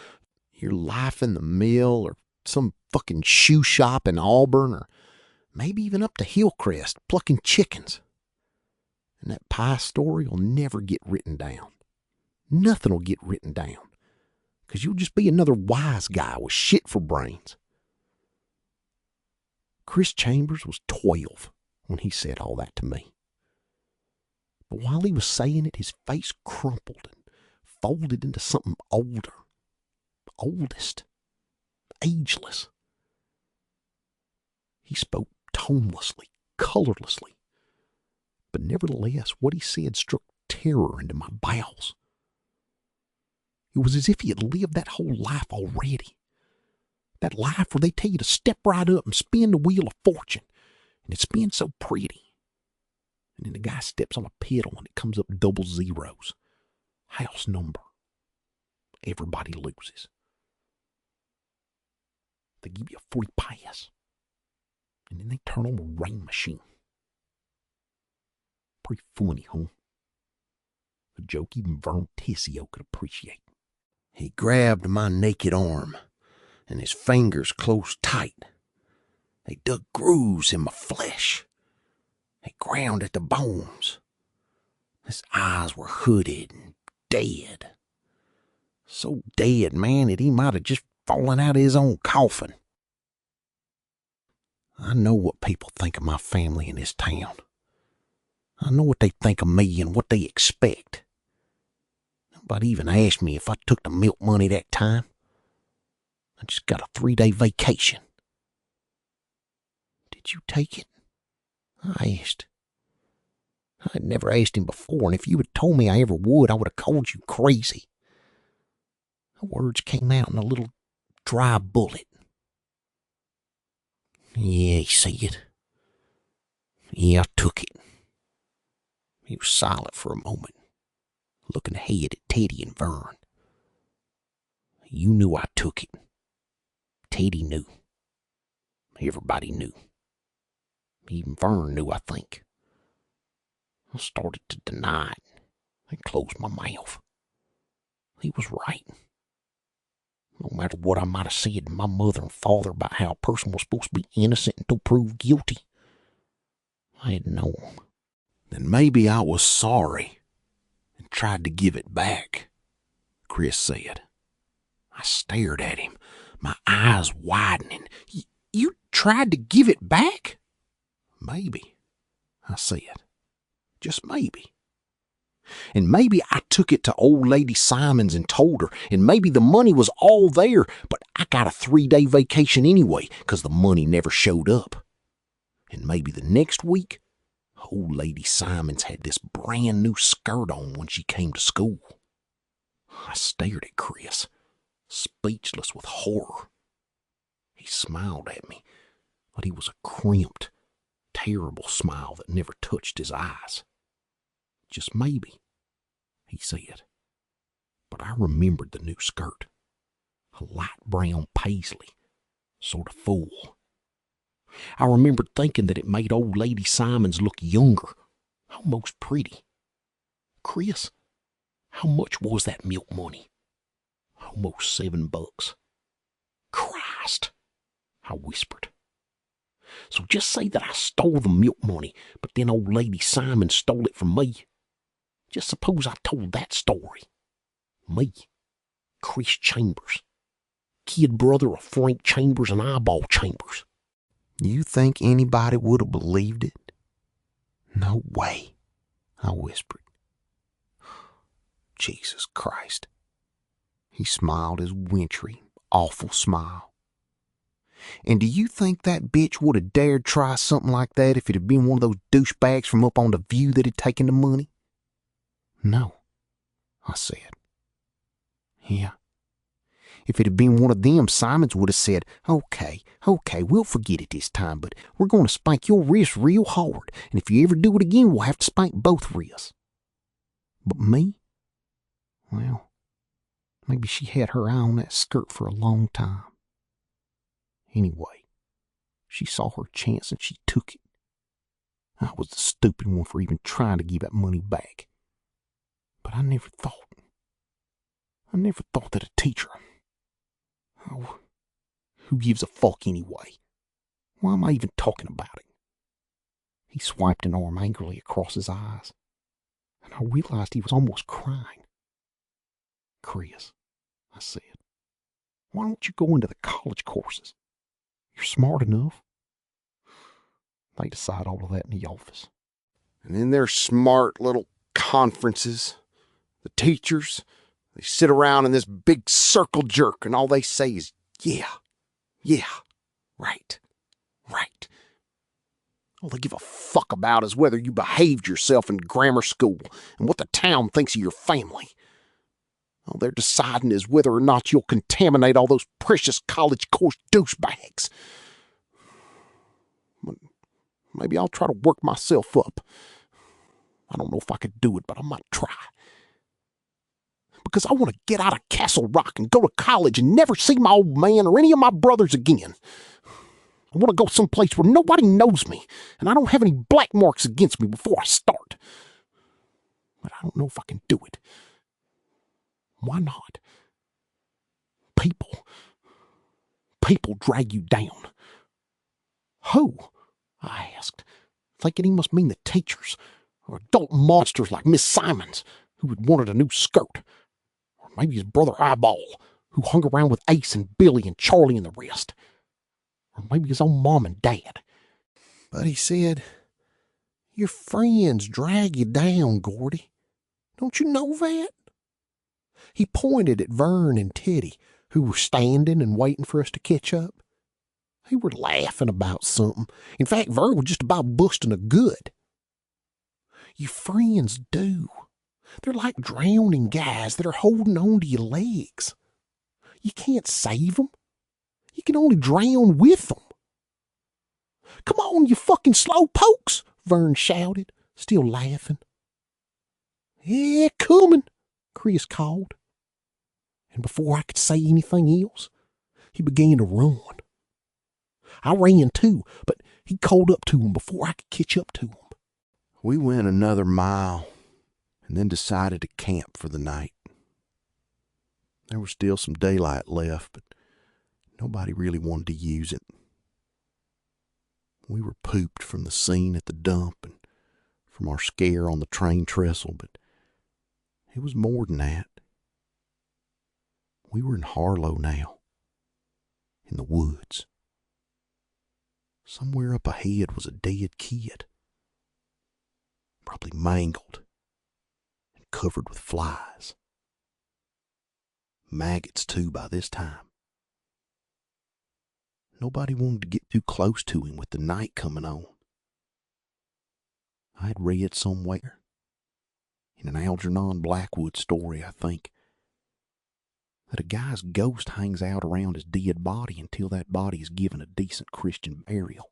in the mill or some fucking shoe shop in Auburn or maybe even up to Hillcrest plucking chickens. And that pie story will never get written down. Nothing will get written down. Because you'll just be another wise guy with shit for brains. Chris Chambers was 12 when he said all that to me. But while he was saying it, his face crumpled and folded into something older. Oldest. Ageless. He spoke tonelessly, colorlessly. But nevertheless, what he said struck terror into my bowels. It was as if he had lived that whole life already. That life where they tell you to step right up and spin the wheel of fortune. And it spins so pretty. And then the guy steps on a pedal and it comes up double zeros. House number. Everybody loses. They give you a free pass. And then they turn on the rain machine. Pretty funny, huh? A joke even Vern Tissio could appreciate. He grabbed my naked arm, and his fingers closed tight. They dug grooves in my flesh. They ground at the bones. His eyes were hooded and dead. So dead, man, that he might have just fallen out of his own coffin. I know what people think of my family in this town. I know what they think of me and what they expect. Nobody even asked me if I took the milk money that time. I just got a 3-day vacation. Did you take it? I asked. I had never asked him before, and if you had told me I ever would, I would have called you crazy. The words came out in a little dry bullet. Yeah, he said. Yeah, I took it. He was silent for a moment, looking ahead at Teddy and Vern. You knew I took it. Teddy knew. Everybody knew. Even Vern knew, I think. I started to deny it and closed my mouth. He was right. No matter what I might have said to my mother and father about how a person was supposed to be innocent until proved guilty, I had known. Then maybe I was sorry and tried to give it back, Chris said. I stared at him, my eyes widening. You tried to give it back? Maybe, I said. Just maybe. And maybe I took it to old lady Simons and told her, and maybe the money was all there, but I got a 3-day vacation anyway, 'cause the money never showed up. And maybe the next week, old lady Simons had this brand new skirt on when she came to school. I stared at Chris, speechless with horror. He smiled at me, but he was a crimped, terrible smile that never touched his eyes. Just maybe, he said. But I remembered the new skirt, a light brown paisley, sort of full. I remembered thinking that it made old lady Simons look younger, almost pretty. Chris, how much was that milk money? Almost $7. Christ, I whispered. So just say that I stole the milk money, but then old lady Simons stole it from me. Just suppose I told that story. Me, Chris Chambers, kid brother of Frank Chambers and Eyeball Chambers. You think anybody would have believed it? No way, I whispered. Jesus Christ. He smiled his wintry, awful smile. And do you think that bitch would have dared try something like that if it had been one of those douchebags from up on the View that had taken the money? No, I said. Yeah. If it had been one of them, Simons would have said, okay, we'll forget it this time, but we're going to spank your wrist real hard, and if you ever do it again, we'll have to spank both wrists. But me? Well, maybe she had her eye on that skirt for a long time. Anyway, she saw her chance and she took it. I was the stupid one for even trying to give that money back. But I never thought that a teacher... Oh, who gives a fuck anyway? Why am I even talking about it? He swiped an arm angrily across his eyes, and I realized he was almost crying. Chris, I said, why don't you go into the college courses? You're smart enough. They decide all of that in the office. And in their smart little conferences, the teachers, they sit around in this big circle jerk, and all they say is, yeah, right. All they give a fuck about is whether you behaved yourself in grammar school and what the town thinks of your family. All they're deciding is whether or not you'll contaminate all those precious college course douchebags. Maybe I'll try to work myself up. I don't know if I could do it, but I might try. Because I want to get out of Castle Rock and go to college and never see my old man or any of my brothers again. I want to go someplace where nobody knows me and I don't have any black marks against me before I start. But I don't know if I can do it. Why not? People drag you down. Who? I asked, thinking he must mean the teachers or adult monsters like Miss Simons, who had wanted a new skirt. Or maybe his brother Eyeball, who hung around with Ace and Billy and Charlie and the rest. Or maybe his own mom and dad. But he said, your friends drag you down, Gordy. Don't you know that? He pointed at Vern and Teddy, who were standing and waiting for us to catch up. They were laughing about something. In fact, Vern was just about busting a gut. Your friends do. They're like drowning guys that are holding on to your legs. You can't save them. You can only drown with them. Come on, you fucking slowpokes, Vern shouted, still laughing. Yeah, coming, Chris called. And before I could say anything else, he began to run. I ran too, but he caught up to him before I could catch up to him. We went another mile and then decided to camp for the night. There was still some daylight left, but nobody really wanted to use it. We were pooped from the scene at the dump and from our scare on the train trestle, but it was more than that. We were in Harlow now, in the woods. Somewhere up ahead was a dead kid, probably mangled and covered with flies. Maggots, too, by this time. Nobody wanted to get too close to him with the night coming on. I had read somewhere, in an Algernon Blackwood story, I think, that a guy's ghost hangs out around his dead body until that body is given a decent Christian burial.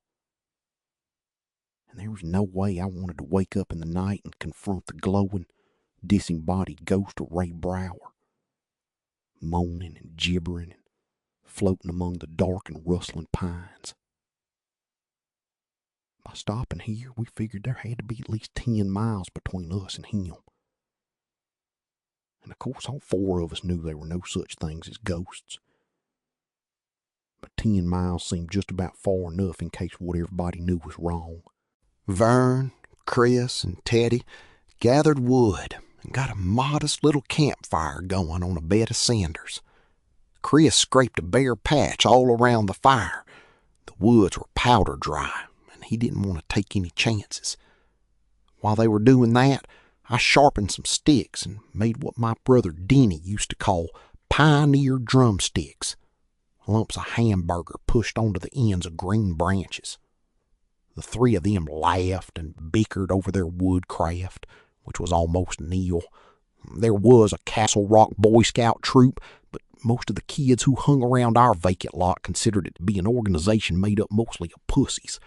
And there was no way I wanted to wake up in the night and confront the glowing, disembodied ghost of Ray Brower, moaning and gibbering and floating among the dark and rustling pines. By stopping here, we figured there had to be at least 10 miles between us and him. And of course, all 4 of us knew there were no such things as ghosts. But 10 miles seemed just about far enough in case what everybody knew was wrong. Vern, Chris, and Teddy gathered wood and got a modest little campfire going on a bed of cinders. Chris scraped a bare patch all around the fire. The woods were powder dry, and he didn't want to take any chances. While they were doing that, I sharpened some sticks and made what my brother Denny used to call pioneer drumsticks, lumps of hamburger pushed onto the ends of green branches. The 3 of them laughed and bickered over their woodcraft, which was almost nil. There was a Castle Rock Boy Scout troop, but most of the kids who hung around our vacant lot considered it to be an organization made up mostly of pussies,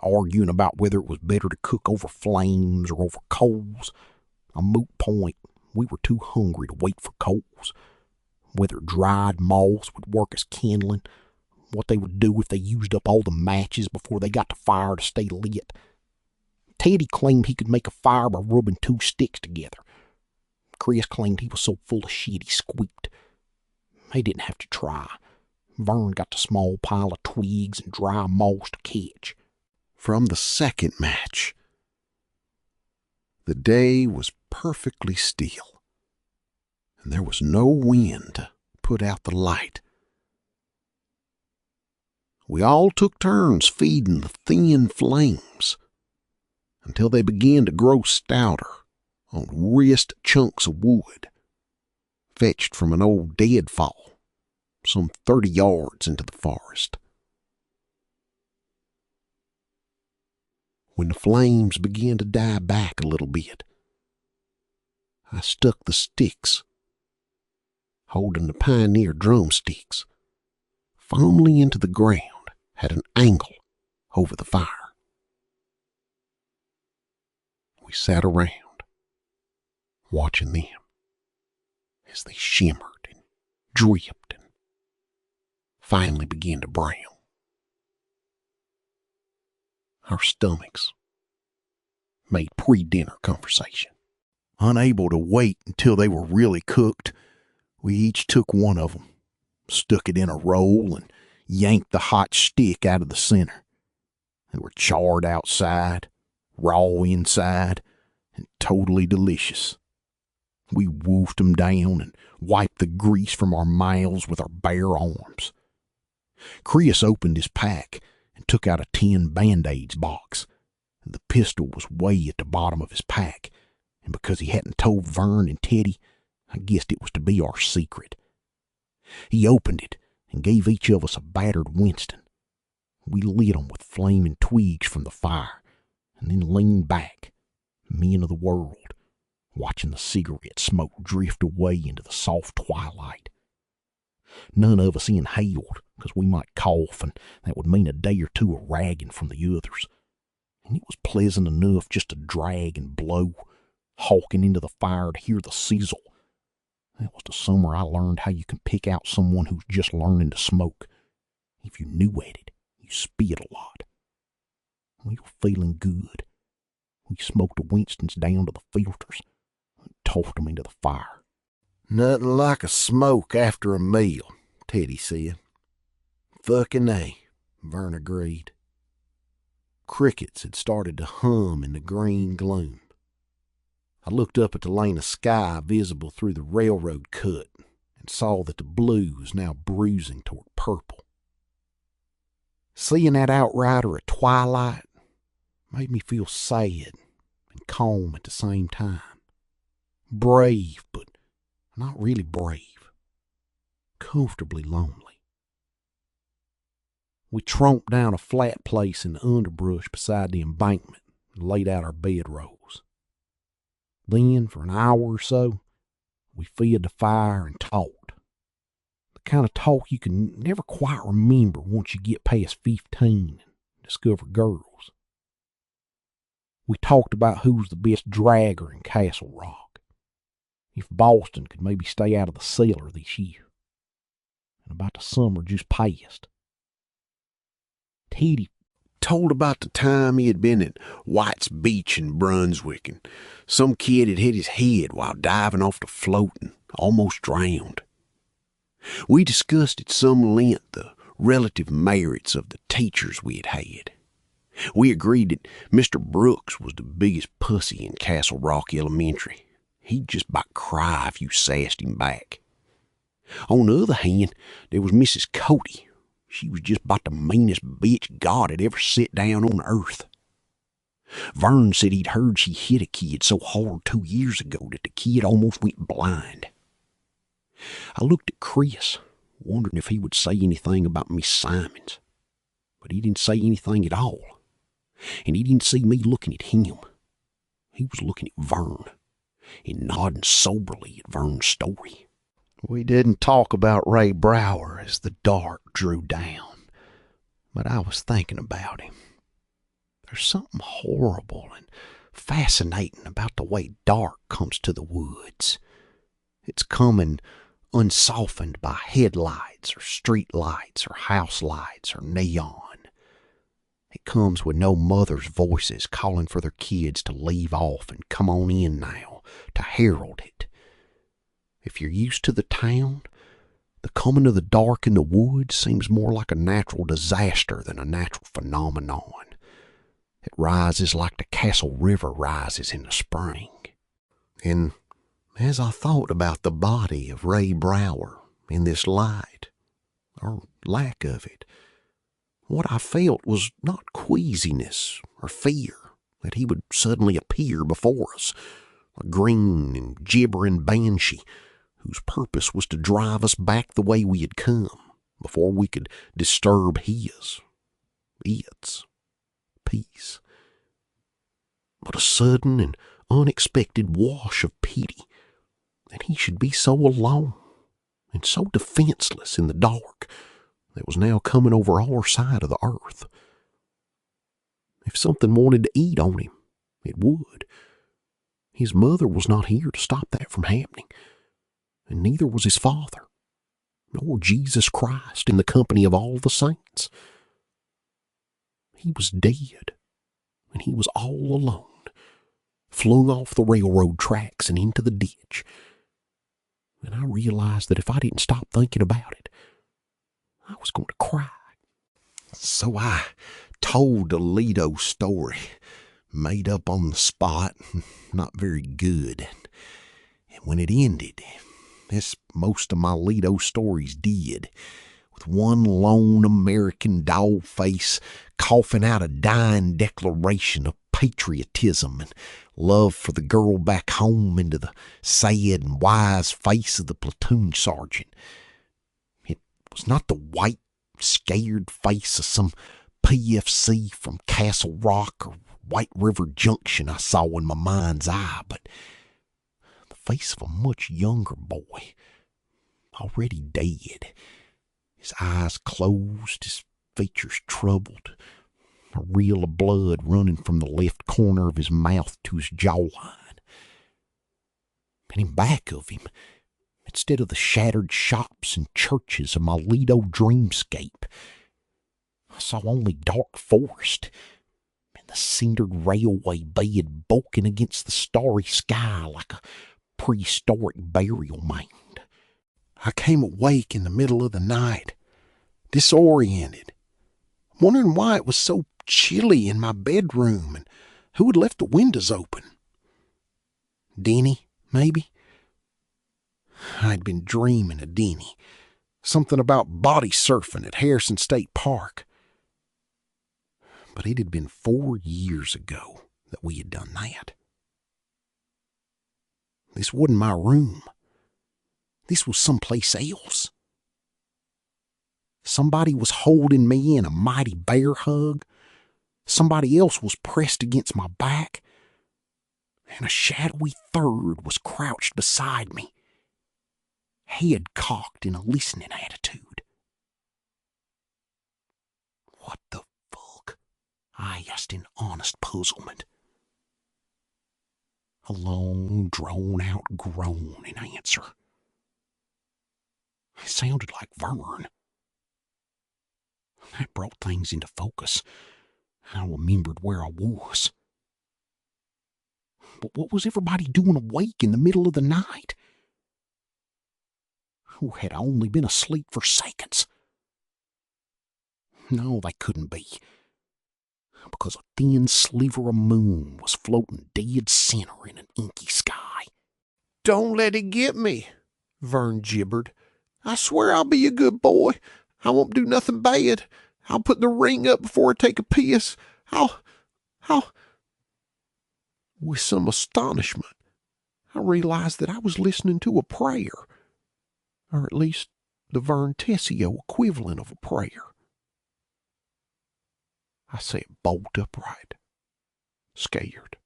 arguing about whether it was better to cook over flames or over coals. A moot point. We were too hungry to wait for coals. Whether dried moss would work as kindling, what they would do if they used up all the matches before they got to fire to stay lit. Teddy claimed he could make a fire by rubbing 2 sticks together. Chris claimed he was so full of shit he squeaked. They didn't have to try. Vern got the small pile of twigs and dry moss to catch. From the second match, the day was perfectly still, and there was no wind to put out the light. We all took turns feeding the thin flames until they began to grow stouter on wrist chunks of wood, fetched from an old deadfall some 30 yards into the forest. When the flames began to die back a little bit, I stuck the sticks, holding the pioneer drumsticks, firmly into the ground at an angle over the fire. We sat around, watching them as they shimmered and dripped and finally began to brown. Our stomachs made pre-dinner conversation. Unable to wait until they were really cooked, we each took one of them, stuck it in a roll, and yanked the hot stick out of the center. They were charred outside, raw inside, and totally delicious. We wolfed them down and wiped the grease from our mouths with our bare arms. Chris opened his pack and took out a tin Band-Aids box. The pistol was way at the bottom of his pack, and because he hadn't told Vern and Teddy, I guessed it was to be our secret. He opened it and gave each of us a battered Winston. We lit 'em with flaming twigs from the fire, and then leaned back, men of the world, watching the cigarette smoke drift away into the soft twilight. None of us inhaled, because we might cough, and that would mean a day or 2 of ragging from the others. And it was pleasant enough just to drag and blow, hawking into the fire to hear the sizzle, That was the summer I learned how you can pick out someone who's just learning to smoke. If you're new at it, you spit a lot. We were feeling good. We smoked the Winstons down to the filters and tossed them into the fire. Nothing like a smoke after a meal, Teddy said. Fucking A, Vern agreed. Crickets had started to hum in the green gloom. I looked up at the lane of sky visible through the railroad cut and saw that the blue was now bruising toward purple. Seeing that outrider at twilight made me feel sad and calm at the same time. Brave, but not really brave. Comfortably lonely. We tromped down a flat place in the underbrush beside the embankment and laid out our bedrolls. Then, for an hour or so, we fed the fire and talked. The kind of talk you can never quite remember once you get past 15 and discover girls. We talked about who's the best dragger in Castle Rock. If Boston could maybe stay out of the cellar this year. And about the summer just passed. Teddy told about the time he had been at White's Beach in Brunswick, and some kid had hit his head while diving off the float and almost drowned. We discussed at some length the relative merits of the teachers we had had. We agreed that Mr. Brooks was the biggest pussy in Castle Rock Elementary. He'd just about cry if you sassed him back. On the other hand, there was Mrs. Cody. She was just about the meanest bitch God had ever set down on earth. Vern said he'd heard she hit a kid so hard 2 years ago that the kid almost went blind. I looked at Chris, wondering if he would say anything about Miss Simons, but he didn't say anything at all, and he didn't see me looking at him. He was looking at Vern and nodding soberly at Vern's story. We didn't talk about Ray Brower as the dark drew down, but I was thinking about him. There's something horrible and fascinating about the way dark comes to the woods. It's coming unsoftened by headlights or street lights or house lights or neon. It comes with no mother's voices calling for their kids to leave off and come on in now to herald it. If you're used to the town, the coming of the dark in the woods seems more like a natural disaster than a natural phenomenon. It rises like the Castle River rises in the spring. And as I thought about the body of Ray Brower in this light, or lack of it, what I felt was not queasiness or fear that he would suddenly appear before us, a green and gibbering banshee whose purpose was to drive us back the way we had come before we could disturb its peace. But a sudden and unexpected wash of pity that he should be so alone and so defenseless in the dark that was now coming over our side of the earth. If something wanted to eat on him, it would. His mother was not here to stop that from happening, and neither was his father, nor Jesus Christ in the company of all the saints. He was dead, and he was all alone, flung off the railroad tracks and into the ditch. And I realized that if I didn't stop thinking about it, I was going to cry. So I told the Lido story, made up on the spot, not very good. And when it ended, as most of my Lido stories did, with one lone American dog face coughing out a dying declaration of patriotism and love for the girl back home into the sad and wise face of the platoon sergeant. It was not the white, scared face of some PFC from Castle Rock or White River Junction I saw in my mind's eye, but the face of a much younger boy, already dead, his eyes closed, his features troubled, a reel of blood running from the left corner of his mouth to his jawline. And in back of him, instead of the shattered shops and churches of my Lido dreamscape. I saw only dark forest and the cindered railway bed bulking against the starry sky like a prehistoric burial mound. I came awake in the middle of the night, disoriented, wondering why it was so chilly in my bedroom and who had left the windows open. Denny, maybe? I'd been dreaming of Denny. Something about body surfing at Harrison State Park. But it had been 4 years ago that we had done that. This wasn't my room. This was someplace else. Somebody was holding me in a mighty bear hug. Somebody else was pressed against my back. And a shadowy third was crouched beside me, head cocked in a listening attitude. What the fuck? I asked in honest puzzlement. A long, drawn-out groan in answer. It sounded like Vern. That brought things into focus. I remembered where I was. But what was everybody doing awake in the middle of the night? Or had I only been asleep for seconds? No, they couldn't be. Because a thin sliver of moon was floating dead center in an inky sky. "Don't let it get me," Vern gibbered. "I swear I'll be a good boy. I won't do nothing bad. I'll put the ring up before I take a piss. I'll... With some astonishment, I realized that I was listening to a prayer, or at least the Vern Tessio equivalent of a prayer. I sat bolt upright, scared.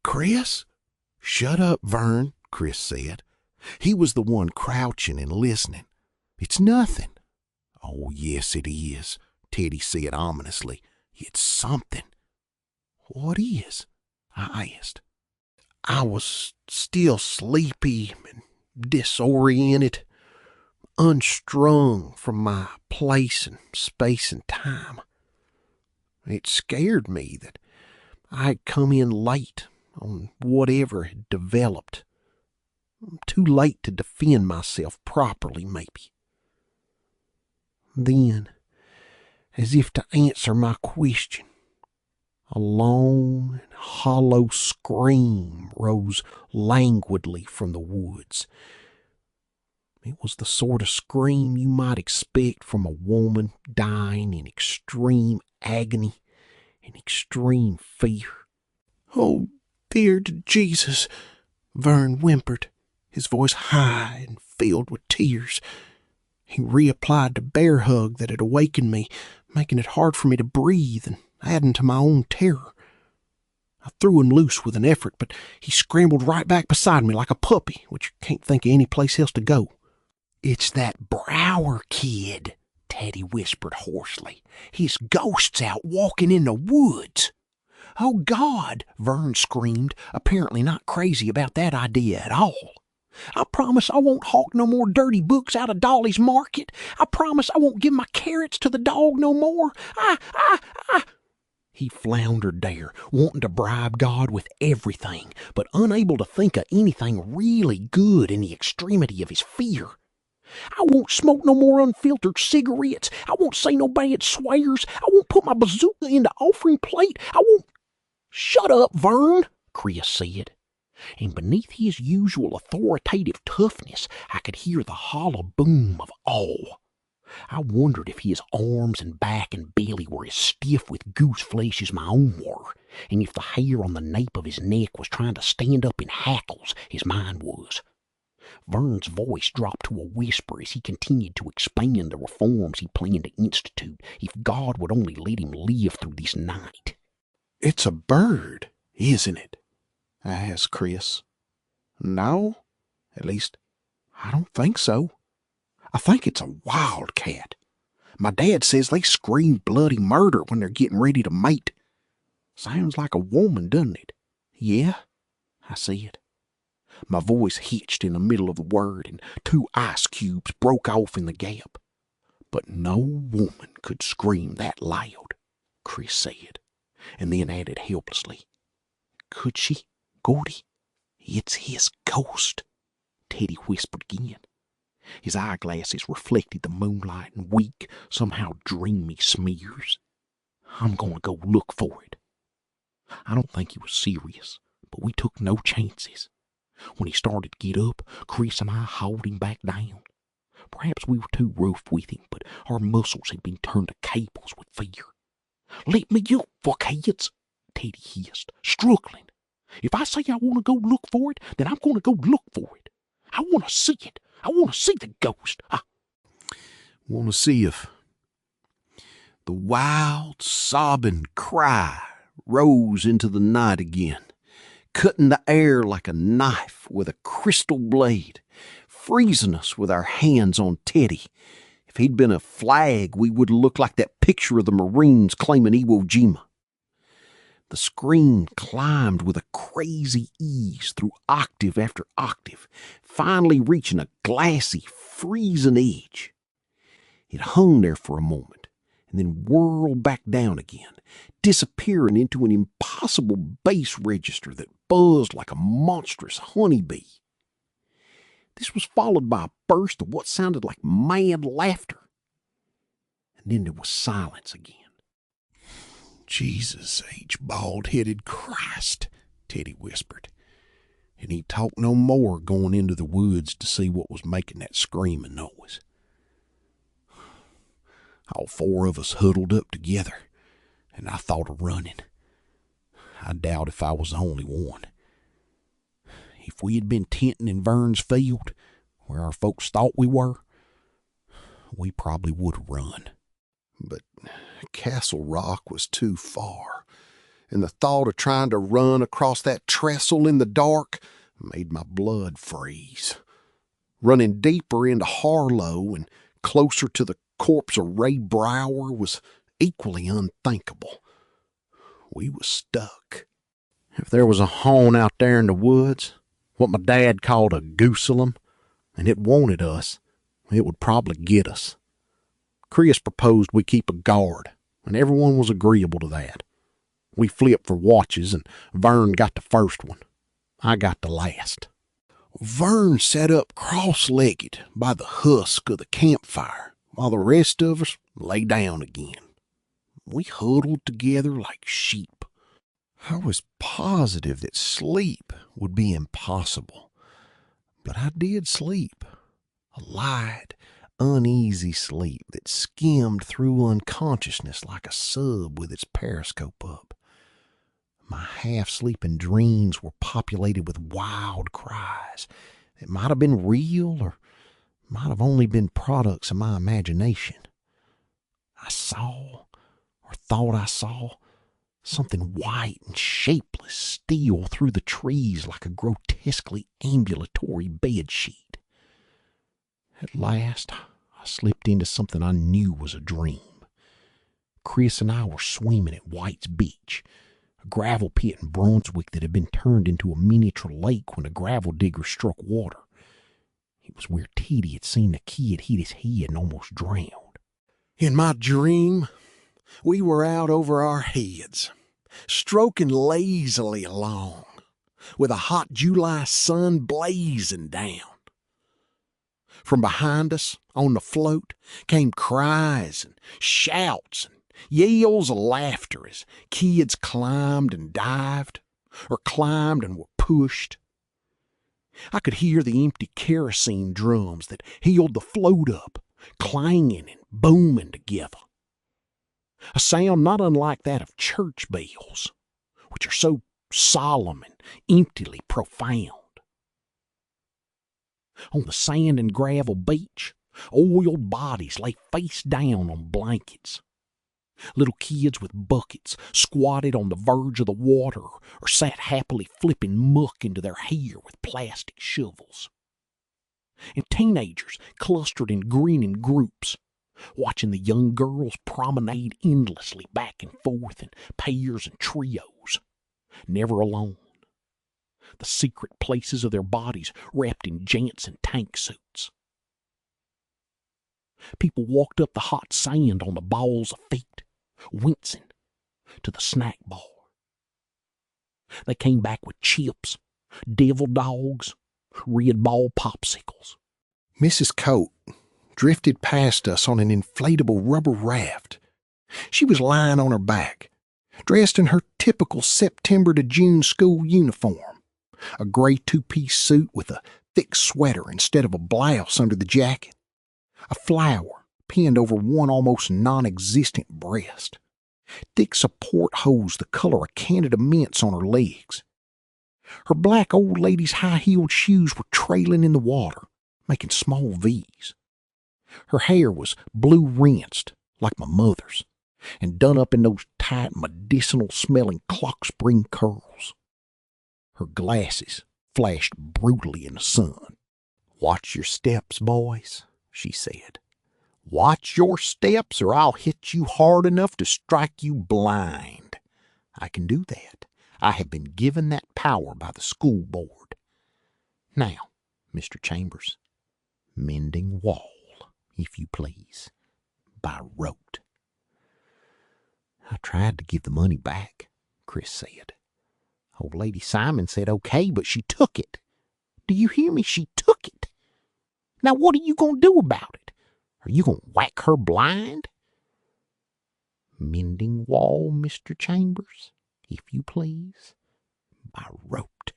"Chris?" "Shut up, Vern," Chris said. He was the one crouching and listening. "It's nothing." "Oh, yes, it is," Teddy said ominously. "It's something." "What is?" I asked. I was still sleepy and disoriented, unstrung from my place and space and time. It scared me that I had come in late on whatever had developed. Too late to defend myself properly, maybe. Then, as if to answer my question, a long and hollow scream rose languidly from the woods. It was the sort of scream you might expect from a woman dying in extreme agony and extreme fear. "Oh, dear Jesus," Vern whimpered, his voice high and filled with tears. He reapplied the bear hug that had awakened me, making it hard for me to breathe and adding to my own terror. I threw him loose with an effort, but he scrambled right back beside me like a puppy, which can't think of any place else to go. "It's that Brower kid," Teddy whispered hoarsely. "His ghost's out walking in the woods." "Oh, God," Vern screamed, apparently not crazy about that idea at all. "I promise I won't hawk no more dirty books out of Dolly's market. I promise I won't give my carrots to the dog no more. He floundered there, wanting to bribe God with everything, but unable to think of anything really good in the extremity of his fear. "I won't smoke no more unfiltered cigarettes. I won't say no bad swears. I won't put my bazooka in the offering plate. I won't..." "Shut up, Vern," Chris said. And beneath his usual authoritative toughness, I could hear the hollow boom of awe. I wondered if his arms and back and belly were as stiff with goose flesh as my own were, and if the hair on the nape of his neck was trying to stand up in hackles as mine was. Vern's voice dropped to a whisper as he continued to expand the reforms he planned to institute if God would only let him live through this night. "It's a bird, isn't it?" I asked Chris. "No, at least I don't think so. I think it's a wildcat. My dad says they scream bloody murder when they're getting ready to mate. Sounds like a woman, doesn't it?" "Yeah," I said. My voice hitched in the middle of the word, and 2 ice cubes broke off in the gap. But no woman could scream that loud, Chris said, and then added helplessly, "Could she, Gordy?" "It's his ghost," Teddy whispered again. His eyeglasses reflected the moonlight in weak, somehow dreamy smears. "I'm going to go look for it." I don't think he was serious, but we took no chances. When he started to get up, Chris and I hauled him back down. Perhaps we were too rough with him, but our muscles had been turned to cables with fear. "Let me up, fuckheads," Teddy hissed, struggling. "If I say I want to go look for it, then I'm going to go look for it. I want to see it. I want to see the ghost. Want to see if the wild, sobbing cry rose into the night again, cutting the air like a knife with a crystal blade, freezing us with our hands on Teddy. If he'd been a flag, we would have looked like that picture of the Marines claiming Iwo Jima. The scream climbed with a crazy ease through octave after octave, finally reaching a glassy, freezing edge. It hung there for a moment and then whirled back down again, disappearing into an impossible bass register that buzzed like a monstrous honeybee. This was followed by a burst of what sounded like mad laughter. And then there was silence again. "Jesus H. bald-headed Christ," Teddy whispered. And he talked no more, going into the woods to see what was making that screaming noise. All 4 of us huddled up together, and I thought of running. I doubt if I was the only one. If we had been tenting in Vern's field, where our folks thought we were, we probably would have run. But Castle Rock was too far, and the thought of trying to run across that trestle in the dark made my blood freeze. Running deeper into Harlow and closer to the corpse of Ray Brower was equally unthinkable. We was stuck. If there was a haunt out there in the woods, what my dad called a gooselum, and it wanted us, it would probably get us. Chris proposed we keep a guard, and everyone was agreeable to that. We flipped for watches, and Vern got the first one. I got the last. Vern sat up cross-legged by the husk of the campfire, while the rest of us lay down again. We huddled together like sheep. I was positive that sleep would be impossible, but I did sleep. A light, uneasy sleep that skimmed through unconsciousness like a sub with its periscope up. My half-sleeping dreams were populated with wild cries that might have been real or might have only been products of my imagination. I saw, or thought I saw, something white and shapeless steal through the trees like a grotesquely ambulatory bedsheet. At last, I slipped into something I knew was a dream. Chris and I were swimming at White's Beach, a gravel pit in Brunswick that had been turned into a miniature lake when a gravel digger struck water. It was where Teddy had seen the kid hit his head and almost drowned. In my dream, we were out over our heads, stroking lazily along, with a hot July sun blazing down. From behind us, on the float, came cries and shouts and yells of laughter as kids climbed and dived, or climbed and were pushed. I could hear the empty kerosene drums that held the float up, clanging and booming together. A sound not unlike that of church bells, which are so solemn and emptily profound. On the sand and gravel beach, oiled bodies lay face down on blankets. Little kids with buckets squatted on the verge of the water or sat happily flipping muck into their hair with plastic shovels. And teenagers clustered in grinning groups, watching the young girls promenade endlessly back and forth in pairs and trios, never alone. the secret places of their bodies wrapped in Jansen tank suits. People walked up the hot sand on the balls of feet, wincing, to the snack bar. They came back with chips, devil dogs, red ball popsicles. Mrs. Coate drifted past us on an inflatable rubber raft. She was lying on her back, dressed in her typical September to June school uniform, a gray two-piece suit with a thick sweater instead of a blouse under the jacket, a flower pinned over one almost non-existent breast, thick support hose the color of Canada mints on her legs. Her black old lady's high-heeled shoes were trailing in the water, making small V's. Her hair was blue-rinsed, like my mother's, and done up in those tight, medicinal-smelling clock spring curls. Her glasses flashed brutally in the sun. "Watch your steps, boys," she said. "Watch your steps, or I'll hit you hard enough to strike you blind. I can do that. I have been given that power by the school board. Now, Mr. Chambers, mending wall, if you please, by rote." "I tried to give the money back," Chris said. "Old Lady Simon said okay, but she took it. Do you hear me? She took it. Now what are you going to do about it? Are you going to whack her blind?" "Mending wall, Mr. Chambers, if you please, by rote."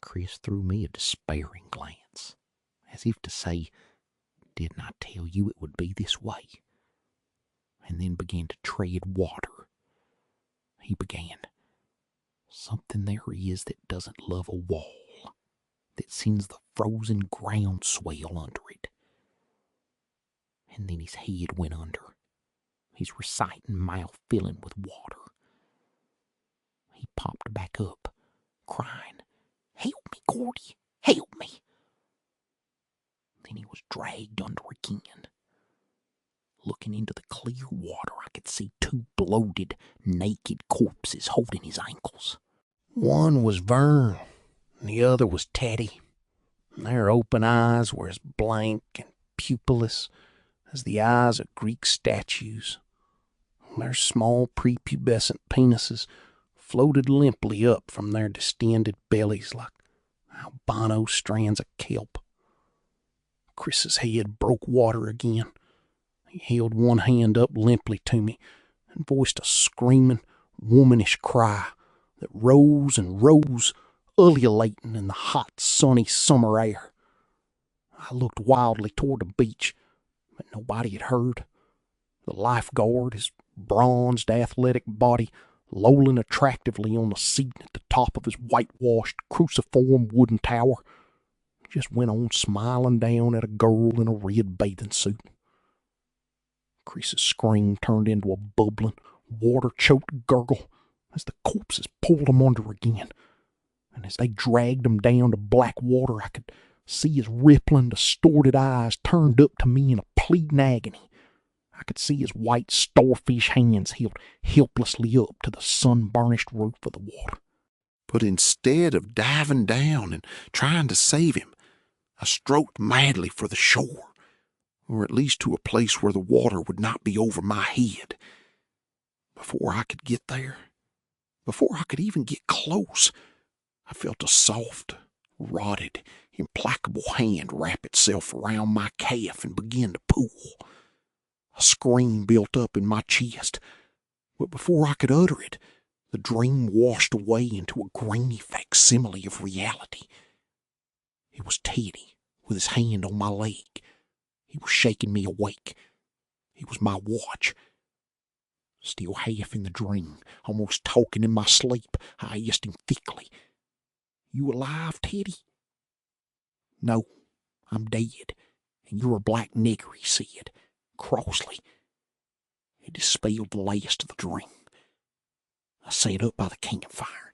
Chris threw me a despairing glance, as if to say, "Didn't I tell you it would be this way?" And then began to tread water. He began, "Something there is that doesn't love a wall, that sends the frozen ground swell under it." And then his head went under, his reciting mouth filling with water. He popped back up, crying, "Help me, Gordy, help me." Then he was dragged under again. Looking into the clear water, I could see two bloated, naked corpses holding his ankles. One was Vern, and the other was Teddy. Their open eyes were as blank and pupilless as the eyes of Greek statues. Their small prepubescent penises floated limply up from their distended bellies like albino strands of kelp. Chris's head broke water again. He held one hand up limply to me and voiced a screaming, womanish cry that rose and rose, ululating in the hot, sunny summer air. I looked wildly toward the beach, but nobody had heard. The lifeguard, his bronzed, athletic body lolling attractively on the seat at the top of his whitewashed, cruciform wooden tower, just went on smiling down at a girl in a red bathing suit. Chris's scream turned into a bubbling, water-choked gurgle as the corpses pulled him under again. And as they dragged him down to black water, I could see his rippling, distorted eyes turned up to me in a pleading agony. I could see his white starfish hands held helplessly up to the sun-burnished roof of the water. But instead of diving down and trying to save him, I stroked madly for the shore, or at least to a place where the water would not be over my head. Before I could get there, before I could even get close, I felt a soft, rotted, implacable hand wrap itself around my calf and begin to pull. A scream built up in my chest, but before I could utter it, the dream washed away into a grainy facsimile of reality. It was Teddy, with his hand on my leg. He was shaking me awake. It was my watch. Still half in the dream, almost talking in my sleep, I asked him thickly, "You alive, Teddy?" "No, I'm dead, and you're a black nigger," he said, crossly. It dispelled the last of the dream. I sat up by the campfire,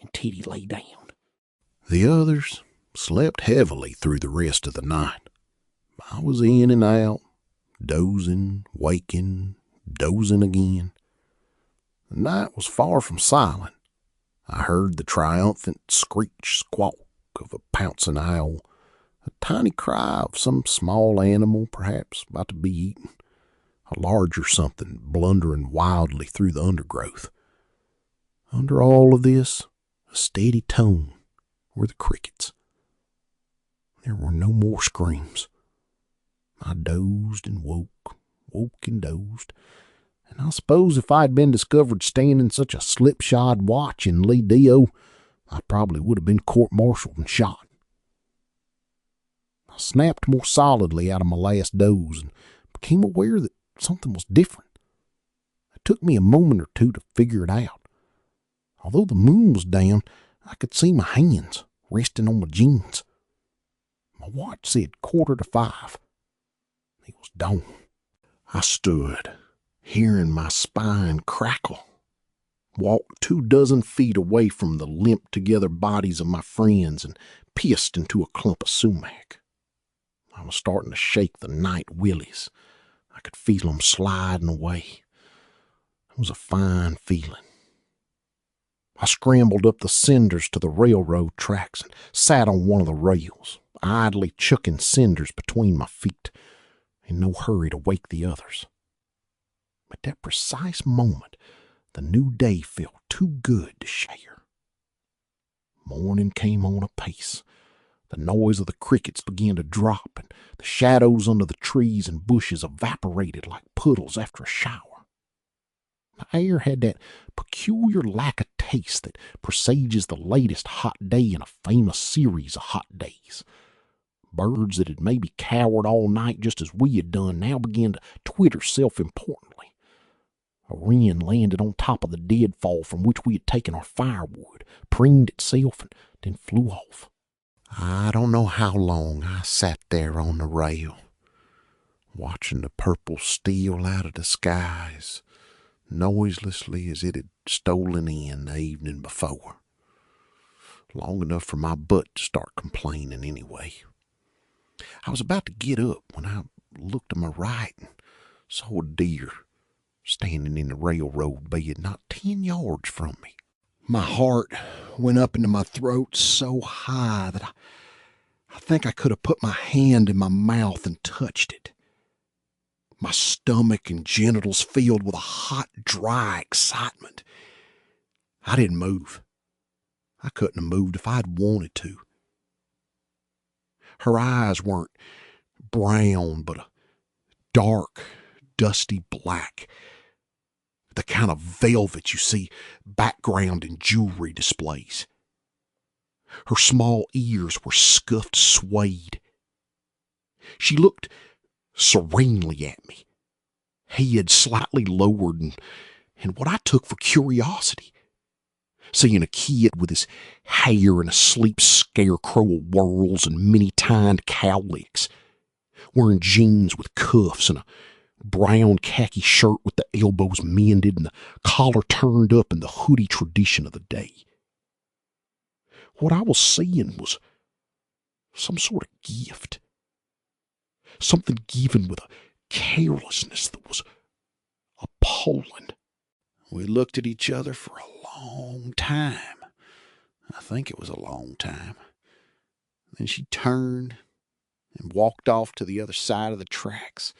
and Teddy lay down. The others slept heavily through the rest of the night. I was in and out, dozing, waking, dozing again. The night was far from silent. I heard the triumphant screech squawk of a pouncing owl, a tiny cry of some small animal perhaps about to be eaten, a larger something blundering wildly through the undergrowth. Under all of this, a steady tone, were the crickets. There were no more screams. I dozed and woke and dozed, and I suppose if I had been discovered standing such a slipshod watch in Lee Dio, I probably would have been court-martialed and shot. I snapped more solidly out of my last doze and became aware that something was different. It took me a moment or two to figure it out. Although the moon was down, I could see my hands resting on my jeans. My watch said 5:15. It was dawn. I stood, hearing my spine crackle, walked 24 feet away from the limp-together bodies of my friends and pissed into a clump of sumac. I was starting to shake the night willies. I could feel them sliding away. It was a fine feeling. I scrambled up the cinders to the railroad tracks and sat on one of the rails, idly chucking cinders between my feet, in no hurry to wake the others. At that precise moment, the new day felt too good to share. Morning came on apace. The noise of the crickets began to drop, and the shadows under the trees and bushes evaporated like puddles after a shower. The air had that peculiar lack of taste that presages the latest hot day in a famous series of hot days. Birds that had maybe cowered all night just as we had done now began to twitter self-importantly. A wren landed on top of the deadfall from which we had taken our firewood, preened itself, and then flew off. I don't know how long I sat there on the rail, watching the purple steal out of the skies, noiselessly as it had stolen in the evening before. Long enough for my butt to start complaining anyway. I was about to get up when I looked to my right and saw a deer standing in the railroad bed not 10 yards from me. My heart went up into my throat so high that I think I could have put my hand in my mouth and touched it. My stomach and genitals filled with a hot, dry excitement. I didn't move. I couldn't have moved if I'd wanted to. Her eyes weren't brown, but a dark, dusty black. The kind of velvet you see background in jewelry displays. Her small ears were scuffed suede. She looked serenely at me, head slightly lowered, and what I took for curiosity. Seeing a kid with his hair in a sleep scarecrow of whirls and many-tined cowlicks, wearing jeans with cuffs and a brown khaki shirt with the elbows mended and the collar turned up in the hoodie tradition of the day. What I was seeing was some sort of gift. Something given with a carelessness that was appalling. We looked at each other for a long time. I think it was a long time. Then she turned and walked off to the other side of the tracks,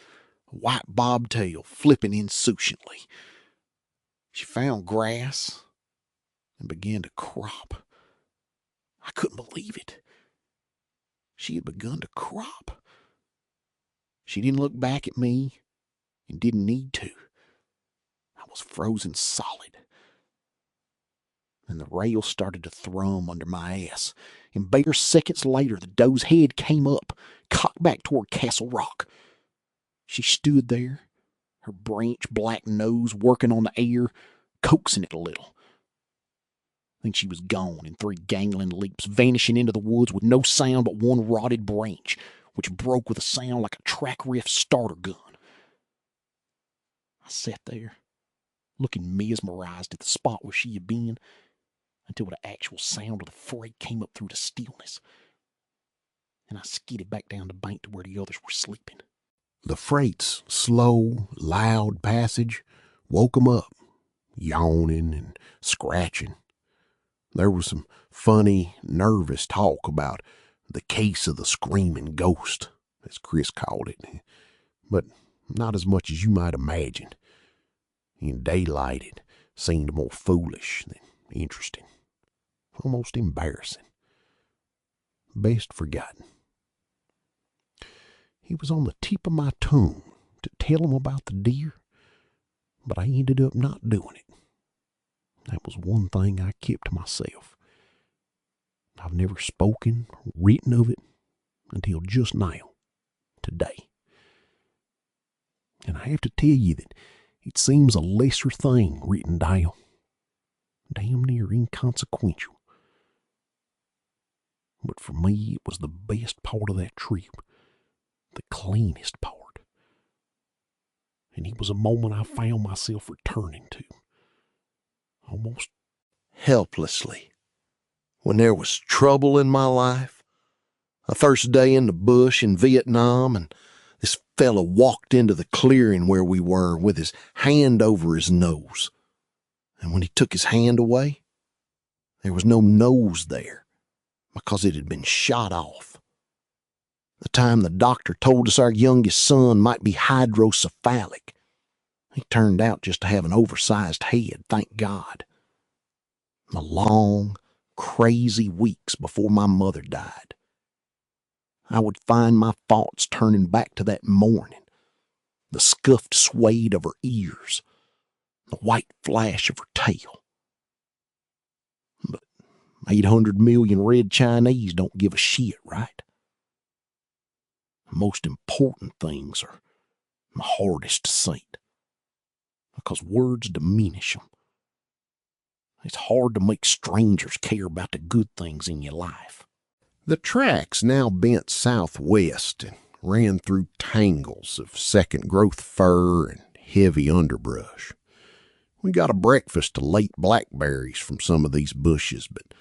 a white bobtail flipping insouciantly. She found grass and began to crop. I couldn't believe it. She had begun to crop. She didn't look back at me and didn't need to. I was frozen solid. And the rail started to thrum under my ass, and bare seconds later the doe's head came up, cocked back toward Castle Rock. She stood there, her branch black nose working on the air, coaxing it a little. Then she was gone in 3 gangling leaps, vanishing into the woods with no sound but one rotted branch, which broke with a sound like a track riff starter gun. I sat there, looking mesmerized at the spot where she had been, until the actual sound of the freight came up through the stillness, and I skidded back down the bank to where the others were sleeping. The freight's slow, loud passage woke 'em up, yawning and scratching. There was some funny, nervous talk about the case of the screaming ghost, as Chris called it, but not as much as you might imagine. In daylight, it seemed more foolish than interesting, almost embarrassing, best forgotten. It was on the tip of my tongue to tell him about the deer, but I ended up not doing it. That was one thing I kept to myself. I've never spoken or written of it until just now, today. And I have to tell you that it seems a lesser thing written down, damn near inconsequential. But for me, it was the best part of that trip, the cleanest part. And it was a moment I found myself returning to, almost helplessly. When there was trouble in my life, a first day in the bush in Vietnam, and this fellow walked into the clearing where we were with his hand over his nose. And when he took his hand away, there was no nose there because it had been shot off. The time the doctor told us our youngest son might be hydrocephalic, he turned out just to have an oversized head, thank God. The long, crazy weeks before my mother died, I would find my thoughts turning back to that morning, the scuffed suede of her ears, the white flash of her tail. But 800 million red Chinese don't give a shit, right? The most important things are the hardest to say, because words diminish them. It's hard to make strangers care about the good things in your life. The tracks now bent southwest and ran through tangles of second-growth fir and heavy underbrush. We got a breakfast of late blackberries from some of these bushes, but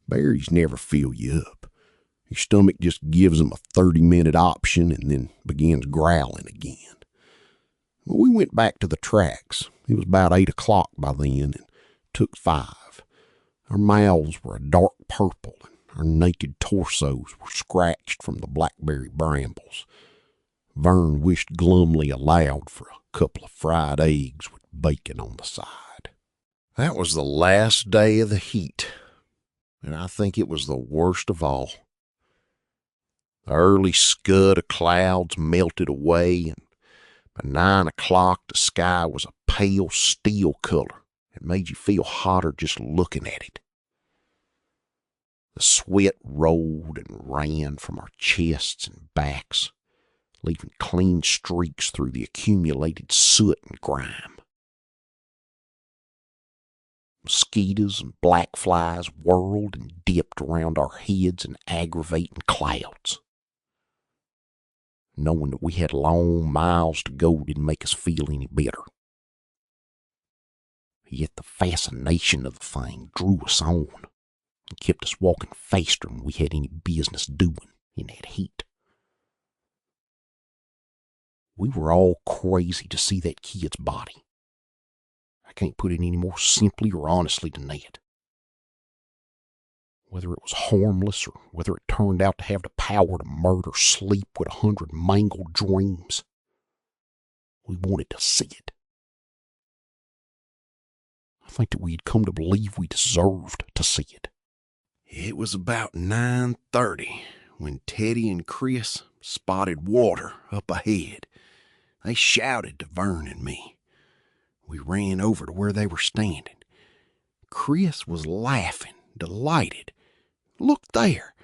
berries never fill you up. Your stomach just gives them a 30-minute option and then begins growling again. We went back to the tracks. It was about 8 o'clock by then and took 5. Our mouths were a dark purple and our naked torsos were scratched from the blackberry brambles. Vern wished glumly aloud for a couple of fried eggs with bacon on the side. That was the last day of the heat, and I think it was the worst of all. The early scud of clouds melted away, and by 9 o'clock the sky was a pale steel color. It made you feel hotter just looking at it. The sweat rolled and ran from our chests and backs, leaving clean streaks through the accumulated soot and grime. Mosquitoes and black flies whirled and dipped around our heads in aggravating clouds. Knowing that we had long miles to go didn't make us feel any better. Yet the fascination of the thing drew us on and kept us walking faster than we had any business doing in that heat. We were all crazy to see that kid's body. I can't put it any more simply or honestly than that. Whether it was harmless or whether it turned out to have the power to murder sleep with 100 mangled dreams, we wanted to see it. I think that we had come to believe we deserved to see it. It was about 9:30 when Teddy and Chris spotted water up ahead. They shouted to Vern and me. We ran over to where they were standing. Chris was laughing, delighted. "Look there!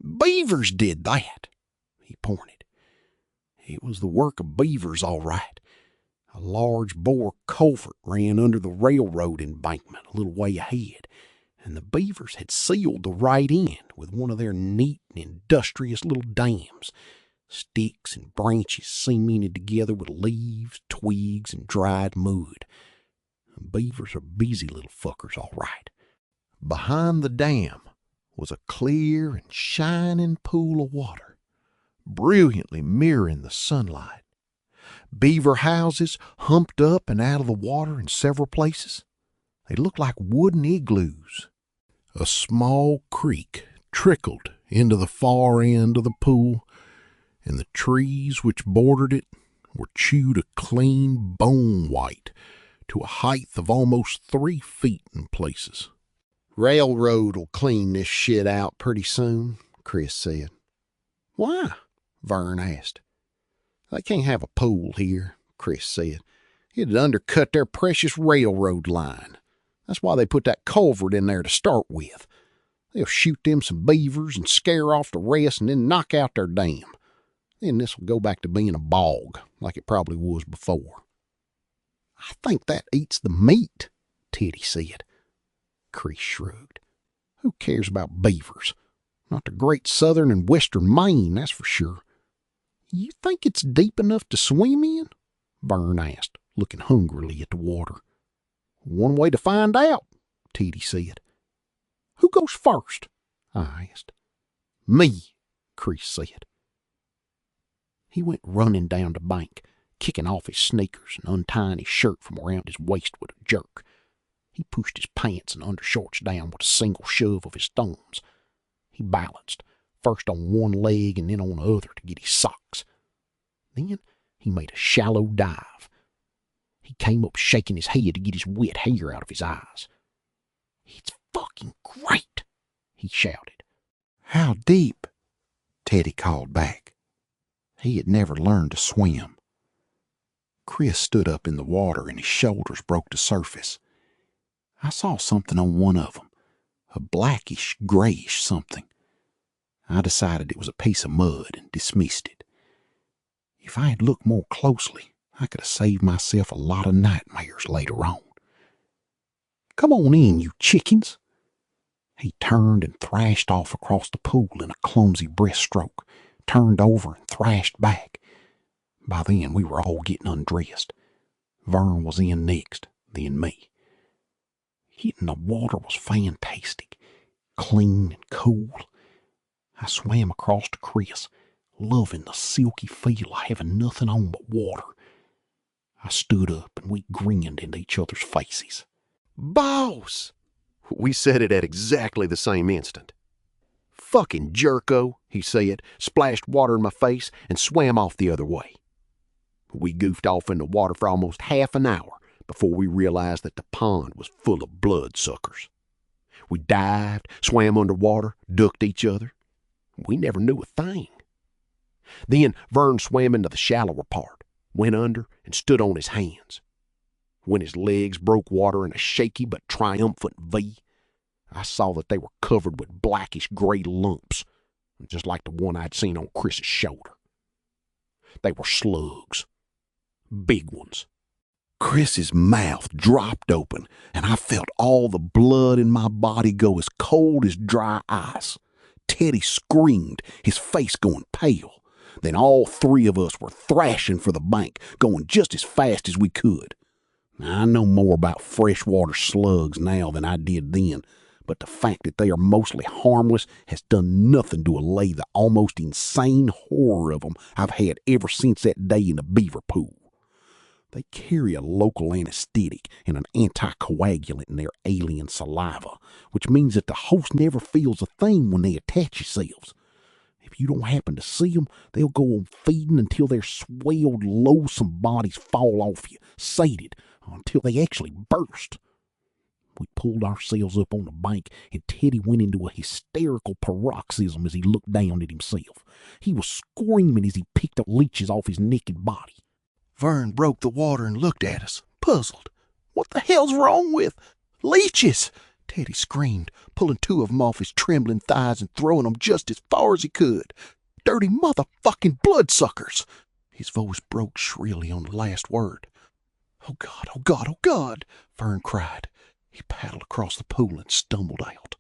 Beavers did that!" He pointed. It was the work of beavers, all right. A large bore culvert ran under the railroad embankment a little way ahead, and the beavers had sealed the right end with one of their neat and industrious little dams, sticks and branches cemented together with leaves, twigs, and dried mud. Beavers are busy little fuckers, all right. Behind the dam was a clear and shining pool of water, brilliantly mirroring the sunlight. Beaver houses humped up and out of the water in several places. They looked like wooden igloos. A small creek trickled into the far end of the pool, and the trees which bordered it were chewed a clean bone white to a height of almost 3 feet in places. Railroad'll clean this shit out pretty soon, Chris said. Why? Vern asked. They can't have a pool here, Chris said. It'd undercut their precious railroad line. That's why they put that culvert in there to start with. They'll shoot them some beavers and scare off the rest and then knock out their dam. Then this will go back to being a bog like it probably was before. I think that eats the meat, Teddy said. Chris shrugged. Who cares about beavers? Not the great southern and western Maine, that's for sure. You think it's deep enough to swim in? Vern asked, looking hungrily at the water. One way to find out, Teddy said. Who goes first? I asked. Me, Chris said. He went running down the bank, kicking off his sneakers and untying his shirt from around his waist with a jerk. He pushed his pants and undershorts down with a single shove of his thumbs. He balanced, first on one leg and then on the other to get his socks. Then he made a shallow dive. He came up shaking his head to get his wet hair out of his eyes. "It's fucking great," he shouted. "How deep?" Teddy called back. He had never learned to swim. Chris stood up in the water and his shoulders broke the surface. I saw something on one of them, a blackish, grayish something. I decided it was a piece of mud and dismissed it. If I had looked more closely, I could have saved myself a lot of nightmares later on. "Come on in, you chickens." He turned and thrashed off across the pool in a clumsy breaststroke, turned over and thrashed back. By then we were all getting undressed. Vern was in next, then me. Hitting the water was fantastic, clean and cool. I swam across to Chris, loving the silky feel of having nothing on but water. I stood up and we grinned into each other's faces. "Boss!" We said it at exactly the same instant. "Fucking jerko," he said, splashed water in my face, and swam off the other way. We goofed off in the water for almost half an hour before we realized that the pond was full of bloodsuckers. We dived, swam underwater, ducked each other. We never knew a thing. Then Vern swam into the shallower part, went under, and stood on his hands. When his legs broke water in a shaky but triumphant V, I saw that they were covered with blackish gray lumps, just like the one I'd seen on Chris's shoulder. They were slugs. Big ones. Chris's mouth dropped open, and I felt all the blood in my body go as cold as dry ice. Teddy screamed, his face going pale. Then all three of us were thrashing for the bank, going just as fast as we could. I know more about freshwater slugs now than I did then, but the fact that they are mostly harmless has done nothing to allay the almost insane horror of them I've had ever since that day in the beaver pool. They carry a local anesthetic and an anticoagulant in their alien saliva, which means that the host never feels a thing when they attach themselves. If you don't happen to see them, they'll go on feeding until their swelled, loathsome bodies fall off you, sated, until they actually burst. We pulled ourselves up on the bank, and Teddy went into a hysterical paroxysm as he looked down at himself. He was screaming as he picked up leeches off his naked body. Vern broke the water and looked at us, puzzled. "What the hell's wrong with leeches?" Teddy screamed, pulling two of them off his trembling thighs and throwing them just as far as he could. "Dirty motherfucking bloodsuckers!" His voice broke shrilly on the last word. "Oh God, oh God, oh God!" Vern cried. He paddled across the pool and stumbled out.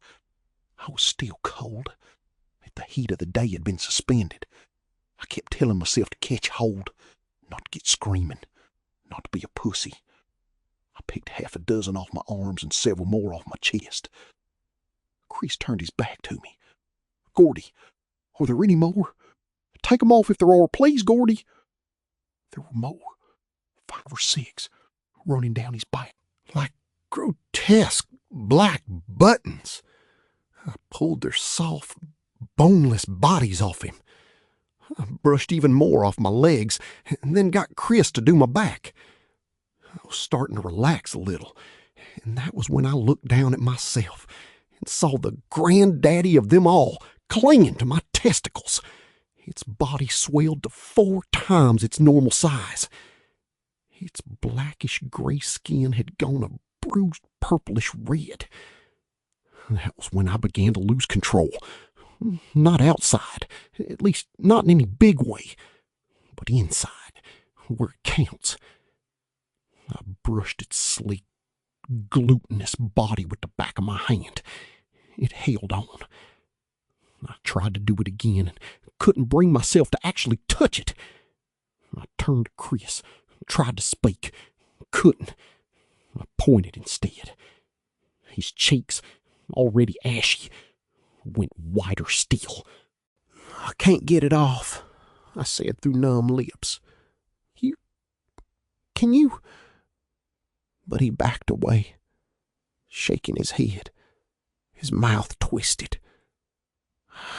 I was still cold. The heat of the day had been suspended. I kept telling myself to catch hold, not to get screaming, not to be a pussy. I picked half a dozen off my arms and several more off my chest. Chris turned his back to me. "Gordy, are there any more? Take 'em off if there are, please, Gordy." There were more, 5 or 6, running down his back. Like grotesque black buttons. I pulled their soft, boneless bodies off him. I brushed even more off my legs and then got Chris to do my back. I was starting to relax a little, and that was when I looked down at myself and saw the granddaddy of them all clinging to my testicles. Its body swelled to 4 times its normal size. Its blackish gray skin had gone a bruised purplish red. That was when I began to lose control. Not outside, at least not in any big way, but inside, where it counts. I brushed its sleek, glutinous body with the back of my hand. It held on. I tried to do it again and couldn't bring myself to actually touch it. I turned to Chris, tried to speak, couldn't. I pointed instead. His cheeks, already ashy, went whiter still. "I can't get it off," I said through numb lips. Can you? But he backed away, shaking his head, his mouth twisted.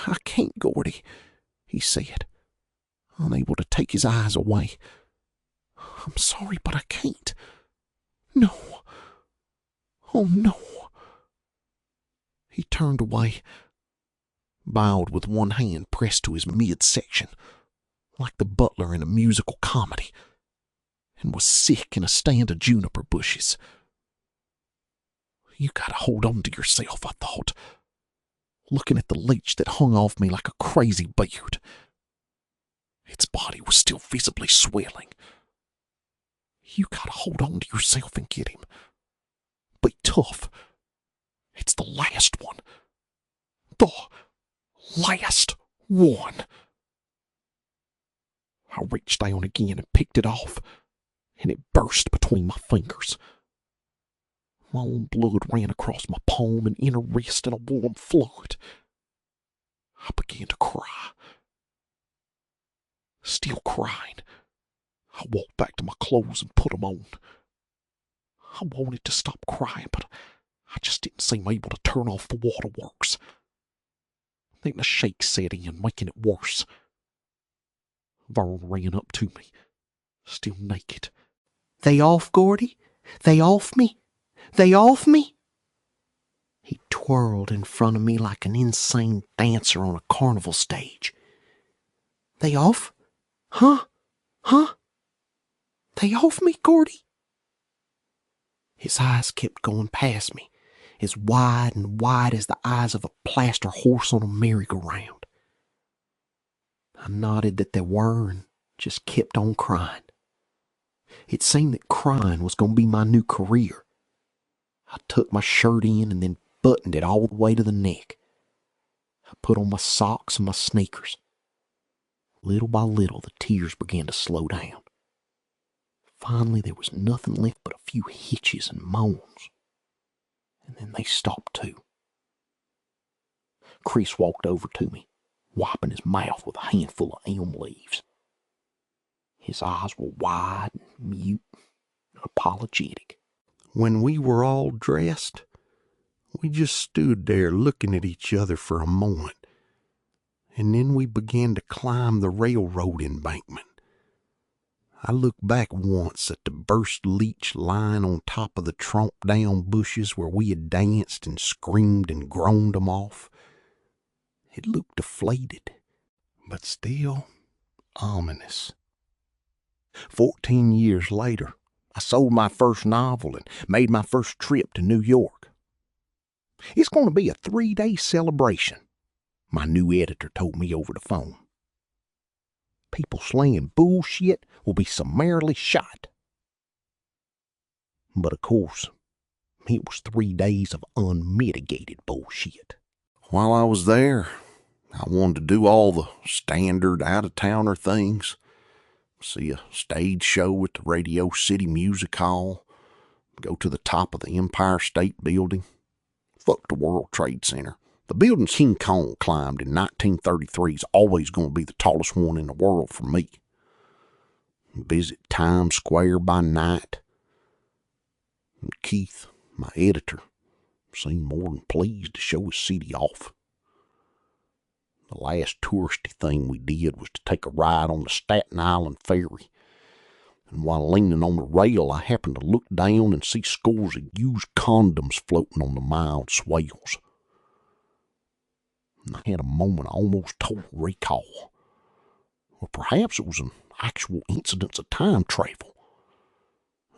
"I can't, Gordy," he said, unable to take his eyes away. "I'm sorry, but I can't. No. Oh, no." He turned away, bowed with one hand pressed to his midsection, like the butler in a musical comedy, and was sick in a stand of juniper bushes. You gotta hold on to yourself, I thought, looking at the leech that hung off me like a crazy beard. Its body was still visibly swelling. You gotta hold on to yourself and get him. Be tough. It's the last one. The last one. I reached down again and picked it off, and it burst between my fingers. Warm blood ran across my palm and inner wrist in a warm flood. I began to cry. Still crying, I walked back to my clothes and put them on. I wanted to stop crying, but I just didn't seem able to turn off the waterworks. Then the shake set in, making it worse. Vern ran up to me, still naked. "They off, Gordy? They off me? They off me?" He twirled in front of me like an insane dancer on a carnival stage. "They off? Huh? Huh? They off me, Gordy?" His eyes kept going past me, as wide and wide as the eyes of a plaster horse on a merry-go-round. I nodded that they were and just kept on crying. It seemed that crying was going to be my new career. I tucked my shirt in and then buttoned it all the way to the neck. I put on my socks and my sneakers. Little by little, the tears began to slow down. Finally, there was nothing left but a few hitches and moans. And then they stopped too. Chris walked over to me, wiping his mouth with a handful of elm leaves. His eyes were wide and mute and apologetic. When we were all dressed, we just stood there looking at each other for a moment, and then we began to climb the railroad embankment. I looked back once at the burst leech lying on top of the tromp-down bushes where we had danced and screamed and groaned them off. It looked deflated, but still ominous. 14 years later, I sold my first novel and made my first trip to New York. It's going to be a 3-day celebration, my new editor told me over the phone. People slinging bullshit will be summarily shot. But of course, it was 3 days of unmitigated bullshit. While I was there, I wanted to do all the standard out-of-towner things. See a stage show at the Radio City Music Hall, go to the top of the Empire State Building, fuck the World Trade Center. The building King Kong climbed in 1933 is always going to be the tallest one in the world for me. Visit Times Square by night. And Keith, my editor, seemed more than pleased to show his city off. The last touristy thing we did was to take a ride on the Staten Island ferry. And while leaning on the rail, I happened to look down and see scores of used condoms floating on the mild swells. And I had a moment of almost total recall. Or perhaps it was an actual incidence of time travel.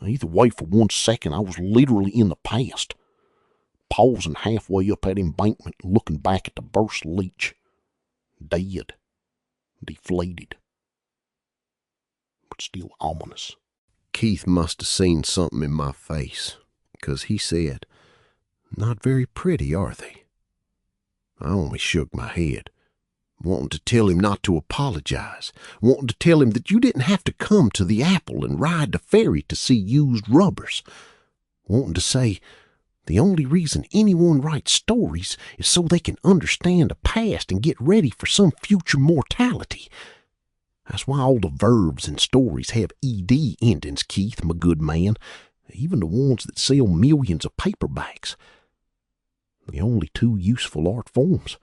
Either way, for 1 second, I was literally in the past, pausing halfway up that embankment, looking back at the burst leech. Dead, deflated, but still ominous. Keith must have seen something in my face, 'cause he said, "Not very pretty, are they?" I only shook my head, wanting to tell him not to apologize, wanting to tell him that you didn't have to come to the Apple and ride the ferry to see used rubbers, wanting to say, the only reason anyone writes stories is so they can understand the past and get ready for some future mortality. That's why all the verbs in stories have ED endings, Keith, my good man, even the ones that sell millions of paperbacks. The only two useful art forms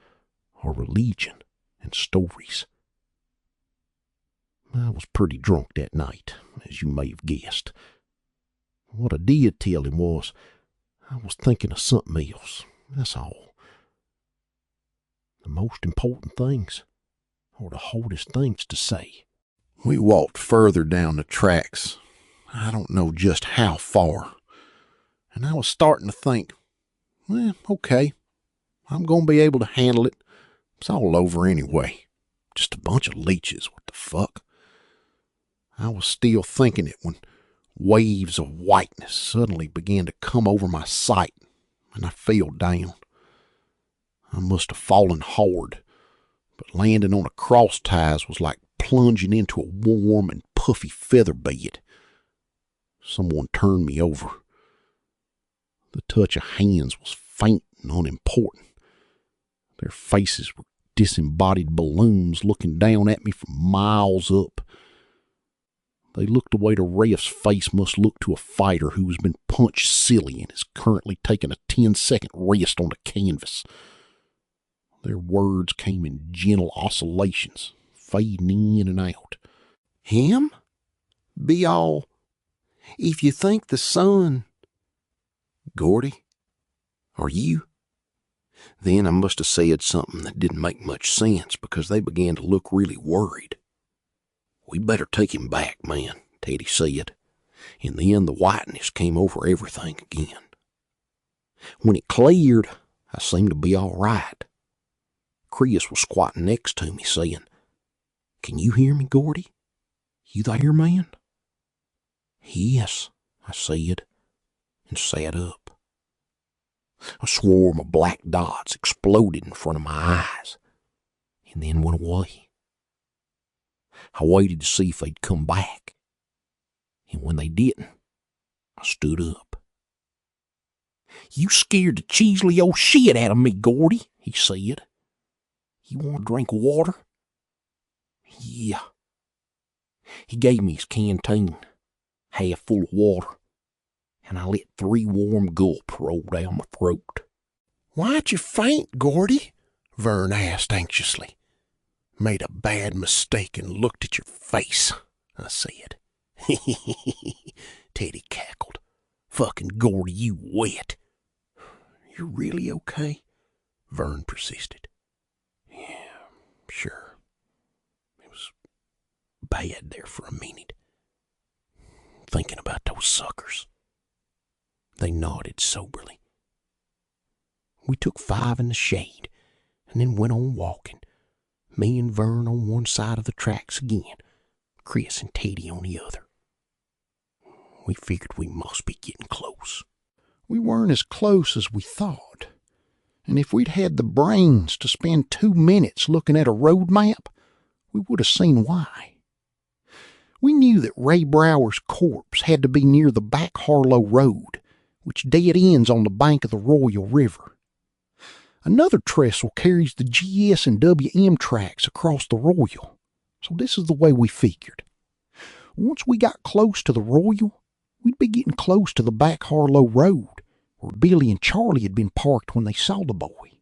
are religion and stories. I was pretty drunk that night, as you may have guessed. What I did tell him was, I was thinking of something else, that's all. The most important things are the hardest things to say. We walked further down the tracks, I don't know just how far, and I was starting to think, well, okay, I'm going to be able to handle it. It's all over anyway. Just a bunch of leeches, what the fuck? I was still thinking it when waves of whiteness suddenly began to come over my sight, and I fell down. I must have fallen hard, but landing on a cross ties was like plunging into a warm and puffy feather bed. Someone turned me over. The touch of hands was faint and unimportant. Their faces were disembodied balloons looking down at me from miles up. They looked the way the ref's face must look to a fighter who has been punched silly and is currently taking a 10-second rest on the canvas. Their words came in gentle oscillations, fading in and out. Him? Be all, if you think the sun. Gordy? Are you? Then I must have said something that didn't make much sense because they began to look really worried. We better take him back, man, Teddy said. And then the whiteness came over everything again. When it cleared, I seemed to be all right. Chris was squatting next to me, saying, "Can you hear me, Gordy? You there, man?" "Yes," I said, and sat up. A swarm of black dots exploded in front of my eyes, and then went away. I waited to see if they'd come back, and when they didn't, I stood up. "You scared the cheesily old shit out of me, Gordy," he said. "You want a drink of water?" "Yeah." He gave me his canteen, half full of water, and I let 3 warm gulps roll down my throat. "Why'd you faint, Gordy?" Vern asked anxiously. "Made a bad mistake and looked at your face," I said. Teddy cackled. "Fucking Gordy, you wet." "You're really okay?" Vern persisted. "Yeah, sure. It was bad there for a minute, thinking about those suckers." They nodded soberly. We took 5 in the shade and then went on walking. Me and Vern on one side of the tracks again, Chris and Teddy on the other. We figured we must be getting close. We weren't as close as we thought, and if we'd had the brains to spend 2 minutes looking at a road map, we would have seen why. We knew that Ray Brower's corpse had to be near the Back Harlow Road, which dead ends on the bank of the Royal River. Another trestle carries the GS and WM tracks across the Royal, so this is the way we figured. Once we got close to the Royal, we'd be getting close to the Back Harlow Road, where Billy and Charlie had been parked when they saw the boy.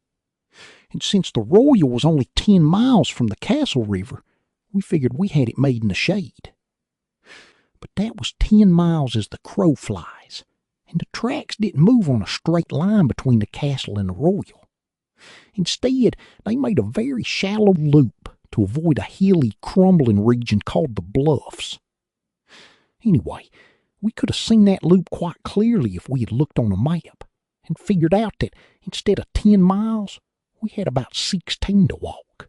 And since the Royal was only 10 miles from the Castle River, we figured we had it made in the shade. But that was 10 miles as the crow flies, and the tracks didn't move on a straight line between the castle and the Royal. Instead, they made a very shallow loop to avoid a hilly, crumbling region called the Bluffs. Anyway, we could have seen that loop quite clearly if we had looked on a map and figured out that instead of 10 miles, we had about 16 to walk.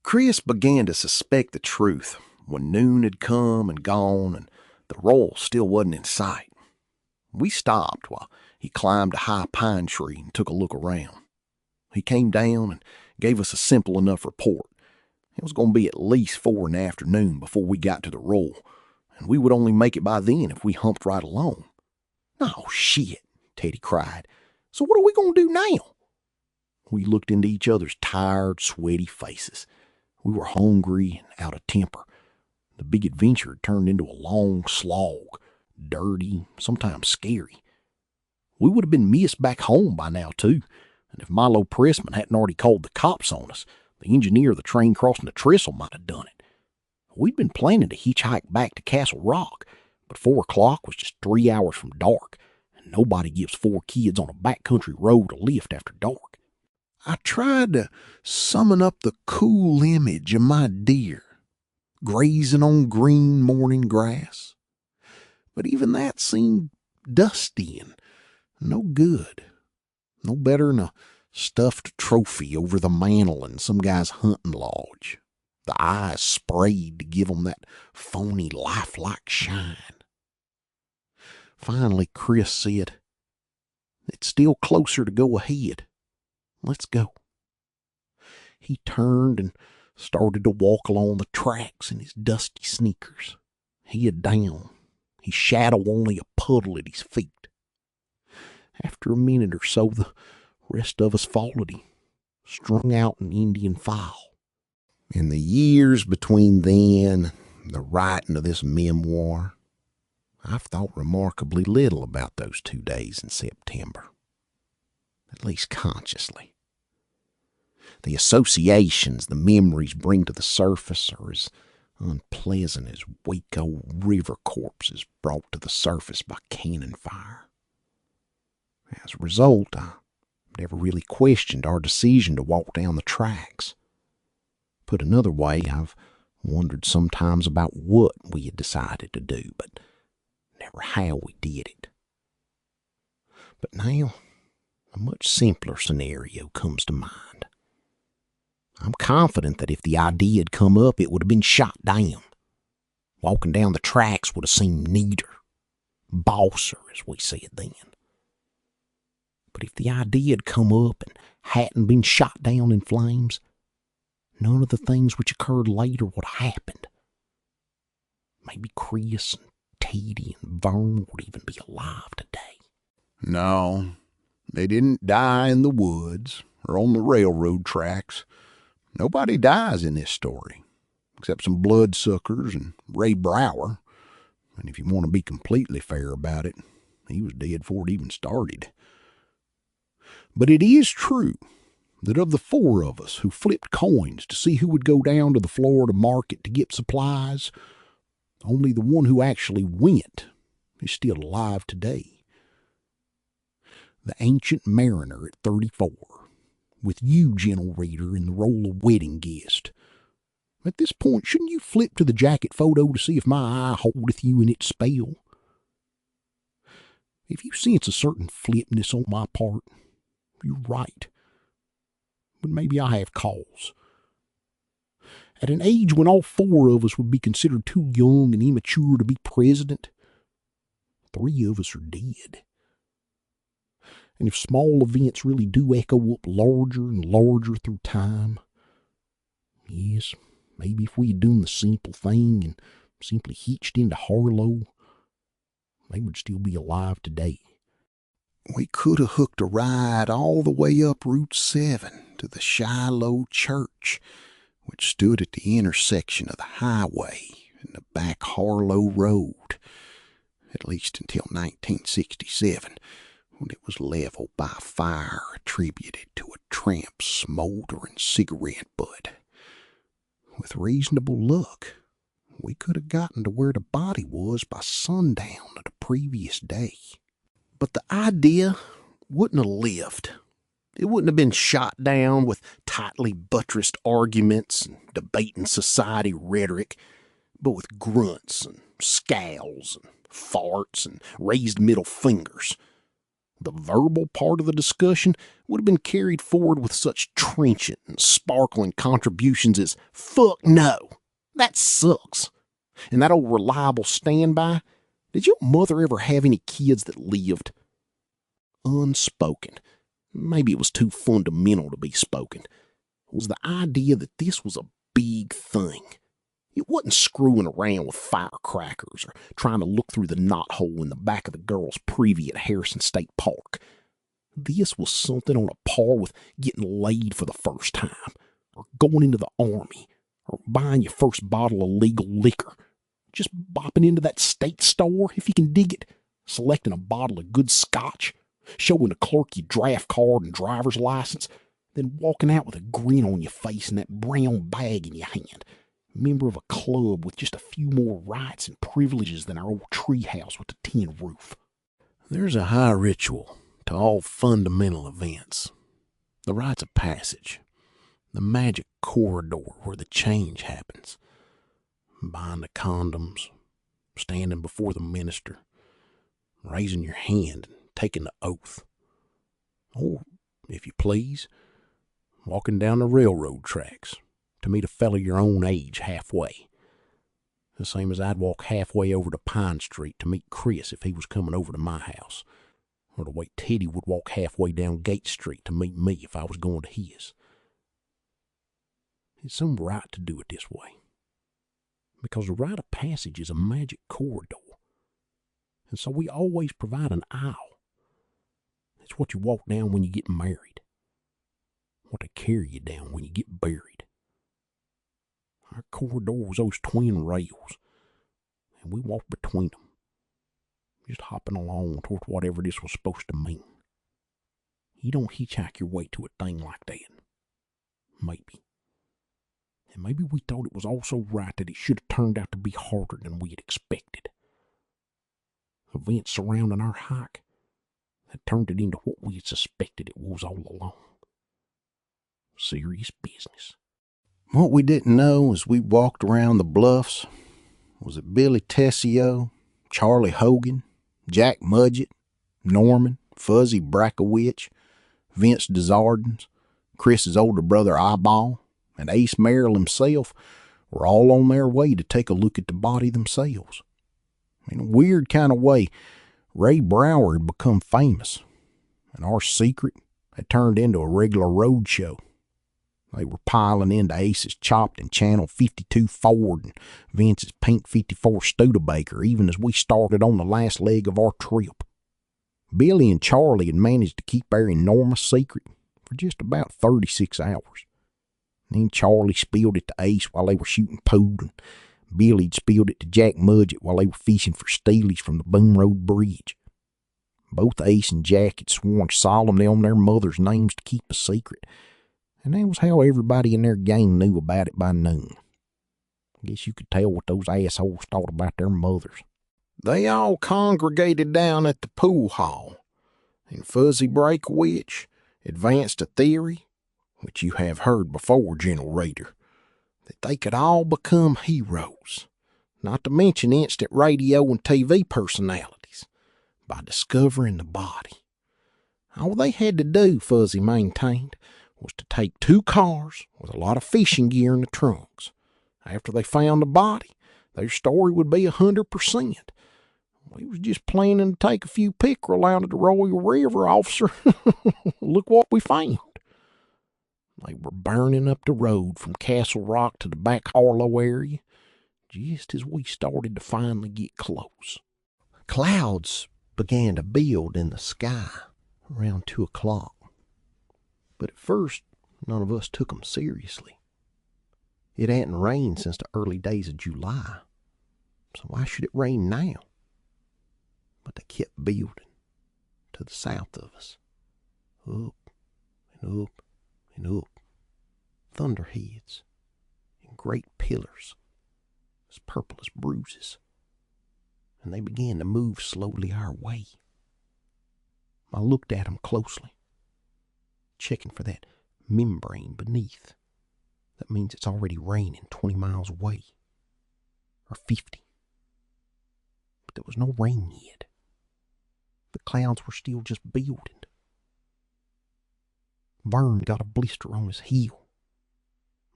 Chris began to suspect the truth when noon had come and gone and the Royal still wasn't in sight. We stopped while he climbed a high pine tree and took a look around. He came down and gave us a simple enough report. It was going to be at least 4 in the afternoon before we got to the Royal, and we would only make it by then if we humped right along. "Oh, shit," Teddy cried. "So what are we going to do now?" We looked into each other's tired, sweaty faces. We were hungry and out of temper. The big adventure had turned into a long slog, dirty, sometimes scary. We would have been missed back home by now, too, and if Milo Pressman hadn't already called the cops on us, the engineer of the train crossing the trestle might have done it. We'd been planning to hitchhike back to Castle Rock, but 4 o'clock was just 3 hours from dark, and nobody gives 4 kids on a backcountry road a lift after dark. I tried to summon up the cool image of my deer, grazing on green morning grass, but even that seemed dusty and no good. No better than a stuffed trophy over the mantel in some guy's hunting lodge, the eyes sprayed to give 'em that phony lifelike shine. Finally, Chris said, "It's still closer to go ahead. Let's go." He turned and started to walk along the tracks in his dusty sneakers, head down, his shadow only a puddle at his feet. After a minute or so, the rest of us followed him, strung out in Indian file. In the years between then and the writing of this memoir, I've thought remarkably little about those 2 days in September, at least consciously. The associations the memories bring to the surface are as unpleasant as weak old river corpses brought to the surface by cannon fire. As a result, I never really questioned our decision to walk down the tracks. Put another way, I've wondered sometimes about what we had decided to do, but never how we did it. But now, a much simpler scenario comes to mind. I'm confident that if the idea had come up, it would have been shot down. Walking down the tracks would have seemed neater, bosser, as we said then. But if the idea had come up and hadn't been shot down in flames, none of the things which occurred later would have happened. Maybe Chris and Teddy and Vern would even be alive today. No, they didn't die in the woods or on the railroad tracks. Nobody dies in this story, except some bloodsuckers and Ray Brower. And if you want to be completely fair about it, he was dead before it even started. But it is true that of the 4 of us who flipped coins to see who would go down to the Florida market to get supplies, only the one who actually went is still alive today. The ancient mariner at 34, with you, gentle reader, in the role of wedding guest. At this point, shouldn't you flip to the jacket photo to see if my eye holdeth you in its spell? If you sense a certain flipness on my part, you're right. But maybe I have cause. At an age when all 4 of us would be considered too young and immature to be president, 3 of us are dead. And if small events really do echo up larger and larger through time, yes, maybe if we had done the simple thing and simply hitched into Harlow, they would still be alive today. We could have hooked a ride all the way up Route 7 to the Shiloh Church, which stood at the intersection of the highway and the back Harlow Road, at least until 1967, when it was leveled by a fire attributed to a tramp's smoldering cigarette butt. With reasonable luck, we could have gotten to where the body was by sundown of the previous day. But the idea wouldn't have lived. It wouldn't have been shot down with tightly buttressed arguments and debating society rhetoric, but with grunts and scowls and farts and raised middle fingers. The verbal part of the discussion would have been carried forward with such trenchant and sparkling contributions as, "Fuck no, that sucks." And that old reliable standby, "Did your mother ever have any kids that lived?" Unspoken, maybe it was too fundamental to be spoken, was the idea that this was a big thing. It wasn't screwing around with firecrackers or trying to look through the knothole in the back of the girl's privy at Harrison State Park. This was something on a par with getting laid for the first time, or going into the army, or buying your first bottle of legal liquor. Just bopping into that state store, if you can dig it, selecting a bottle of good scotch, showing the clerk your draft card and driver's license, then walking out with a grin on your face and that brown bag in your hand. Member of a club with just a few more rights and privileges than our old treehouse with the tin roof. There's a high ritual to all fundamental events. The rites of passage. The magic corridor where the change happens. Buying the condoms. Standing before the minister. Raising your hand and taking the oath. Or, if you please, walking down the railroad tracks to meet a fellow your own age halfway. The same as I'd walk halfway over to Pine Street to meet Chris if he was coming over to my house, or the way Teddy would walk halfway down Gate Street to meet me if I was going to his. It's some right to do it this way, because the rite of passage is a magic corridor, and so we always provide an aisle. It's what you walk down when you get married, what they carry you down when you get buried. Our corridor was those twin rails, and we walked between them, just hopping along toward whatever this was supposed to mean. You don't hitchhike your way to a thing like that. Maybe. And maybe we thought it was all so right that it should have turned out to be harder than we had expected. Events surrounding our hike had turned it into what we had suspected it was all along. Serious business. What we didn't know as we walked around the bluffs was that Billy Tessio, Charlie Hogan, Jack Mudgett, Norman, Fuzzy Brackowitz, Vince Desardins, Chris's older brother Eyeball, and Ace Merrill himself were all on their way to take a look at the body themselves. In a weird kind of way, Ray Brower had become famous, and our secret had turned into a regular road show. They were piling into Ace's chopped and channel 52 Ford and Vince's pink 54 Studebaker even as we started on the last leg of our trip. Billy and Charlie had managed to keep their enormous secret for just about 36 hours. Then Charlie spilled it to Ace while they were shooting pool, and Billy had spilled it to Jack Mudgett while they were fishing for steelies from the Boom Road Bridge. Both Ace and Jack had sworn solemnly on their mothers' names to keep a secret, and that was how everybody in their gang knew about it by noon. I guess you could tell what those assholes thought about their mothers. They all congregated down at the pool hall, and Fuzzy Brackowitz advanced a theory, which you have heard before, General Raider, that they could all become heroes, not to mention instant radio and TV personalities, by discovering the body. All they had to do, Fuzzy maintained, was to take 2 cars with a lot of fishing gear in the trunks. After they found the body, their story would be 100%. We was just planning to take a few pickerel out of the Royal River, officer. Look what we found. They were burning up the road from Castle Rock to the back Harlow area, just as we started to finally get close. Clouds began to build in the sky around 2 o'clock. But at first, none of us took them seriously. It hadn't rained since the early days of July, so why should it rain now? But they kept building, to to the south of us. Up and up and up. Thunderheads and great pillars, as purple as bruises. And they began to move slowly our way. I looked at them closely, checking for that membrane beneath. That means it's already raining 20 miles away, or 50. But there was no rain yet. The clouds were still just building. Vern got a blister on his heel.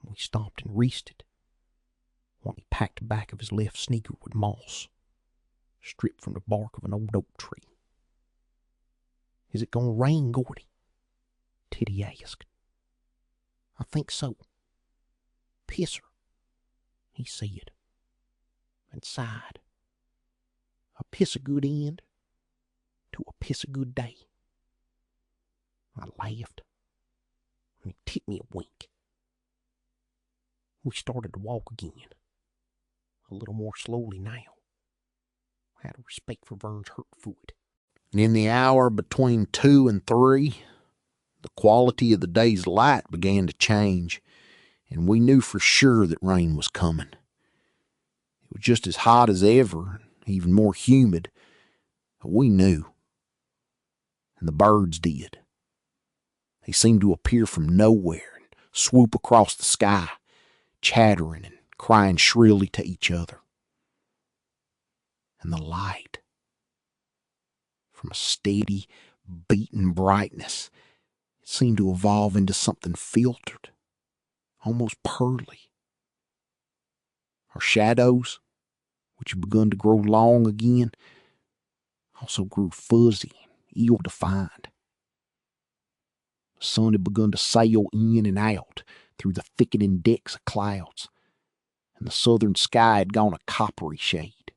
We stopped and rested while he packed the back of his left sneaker with moss, stripped from the bark of an old oak tree. "Is it going to rain, Gordy?" Teddy asked. "I think so. Pisser," he said, and sighed. "A piss a good end to a piss a good day." I laughed, and he tipped me a wink. We started to walk again, a little more slowly now, out of respect for Vern's hurt foot. And in the hour between 2 and 3, the quality of the day's light began to change, and we knew for sure that rain was coming. It was just as hot as ever, even more humid, but we knew. And the birds did. They seemed to appear from nowhere and swoop across the sky, chattering and crying shrilly to each other. And the light, from a steady, beaten brightness, it seemed to evolve into something filtered, almost pearly. Our shadows, which had begun to grow long again, also grew fuzzy and ill-defined. The sun had begun to sail in and out through the thickening decks of clouds, and the southern sky had gone a coppery shade.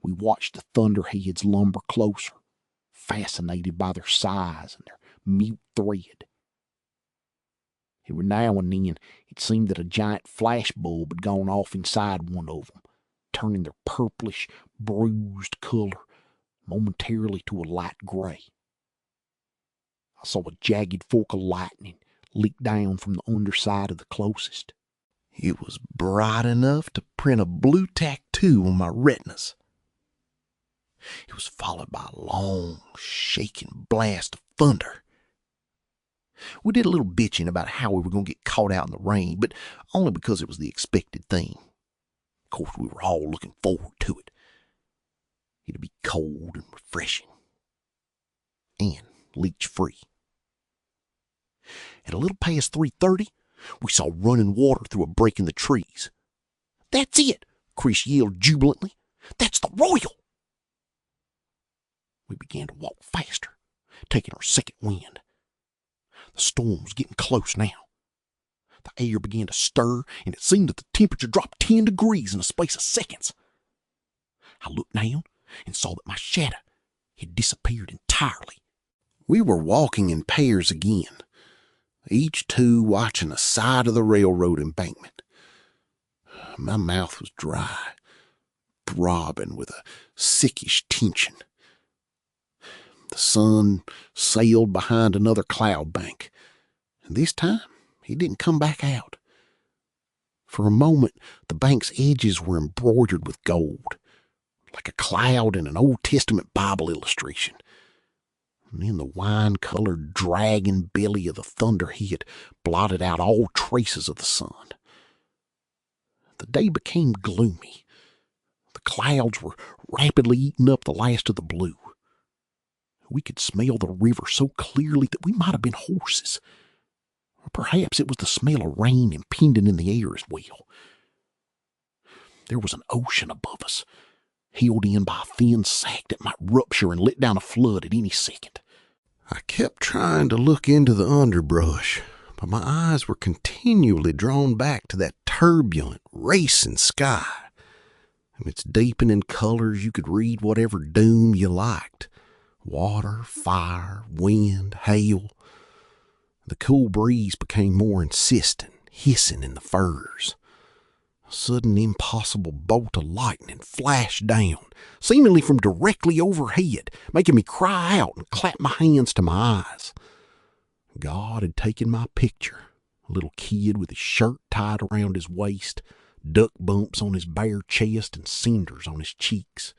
We watched the thunderheads lumber closer, fascinated by their size and their mute thread. Every now and then it seemed that a giant flash bulb had gone off inside one of them, turning their purplish, bruised color momentarily to a light gray. I saw a jagged fork of lightning leak down from the underside of the closest. It was bright enough to print a blue tattoo on my retinas. It was followed by a long, shaking blast of thunder. We did a little bitching about how we were going to get caught out in the rain, but only because it was the expected thing. Of course, we were all looking forward to it. It'd be cold and refreshing, and leech-free. At a little past 3:30, we saw running water through a break in the trees. "That's it!" Chris yelled jubilantly. "That's the Royal!" We began to walk faster, taking our second wind. The storm was getting close now. The air began to stir, and it seemed that the temperature dropped 10 degrees in a space of seconds. I looked down and saw that my shadow had disappeared entirely. We were walking in pairs again, each two watching the side of the railroad embankment. My mouth was dry, throbbing with a sickish tension. The sun sailed behind another cloud bank, and this time he didn't come back out. For a moment, the bank's edges were embroidered with gold, like a cloud in an Old Testament Bible illustration. And then the wine-colored dragon belly of the thunderhead blotted out all traces of the sun. The day became gloomy. The clouds were rapidly eating up the last of the blue. We could smell the river so clearly that we might have been horses. Or perhaps it was the smell of rain impending in the air as well. There was an ocean above us, held in by a thin sack that might rupture and let down a flood at any second. I kept trying to look into the underbrush, but my eyes were continually drawn back to that turbulent, racing sky. In its deepening colors, you could read whatever doom you liked. Water, fire, wind, hail. The cool breeze became more insistent, hissing in the firs. A sudden impossible bolt of lightning flashed down, seemingly from directly overhead, making me cry out and clap my hands to my eyes. God had taken my picture, a little kid with his shirt tied around his waist, duck bumps on his bare chest, and cinders on his cheeks.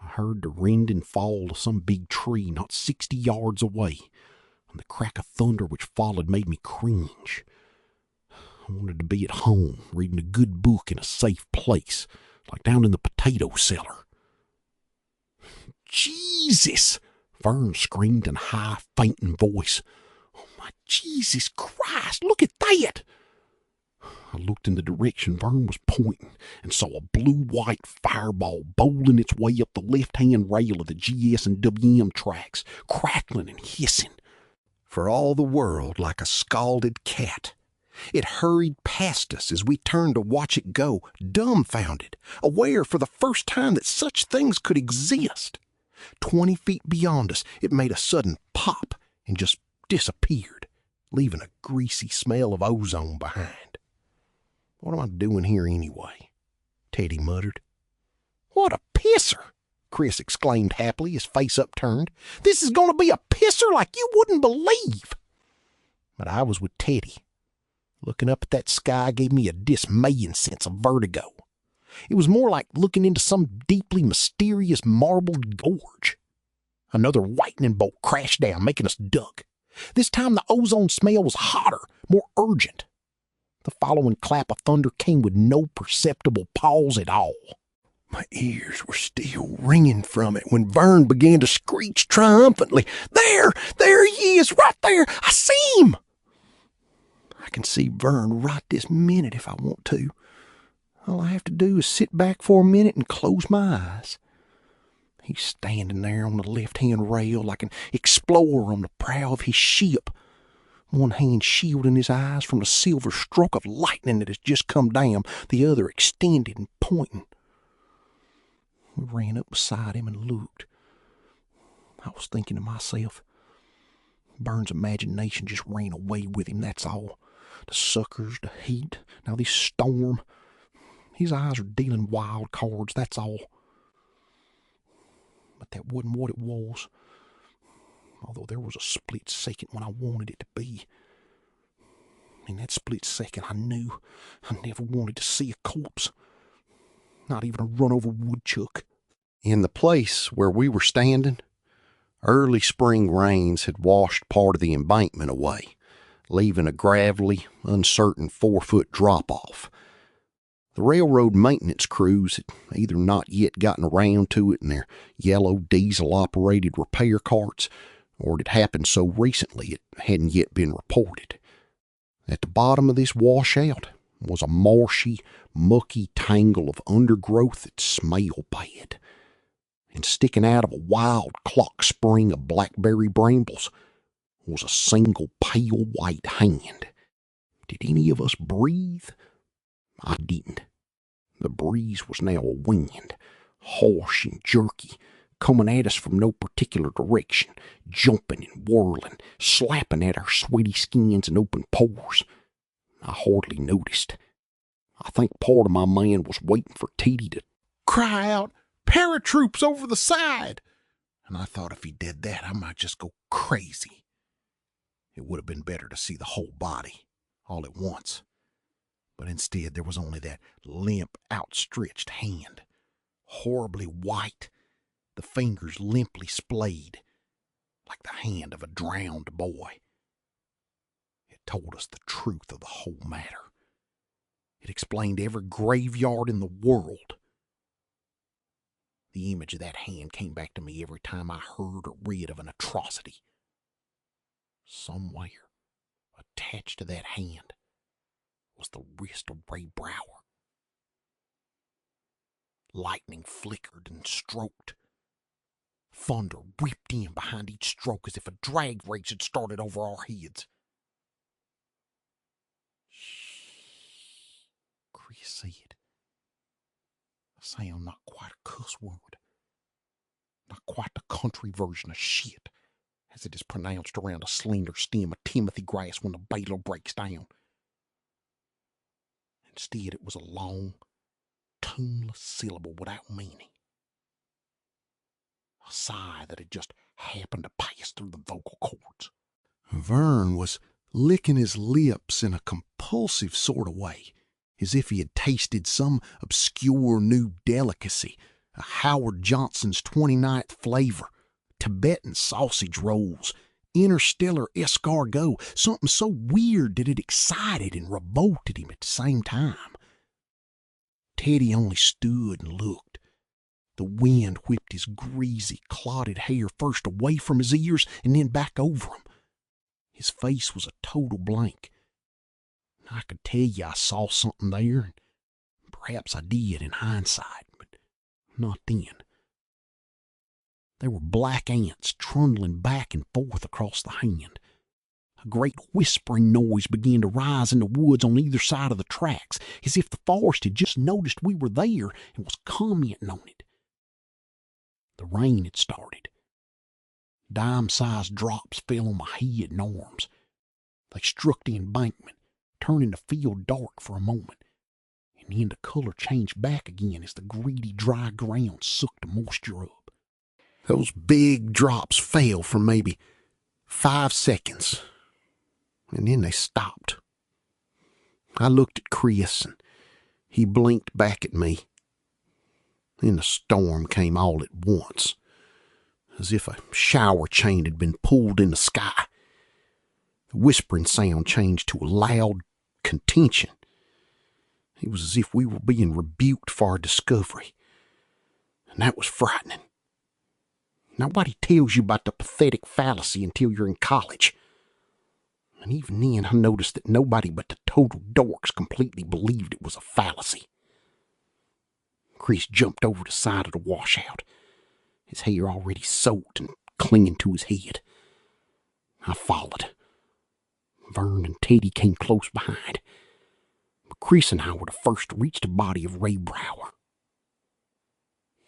I heard the rending fall of some big tree not 60 yards away, and the crack of thunder which followed made me cringe. I wanted to be at home, reading a good book in a safe place, like down in the potato cellar. Jesus! Vern screamed in a high, fainting voice. Oh, my Jesus Christ, look at that! I looked in the direction Vern was pointing and saw a blue-white fireball bowling its way up the left-hand rail of the GS and WM tracks, crackling and hissing. For all the world like a scalded cat, it hurried past us as we turned to watch it go, dumbfounded, aware for the first time that such things could exist. 20 feet beyond us, it made a sudden pop and just disappeared, leaving a greasy smell of ozone behind. What am I doing here anyway? Teddy muttered. What a pisser! Chris exclaimed happily, his face upturned. This is going to be a pisser like you wouldn't believe. But I was with Teddy. Looking up at that sky gave me a dismaying sense of vertigo. It was more like looking into some deeply mysterious marbled gorge. Another lightning bolt crashed down, making us duck. This time the ozone smell was hotter, more urgent. The following clap of thunder came with no perceptible pause at all. My ears were still ringing from it when Vern began to screech triumphantly. There he is, right there. I see him. I can see Vern right this minute if I want to. All I have to do is sit back for a minute and close my eyes. He's standing there on the left-hand rail like an explorer on the prow of his ship, one hand shielding his eyes from the silver stroke of lightning that has just come down, the other extended and pointing. We ran up beside him and looked. I was thinking to myself, Vern's imagination just ran away with him, that's all. The suckers, the heat, now this storm. His eyes are dealing wild cards, that's all. But that wasn't what it was. Although there was a split second when I wanted it to be. In that split second, I knew I never wanted to see a corpse. Not even a run-over woodchuck. In the place where we were standing, early spring rains had washed part of the embankment away, leaving a gravelly, uncertain 4-foot drop-off. The railroad maintenance crews had either not yet gotten around to it in their yellow diesel-operated repair carts, or it had happened so recently it hadn't yet been reported. At the bottom of this washout was a marshy, mucky tangle of undergrowth that smelled bad. And sticking out of a wild clock spring of blackberry brambles was a single pale white hand. Did any of us breathe? I didn't. The breeze was now a wind, harsh and jerky, coming at us from no particular direction, jumping and whirling, slapping at our sweaty skins and open pores. I hardly noticed. I think part of my mind was waiting for Teddy to cry out, "Paratroops over the side!" And I thought if he did that, I might just go crazy. It would have been better to see the whole body, all at once. But instead, there was only that limp, outstretched hand, horribly white, the fingers limply splayed, like the hand of a drowned boy. It told us the truth of the whole matter. It explained every graveyard in the world. The image of that hand came back to me every time I heard or read of an atrocity. Somewhere, attached to that hand, was the wrist of Ray Brower. Lightning flickered and stroked. Thunder whipped in behind each stroke as if a drag race had started over our heads. "Shh," Chris said. A sound not quite a cuss word. Not quite the country version of shit, as it is pronounced around a slender stem of timothy grass when the baler breaks down. Instead, it was a long, tuneless syllable without meaning. A sigh that had just happened to pass through the vocal cords. Vern was licking his lips in a compulsive sort of way, as if he had tasted some obscure new delicacy, a Howard Johnson's 29th flavor, Tibetan sausage rolls, interstellar escargot, something so weird that it excited and revolted him at the same time. Teddy only stood and looked. The wind whipped his greasy, clotted hair first away from his ears and then back over him. His face was a total blank. I could tell you I saw something there, and perhaps I did in hindsight, but not then. There were black ants trundling back and forth across the hand. A great whispering noise began to rise in the woods on either side of the tracks, as if the forest had just noticed we were there and was commenting on it. The rain had started. Dime-sized drops fell on my head and arms. They struck the embankment, turning the field dark for a moment, and then the color changed back again as the greedy dry ground sucked the moisture up. Those big drops fell for maybe 5 seconds, and then they stopped. I looked at Chris, and he blinked back at me. Then the storm came all at once, as if a shower chain had been pulled in the sky. The whispering sound changed to a loud contention. It was as if we were being rebuked for our discovery, and that was frightening. Nobody tells you about the pathetic fallacy until you're in college. And even then, I noticed that nobody but the total dorks completely believed it was a fallacy. Chris jumped over the side of the washout, his hair already soaked and clinging to his head. I followed. Vern and Teddy came close behind, but Chris and I were the first to reach the body of Ray Brower.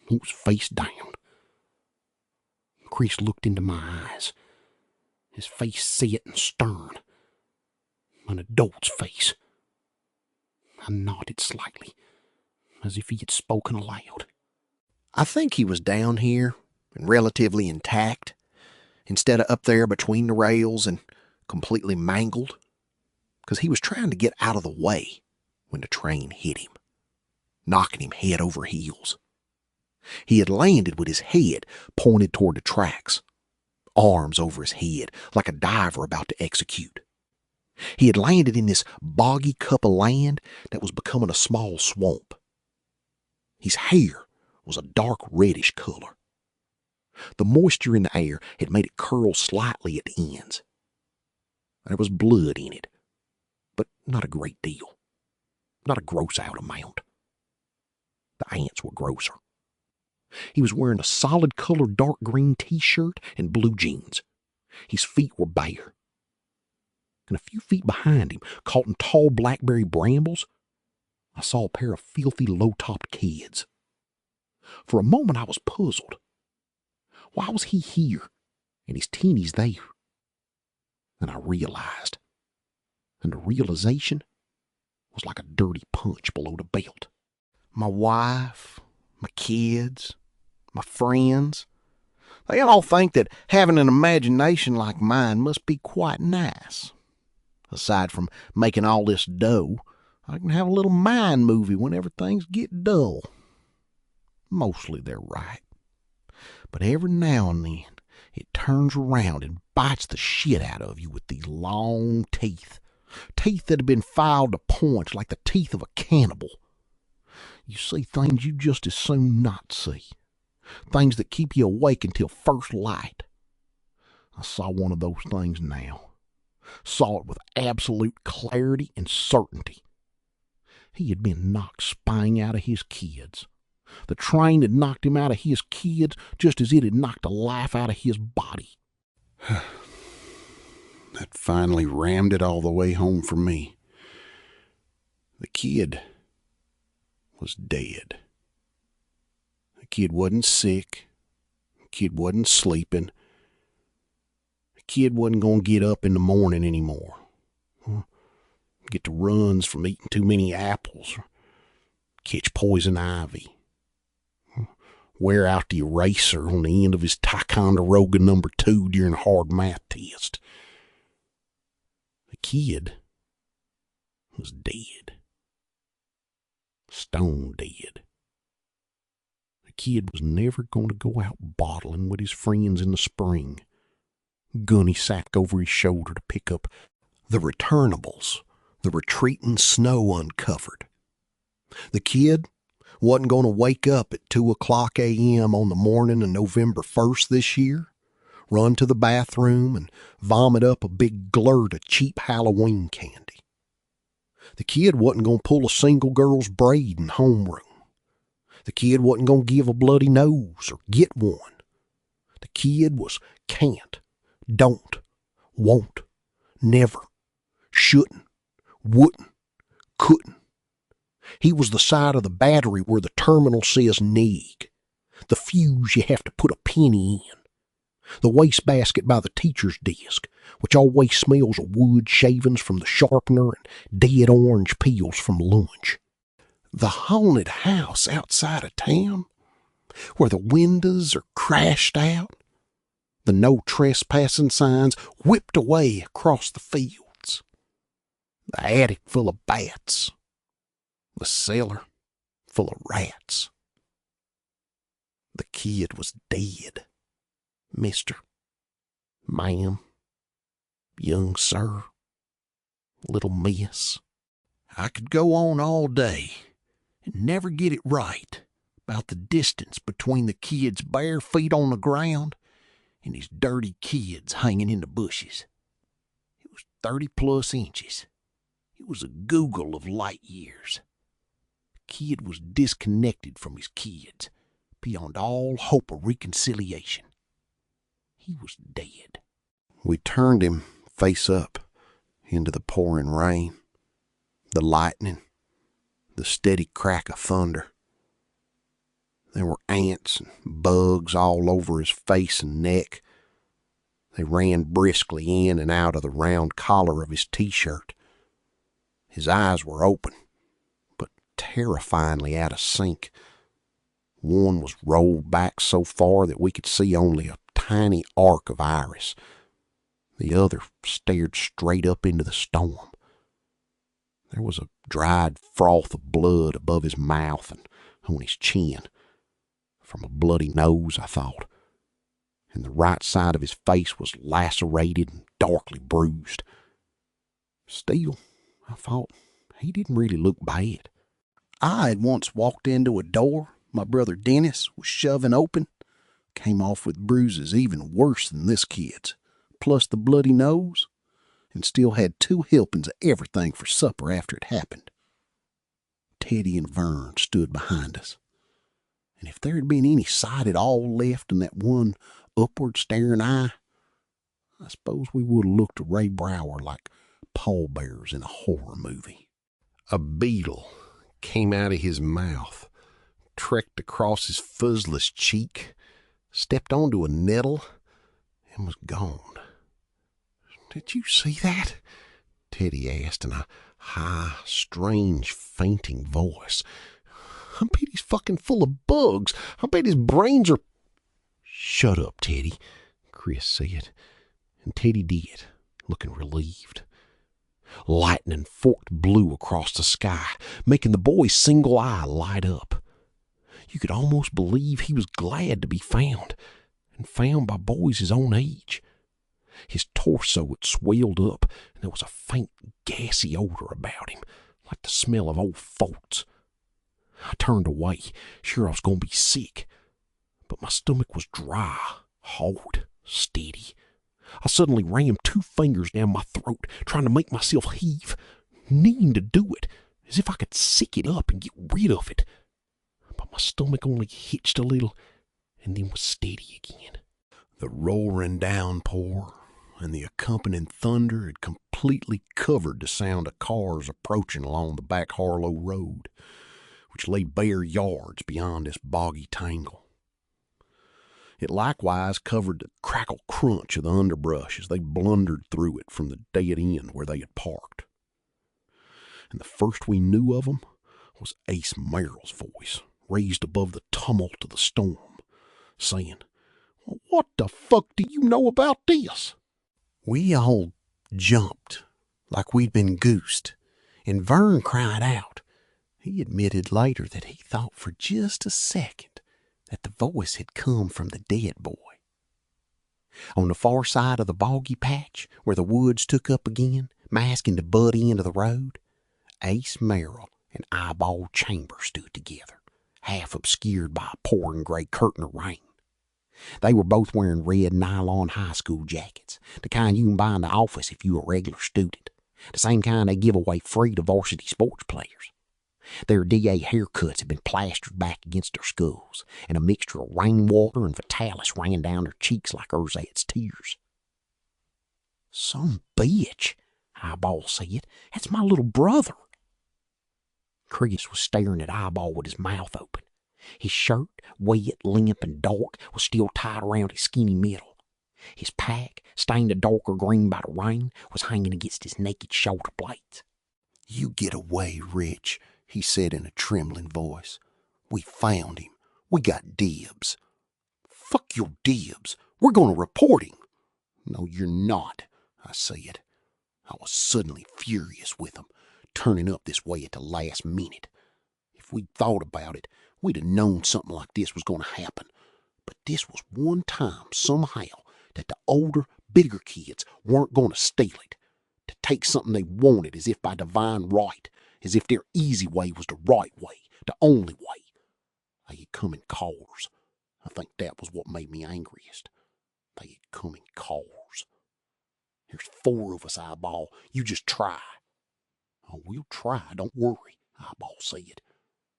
He was face down. Chris looked into my eyes, his face set and stern, an adult's face. I nodded slightly, as if he had spoken aloud. I think he was down here and relatively intact, instead of up there between the rails and completely mangled, because he was trying to get out of the way when the train hit him, knocking him head over heels. He had landed with his head pointed toward the tracks, arms over his head like a diver about to execute. He had landed in this boggy cup of land that was becoming a small swamp. His hair was a dark reddish color. The moisture in the air had made it curl slightly at the ends. There was blood in it, but not a great deal. Not a gross out amount. The ants were grosser. He was wearing a solid colored dark green t-shirt and blue jeans. His feet were bare. And a few feet behind him, caught in tall blackberry brambles, I saw a pair of filthy low-topped kids. For a moment I was puzzled. Why was he here and his teenies there? Then I realized, and the realization was like a dirty punch below the belt. My wife, my kids, my friends, they all think that having an imagination like mine must be quite nice. Aside from making all this dough, I can have a little mind movie whenever things get dull. Mostly they're right. But every now and then, it turns around and bites the shit out of you with these long teeth. Teeth that have been filed to points like the teeth of a cannibal. You see things you just as soon not see. Things that keep you awake until first light. I saw one of those things now. Saw it with absolute clarity and certainty. He had been knocked spang out of his kids. The train had knocked him out of his kids just as it had knocked the life out of his body. That finally rammed it all the way home for me. The kid was dead. The kid wasn't sick. The kid wasn't sleeping. The kid wasn't going to get up in the morning anymore. get the runs from eating too many apples, catch poison ivy, wear out the eraser on the end of his Ticonderoga number 2 during a hard math test. The kid was dead. Stone dead. The kid was never going to go out bottling with his friends in the spring. Gunny sack over his shoulder to pick up the returnables, the retreating snow uncovered. The kid wasn't going to wake up at 2:00 a.m. on the morning of November 1st this year, run to the bathroom and vomit up a big glurt of cheap Halloween candy. The kid wasn't going to pull a single girl's braid in homeroom. The kid wasn't going to give a bloody nose or get one. The kid was can't, don't, won't, never, shouldn't, wouldn't, couldn't. He was the side of the battery where the terminal says nig, the fuse you have to put a penny in, the wastebasket by the teacher's desk, which always smells of wood shavings from the sharpener and dead orange peels from lunch. The haunted house outside of town, where the windows are crashed out, the no trespassing signs whipped away across the fields, the attic full of bats, the cellar full of rats. The kid was dead. Mister, ma'am, young sir, little miss. I could go on all day and never get it right about the distance between the kid's bare feet on the ground and his dirty kids hanging in the bushes. It was 30+ inches. It was a Google of light years. The kid was disconnected from his kids beyond all hope of reconciliation. He was dead. We turned him face up into the pouring rain, the lightning, the steady crack of thunder. There were ants and bugs all over his face and neck. They ran briskly in and out of the round collar of his t-shirt. His eyes were open, but terrifyingly out of sync. One was rolled back so far that we could see only a tiny arc of iris. The other stared straight up into the storm. There was a dried froth of blood above his mouth and on his chin. From a bloody nose, I thought. And the right side of his face was lacerated and darkly bruised. Still, I thought, he didn't really look bad. I had once walked into a door my brother Dennis was shoving open. Came off with bruises even worse than this kid's, plus the bloody nose, and still had 2 helpings of everything for supper after it happened. Teddy and Vern stood behind us, and if there had been any sight at all left in that one upward staring eye, I suppose we would have looked to Ray Brower like pallbearers in a horror movie. A beetle came out of his mouth, trekked across his fuzzless cheek, stepped onto a nettle, and was gone. "Did you see that?" Teddy asked in a high, strange, fainting voice. "I bet he's fucking full of bugs. I bet his brains are—" "Shut up, Teddy," Chris said, and Teddy did, looking relieved. Lightning forked blue across the sky, making the boy's single eye light up. You could almost believe he was glad to be found, and found by boys his own age. His torso had swelled up, and there was a faint, gassy odor about him, like the smell of old farts. I turned away, sure I was going to be sick, but my stomach was dry, hard, steady. I suddenly rammed 2 fingers down my throat, trying to make myself heave, needing to do it, as if I could sick it up and get rid of it. But my stomach only hitched a little, and then was steady again. The roaring downpour and the accompanying thunder had completely covered the sound of cars approaching along the back Harlow Road, which lay bare yards beyond this boggy tangle. It likewise covered the crackle crunch of the underbrush as they blundered through it from the dead end where they had parked. and the first we knew of 'em was Ace Merrill's voice, raised above the tumult of the storm, saying, "What the fuck do you know about this?" We all jumped like we'd been goosed, and Vern cried out. He admitted later that he thought for just a second that the voice had come from the dead boy. On the far side of the boggy patch, where the woods took up again, masking the butt end of the road, Ace Merrill and Eyeball Chambers stood together, half obscured by a pouring gray curtain of rain. They were both wearing red nylon high school jackets, the kind you can buy in the office if you're a regular student, the same kind they give away free to varsity sports players. Their DA haircuts had been plastered back against their skulls, and a mixture of rainwater and Vitalis ran down their cheeks like Erzat's tears. "Some bitch," Eyeball said. "That's my little brother." Chris was staring at Eyeball with his mouth open. His shirt, wet, limp, and dark, was still tied around his skinny middle. His pack, stained a darker green by the rain, was hanging against his naked shoulder blades. "You get away, Rich," he said in a trembling voice. "We found him. We got dibs." "Fuck your dibs. We're going to report him." "No, you're not," I said. I was suddenly furious with them, turning up this way at the last minute. If we'd thought about it, we'd have known something like this was going to happen. But this was one time, somehow, that the older, bigger kids weren't going to steal it, to take something they wanted as if by divine right, as if their easy way was the right way, the only way. They had come in cars. I think that was what made me angriest. They had come in cars. "There's 4 of us, Eyeball. You just try." "Oh, we'll try, don't worry," Eyeball said,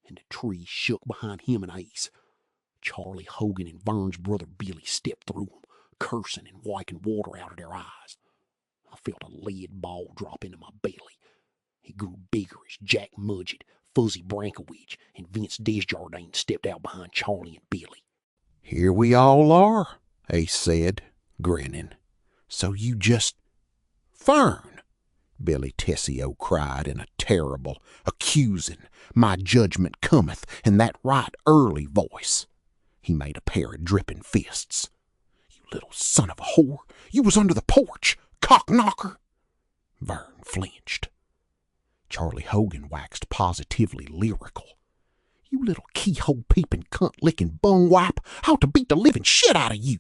and the tree shook behind him and Ace. Charlie Hogan and Vern's brother Billy stepped through them, cursing and wiping water out of their eyes. I felt a lead ball drop into my belly. He grew bigger as Jack Mudgett, Fuzzy Brankowitz, and Vince Desjardins stepped out behind Charlie and Billy. "Here we all are," Ace said, grinning. "So you just—" "Fern!" Billy Tessio cried in a terrible, accusing, "my judgment cometh," in that right early voice. He made a pair of dripping fists. "You little son of a whore! You was under the porch, cock knocker!" Vern flinched. Charlie Hogan waxed positively lyrical. "You little keyhole peeping, cunt licking bung wipe! I ought to beat the living shit out of you!"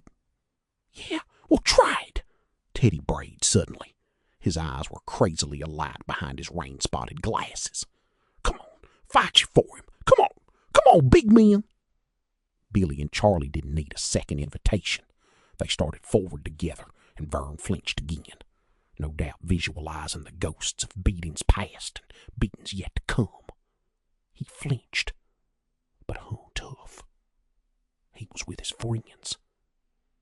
"Yeah, well, try it," Teddy brayed suddenly. His eyes were crazily alight behind his rain-spotted glasses. "Come on, fight you for him! Come on, big men!" Billy and Charlie didn't need a second invitation. They started forward together, and Vern flinched again, no doubt visualizing the ghosts of beatings past and beatings yet to come. He flinched, but hung tough. He was with his friends,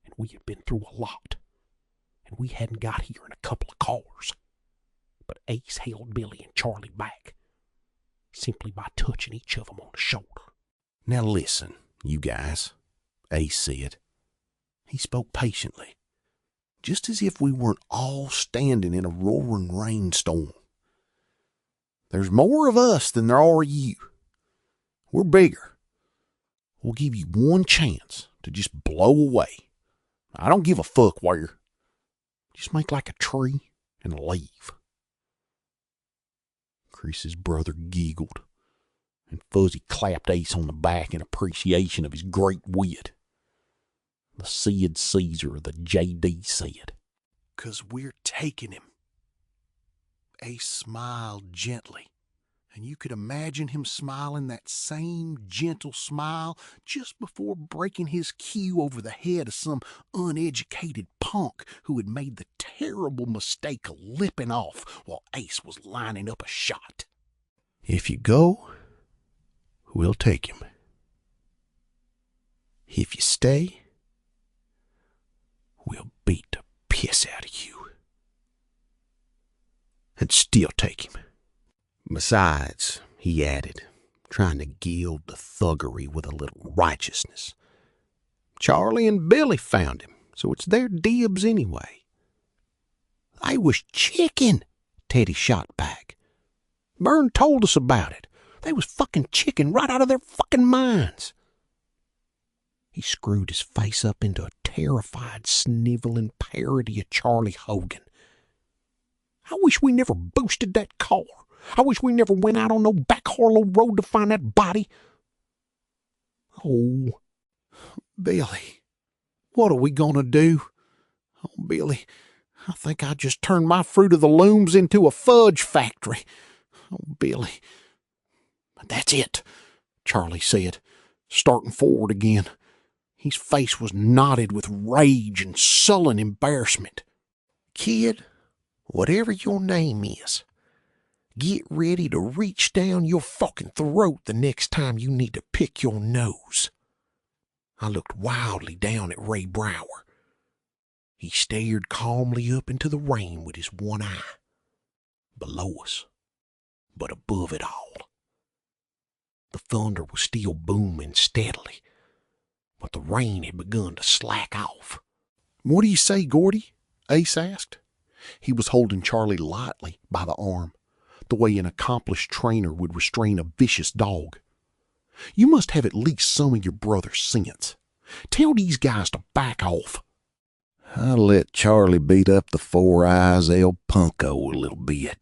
and we had been through a lot, and we hadn't got here in a couple of cars. But Ace held Billy and Charlie back, simply by touching each of them on the shoulder. "Now listen, you guys," Ace said. He spoke patiently, just as if we weren't all standing in a roaring rainstorm. "There's more of us than there are of you. We're bigger. We'll give you one chance to just blow away. I don't give a fuck where. Just make like a tree and leave." Chris's brother giggled, and Fuzzy clapped Ace on the back in appreciation of his great wit. The Sid Caesar of the J.D. said, "'Cause we're taking him." Ace smiled gently, and you could imagine him smiling that same gentle smile just before breaking his cue over the head of some uneducated punk who had made the terrible mistake of lipping off while Ace was lining up a shot. "If you go, we'll take him. If you stay, we'll beat the piss out of you. And still take him. Besides," he added, trying to gild the thuggery with a little righteousness, "Charlie and Billy found him, so it's their dibs anyway." "They was chicken," Teddy shot back. Vern told us about it. They was fucking chicken right out of their fucking minds. He screwed his face up into a terrified, sniveling parody of Charlie Hogan. I wish we never boosted that car. I wish we never went out on no back Harlow Road to find that body. Oh, Billy, what are we gonna do? Oh, Billy, I think I just turned my Fruit of the Looms into a fudge factory. Oh, Billy. That's it, Charlie said, starting forward again. His face was knotted with rage and sullen embarrassment. Kid, whatever your name is, get ready to reach down your fucking throat the next time you need to pick your nose. I looked wildly down at Ray Brower. He stared calmly up into the rain with his one eye. Below us, but above it all, the thunder was still booming steadily, but the rain had begun to slack off. What do you say, Gordy? Ace asked. He was holding Charlie lightly by the arm, the way an accomplished trainer would restrain a vicious dog. You must have at least some of your brother's sense. Tell these guys to back off. I'll let Charlie beat up the Four Eyes El Punko a little bit.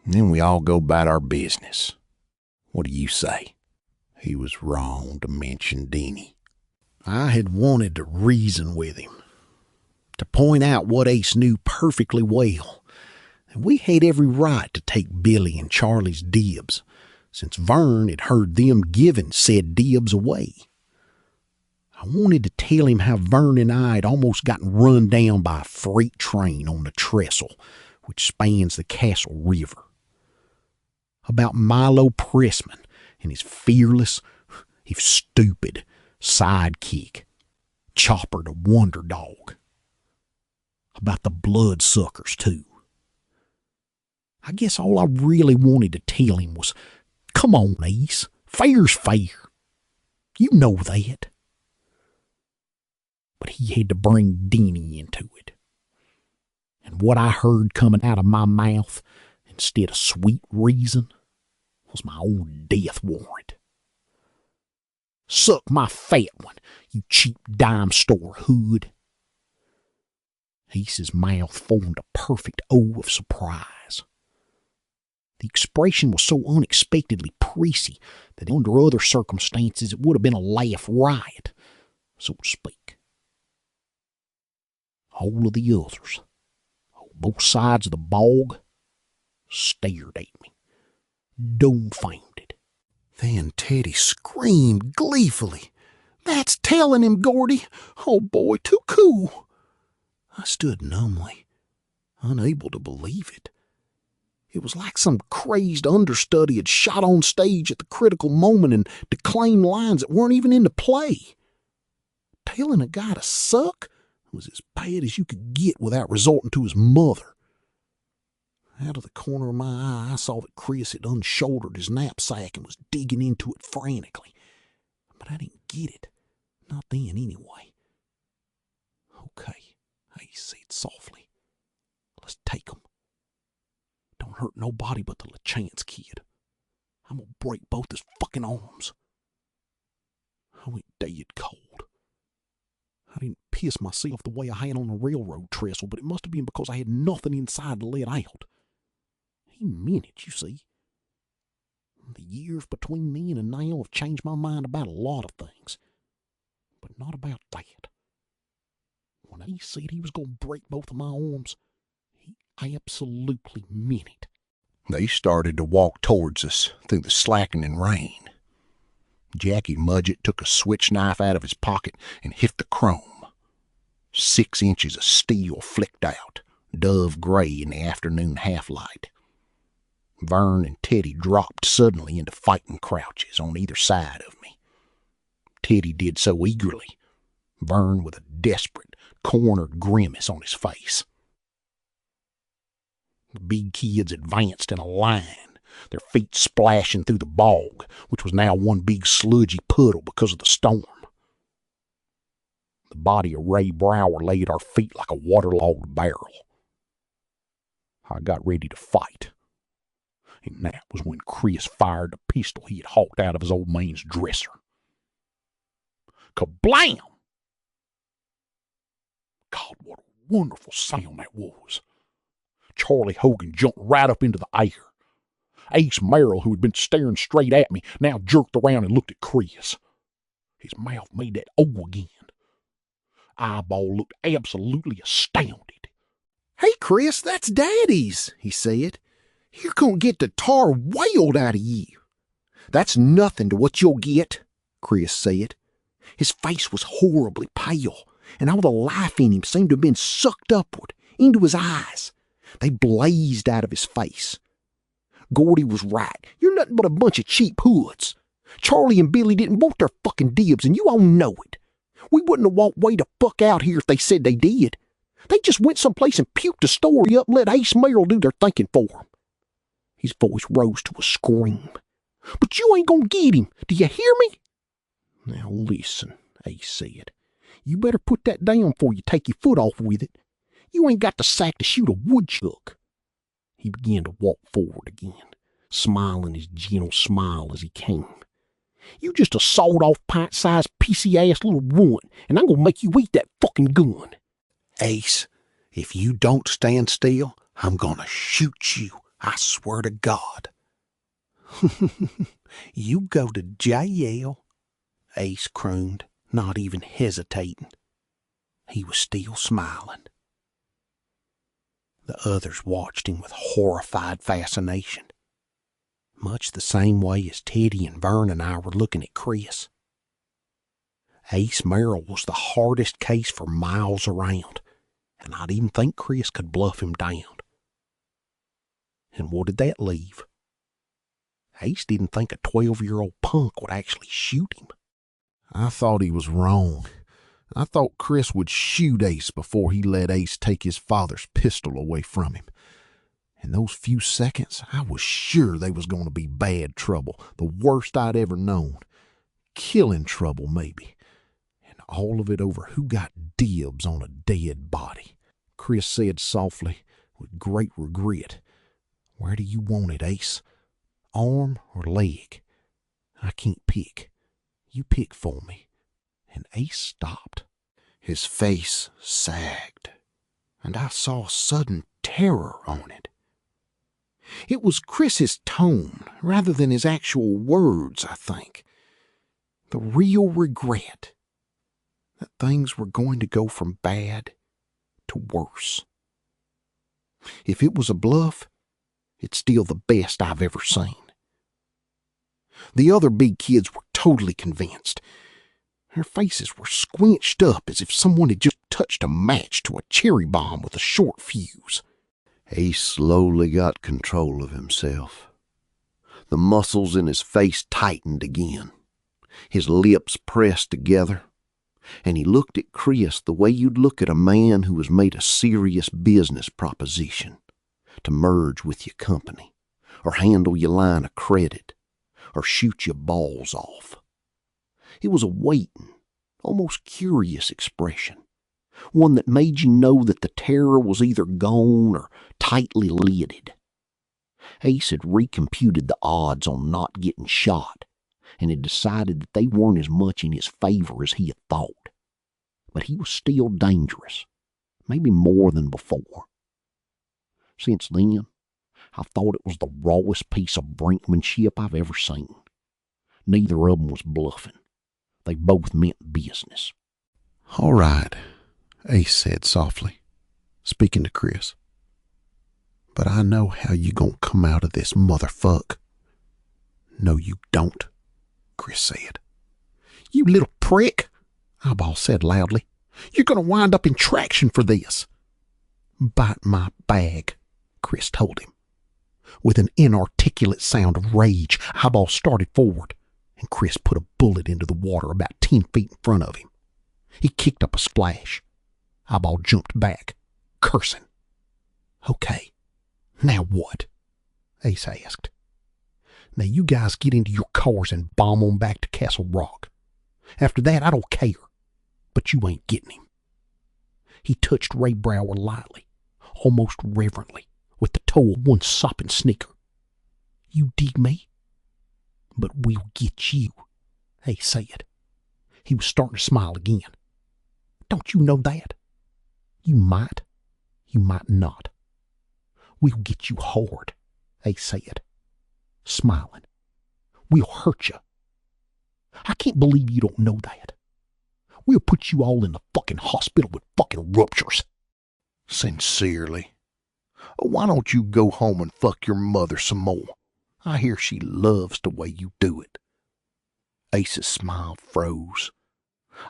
Then we all go about our business. What do you say? He was wrong to mention Deanie. I had wanted to reason with him, to point out what Ace knew perfectly well, that we had every right to take Billy and Charlie's dibs, since Vern had heard them giving said dibs away. I wanted to tell him how Vern and I had almost gotten run down by a freight train on the trestle, which spans the Castle River. About Milo Pressman and his fearless, if stupid, sidekick, Chopper the Wonder Dog. About the bloodsuckers, too. I guess all I really wanted to tell him was, come on, Ace, fair's fair. You know that. But he had to bring Deanie into it. And what I heard coming out of my mouth, instead of sweet reason, was my own death warrant. Suck my fat one, you cheap dime store hood. Ace's mouth formed a perfect O of surprise. The expression was so unexpectedly preachy that under other circumstances it would have been a laugh riot, so to speak. All of the others, on both sides of the bog, stared at me, dumbfounded. Then Teddy screamed gleefully. That's telling him, Gordy. Oh, boy, too cool. I stood numbly, unable to believe it. It was like some crazed understudy had shot on stage at the critical moment and declaimed lines that weren't even in the play. Telling a guy to suck was as bad as you could get without resorting to his mother. Out of the corner of my eye, I saw that Chris had unshouldered his knapsack and was digging into it frantically. But I didn't get it. Not then, anyway. Okay, he said softly. Let's take 'em. Don't hurt nobody but the LaChance kid. I'm gonna break both his fucking arms. I went dead cold. I didn't piss myself the way I had on the railroad trestle, but it must have been because I had nothing inside to let out. He meant it, you see. The years between then and now have changed my mind about a lot of things, but not about that. When he said he was going to break both of my arms, he absolutely meant it. They started to walk towards us through the slackening rain. Jackie Mudgett took a switch knife out of his pocket and hit the chrome. 6 inches of steel flicked out, dove gray in the afternoon half-light. Vern and Teddy dropped suddenly into fighting crouches on either side of me. Teddy did so eagerly, Vern with a desperate, cornered grimace on his face. The big kids advanced in a line, their feet splashing through the bog, which was now one big sludgy puddle because of the storm. The body of Ray Brower lay at our feet like a waterlogged barrel. I got ready to fight. And that was when Chris fired the pistol he had hawked out of his old man's dresser. Kablam! God, what a wonderful sound that was. Charlie Hogan jumped right up into the air. Ace Merrill, who had been staring straight at me, now jerked around and looked at Chris. His mouth made that O again. Eyeball looked absolutely astounded. "Hey, Chris, that's Daddy's," he said. "You're going to get the tar whaled out of you." "That's nothing to what you'll get," Chris said. His face was horribly pale, and all the life in him seemed to have been sucked upward into his eyes. They blazed out of his face. Gordy was right. You're nothing but a bunch of cheap hoods. Charlie and Billy didn't want their fucking dibs, and you all know it. We wouldn't have walked way the fuck out here if they said they did. They just went someplace and puked the story up and let Ace Merrill do their thinking for them." His voice rose to a scream. "But you ain't gonna get him. Do you hear me?" "Now listen," Ace said. "You better put that down before you take your foot off with it. You ain't got the sack to shoot a woodchuck." He began to walk forward again, smiling his gentle smile as he came. "You just a sawed-off pint-sized PC-ass little runt, and I'm gonna make you eat that fucking gun." Ace, if you don't stand still, I'm gonna shoot you. I swear to God." "You go to jail," Ace crooned, not even hesitating. He was still smiling. The others watched him with horrified fascination, much the same way as Teddy and Vern and I were looking at Chris. Ace Merrill was the hardest case for miles around, and I didn't think Chris could bluff him down. And what did that leave? Ace didn't think a 12-year-old punk would actually shoot him. I thought he was wrong. I thought Chris would shoot Ace before he let Ace take his father's pistol away from him. In those few seconds, I was sure they was going to be bad trouble, the worst I'd ever known. Killing trouble, maybe. And all of it over who got dibs on a dead body. Chris said softly, with great regret, "Where do you want it, Ace? Arm or leg? I can't pick. You pick for me." And Ace stopped. His face sagged, and I saw sudden terror on it. It was Chris's tone rather than his actual words, I think. The real regret that things were going to go from bad to worse. If it was a bluff, it's still the best I've ever seen. The other big kids were totally convinced. Their faces were squinched up as if someone had just touched a match to a cherry bomb with a short fuse. Ace slowly got control of himself. The muscles in his face tightened again. His lips pressed together, and he looked at Chris the way you'd look at a man who has made a serious business proposition to merge with your company, or handle your line of credit, or shoot your balls off. It was a waiting, almost curious expression, one that made you know that the terror was either gone or tightly lidded. Ace had recomputed the odds on not getting shot, and had decided that they weren't as much in his favor as he had thought. But he was still dangerous, maybe more than before. Since then, I thought it was the rawest piece of brinkmanship I've ever seen. Neither of them was bluffing. They both meant business. "All right," Ace said softly, speaking to Chris. "But I know how you gonna come out of this, motherfuck." "No, you don't," Chris said. "You little prick," Eyeball said loudly. "You're gonna wind up in traction for this." "Bite my bag," Chris told him. With an inarticulate sound of rage, Eyeball started forward, and Chris put a bullet into the water about 10 feet in front of him. He kicked up a splash. Eyeball jumped back, cursing. "Okay, now what?" Ace asked. "Now you guys get into your cars and bomb on back to Castle Rock. After that, I don't care, but you ain't getting him." He touched Ray Brower lightly, almost reverently, with the toe of one sopping sneaker. You dig me? But we'll get you, Ace said. He was starting to smile again. Don't you know that? You might not. We'll get you hard, Ace said, smiling. We'll hurt you. I can't believe you don't know that. We'll put you all in the fucking hospital with fucking ruptures. Sincerely. Why don't you go home and fuck your mother some more? I hear she loves the way you do it. Ace's smile froze.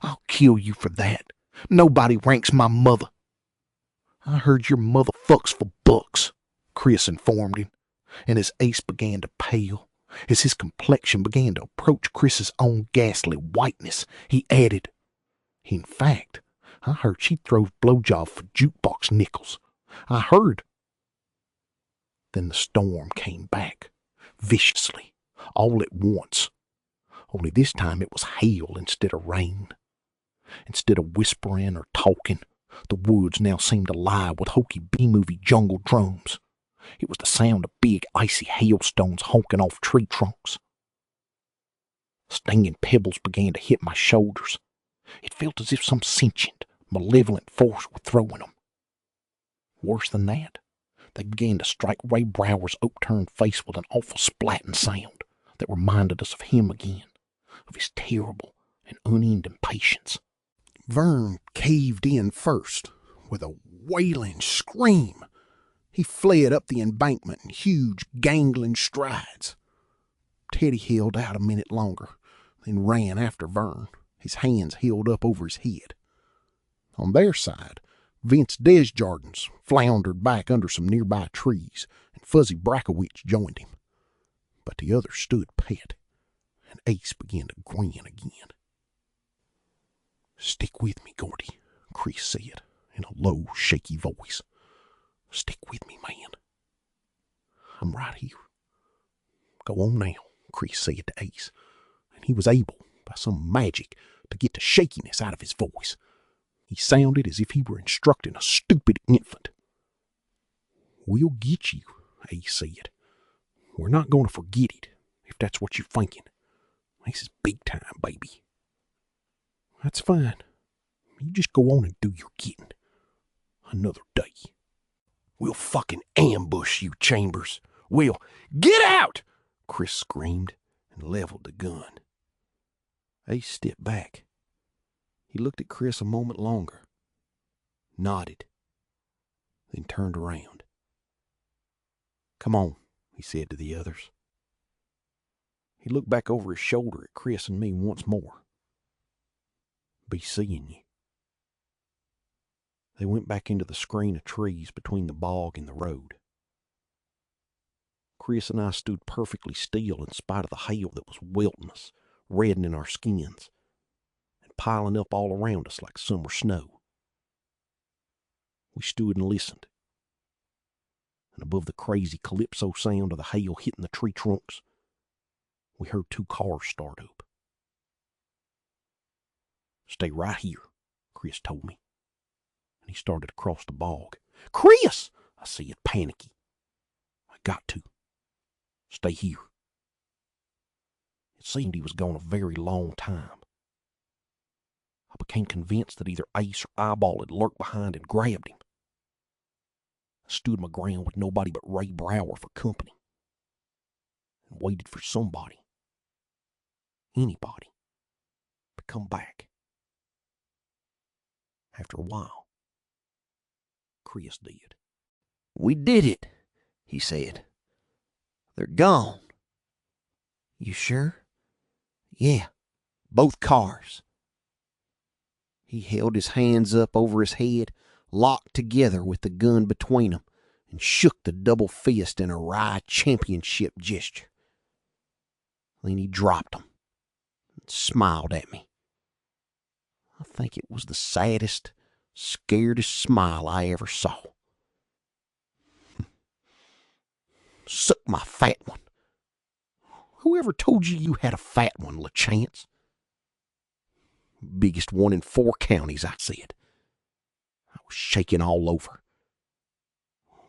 I'll kill you for that. Nobody ranks my mother. I heard your mother fucks for bucks, Chris informed him, and as Ace began to pale, as his complexion began to approach Chris's own ghastly whiteness, he added, in fact, I heard she throws blowjob for jukebox nickels. I heard. Then the storm came back, viciously, all at once. Only this time it was hail instead of rain. Instead of whispering or talking, the woods now seemed alive with hokey B-movie jungle drums. It was the sound of big icy hailstones honking off tree trunks. Stinging pebbles began to hit my shoulders. It felt as if some sentient, malevolent force were throwing them. Worse than that, they began to strike Ray Brower's upturned face with an awful splatting sound that reminded us of him again, of his terrible and unending patience. Vern caved in first with a wailing scream. He fled up the embankment in huge, gangling strides. Teddy held out a minute longer, then ran after Vern, his hands held up over his head. On their side, Vince Desjardins floundered back under some nearby trees, and Fuzzy Brackowitz joined him. But the others stood pat, and Ace began to grin again. Stick with me, Gordy, Chris said in a low, shaky voice. Stick with me, man. I'm right here. Go on now, Chris said to Ace, and he was able, by some magic, to get the shakiness out of his voice. He sounded as if he were instructing a stupid infant. We'll get you, Ace said. We're not going to forget it, if that's what you're thinking. This is big time, baby. That's fine. You just go on and do your getting. Another day. We'll fucking ambush you, Chambers. We'll... Get out! Chris screamed and leveled the gun. Ace stepped back. He looked at Chris a moment longer, nodded, then turned around. Come on, he said to the others. He looked back over his shoulder at Chris and me once more. Be seeing you. They went back into the screen of trees between the bog and the road. Chris and I stood perfectly still in spite of the hail that was welting us, reddening our skins, and piling up all around us like summer snow. We stood and listened, and above the crazy calypso sound of the hail hitting the tree trunks, we heard two cars start up. Stay right here, Chris told me, and he started across the bog. Chris, I said, panicky. I got to. Stay here. It seemed he was gone a very long time. I became convinced that either Ace or Eyeball had lurked behind and grabbed him. I stood my ground with nobody but Ray Brower for company, and waited for somebody, anybody, to come back. After a while, Chris did. We did it, he said. They're gone. You sure? Yeah, both cars. He held his hands up over his head, locked together with the gun between them, and shook the double fist in a wry championship gesture. Then he dropped them and smiled at me. I think it was the saddest, scaredest smile I ever saw. Suck my fat one. Whoever told you you had a fat one, LaChance? Biggest one in 4 counties, I said. I was shaking all over.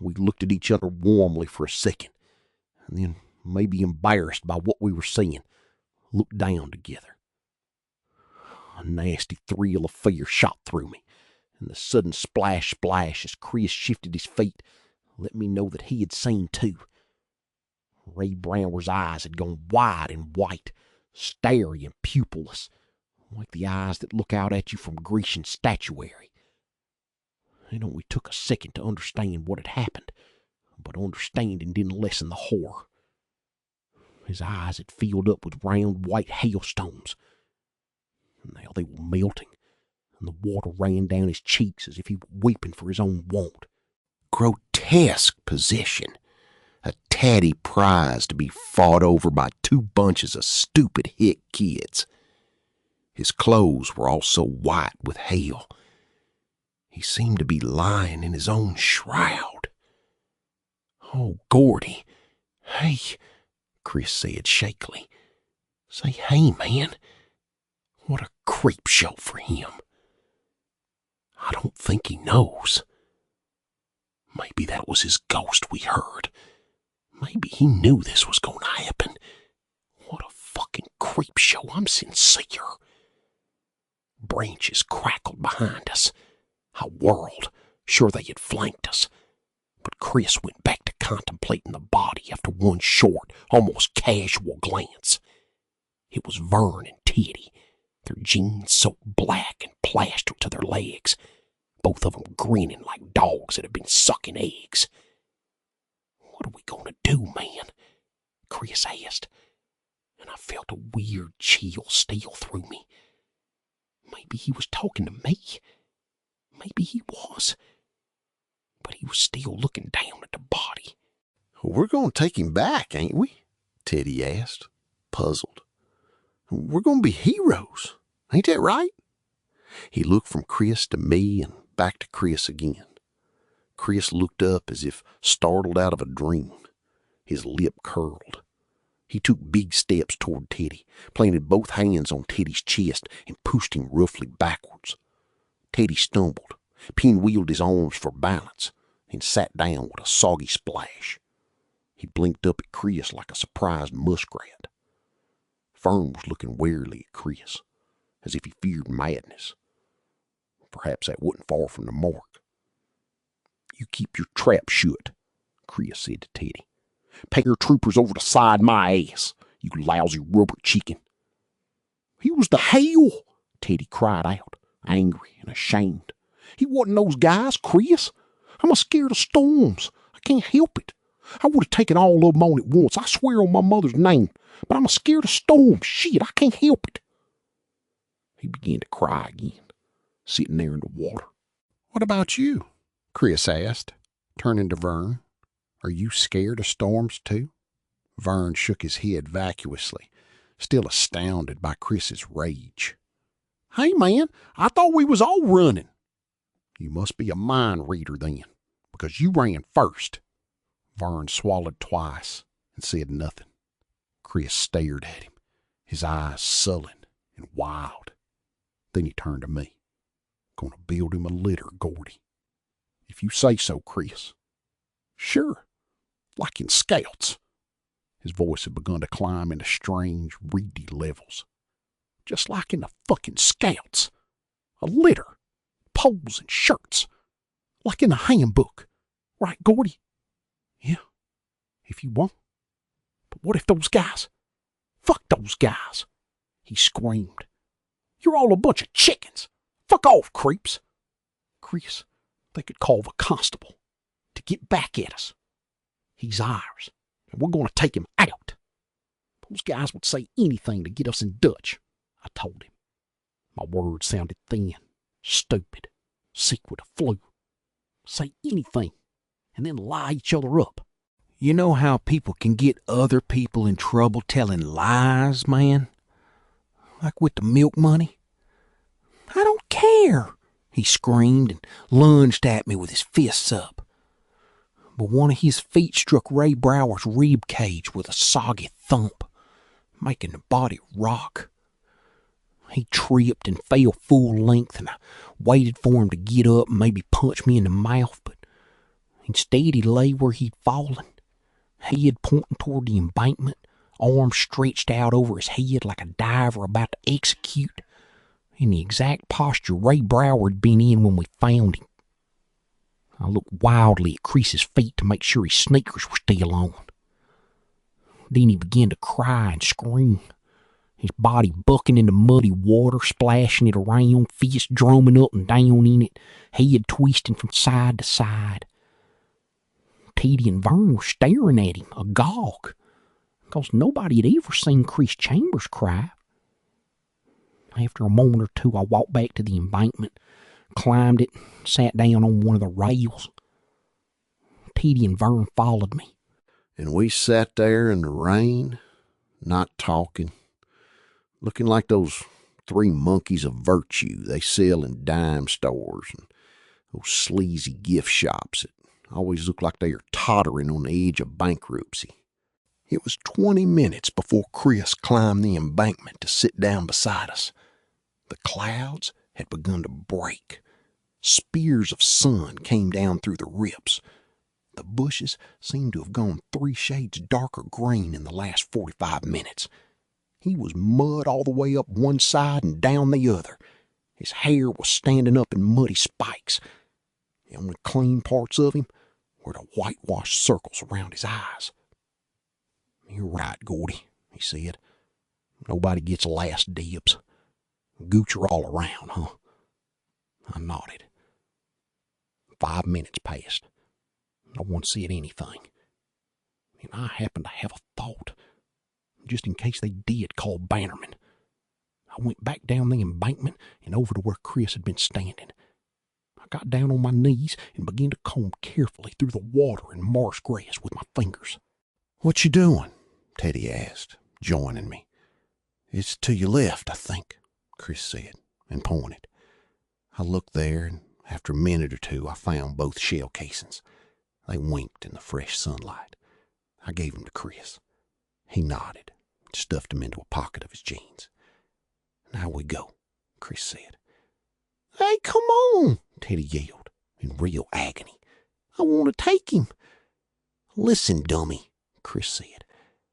We looked at each other warmly for a second, and then maybe embarrassed by what we were seeing, looked down together. A nasty thrill of fear shot through me, and the sudden splash as Chris shifted his feet let me know that he had seen too. Ray Brower's eyes had gone wide and white, starry and pupilless, like the eyes that look out at you from Grecian statuary. It only took a second to understand what had happened, but understanding didn't lessen the horror. His eyes had filled up with round white hailstones. Now they were melting, and the water ran down his cheeks as if he were weeping for his own want. Grotesque possession. A tatty prize to be fought over by two bunches of stupid hick kids. His clothes were all so white with hail. He seemed to be lying in his own shroud. "Oh, Gordy. Hey," Chris said shakily. "Say, hey, man. What a creep show for him. I don't think he knows. Maybe that was his ghost we heard. Maybe he knew this was going to happen. What a fucking creep show. I'm sincere." Branches crackled behind us. I whirled, sure they had flanked us. But Chris went back to contemplating the body after one short, almost casual glance. It was Vern and Teddy, their jeans soaked black and plastered to their legs, both of them grinning like dogs that have been sucking eggs. "What are we going to do, man?" Chris asked, and I felt a weird chill steal through me. Maybe he was talking to me. Maybe he was. But he was still looking down at the body. "We're going to take him back, ain't we?" Teddy asked, puzzled. "We're going to be heroes. Ain't that right?" He looked from Chris to me and back to Chris again. Chris looked up as if startled out of a dream. His lip curled. He took big steps toward Teddy, planted both hands on Teddy's chest, and pushed him roughly backwards. Teddy stumbled, pinwheeled his arms for balance, and sat down with a soggy splash. He blinked up at Chris like a surprised muskrat. Fern was looking warily at Chris, as if he feared madness. Perhaps that wasn't far from the mark. "You keep your trap shut," Chris said to Teddy. "Pay your troopers over to side my ass, you lousy rubber chicken." "He was the hell," Teddy cried out, angry and ashamed. "He wasn't those guys, Chris. I'm scared of storms. I can't help it. I would have taken all of them on at once, I swear on my mother's name. But I'm scared of storms. Shit, I can't help it." He began to cry again, sitting there in the water. "What about you?" Chris asked, turning to Vern. "Are you scared of storms too?" Vern shook his head vacuously, still astounded by Chris's rage. "Hey, man, I thought we was all running." "You must be a mind reader then, because you ran first." Vern swallowed twice and said nothing. Chris stared at him, his eyes sullen and wild. Then he turned to me. "Gonna build him a litter, Gordy." "If you say so, Chris." "Sure, like in Scouts." His voice had begun to climb into strange, reedy levels. "Just like in the fucking Scouts. A litter, poles and shirts, like in the handbook. Right, Gordy?" "Yeah, if you want. But what if those guys? Fuck those guys," he screamed. "You're all a bunch of chickens. Fuck off, creeps." "Chris, they could call the constable to get back at us. He's ours, and we're going to take him out. Those guys would say anything to get us in Dutch," I told him. My words sounded thin, stupid, sick with the flu. Say anything, and then lie each other up. You know how people can get other people in trouble telling lies, man? Like with the milk money? "I don't care," he screamed and lunged at me with his fists up. But one of his feet struck Ray Brower's rib cage with a soggy thump, making the body rock. He tripped and fell full length, and I waited for him to get up and maybe punch me in the mouth, but instead he lay where he'd fallen, head pointing toward the embankment, arms stretched out over his head like a diver about to execute, in the exact posture Ray Brower had been in when we found him. I looked wildly at Chris's feet to make sure his sneakers were still on. Then he began to cry and scream, his body bucking into muddy water, splashing it around, fists drumming up and down in it, head twisting from side to side. Teddy and Vern were staring at him, agog, because nobody had ever seen Chris Chambers cry. After a moment or two, I walked back to the embankment, climbed it, sat down on one of the rails. Teddy and Vern followed me. And we sat there in the rain, not talking, looking like those three monkeys of virtue they sell in dime stores and those sleazy gift shops that always look like they are tottering on the edge of bankruptcy. It was 20 minutes before Chris climbed the embankment to sit down beside us. The clouds had begun to break. Spears of sun came down through the rips. The bushes seemed to have gone 3 shades darker green in the last 45 minutes. He was mud all the way up one side and down the other. His hair was standing up in muddy spikes. The only clean parts of him were the whitewashed circles around his eyes. "You're right, Gordy," he said. "Nobody gets last dibs. Gooch are all around, huh?" I nodded. 5 minutes passed. No one said anything. And I happened to have a thought, just in case they did call Bannerman. I went back down the embankment and over to where Chris had been standing. I got down on my knees and began to comb carefully through the water and marsh grass with my fingers. "What you doing?" Teddy asked, joining me. "It's to your left, I think," Chris said, and pointed. I looked there, and after a minute or two, I found both shell casings. They winked in the fresh sunlight. I gave them to Chris. He nodded and stuffed them into a pocket of his jeans. "Now we go," Chris said. "Hey, come on," Teddy yelled in real agony. "I want to take him." "Listen, dummy," Chris said.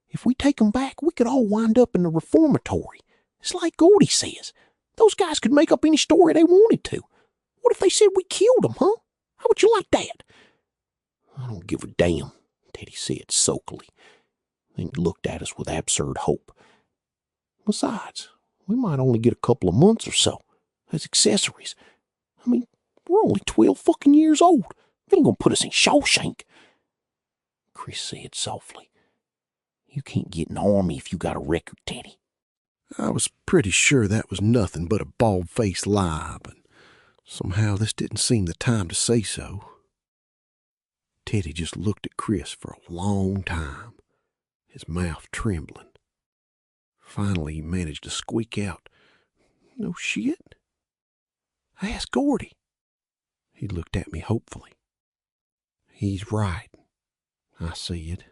"If we take him back, we could all wind up in the reformatory. It's like Gordy says. Those guys could make up any story they wanted to. What if they said we killed him, huh? How would you like that?" "I don't give a damn," Teddy said sulkily. Then he looked at us with absurd hope. "Besides, we might only get a couple of months or so as accessories. I mean, we're only 12 fucking years old. They ain't gonna put us in Shawshank." Chris said softly, "You can't get in the Army if you got a record, Teddy." I was pretty sure that was nothing but a bald-faced lie, but somehow this didn't seem the time to say so. Teddy just looked at Chris for a long time, his mouth trembling. Finally, he managed to squeak out, "No shit? Ask Gordy." He looked at me hopefully. "He's right," I said,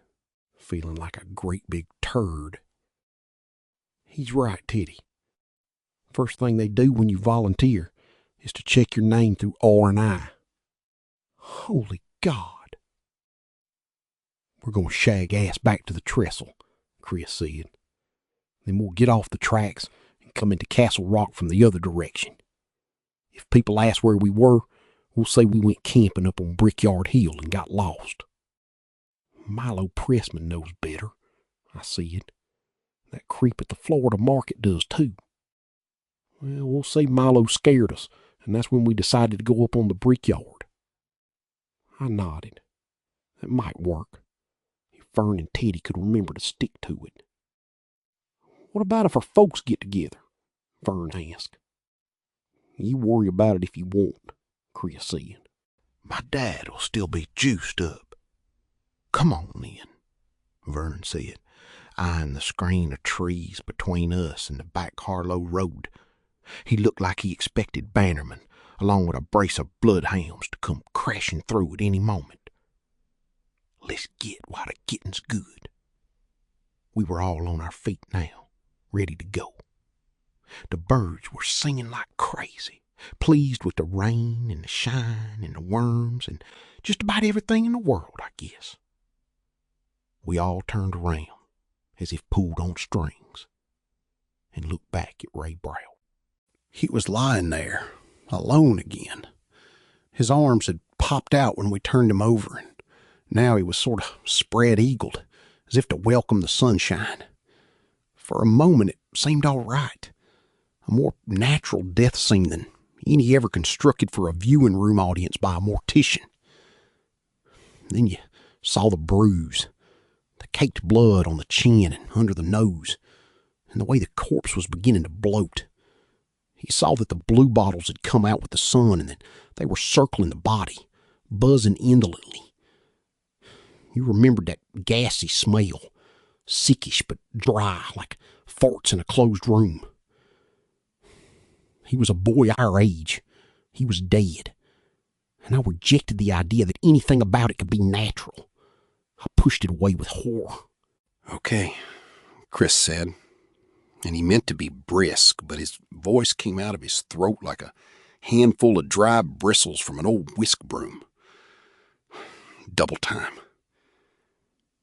feeling like a great big turd. "He's right, Teddy. First thing they do when you volunteer is to check your name through R&I. Holy God. "We're going to shag ass back to the trestle," Chris said. "Then we'll get off the tracks and come into Castle Rock from the other direction. If people ask where we were, we'll say we went camping up on Brickyard Hill and got lost." "Milo Pressman knows better," I said. "That creep at the Florida market does too." "Well, we'll say Milo scared us, and that's when we decided to go up on the Brickyard." I nodded. That might work, if Vern and Teddy could remember to stick to it. "What about if our folks get together?" Vern asked. "You worry about it if you want," Chris said. "My dad will still be juiced up." "Come on then," Vern said, eyeing the screen of trees between us and the back Harlow Road. He looked like he expected Bannerman, along with a brace of bloodhounds, to come crashing through at any moment. Let's get while the getting's good. We were all on our feet now, ready to go. The birds were singing like crazy, pleased with the rain and the shine and the worms and just about everything in the world, I guess. We all turned around, as if pulled on strings, and looked back at Ray Brower. He was lying there, alone again. His arms had popped out when we turned him over, and now he was sort of spread-eagled, as if to welcome the sunshine. For a moment it seemed all right, a more natural death scene than any ever constructed for a viewing room audience by a mortician. Then you saw the bruise, the caked blood on the chin and under the nose, and the way the corpse was beginning to bloat. He saw that the blue bottles had come out with the sun and that they were circling the body, buzzing indolently. You remembered that gassy smell, sickish but dry, like farts in a closed room. He was a boy our age. He was dead. And I rejected the idea that anything about it could be natural. I pushed it away with horror. "Okay," Chris said, and he meant to be brisk, but his voice came out of his throat like a handful of dry bristles from an old whisk broom. Double time.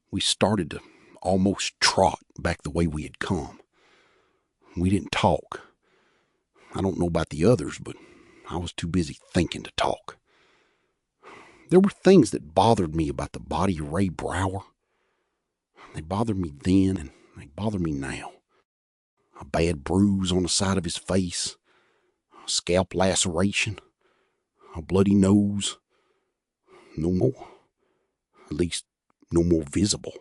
We started to almost trot back the way we had come. We didn't talk. I don't know about the others, but I was too busy thinking to talk. There were things that bothered me about the body of Ray Brower. They bothered me then, and they bother me now. A bad bruise on the side of his face, a scalp laceration, a bloody nose. No more. At least, no more visible.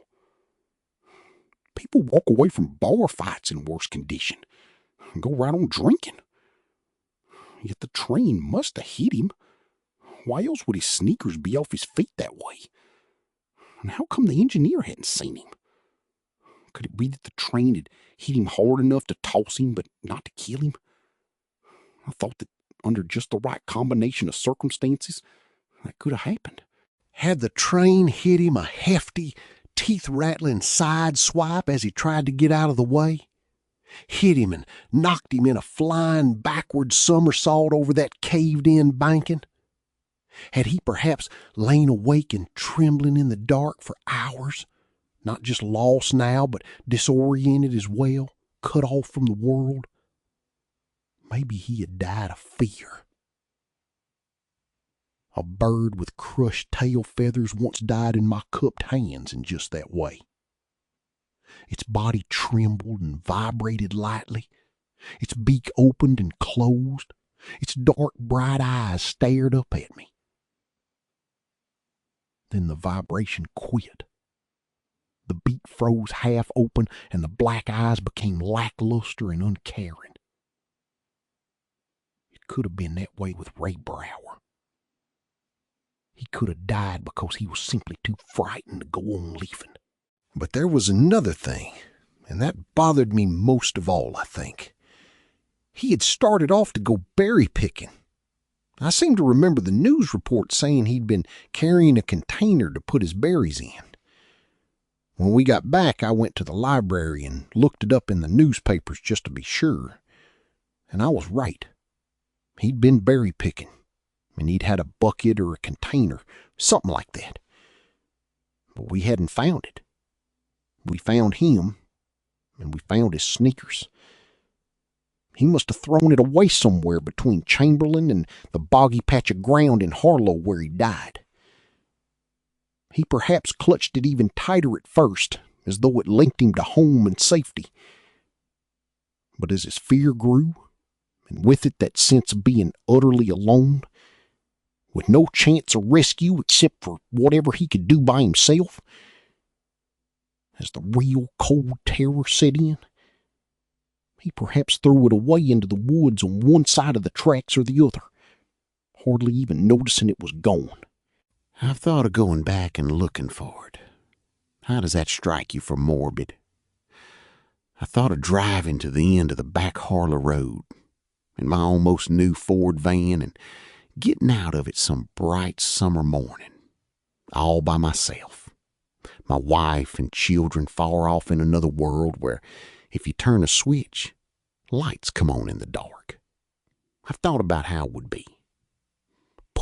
People walk away from bar fights in worse condition and go right on drinking. Yet the train must have hit him. Why else would his sneakers be off his feet that way? And how come the engineer hadn't seen him? Could it be that the train had hit him hard enough to toss him, but not to kill him? I thought that under just the right combination of circumstances, that could have happened. Had the train hit him a hefty, teeth-rattling side swipe as he tried to get out of the way? Hit him and knocked him in a flying backward somersault over that caved-in banking? Had he perhaps lain awake and trembling in the dark for hours, not just lost now, but disoriented as well, cut off from the world? Maybe he had died of fear. A bird with crushed tail feathers once died in my cupped hands in just that way. Its body trembled and vibrated lightly. Its beak opened and closed. Its dark, bright eyes stared up at me. Then the vibration quit. The beak froze half open, and the black eyes became lackluster and uncaring. It could have been that way with Ray Brower. He could have died because he was simply too frightened to go on living. But there was another thing, and that bothered me most of all, I think. He had started off to go berry picking. I seem to remember the news report saying he'd been carrying a container to put his berries in. When we got back, I went to the library and looked it up in the newspapers just to be sure. And I was right. He'd been berry picking, and he'd had a bucket or a container, something like that. But we hadn't found it. We found him, and we found his sneakers. He must have thrown it away somewhere between Chamberlain and the boggy patch of ground in Harlow where he died. He perhaps clutched it even tighter at first, as though it linked him to home and safety. But as his fear grew, and with it that sense of being utterly alone, with no chance of rescue except for whatever he could do by himself, as the real cold terror set in, he perhaps threw it away into the woods on one side of the tracks or the other, hardly even noticing it was gone. I've thought of going back and looking for it. How does that strike you for morbid? I thought of driving to the end of the back Harlow Road in my almost new Ford van and getting out of it some bright summer morning, all by myself. My wife and children far off in another world where, if you turn a switch, lights come on in the dark. I've thought about how it would be.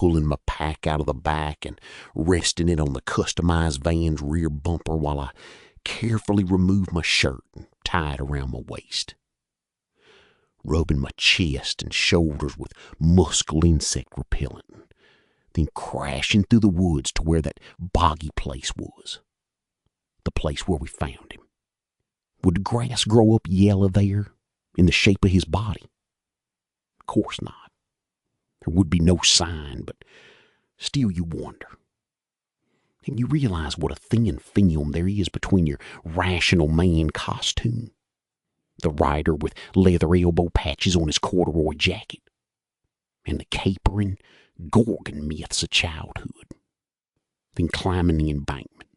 pulling my pack out of the back and resting it on the customized van's rear bumper while I carefully removed my shirt and tied it around my waist. Rubbing my chest and shoulders with muskle insect repellent, then crashing through the woods to where that boggy place was. The place where we found him. Would the grass grow up yellow there in the shape of his body? Of course not. There would be no sign, but still you wonder. And you realize what a thin film there is between your rational man costume, the rider with leather elbow patches on his corduroy jacket, and the capering Gorgon myths of childhood. Then climbing the embankment,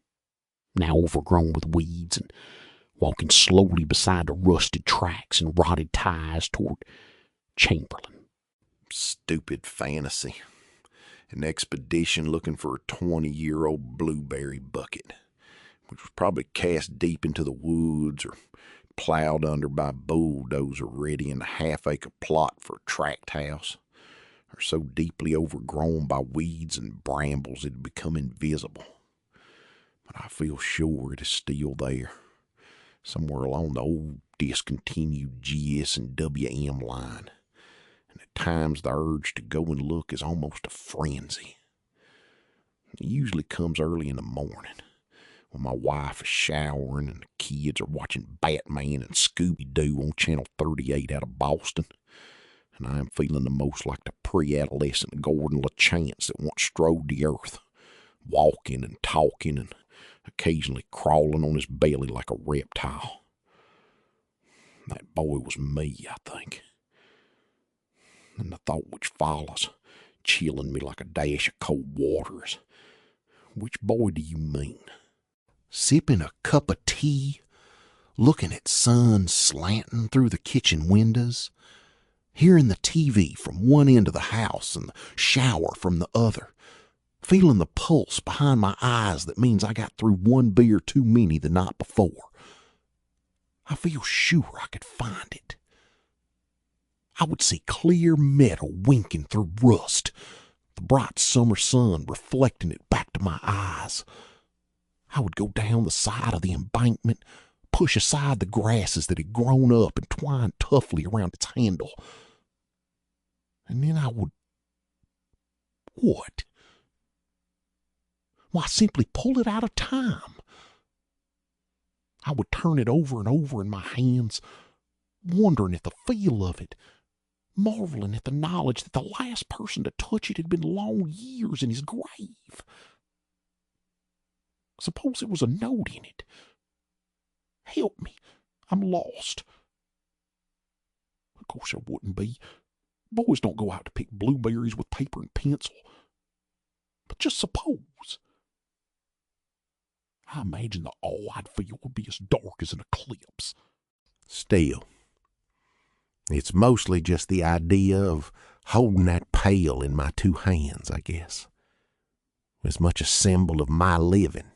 now overgrown with weeds, and walking slowly beside the rusted tracks and rotted ties toward Chamberlain. Stupid fantasy. An expedition looking for a 20-year-old blueberry bucket, which was probably cast deep into the woods or plowed under by a bulldozer ready in a half-acre plot for a tract house, or so deeply overgrown by weeds and brambles it had become invisible. But I feel sure it is still there, somewhere along the old discontinued GS and WM line. And at times the urge to go and look is almost a frenzy. It usually comes early in the morning, when my wife is showering and the kids are watching Batman and Scooby-Doo on Channel 38 out of Boston, and I am feeling the most like the pre-adolescent Gordon LaChance that once strode the earth, walking and talking and occasionally crawling on his belly like a reptile. That boy was me, I think. And the thought which follows, chilling me like a dash of cold water, is, which boy do you mean? Sipping a cup of tea, looking at sun slanting through the kitchen windows, hearing the TV from one end of the house and the shower from the other, feeling the pulse behind my eyes that means I got through one beer too many the night before. I feel sure I could find it. I would see clear metal winking through rust, the bright summer sun reflecting it back to my eyes. I would go down the side of the embankment, push aside the grasses that had grown up and twined toughly around its handle. And then I would... What? Why, simply pull it out of time. I would turn it over and over in my hands, wondering at the feel of it, marveling at the knowledge that the last person to touch it had been long years in his grave. Suppose there was a note in it. Help me, I'm lost. Of course there wouldn't be. Boys don't go out to pick blueberries with paper and pencil. But just suppose. I imagine the awe I'd feel would be as dark as an eclipse. Still, it's mostly just the idea of holding that pail in my two hands, I guess. As much a symbol of my living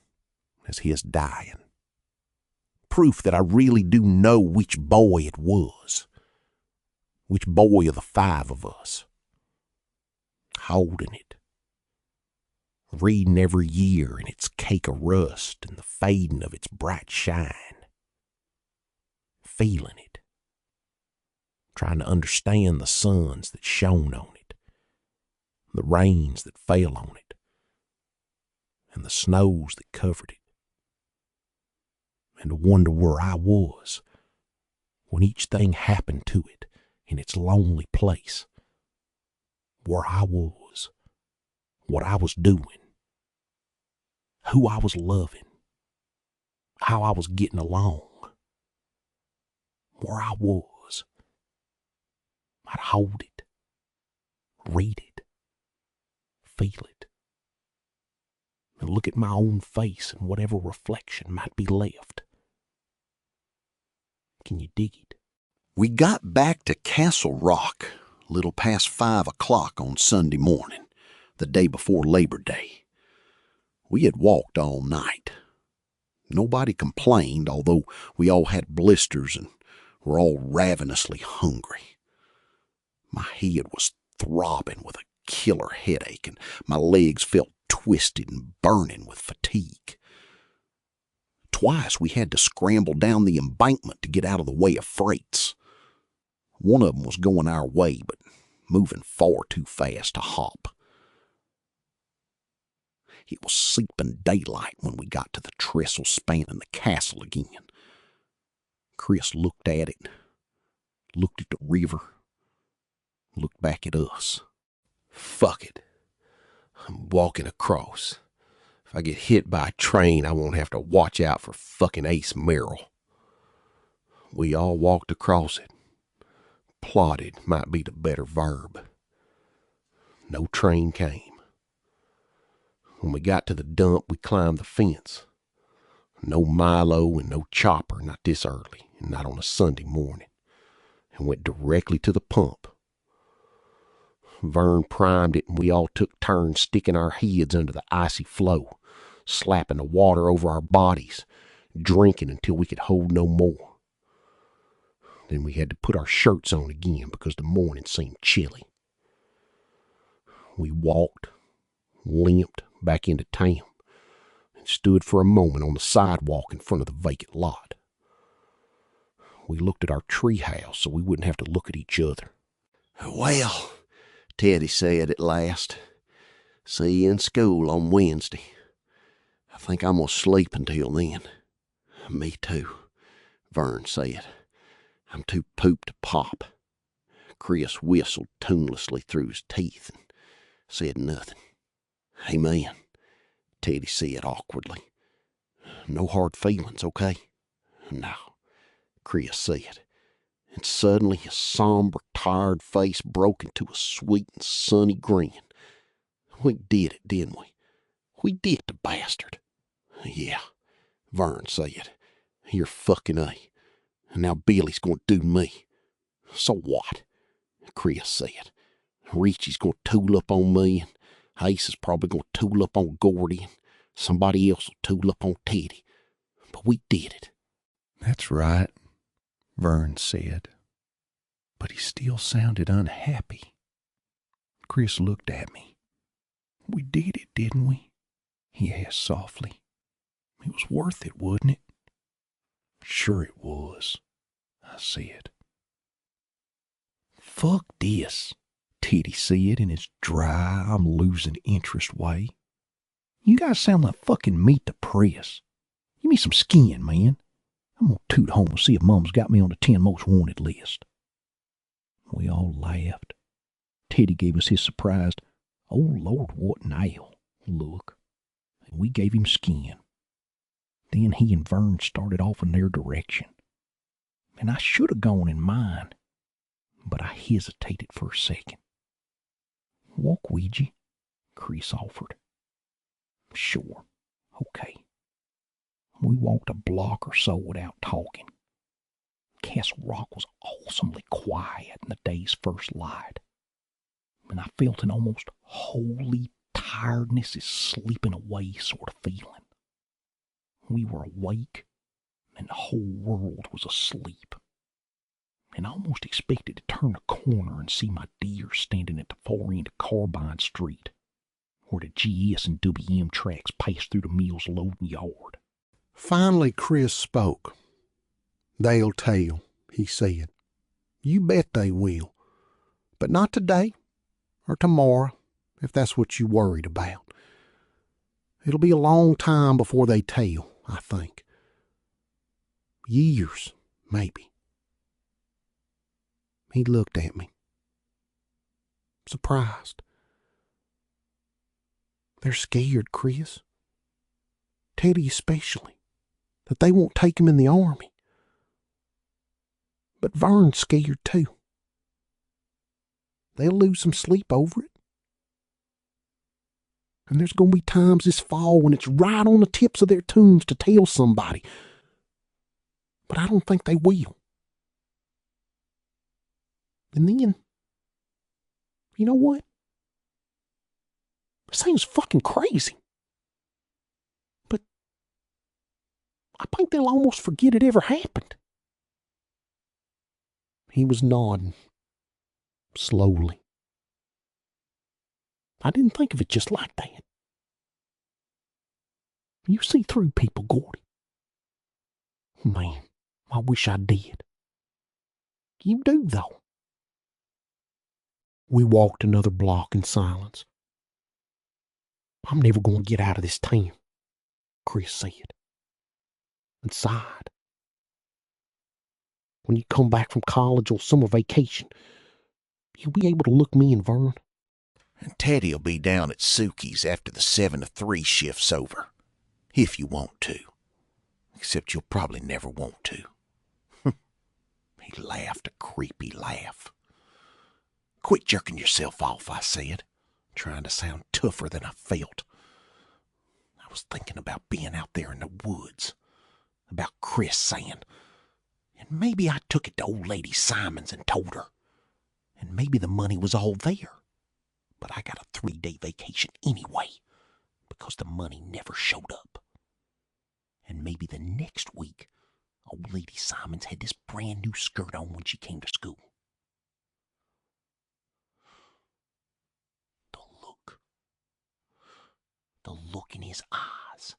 as his dying. Proof that I really do know which boy it was. Which boy of the five of us. Holding it. Reading every year in its cake of rust and the fading of its bright shine. Feeling it. Trying to understand the suns that shone on it. The rains that fell on it. And the snows that covered it. And to wonder where I was when each thing happened to it in its lonely place. Where I was, what I was doing, who I was loving, how I was getting along, where I was. I'd hold it, read it, feel it, and look at my own face and whatever reflection might be left. Can you dig it? We got back to Castle Rock a little past 5 o'clock on Sunday morning, the day before Labor Day. We had walked all night. Nobody complained, although we all had blisters and were all ravenously hungry. My head was throbbing with a killer headache, and my legs felt twisted and burning with fatigue. Twice we had to scramble down the embankment to get out of the way of freights. One of them was going our way, but moving far too fast to hop. It was seeping daylight when we got to the trestle spanning the castle again. Chris looked at it, looked at the river, looked back at us. Fuck it. I'm walking across. If I get hit by a train, I won't have to watch out for fucking Ace Merrill. We all walked across it. Plodded might be the better verb. No train came. When we got to the dump, we climbed the fence. No Milo and no chopper, not this early, and not on a Sunday morning, and went directly to the pump. Vern primed it, and we all took turns sticking our heads under the icy flow, slapping the water over our bodies, drinking until we could hold no more. Then we had to put our shirts on again because the morning seemed chilly. We walked, limped back into town, and stood for a moment on the sidewalk in front of the vacant lot. We looked at our treehouse so we wouldn't have to look at each other. "Well," Teddy said at last, "see you in school on Wednesday. I think I'm going to sleep until then." "Me too," Vern said. "I'm too pooped to pop." Chris whistled tunelessly through his teeth and said nothing. "Amen," Teddy said awkwardly. "No hard feelings, okay?" "No," Chris said. And suddenly his somber, tired face broke into a sweet and sunny grin. "We did it, didn't we? We did the bastard." "Yeah," Vern said. "You're fucking A. And now Billy's going to do me." "So what?" Chris said. "Richie's going to tool up on me, and Ace is probably going to tool up on Gordy, and somebody else will tool up on Teddy. But we did it." "That's right," Vern said. But he still sounded unhappy. Chris looked at me. "We did it, didn't we?" he asked softly. "It was worth it, wasn't it?" "Sure it was," I said. "Fuck this," Teddy said in his dry, I'm losing interest way. "You guys sound like fucking meat to press. Give me some skin, man. I'm gonna toot home and see if Mom's got me on the 10 most wanted list." We all laughed. Teddy gave us his surprised, "Oh Lord, what an ale" look, and we gave him skin. Then he and Vern started off in their direction, and I should have gone in mine, but I hesitated for a second. "Walk with you?" Chris offered. "Sure, okay." We walked a block or so without talking. Castle Rock was awesomely quiet in the day's first light, and I felt an almost holy tiredness is sleeping away sort of feeling. We were awake, and the whole world was asleep. And I almost expected to turn a corner and see my deer standing at the far end of Carbine Street, where the GS and WM tracks passed through the mill's loading yard. Finally, Chris spoke. "They'll tell," he said. "You bet they will. But not today or tomorrow, if that's what you're worried about. It'll be a long time before they tell, I think. Years, maybe." He looked at me, surprised. "They're scared, Chris. Teddy especially, that they won't take him in the army. But Vern's scared too. They'll lose some sleep over it. And there's going to be times this fall when it's right on the tips of their tongues to tell somebody. But I don't think they will. And then, you know what? This thing's fucking crazy. But I think they'll almost forget it ever happened." He was nodding, slowly. I didn't think of it just like that. You see through people, Gordy. Man, I wish I did. You do, though. We walked another block in silence. I'm never going to get out of this town, Chris said, and sighed. When you come back from college or summer vacation, you'll be able to look me and Vern. And Teddy'll be down at Sukey's after the 7 to 3 shift's over, if you want to. Except you'll probably never want to. He laughed a creepy laugh. Quit jerking yourself off, I said, trying to sound tougher than I felt. I was thinking about being out there in the woods, about Chris saying, and maybe I took it to old lady Simon's and told her, and maybe the money was all there. But I got a 3-day vacation anyway, because the money never showed up. And maybe the next week, old lady Simon's had this brand new skirt on when she came to school. The look in his eyes.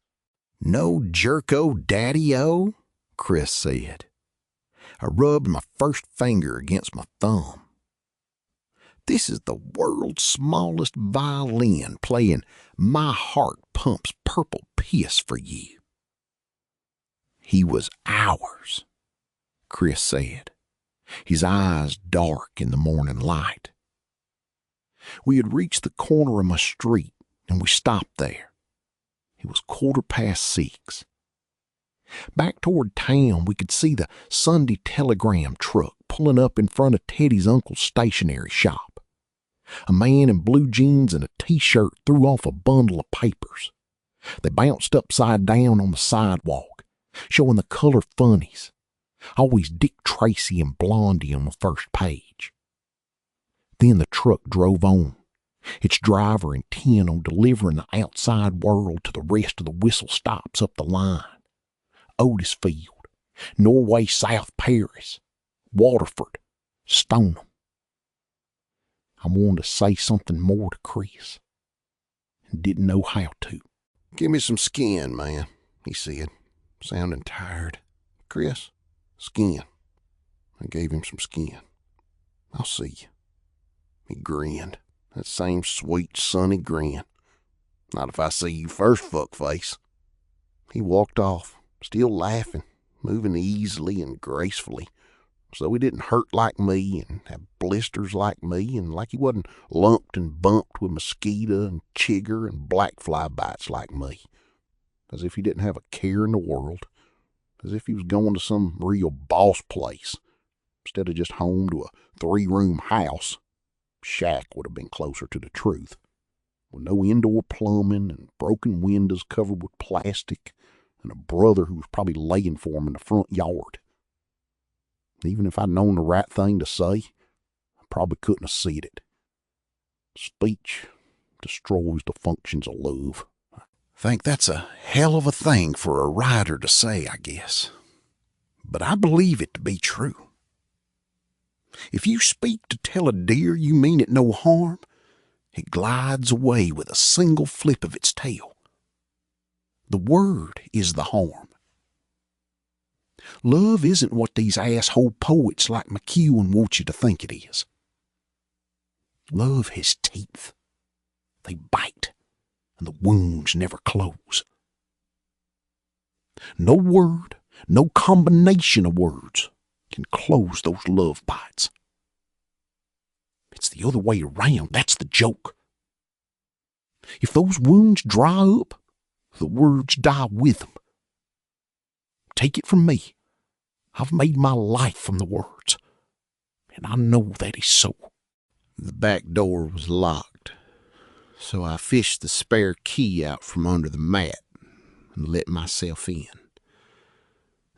No jerko daddy-o, Chris said. I rubbed my first finger against my thumb. This is the world's smallest violin playing My Heart Pumps Purple Piss for you. He was ours, Chris said, his eyes dark in the morning light. We had reached the corner of my street, and we stopped there. It was 6:15. Back toward town, we could see the Sunday telegram truck pulling up in front of Teddy's uncle's stationery shop. A man in blue jeans and a t-shirt threw off a bundle of papers. They bounced upside down on the sidewalk, showing the color funnies. Always Dick Tracy and Blondie on the first page. Then the truck drove on, its driver intent on delivering the outside world to the rest of the whistle stops up the line. Otisfield, Norway South Paris, Waterford, Stoneham. I wanted to say something more to Chris, and didn't know how to. Give me some skin, man, he said, sounding tired. Chris, skin. I gave him some skin. I'll see you. He grinned, that same sweet, sunny grin. Not if I see you first, fuckface. He walked off, still laughing, moving easily and gracefully, so he didn't hurt like me and have blisters like me, and like he wasn't lumped and bumped with mosquito and chigger and black fly bites like me. As if he didn't have a care in the world. As if he was going to some real boss place, instead of just home to a 3-room house. Shack would have been closer to the truth, with no indoor plumbing and broken windows covered with plastic, and a brother who was probably laying for him in the front yard. Even if I'd known the right thing to say, I probably couldn't have said it. Speech destroys the functions of love. I think that's a hell of a thing for a writer to say, I guess. But I believe it to be true. If you speak to tell a deer you mean it no harm, it glides away with a single flip of its tail. The word is the harm. Love isn't what these asshole poets like McEwen want you to think it is. Love has teeth. They bite, and the wounds never close. No word, no combination of words can close those love bites. It's the other way around. That's the joke. If those wounds dry up, the words die with them. Take it from me. I've made my life from the words, and I know that is so. The back door was locked, so I fished the spare key out from under the mat and let myself in.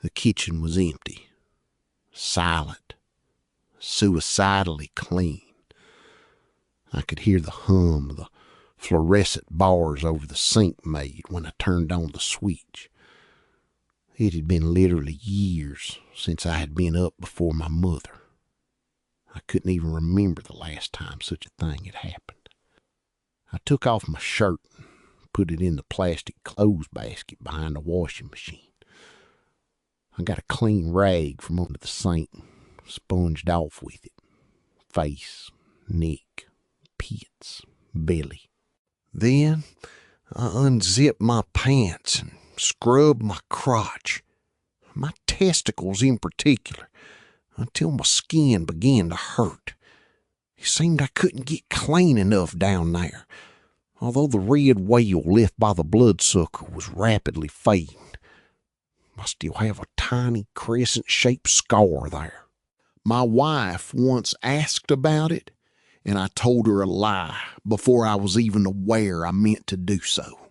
The kitchen was empty, silent, suicidally clean. I could hear the hum of the fluorescent bars over the sink made when I turned on the switch. It had been literally years since I had been up before my mother. I couldn't even remember the last time such a thing had happened. I took off my shirt and put it in the plastic clothes basket behind the washing machine. I got a clean rag from under the sink, sponged off with it. Face, neck, pits, belly. Then I unzipped my pants and scrubbed my crotch, my testicles in particular, until my skin began to hurt. It seemed I couldn't get clean enough down there, although the red wale left by the bloodsucker was rapidly fading. I still have a tiny crescent-shaped scar there. My wife once asked about it, and I told her a lie before I was even aware I meant to do so.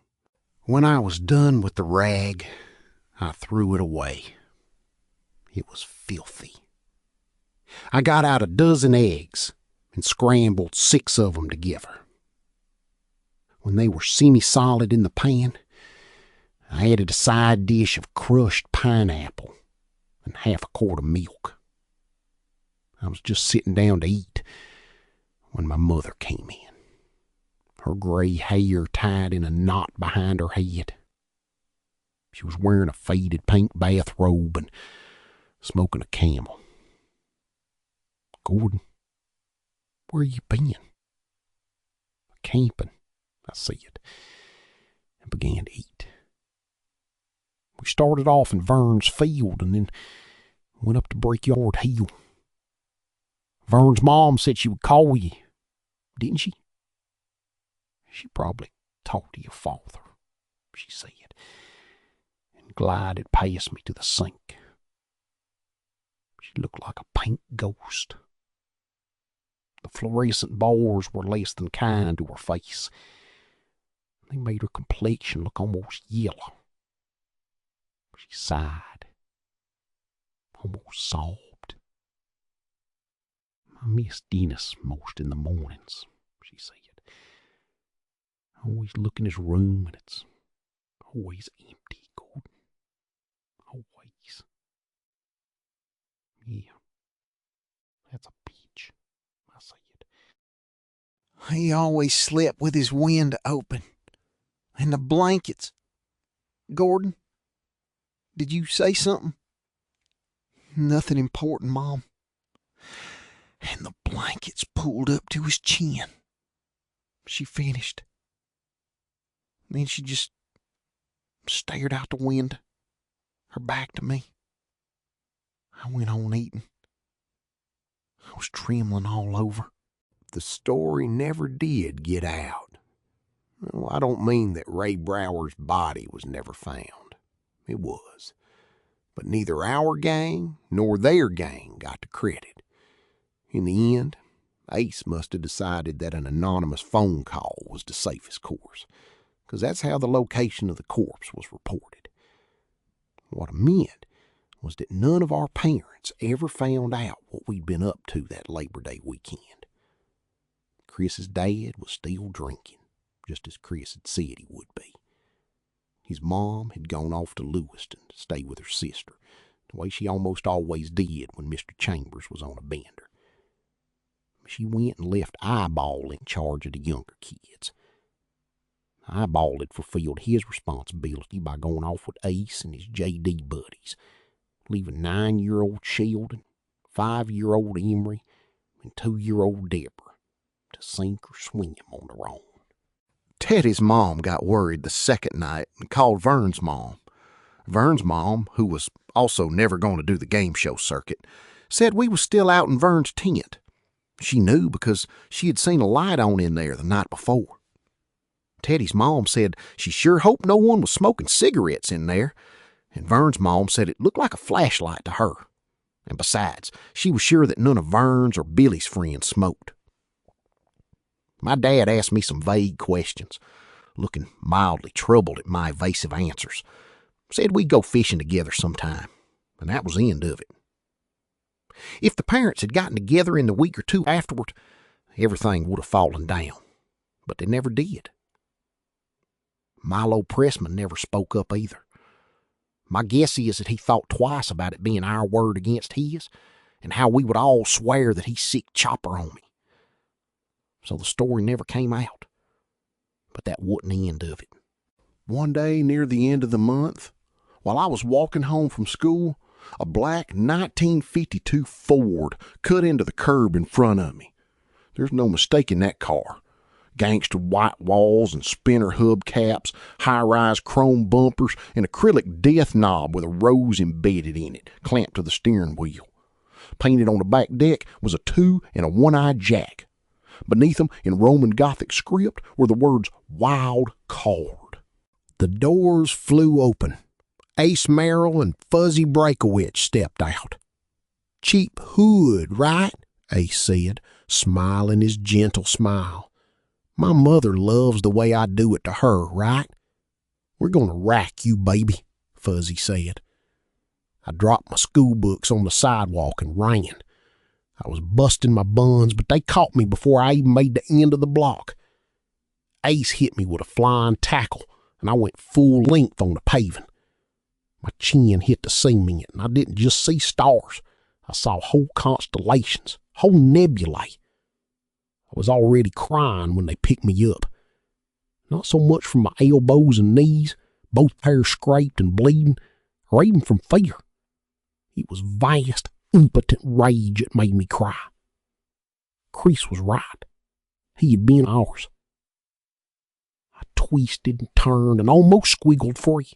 When I was done with the rag, I threw it away. It was filthy. I got out a dozen eggs and scrambled 6 of them together. When they were semi-solid in the pan, I added a side dish of crushed pineapple and half a quart of milk. I was just sitting down to eat when my mother came in, her gray hair tied in a knot behind her head. She was wearing a faded pink bathrobe and smoking a Camel. "Gordon, where you been?" "Camping," I said, and began to eat. We started off in Vern's field and then went up to Brickyard Hill. Vern's mom said she would call you, didn't she? "She probably talked to your father," she said, and glided past me to the sink. She looked like a pink ghost. The fluorescent bars were less than kind to her face. They made her complexion look almost yellow. She sighed, almost sobbed. "I miss Dennis most in the mornings," she said. "I always look in his room and it's always empty, Gordon. Always." "Yeah, that's a bitch," I said. He always slept with his window open. And the blankets. Gordon, did you say something?" "Nothing important, Mom." "And the blankets pulled up to his chin," she finished. Then she just stared out the window, her back to me. I went on eating. I was trembling all over. The story never did get out. Well, I don't mean that Ray Brower's body was never found. It was. But neither our gang nor their gang got the credit. In the end, Ace must have decided that an anonymous phone call was the safest course, because that's how the location of the corpse was reported. What it meant was that none of our parents ever found out what we'd been up to that Labor Day weekend. Chris's dad was still drinking, just as Chris had said he would be. His mom had gone off to Lewiston to stay with her sister, the way she almost always did when Mr. Chambers was on a bender. She went and left Eyeball in charge of the younger kids. Eyeball had fulfilled his responsibility by going off with Ace and his J.D. buddies, leaving 9-year-old Sheldon, 5-year-old Emery, and 2-year-old Deborah to sink or swim on their own. Teddy's mom got worried the second night and called Vern's mom. Vern's mom, who was also never going to do the game show circuit, said we was still out in Vern's tent. She knew because she had seen a light on in there the night before. Teddy's mom said she sure hoped no one was smoking cigarettes in there, and Vern's mom said it looked like a flashlight to her. And besides, she was sure that none of Vern's or Billy's friends smoked. My dad asked me some vague questions, looking mildly troubled at my evasive answers. Said we'd go fishing together sometime, and that was the end of it. If the parents had gotten together in the week or two afterward, everything would have fallen down, but they never did. Milo Pressman never spoke up either. My guess is that he thought twice about it being our word against his, and how we would all swear that he sicked Chopper on me. So the story never came out. But that wasn't the end of it. One day near the end of the month, while I was walking home from school, a black 1952 Ford cut into the curb in front of me. There's no mistaking that car. Gangster white walls and spinner hubcaps, high-rise chrome bumpers, and acrylic death knob with a rose embedded in it, clamped to the steering wheel. Painted on the back deck was a 2 and a 1-eyed jack. Beneath them, in Roman Gothic script, were the words "Wild Card." The doors flew open. Ace Merrill and Fuzzy Breakawitch stepped out. "Cheap hood, right?" Ace said, smiling his gentle smile. "My mother loves the way I do it to her, right?" "We're gonna rack you, baby," Fuzzy said. I dropped my school books on the sidewalk and ran. I was busting my buns, but they caught me before I even made the end of the block. Ace hit me with a flying tackle, and I went full length on the paving. My chin hit the cement, and I didn't just see stars. I saw whole constellations, whole nebulae. I was already crying when they picked me up. Not so much from my elbows and knees, both pairs scraped and bleeding, or even from fear. It was vast, impotent rage that made me cry. Chris was right. He had been ours. I twisted and turned and almost squiggled free.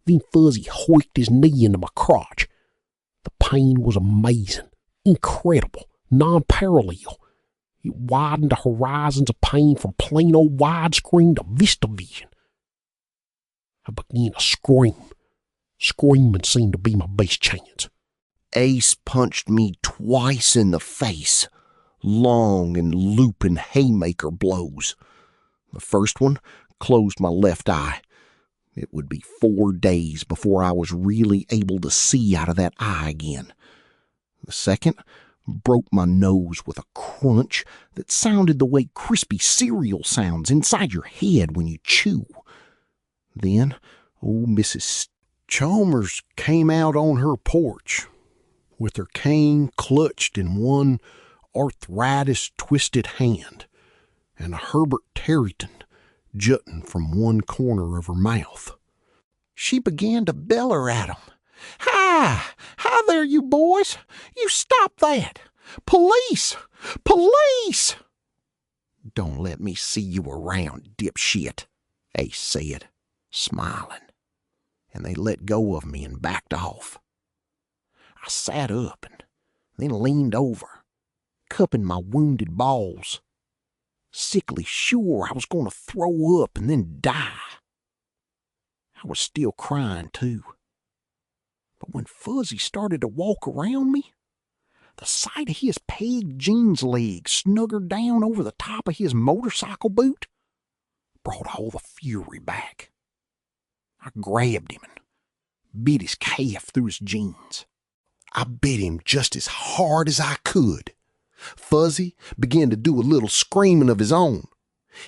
Then Fuzzy hoiked his knee into my crotch. The pain was amazing, incredible, non-parallel. It widened the horizons of pain from plain old widescreen to VistaVision. I began to scream. Screaming seemed to be my best chance. Ace punched me twice in the face, long and looping haymaker blows. The first one closed my left eye. It would be 4 days before I was really able to see out of that eye again. The second broke my nose with a crunch that sounded the way crispy cereal sounds inside your head when you chew. Then old Mrs. Chalmers came out on her porch with her cane clutched in one arthritis-twisted hand and a Herbert Tarryton jutting from one corner of her mouth. She began to beller at 'em. Hi there, you boys. You stop that. Police! Police! Don't let me see you around, dipshit, Ace said, smiling. And they let go of me and backed off. I sat up and then leaned over, cupping my wounded balls, sickly sure I was going to throw up and then die. I was still crying, too. But when Fuzzy started to walk around me, the sight of his pegged jeans legs snuggered down over the top of his motorcycle boot brought all the fury back. I grabbed him and bit his calf through his jeans. I bit him just as hard as I could. Fuzzy began to do a little screaming of his own.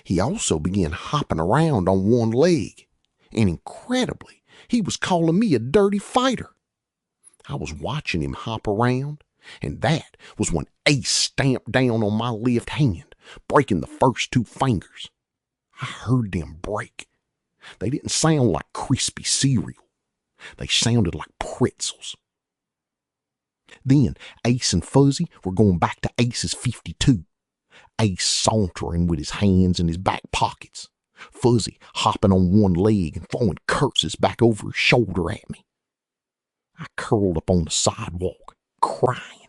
He also began hopping around on one leg, and incredibly, he was calling me a dirty fighter. I was watching him hop around, and that was when Ace stamped down on my left hand, breaking the first 2 fingers. I heard them break. They didn't sound like crispy cereal. They sounded like pretzels. Then Ace and Fuzzy were going back to Ace's 52. Ace sauntering with his hands in his back pockets. Fuzzy hopping on one leg and throwing curses back over his shoulder at me. I curled up on the sidewalk, crying.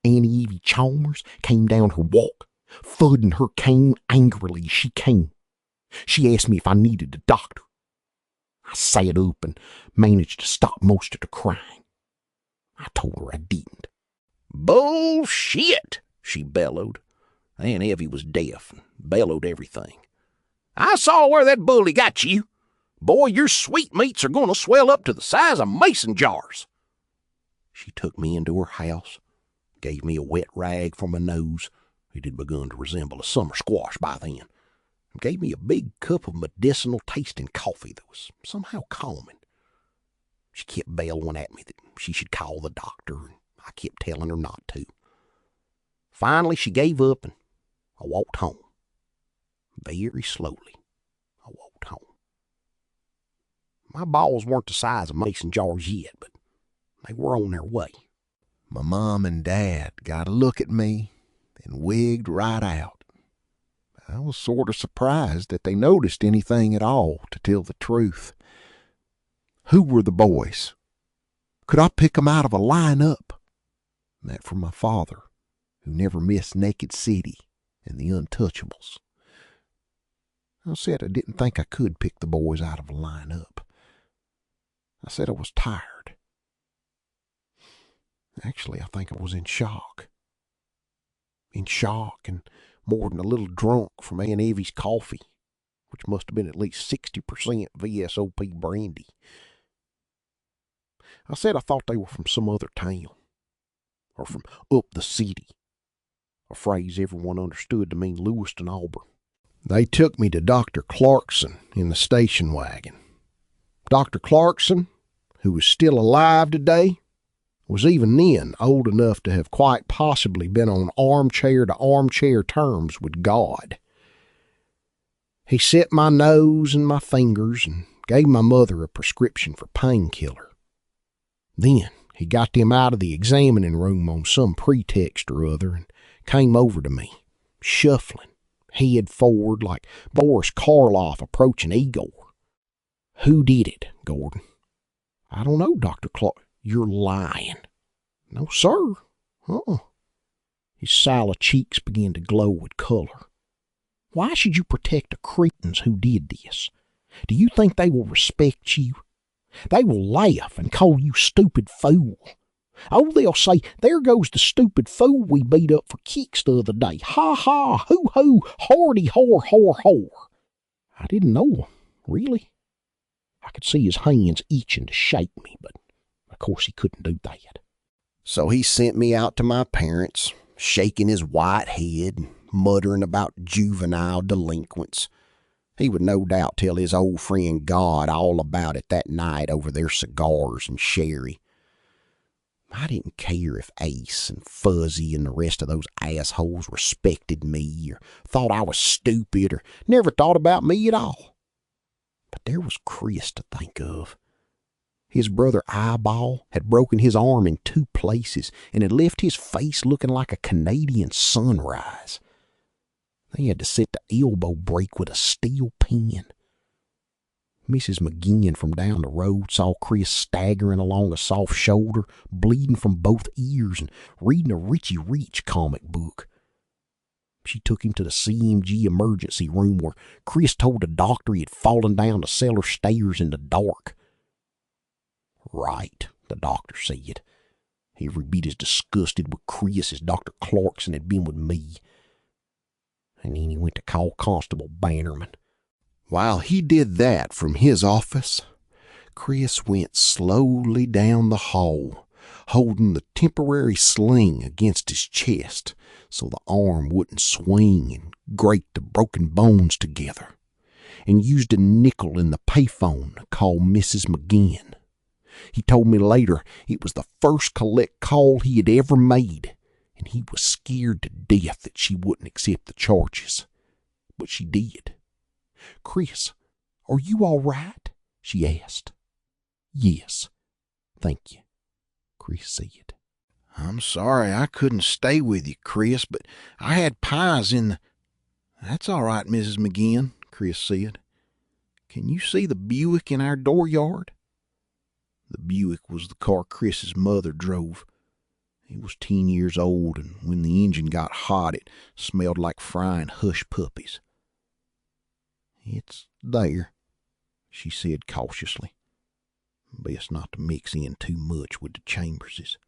Annie Evie Chalmers came down her walk, thudding her cane angrily as she came. She asked me if I needed a doctor. I sat up and managed to stop most of the crying. I told her I didn't. "Bullshit!" she bellowed. Aunt Evie was deaf and bellowed everything. "I saw where that bully got you. Boy, your sweetmeats are going to swell up to the size of mason jars." She took me into her house, gave me a wet rag for my nose. It had begun to resemble a summer squash by then. And gave me a big cup of medicinal tasting coffee that was somehow calming. She kept bellowing at me that she should call the doctor, and I kept telling her not to. Finally, she gave up, and I walked home. Very slowly, I walked home. My balls weren't the size of mason jars yet, but they were on their way. My mom and dad got a look at me and wigged right out. I was sort of surprised that they noticed anything at all, to tell the truth. Who were the boys? Could I pick 'em out of a lineup? That from my father, who never missed Naked City and the Untouchables. I said I didn't think I could pick the boys out of a lineup. I said I was tired. Actually, I think I was in shock. In shock and more than a little drunk from Aunt Evie's coffee, which must have been at least 60% VSOP brandy. I said I thought they were from some other town, or from up the city, a phrase everyone understood to mean Lewiston, Auburn. They took me to Dr. Clarkson in the station wagon. Dr. Clarkson, who was still alive today, was even then old enough to have quite possibly been on armchair-to-armchair terms with God. He set my nose and my fingers and gave my mother a prescription for painkiller. Then he got them out of the examining room on some pretext or other and came over to me, shuffling, head forward like Boris Karloff approaching Igor. Who did it, Gordon? I don't know, Dr. Clark. You're lying. No, sir. His sallow cheeks began to glow with color. Why should you protect the cretins who did this? Do you think they will respect you? They will laugh and call you stupid fool. Oh, they'll say, there goes the stupid fool we beat up for kicks the other day. Ha ha, hoo hoo, hardy hor hor hor. I didn't know him, really. I could see his hands itching to shake me, but of course he couldn't do that. So he sent me out to my parents, shaking his white head and muttering about juvenile delinquents. He would no doubt tell his old friend God all about it that night over their cigars and sherry. I didn't care if Ace and Fuzzy and the rest of those assholes respected me or thought I was stupid or never thought about me at all. But there was Chris to think of. His brother Eyeball had broken his arm in 2 places and had left his face looking like a Canadian sunrise. They had to set the elbow break with a steel pen. Mrs. McGinn from down the road saw Chris staggering along a soft shoulder, bleeding from both ears, and reading a Richie Rich comic book. She took him to the CMG emergency room where Chris told the doctor he had fallen down the cellar stairs in the dark. Right, the doctor said. Every bit as disgusted with Chris as Dr. Clarkson had been with me. And then he went to call Constable Bannerman. While he did that from his office, Chris went slowly down the hall, holding the temporary sling against his chest so the arm wouldn't swing and grate the broken bones together, and used a nickel in the payphone to call Mrs. McGinn. He told me later it was the first collect call he had ever made, and he was scared to death that she wouldn't accept the charges. But she did. "Chris, are you all right?" she asked. "Yes, thank you," Chris said. "I'm sorry I couldn't stay with you, Chris, but I had pies in the—" "That's all right, Mrs. McGinn," Chris said. "Can you see the Buick in our dooryard?" The Buick was the car Chris's mother drove. It was 10 years old, and when the engine got hot, it smelled like frying hush puppies. "It's there," she said cautiously. "Best not to mix in too much with the Chamberses.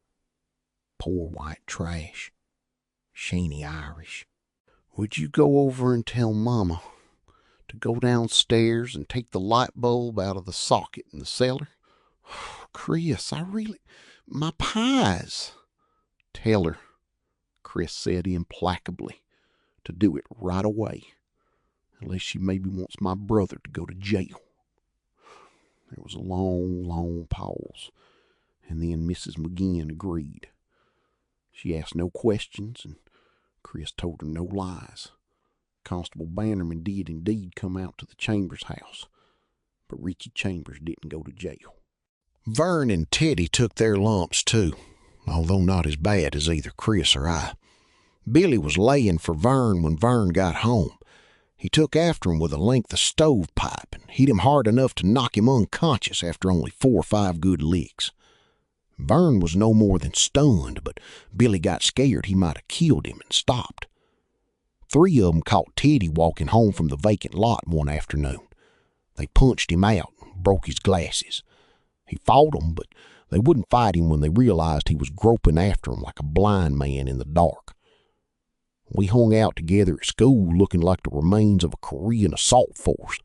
Poor white trash. Shaney Irish. Would you go over and tell Mama to go downstairs and take the light bulb out of the socket in the cellar? Chris, my pies." "Tell her," Chris said implacably, "to do it right away, unless she maybe wants my brother to go to jail." There was a long, long pause, and then Mrs. McGinn agreed. She asked no questions, and Chris told her no lies, Constable Bannerman did indeed come out to the Chambers house, but Richie Chambers didn't go to jail. Vern and Teddy took their lumps too, although not as bad as either Chris or I. Billy was laying for Vern when Vern got home. He took after him with a length of stovepipe and hit him hard enough to knock him unconscious after only 4 or 5 good licks. Vern was no more than stunned, but Billy got scared he might have killed him and stopped. 3 of them caught Teddy walking home from the vacant lot one afternoon. They punched him out and broke his glasses. He fought them, but they wouldn't fight him when they realized he was groping after them like a blind man in the dark. We hung out together at school looking like the remains of a Korean assault force.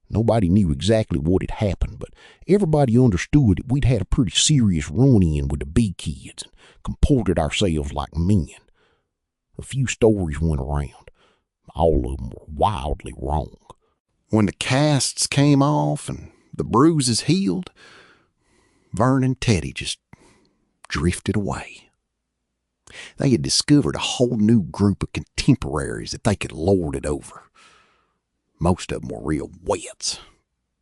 Nobody knew exactly what had happened, but everybody understood that we'd had a pretty serious run-in with the big kids and comported ourselves like men. A few stories went around. All of them were wildly wrong. When the casts came off and the bruises healed, Vern and Teddy just drifted away. They had discovered a whole new group of contemporaries that they could lord it over. Most of them were real wets.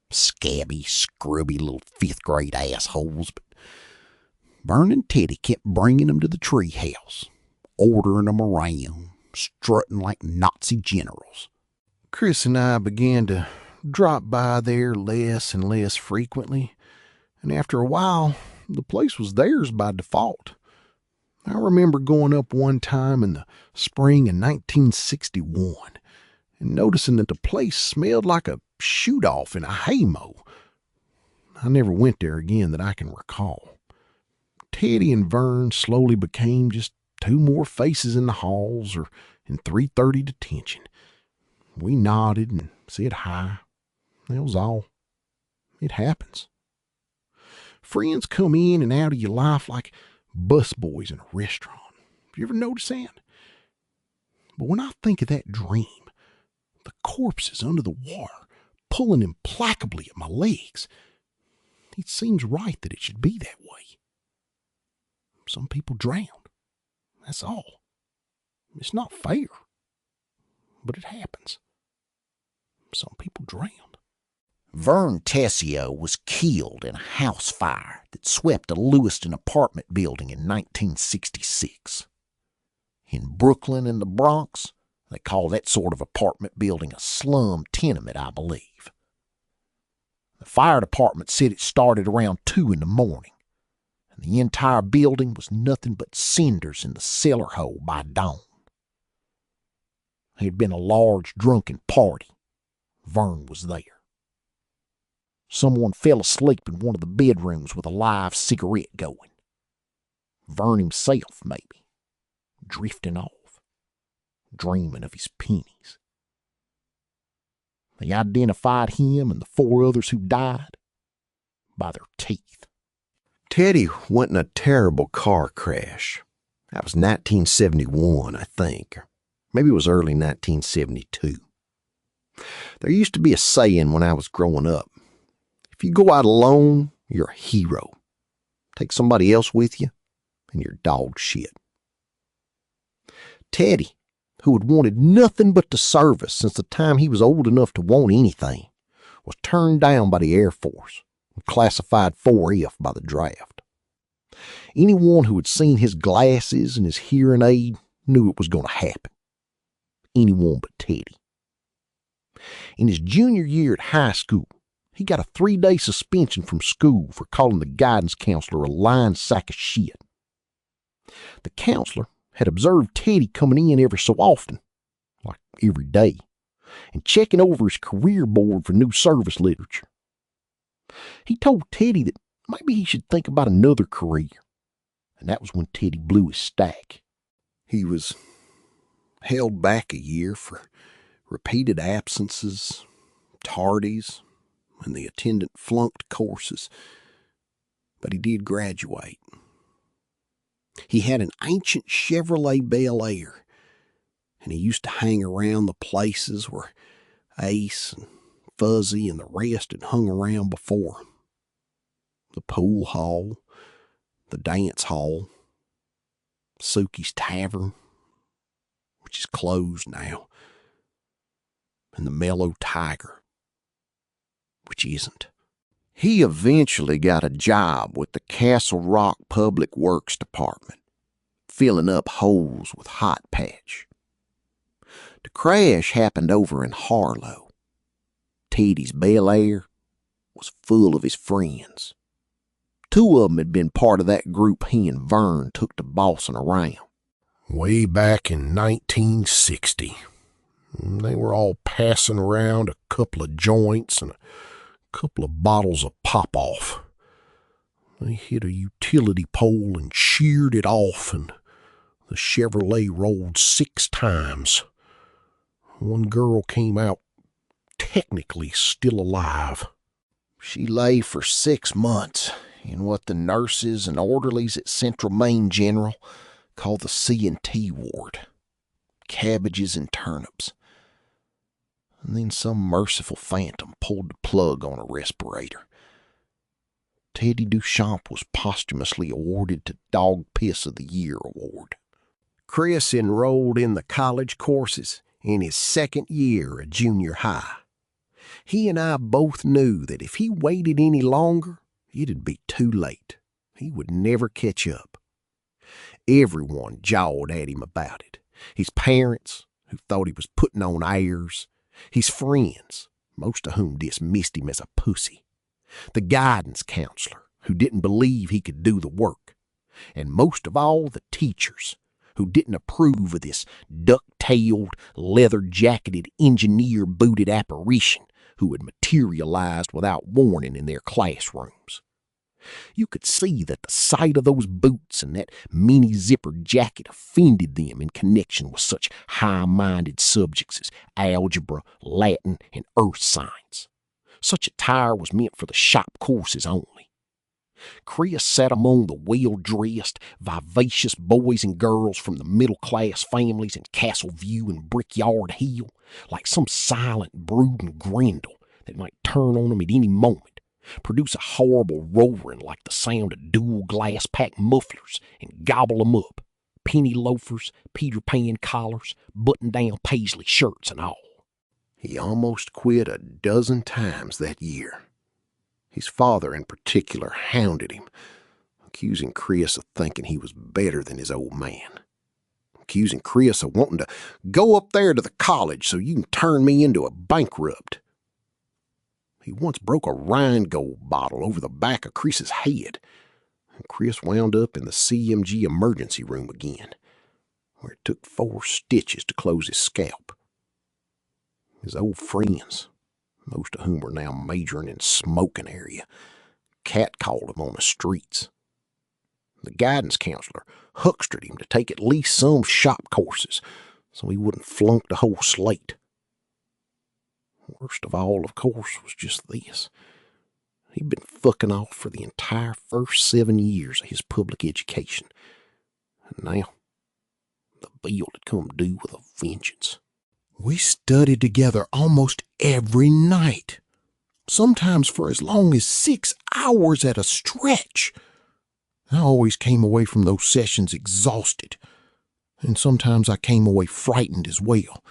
Scabby, scrubby little 5th grade assholes, but Vern and Teddy kept bringing them to the tree house, ordering them around, strutting like Nazi generals. Chris and I began to drop by there less and less frequently, and after a while, the place was theirs by default. I remember going up one time in the spring of 1961 and noticing that the place smelled like a shoot-off in a haymow. I never went there again that I can recall. Teddy and Vern slowly became just 2 more faces in the halls or in 330 detention. We nodded and said hi. That was all. It happens. Friends come in and out of your life like busboys in a restaurant. Have you ever noticed that? But when I think of that dream, the corpses under the water pulling implacably at my legs, it seems right that it should be that way. Some people drown. That's all. It's not fair, but it happens. Some people drown. Vern Tessio was killed in a house fire that swept a Lewiston apartment building in 1966. In Brooklyn and the Bronx, they call that sort of apartment building a slum tenement, I believe. The fire department said it started around 2 in the morning, and the entire building was nothing but cinders in the cellar hole by dawn. There had been a large drunken party. Vern was there. Someone fell asleep in one of the bedrooms with a live cigarette going. Vern himself, maybe, drifting off, dreaming of his pennies. They identified him and the 4 others who died by their teeth. Teddy went in a terrible car crash. That was 1971, I think. Or maybe it was early 1972. There used to be a saying when I was growing up. If you go out alone, you're a hero. Take somebody else with you, and you're dog shit. Teddy, who had wanted nothing but the service since the time he was old enough to want anything, was turned down by the Air Force and classified 4F by the draft. Anyone who had seen his glasses and his hearing aid knew it was going to happen. Anyone but Teddy. In his junior year at high school, he got a 3-day suspension from school for calling the guidance counselor a lying sack of shit. The counselor had observed Teddy coming in every so often, like every day, and checking over his career board for new service literature. He told Teddy that maybe he should think about another career, and that was when Teddy blew his stack. He was held back a year for repeated absences, tardies, and the attendant flunked courses, but he did graduate. He had an ancient Chevrolet Bel Air, and he used to hang around the places where Ace and Fuzzy and the rest had hung around before him. The pool hall, the dance hall, Suki's Tavern, which is closed now, and the mellow tiger, which isn't. He eventually got a job with the Castle Rock Public Works Department, filling up holes with hot patch. The crash happened over in Harlow. Teddy's Bel Air was full of his friends. 2 of them had been part of that group he and Vern took to bossing around. Way back in 1960, they were all passing around a couple of joints and a couple of bottles of pop-off. They hit a utility pole and sheared it off, and the Chevrolet rolled 6 times. One girl came out technically still alive. She lay for 6 months in what the nurses and orderlies at Central Main General call the C&T ward. Cabbages and turnips. And then some merciful phantom pulled the plug on a respirator. Teddy Duchamp was posthumously awarded the Dog Piss of the Year award. Chris enrolled in the college courses in his 2nd year of junior high. He and I both knew that if he waited any longer, it'd be too late. He would never catch up. Everyone jawed at him about it. His parents, who thought he was putting on airs. His friends, most of whom dismissed him as a pussy. The guidance counselor, who didn't believe he could do the work. And most of all, the teachers, who didn't approve of this duck-tailed, leather-jacketed, engineer-booted apparition who had materialized without warning in their classrooms. You could see that the sight of those boots and that mini-zipper jacket offended them in connection with such high-minded subjects as algebra, Latin, and earth science. Such attire was meant for the shop courses only. Chris sat among the well-dressed, vivacious boys and girls from the middle-class families in Castle View and Brickyard Hill like some silent, brooding Grendel that might turn on them at any moment, produce a horrible roaring like the sound of dual glass-pack mufflers, and gobble 'em up, penny loafers, Peter Pan collars, button-down paisley shirts and all. He almost quit a dozen times that year. His father in particular hounded him, accusing Chris of thinking he was better than his old man, accusing Chris of wanting to go up there to the college so you can turn me into a bankrupt. He once broke a Rheingold bottle over the back of Chris's head, and Chris wound up in the CMG emergency room again, where it took 4 stitches to close his scalp. His old friends, most of whom were now majoring in smoking area, catcalled him on the streets. The guidance counselor huckstered him to take at least some shop courses so he wouldn't flunk the whole slate. Worst of all, of course, was just this. He'd been fucking off for the entire first 7 years of his public education. And now, the bill had come due with a vengeance. We studied together almost every night, sometimes for as long as 6 hours at a stretch. I always came away from those sessions exhausted, and sometimes I came away frightened as well.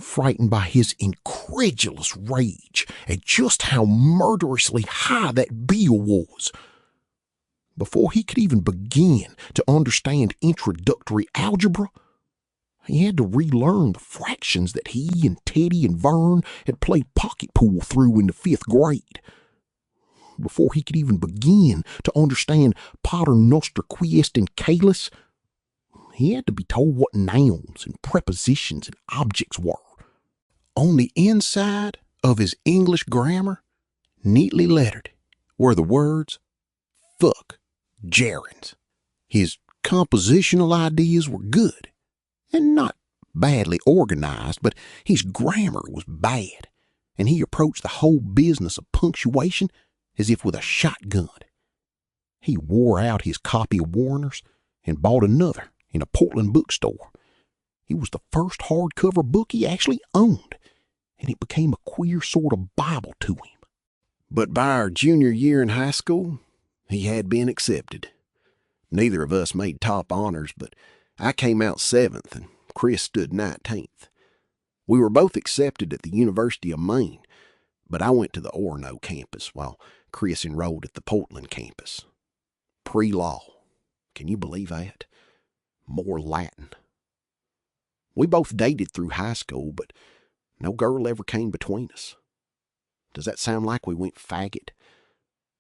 Frightened by his incredulous rage at just how murderously high that bill was. Before he could even begin to understand introductory algebra, he had to relearn the fractions that he and Teddy and Vern had played pocket pool through in the 5th grade. Before he could even begin to understand Pater Noster Quiescit in Caelus, he had to be told what nouns and prepositions and objects were. On the inside of his English grammar, neatly lettered, were the words, fuck, gerunds. His compositional ideas were good, and not badly organized, but his grammar was bad, and he approached the whole business of punctuation as if with a shotgun. He wore out his copy of Warner's and bought another in a Portland bookstore. It was the first hardcover book he actually owned, and it became a queer sort of Bible to him. But by our junior year in high school, he had been accepted. Neither of us made top honors, but I came out 7th and Chris stood 19th. We were both accepted at the University of Maine, but I went to the Orono campus while Chris enrolled at the Portland campus. Pre-law. Can you believe that? More Latin. We both dated through high school, but no girl ever came between us. Does that sound like we went faggot?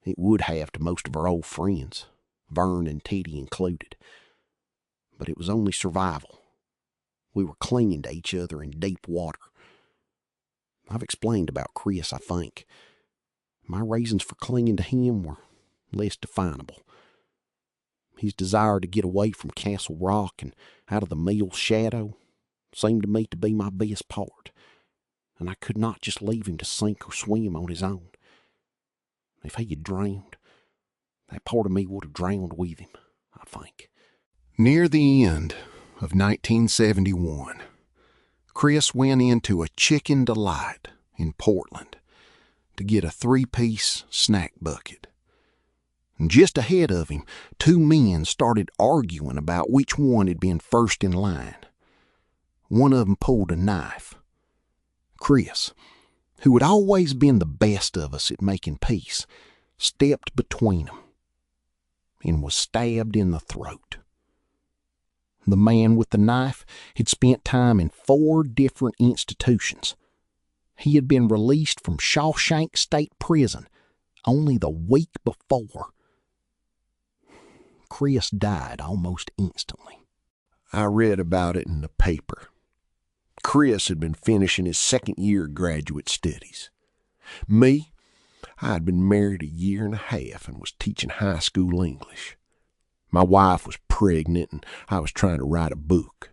It would have to most of our old friends, Vern and Teddy included. But it was only survival. We were clinging to each other in deep water. I've explained about Chris, I think. My reasons for clinging to him were less definable. His desire to get away from Castle Rock and out of the mill's shadow seemed to me to be my best part, and I could not just leave him to sink or swim on his own. If he had drowned, that part of me would have drowned with him, I think. Near the end of 1971, Chris went into a Chicken Delight in Portland to get a 3-piece snack bucket. And just ahead of him, 2 men started arguing about which one had been first in line. One of them pulled a knife. Chris, who had always been the best of us at making peace, stepped between them and was stabbed in the throat. The man with the knife had spent time in 4 different institutions. He had been released from Shawshank State Prison only the week before. Chris died almost instantly. I read about it in the paper. Chris had been finishing his 2nd year of graduate studies. Me, I had been married a year and a half and was teaching high school English. My wife was pregnant and I was trying to write a book.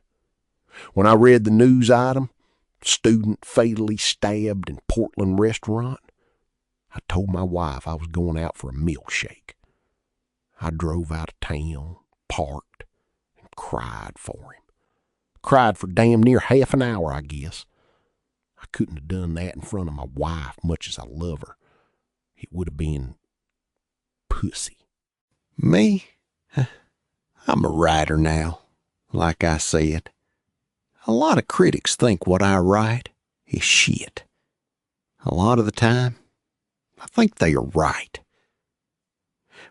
When I read the news item, student fatally stabbed in Portland restaurant, I told my wife I was going out for a milkshake. I drove out of town, parked, and cried for him. Cried for damn near half an hour, I guess. I couldn't have done that in front of my wife, much as I love her. It would have been pussy. Me? I'm a writer now, like I said. A lot of critics think what I write is shit. A lot of the time, I think they are right.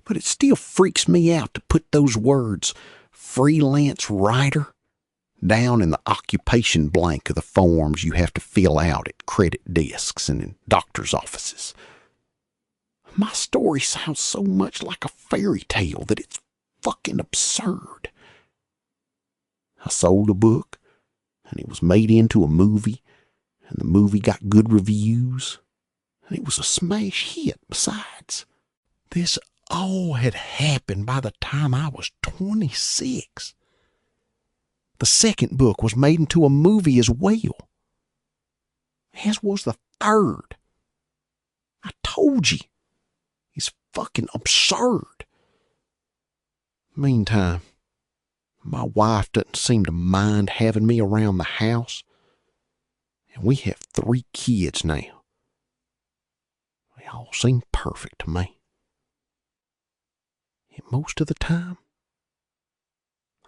But it still freaks me out to put those words, freelance writer, down in the occupation blank of the forms you have to fill out at credit desks and in doctor's offices. My story sounds so much like a fairy tale that it's fucking absurd. I sold a book, and it was made into a movie, and the movie got good reviews, and it was a smash hit besides. This all had happened by the time I was 26. The 2nd book was made into a movie as well, as was the 3rd. I told you, it's fucking absurd. Meantime, my wife doesn't seem to mind having me around the house, and we have 3 kids now. They all seem perfect to me. And most of the time,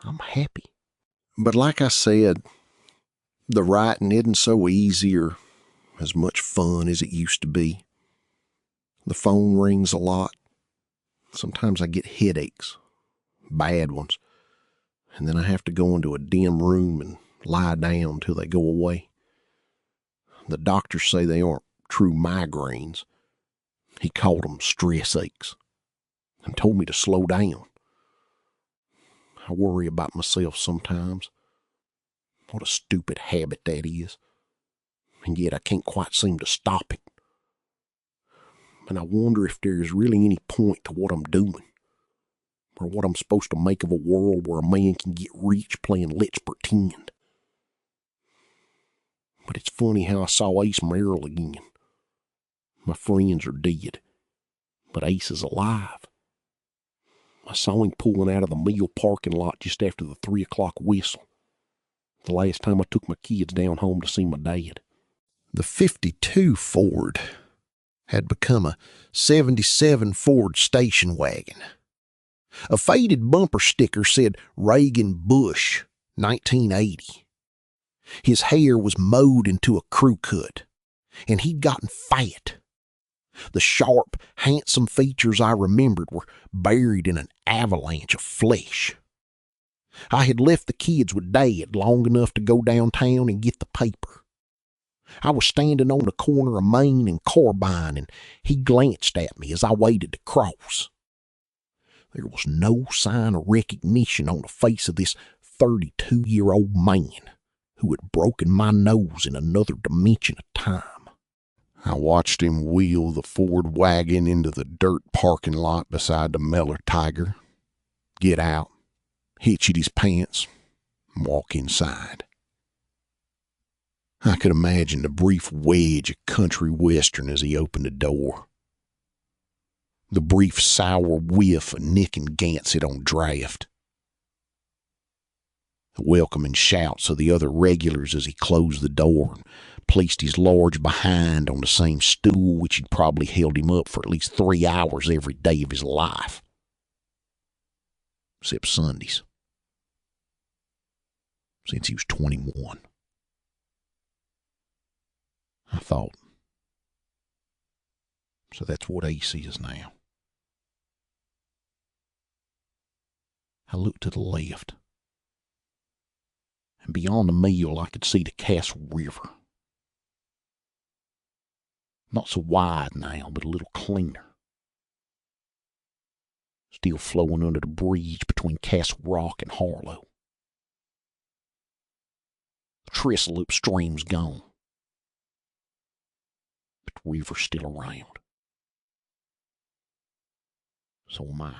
I'm happy. But like I said, the writing isn't so easy or as much fun as it used to be. The phone rings a lot. Sometimes I get headaches, bad ones, and then I have to go into a dim room and lie down till they go away. The doctors say they aren't true migraines. He called them stress aches and told me to slow down. I worry about myself sometimes. What a stupid habit that is. And yet I can't quite seem to stop it. And I wonder if there's really any point to what I'm doing. Or what I'm supposed to make of a world where a man can get rich playing Let's Pretend. But it's funny how I saw Ace Merrill again. My friends are dead, but Ace is alive. I saw him pulling out of the mill parking lot just after the 3 o'clock whistle. The last time I took my kids down home to see my dad. The 52 Ford had become a 77 Ford station wagon. A faded bumper sticker said Reagan Bush, 1980. His hair was mowed into a crew cut, and he'd gotten fat. The sharp, handsome features I remembered were buried in an avalanche of flesh. I had left the kids with Dad long enough to go downtown and get the paper. I was standing on the corner of Main and Carbine, and he glanced at me as I waited to cross. There was no sign of recognition on the face of this 32-year-old man who had broken my nose in another dimension of time. I watched him wheel the Ford wagon into the dirt parking lot beside the Meller Tiger, get out, hitch at his pants, and walk inside. I could imagine the brief wedge of country western as he opened the door. The brief sour whiff of Nick and Gansett on draft. The welcoming shouts of the other regulars as he closed the door and placed his large behind on the same stool which had probably held him up for at least 3 hours every day of his life. Except Sundays. Since he was 21. I thought, so that's what Ace is now. I looked to the left, and beyond the mill I could see the Castle River. Not so wide now, but a little cleaner. Still flowing under the bridge between Castle Rock and Harlow. The trestle upstream's gone, but the river's still around. So am I.